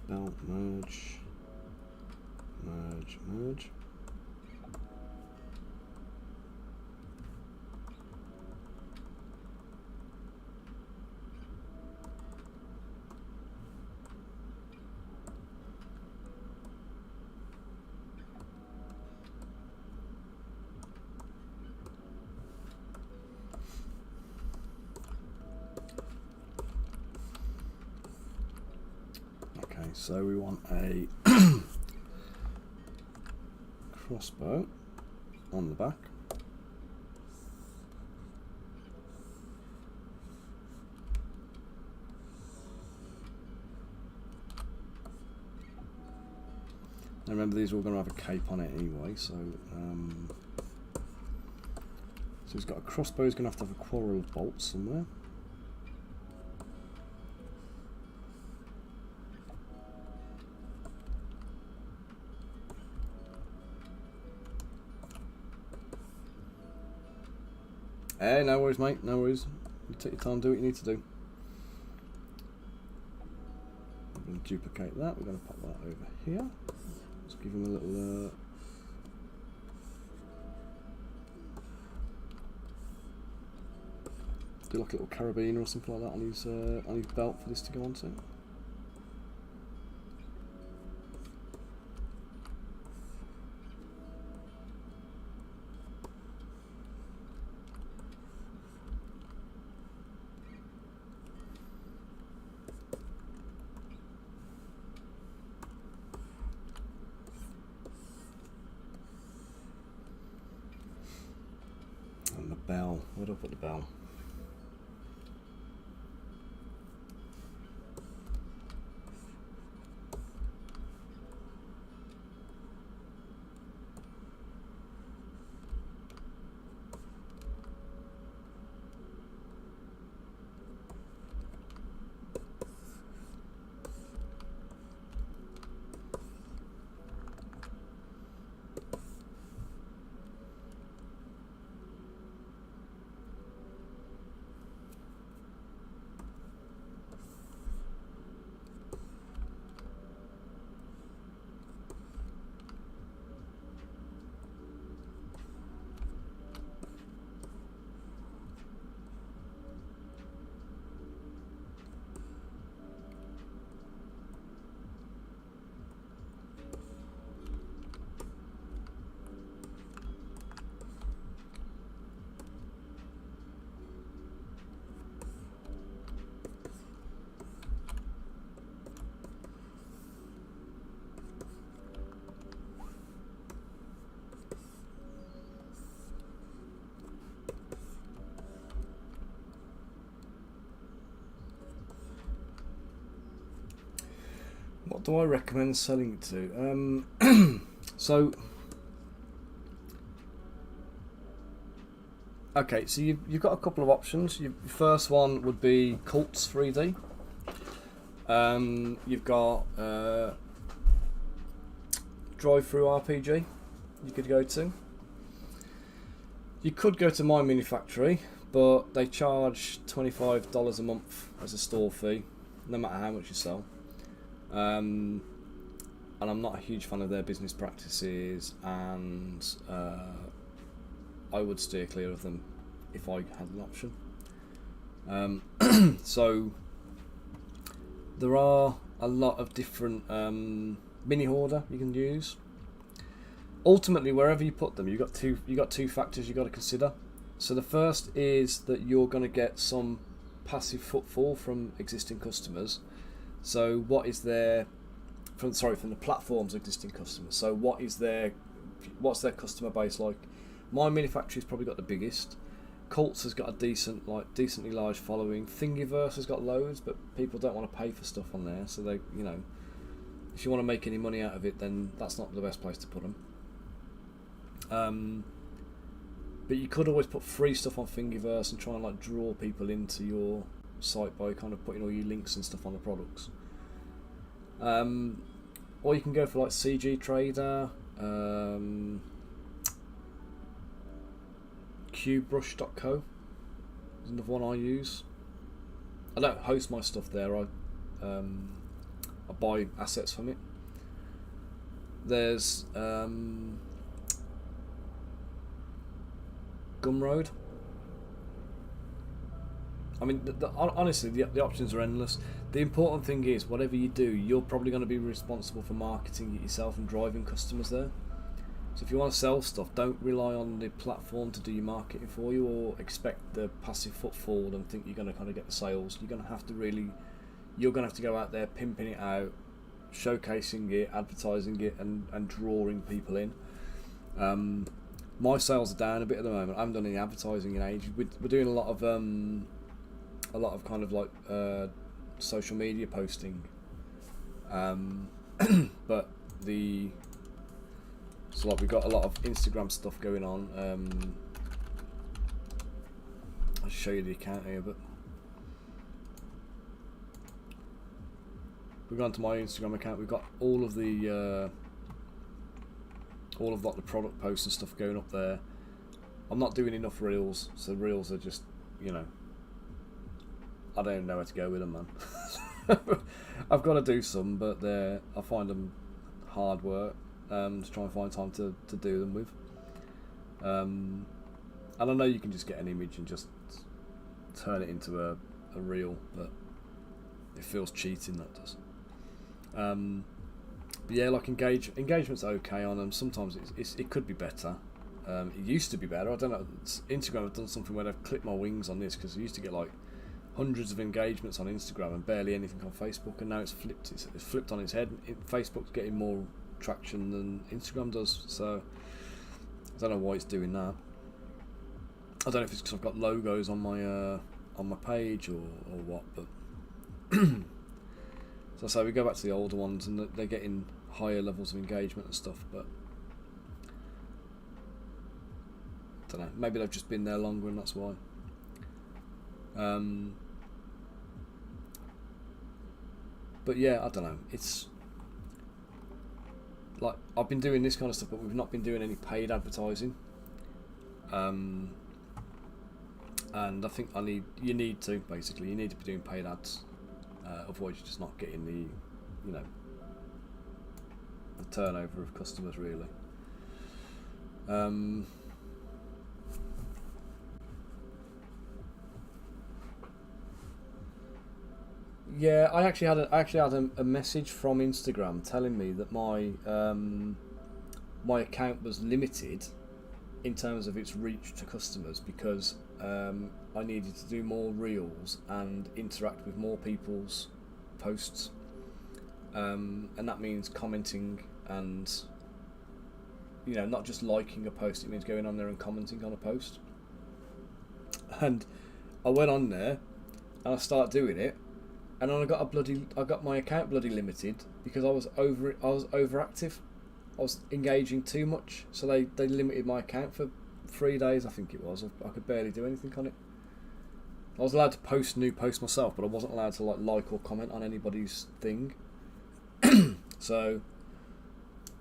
[SPEAKER 1] Belt, merge, merge, merge. So we want a crossbow on the back. Now remember, these are all going to have a cape on it anyway, so so it's got a crossbow. It's going to have a quarrel of bolts somewhere. Hey, no worries, mate, no worries. You take your time, do what you need to do. I'm going to duplicate that. We're going to pop that over here. Let's give him a little. Do like a little carabiner or something like that on his belt for this to go onto. Bell. Where do I put the bell? What do I recommend selling it to? So, okay, so you've got a couple of options. Your first one would be Cults 3D. You've got Drive-Through RPG you could go to. You could go to My Mini Factory, but they charge $25 a month as a store fee, no matter how much you sell. And I'm not a huge fan of their business practices, and I would steer clear of them if I had an option. So there are a lot of different mini hoarder you can use. Ultimately, wherever you put them, you got two factors you got to consider. So the first is that you're going to get some passive footfall from existing customers. So what is their from the platform's existing customers? So what's their customer base like? My Mini Factory's probably got the biggest. Cults has got a decently large following. Thingiverse has got loads, but people don't want to pay for stuff on there. So they, if you want to make any money out of it, then that's not the best place to put them. But you could always put free stuff on Thingiverse and try and draw people into your site by kind of putting all your links and stuff on the products. Or you can go for CG Trader, QBrush.co is another one I use. I don't host my stuff there. I buy assets from it. There's Gumroad. I mean, honestly, the options are endless. The important thing is, whatever you do, you're probably going to be responsible for marketing it yourself and driving customers there. So if you want to sell stuff, don't rely on the platform to do your marketing for you, or expect the passive footfall and think you're going to kind of get the sales. You're going to have to go out there, pimping it out, showcasing it, advertising it, and drawing people in. My sales are down a bit at the moment. I haven't done any advertising in ages. We're doing a lot of kind of social media posting, but we've got a lot of Instagram stuff going on. I'll show you the account here, but we've gone to my Instagram account. We've got all of the product posts and stuff going up there. I'm not doing enough reels, so reels are just, I don't even know where to go with them, man. I've got to do some, but I find them hard work to try and find time to do them with. And I know you can just get an image and just turn it into a reel, but it feels cheating, that does. But yeah, engagement's okay on them. Sometimes it could be better. It used to be better. I don't know. Instagram have done something where they've clipped my wings on this, because I used to get hundreds of engagements on Instagram and barely anything on Facebook, and now it's flipped. It's flipped on its head. Facebook's getting more traction than Instagram does. So I don't know why it's doing that. I don't know if it's because I've got logos on my page or what, but. So we go back to the older ones, and they're getting higher levels of engagement and stuff, but I don't know, maybe they've just been there longer and that's why. But yeah, I don't know, it's I've been doing this kind of stuff, but we've not been doing any paid advertising, and I think you need to be doing paid ads. Otherwise you're just not getting the turnover of customers, really. Yeah, I actually had a message from Instagram telling me that my account was limited in terms of its reach to customers, because I needed to do more reels and interact with more people's posts, and that means commenting and not just liking a post. It means going on there and commenting on a post. And I went on there and I started doing it, and then I got my account bloody limited because I was overactive. I was engaging too much, so they limited my account for 3 days, I think it was. I could barely do anything on it. I was allowed to post new posts myself, but I wasn't allowed to like or comment on anybody's thing. So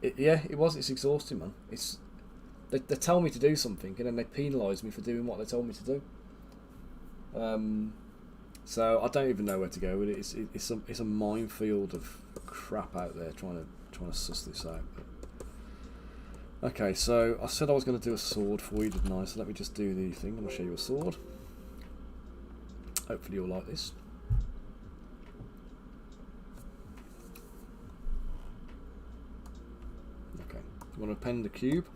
[SPEAKER 1] it's exhausting, man. They tell me to do something, and then they penalise me for doing what they told me to do. So I don't even know where to go with it. It's a minefield of crap out there trying to suss this out. But okay, so I said I was going to do a sword for you, didn't I? So let me just do the thing and I'll show you a sword. Hopefully you'll like this. Okay, you want to append the cube.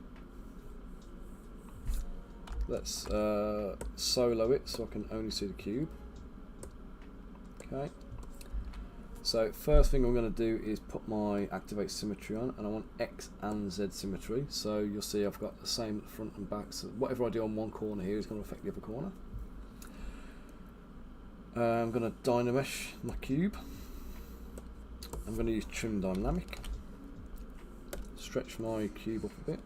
[SPEAKER 1] Let's solo it so I can only see the cube. Okay. So first thing I'm going to do is put my activate symmetry on, and I want X and Z symmetry. So you'll see I've got the same front and back. So whatever I do on one corner here is going to affect the other corner. I'm going to dynamesh my cube. I'm going to use trim dynamic. Stretch my cube up a bit.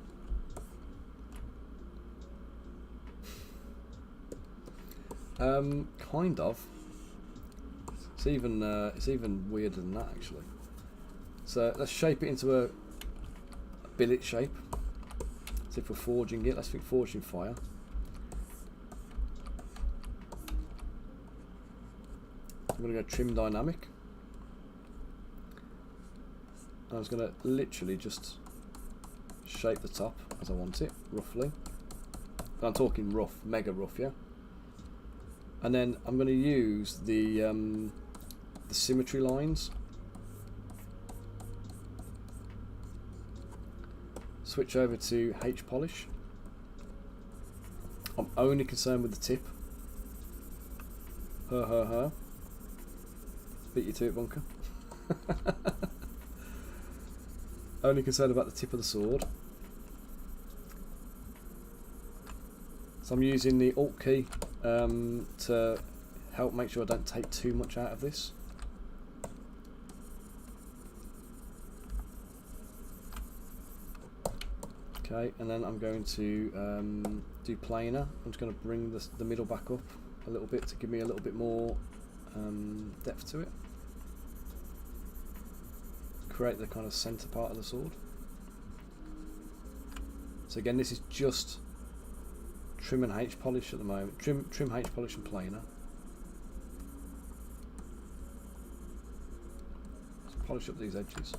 [SPEAKER 1] Kind of. It's even weirder than that actually. So let's shape it into a billet shape. So if we're forging it, let's think forging fire. I'm going to go trim dynamic. I was going to literally just shape the top as I want it, roughly. And I'm talking rough, mega rough, yeah. And then I'm going to use the symmetry lines. Switch over to H polish. I'm only concerned with the tip. Beat you to it, Bunker. Only concerned about the tip of the sword. So I'm using the Alt key to help make sure I don't take too much out of this. Okay, and then I'm going to do planar. I'm just going to bring the middle back up a little bit to give me a little bit more depth to it. Create the kind of centre part of the sword. So again, this is just trim and H polish at the moment. Trim, H polish and planar. Let's polish up these edges.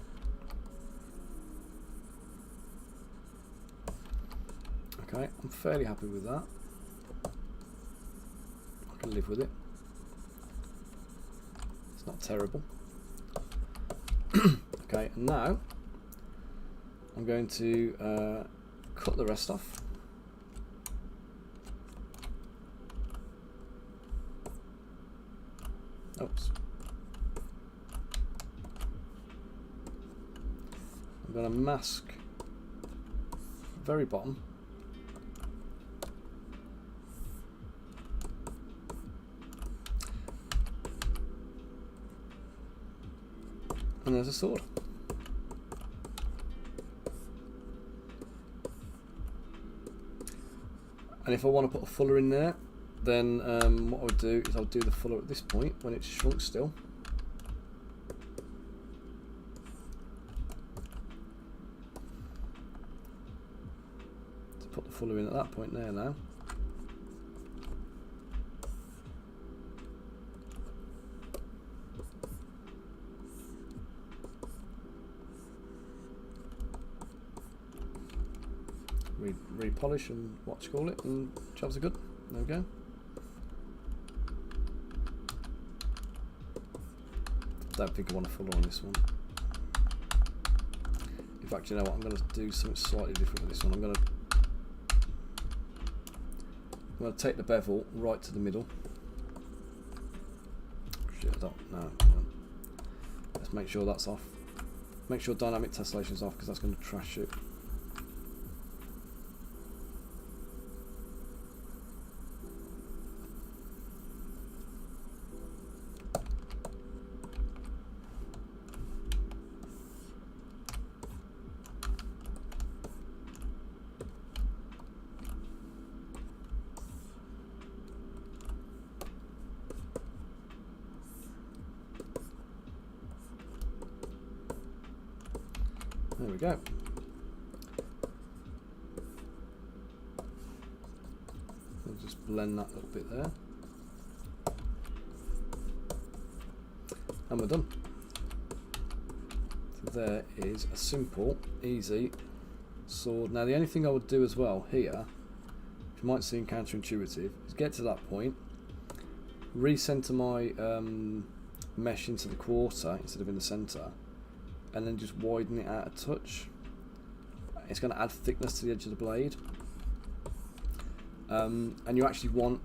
[SPEAKER 1] Okay, I'm fairly happy with that. I can live with it. It's not terrible. Okay, and now I'm going to cut the rest off. Oops. I'm going to mask the very bottom. And there's a sword. And if I want to put a fuller in there, then what I would do is I'll do the fuller at this point when it's shrunk still. To put the fuller in at that point there now. Repolish and what you call it, and jobs are good. There we go. I don't think I want a fuller on this one. In fact, you know what? I'm going to do something slightly different with this one. I'm going to take the bevel right to the middle. Shit, no. Let's make sure that's off. Make sure dynamic tessellation is off because that's going to trash it. There we go. I'll just blend that little bit there. and we're done. So there is a simple, easy sword. Now the only thing I would do as well here, which you might seem counterintuitive, is get to that point, recenter my mesh into the quarter instead of in the centre, and then just widen it out a touch. It's going to add thickness to the edge of the blade, and you actually want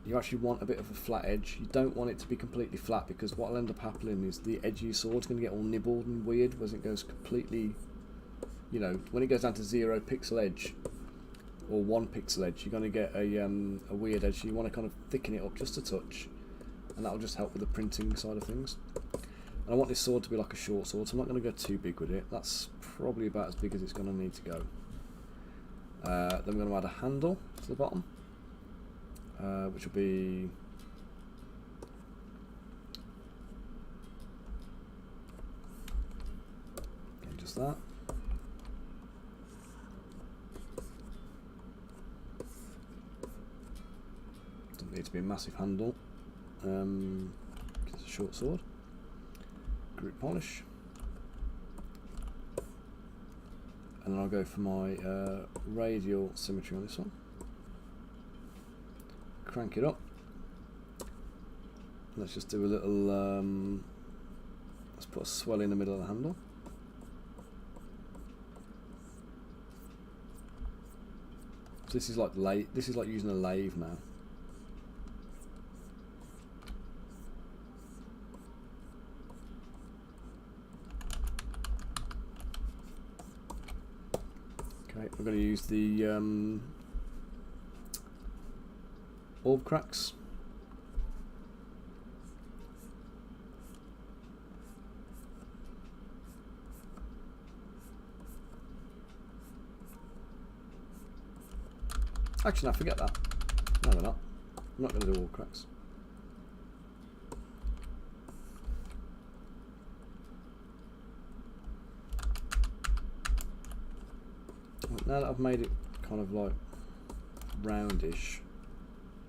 [SPEAKER 1] a bit of a flat edge. You don't want it to be completely flat, because what will end up happening is the edge of your sword's going to get all nibbled and weird as it goes completely, you know, when it goes down to 0 pixel edge or 1 pixel edge, you're going to get a weird edge. So you want to kind of thicken it up just a touch, and that will just help with the printing side of things. And I want this sword to be like a short sword, so I'm not going to go too big with it. That's probably about as big as it's going to need to go. Then we're going to add a handle to the bottom, which will be just that. Doesn't need to be a massive handle. It's a short sword. Group polish, and then I'll go for my radial symmetry on this one. Crank it up. Let's just do a little. Let's put a swell in the middle of the handle. So this is like using a lathe now. Okay, we're going to use the orb cracks. Actually, no, forget that. No, we're not. I'm not going to do orb cracks. Now that I've made it kind of like roundish,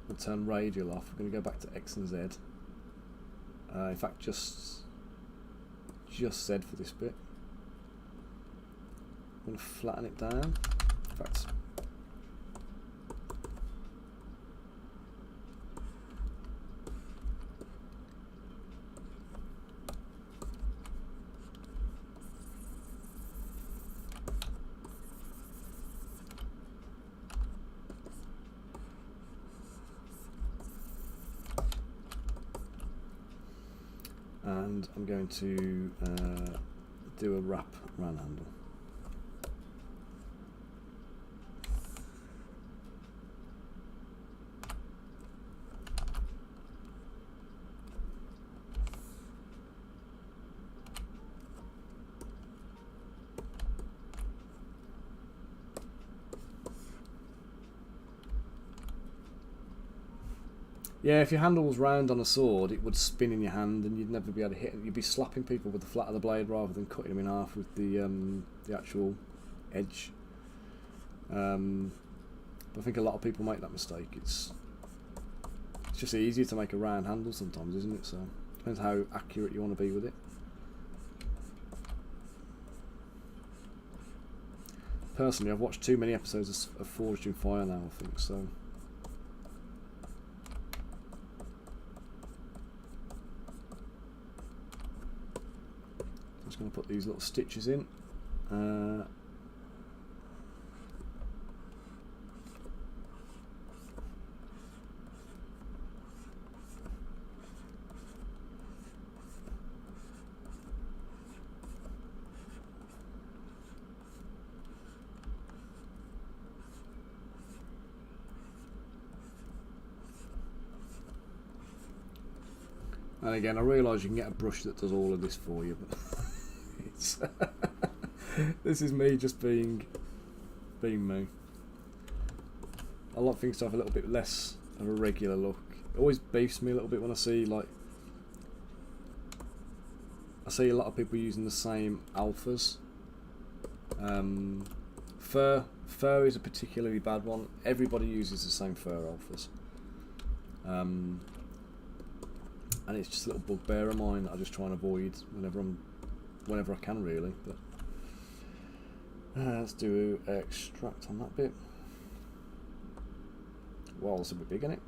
[SPEAKER 1] we'll turn radial off. We're going to go back to X and Z. In fact, just Z for this bit. I'm going to flatten it down. In fact, and I'm going to do a wrap around the handle. Yeah, if your handle was round on a sword, it would spin in your hand and you'd never be able to hit it. You'd be slapping people with the flat of the blade rather than cutting them in half with the actual edge. But I think a lot of people make that mistake. It's just easier to make a round handle sometimes, isn't it? So depends how accurate you want to be with it. Personally, I've watched too many episodes of Forged in Fire now, I think, so. Just going to put these little stitches in. And again, I realise you can get a brush that does all of this for you, but it's this is me just being me. I like things to have a little bit less of a regular look. It always beefs me a little bit when I see a lot of people using the same alphas. Fur is a particularly bad one. Everybody uses the same fur alphas. and it's just a little bugbear of mine that I just try and avoid whenever I can, really. But let's do extract on that bit. Well, it's a bit big, isn't it?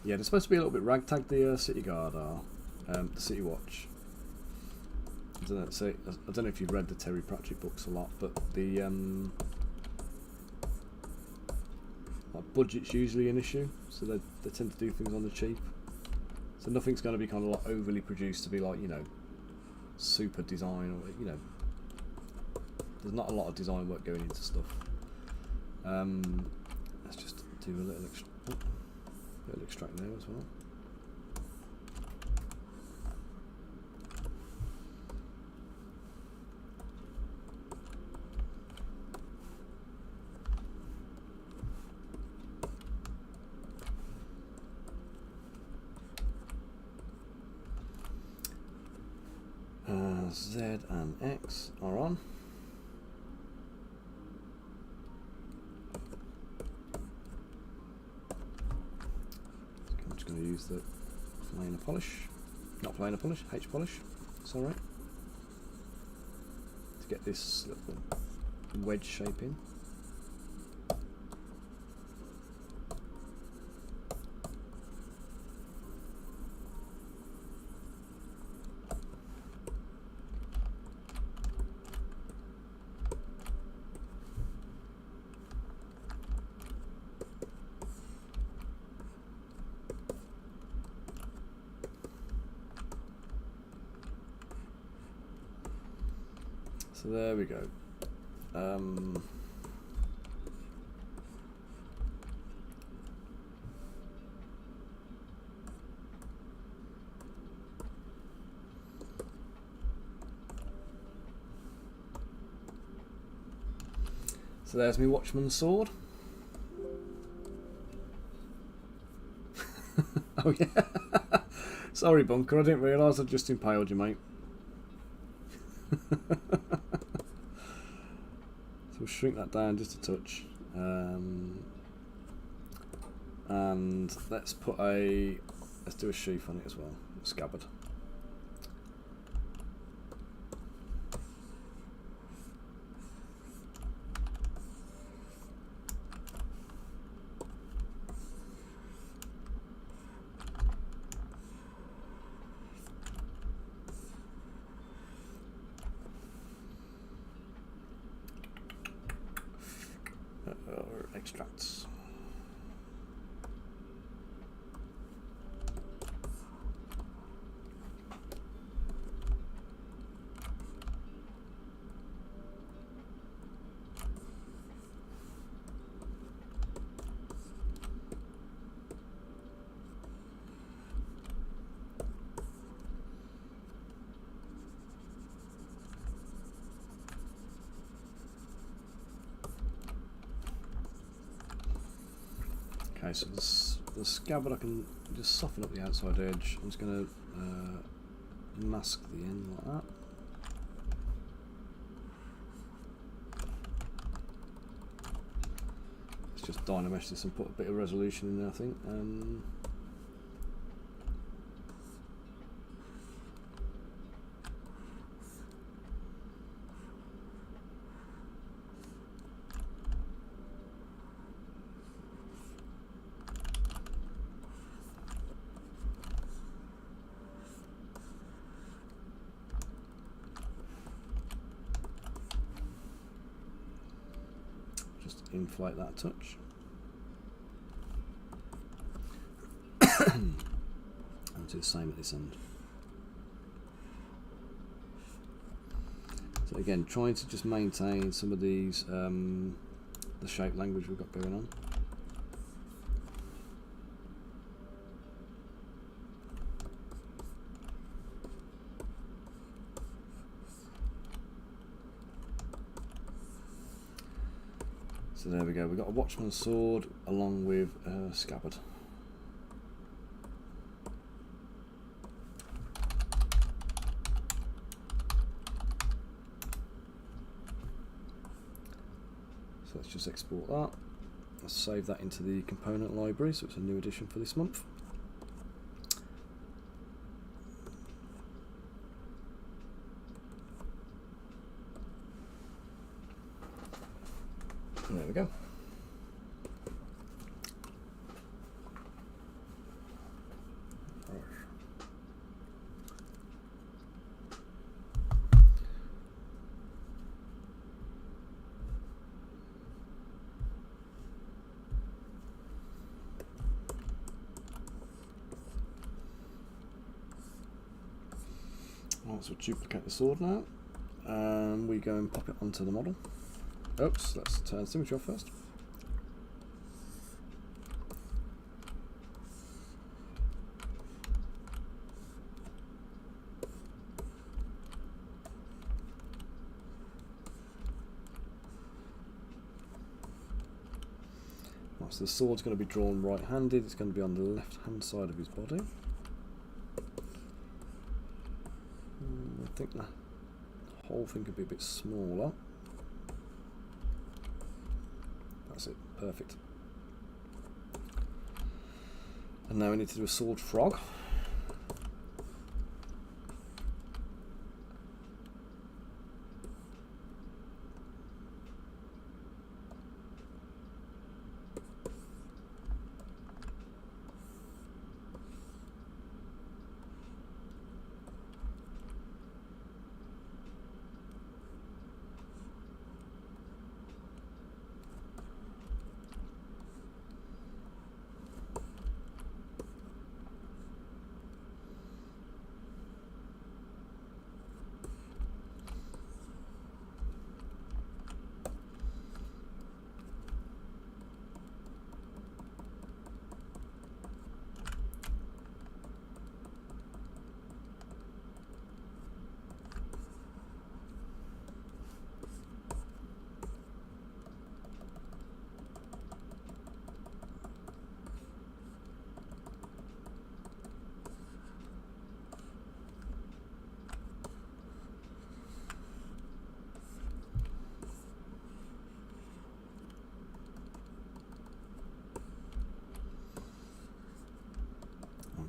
[SPEAKER 1] Yeah, they're supposed to be a little bit ragtag, the City Guard are, the City Watch. I don't know if you've read the Terry Pratchett books a lot, but the like budget's usually an issue, so they tend to do things on the cheap. So nothing's going to be kind of like overly produced to be like, you know, super design, or, you know, there's not a lot of design work going into stuff. Let's just do a little extract there as well. Z and X are on. I'm just going to use the planar polish, not planar polish, H polish, it's alright, to get this little wedge shape in. So there we go. So there's my Watchman's sword. Oh yeah. Sorry, Bunker, I didn't realise I just impaled you, mate. So we'll shrink that down just a touch, and let's do a sheath on it as well, a scabbard. Extracts. Okay, so the scabbard, I can just soften up the outside edge. I'm just going to mask the end like that. Let's just dynamesh this and put a bit of resolution in there, I think. Inflate that a touch. And do the same at this end. So again, trying to just maintain some of these the shape language we've got going on. So there we go, we've got a Watchman's sword along with a scabbard. So let's just export that. Let's save that into the component library, so it's a new addition for this month. There we go. So duplicate the sword now, and we go and pop it onto the model. Oops, let's turn symmetry off first. Right, so the sword's going to be drawn right-handed, it's going to be on the left-hand side of his body. I think the whole thing could be a bit smaller. That's it, perfect. And now we need to do a sword frog.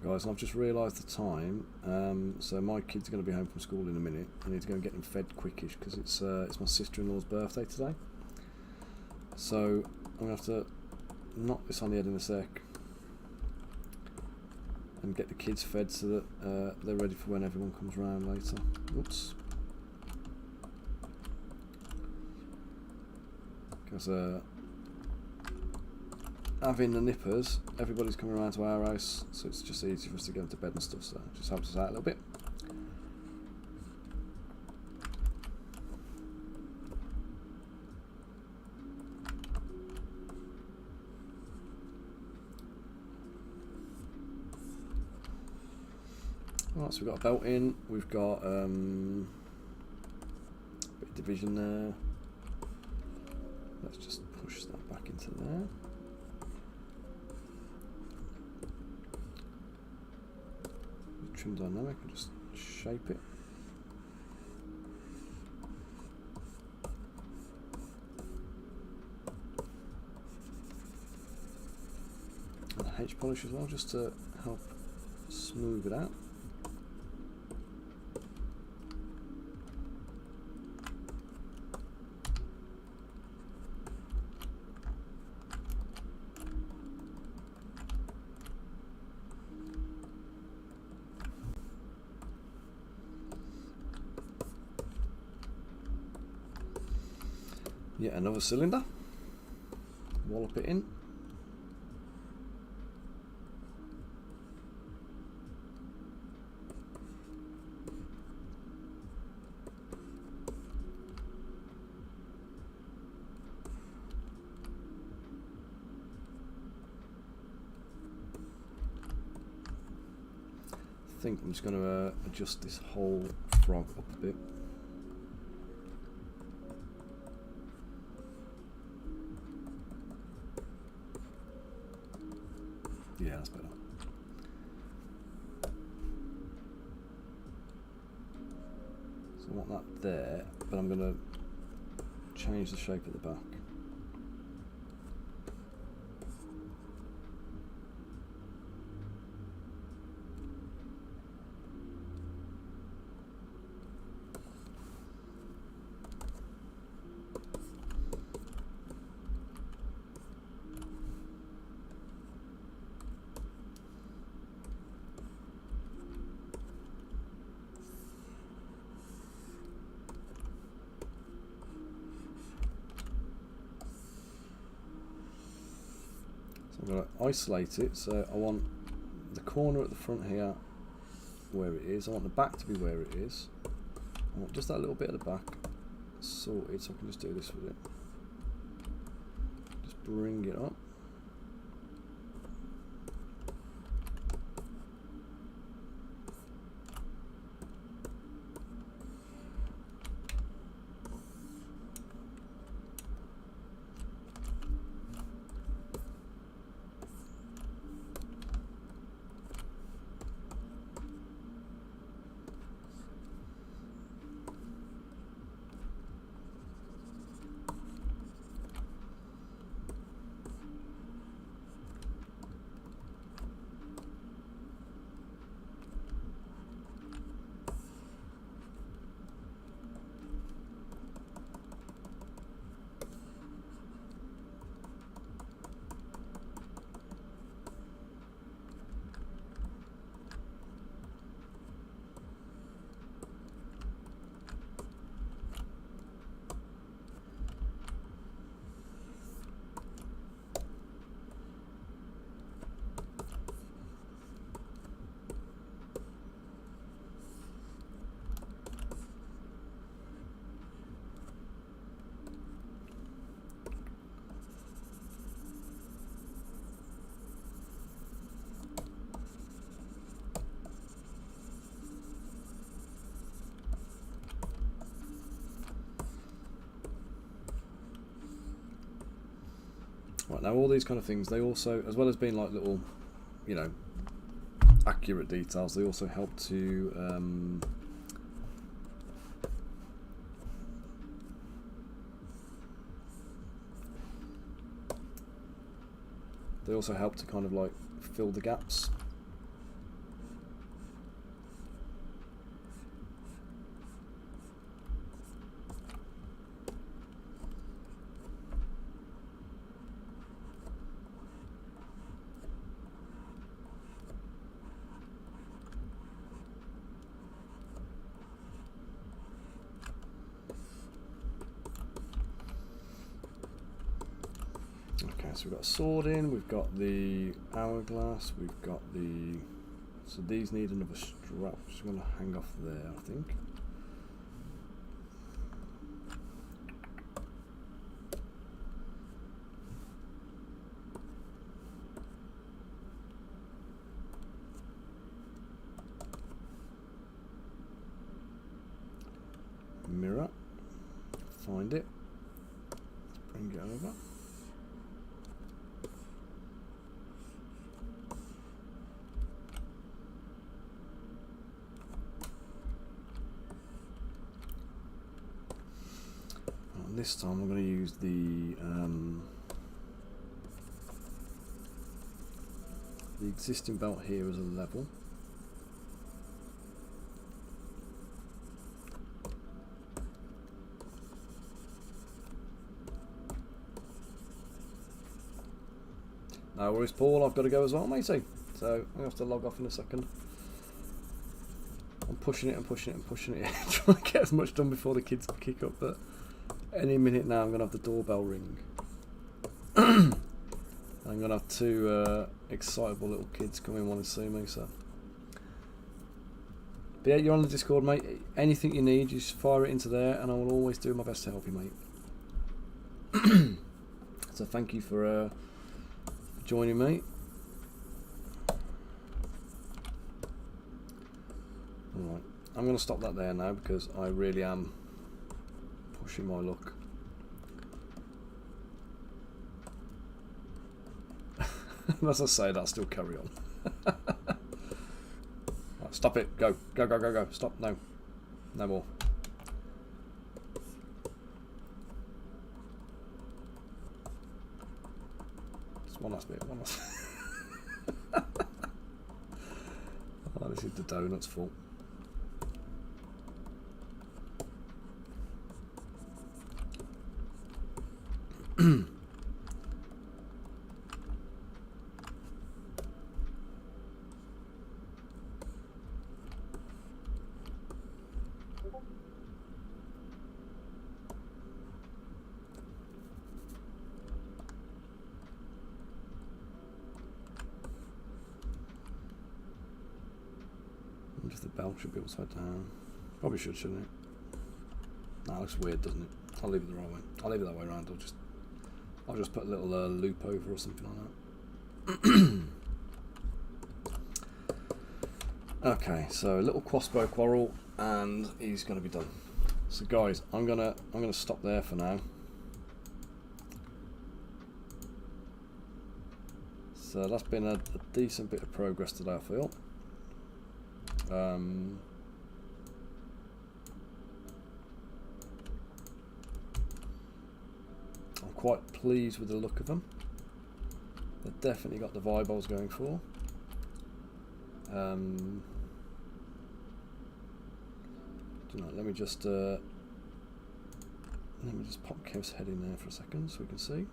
[SPEAKER 1] Guys, and I've just realised the time, so my kid's going to be home from school in a minute. I need to go and get him fed quickish because it's my sister-in-law's birthday today. So I'm going to have to knock this on the head in a sec and get the kids fed so that they're ready for when everyone comes round later. Oops. Because having the nippers, everybody's coming around to our house, so it's just easy for us to go to bed and stuff, so it just helps us out a little bit. Right, so we've got a belt in, we've got a bit of division there. Let's just push that back into there. Trim dynamic and just shape it. And a H polish as well, just to help smooth it out. Yet another cylinder, wallop it in. I think I'm just going to adjust this whole frog up a bit. that's better. So I want that there, but I'm going to change the shape of the back. I'm going to isolate it, so I want the corner at the front here where it is, I want the back to be where it is, I want just that little bit of the back sorted, so I can just do this with it. Just bring it up. Right, now all these kind of things, they also, as well as being like little, you know, accurate details, they also help to kind of like fill the gaps. So we've got a sword in, we've got the hourglass, we've got the... So these need another strap, which is going to hang off there, I think. Mirror. Find it. Let's bring it over. This time I'm going to use the existing belt here as a level. No worries, Paul, I've got to go as well, matey. So I have to log off in a second. I'm pushing it and pushing it and pushing it, trying to get as much done before the kids kick up, but any minute now I'm going to have the doorbell ring. I'm going to have two excitable little kids come in wanting to see me, so. But yeah, you're on the Discord, mate. Anything you need, just fire it into there and I will always do my best to help you, mate. So thank you for joining me. Alright, I'm going to stop that there now because I really am pushing my luck. And as I say, that'll still carry on. Right, stop it. Go. Go, go, go, go. Stop. No. No more. Just one last bit. One last. Oh, this is the donut's fault. If the bell should be upside down. Probably should, shouldn't it? That looks weird, doesn't it? I'll leave it the right way. I'll leave it that way around. I'll just put a little loop over or something like that. Okay, so a little crossbow quarrel, and he's going to be done. So guys, I'm gonna stop there for now. So that's been a decent bit of progress today, I feel. I'm quite pleased with the look of them. They've definitely got the vibe I was going for. Let me just pop Kev's head in there for a second so we can see.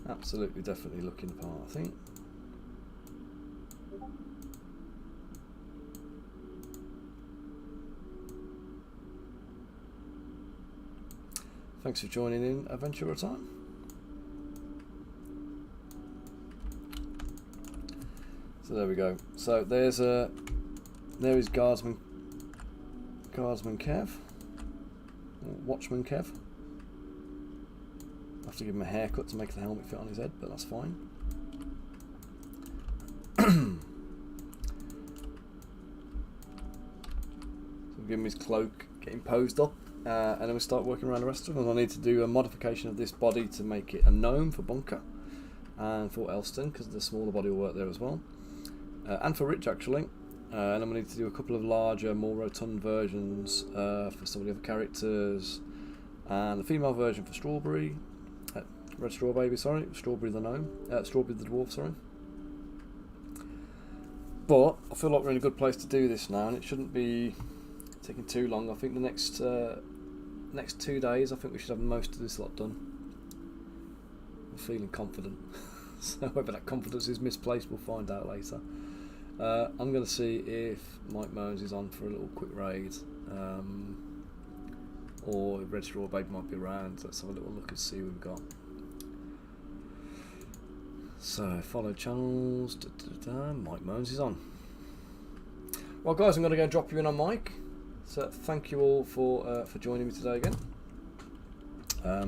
[SPEAKER 1] Absolutely, definitely looking the part, I think. Thanks for joining in Adventure Time. So there we go. So there is Guardsman Kev, or Watchman Kev. I have to give him a haircut to make the helmet fit on his head, but that's fine. So give him his cloak, get him posed up, and then we start working around the rest of them. I need to do a modification of this body to make it a gnome for Bunker and for Elston, because the smaller body will work there as well, and for Rich actually. And I'm going to need to do a couple of larger, more rotund versions for some of the other characters, and the female version for Strawberry. Red Straw Baby, sorry. Strawberry the gnome. Strawberry the dwarf, sorry. But I feel like we're in a good place to do this now, and it shouldn't be taking too long. I think the next 2 days, I think we should have most of this lot done. I'm feeling confident. So whether that confidence is misplaced, we'll find out later. I'm going to see if Mike Moans is on for a little quick raid. Or Red Straw Baby might be around. Let's have a little look and see what we've got. So, follow channels. Mike Moans is on. Well, guys, I'm going to go drop you in on Mike. So, thank you all for joining me today again. I'll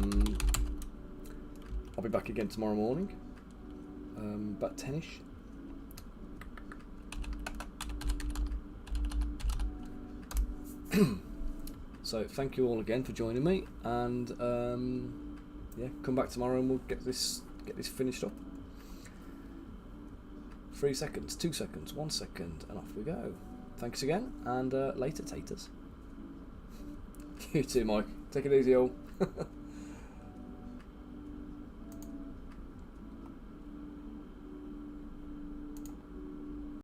[SPEAKER 1] be back again tomorrow morning, about 10ish. So, thank you all again for joining me, and yeah, come back tomorrow and we'll get this finished up. 3 seconds, 2 seconds, 1 second, and off we go. Thanks again, and later, taters. You too, Mike. Take it easy, all.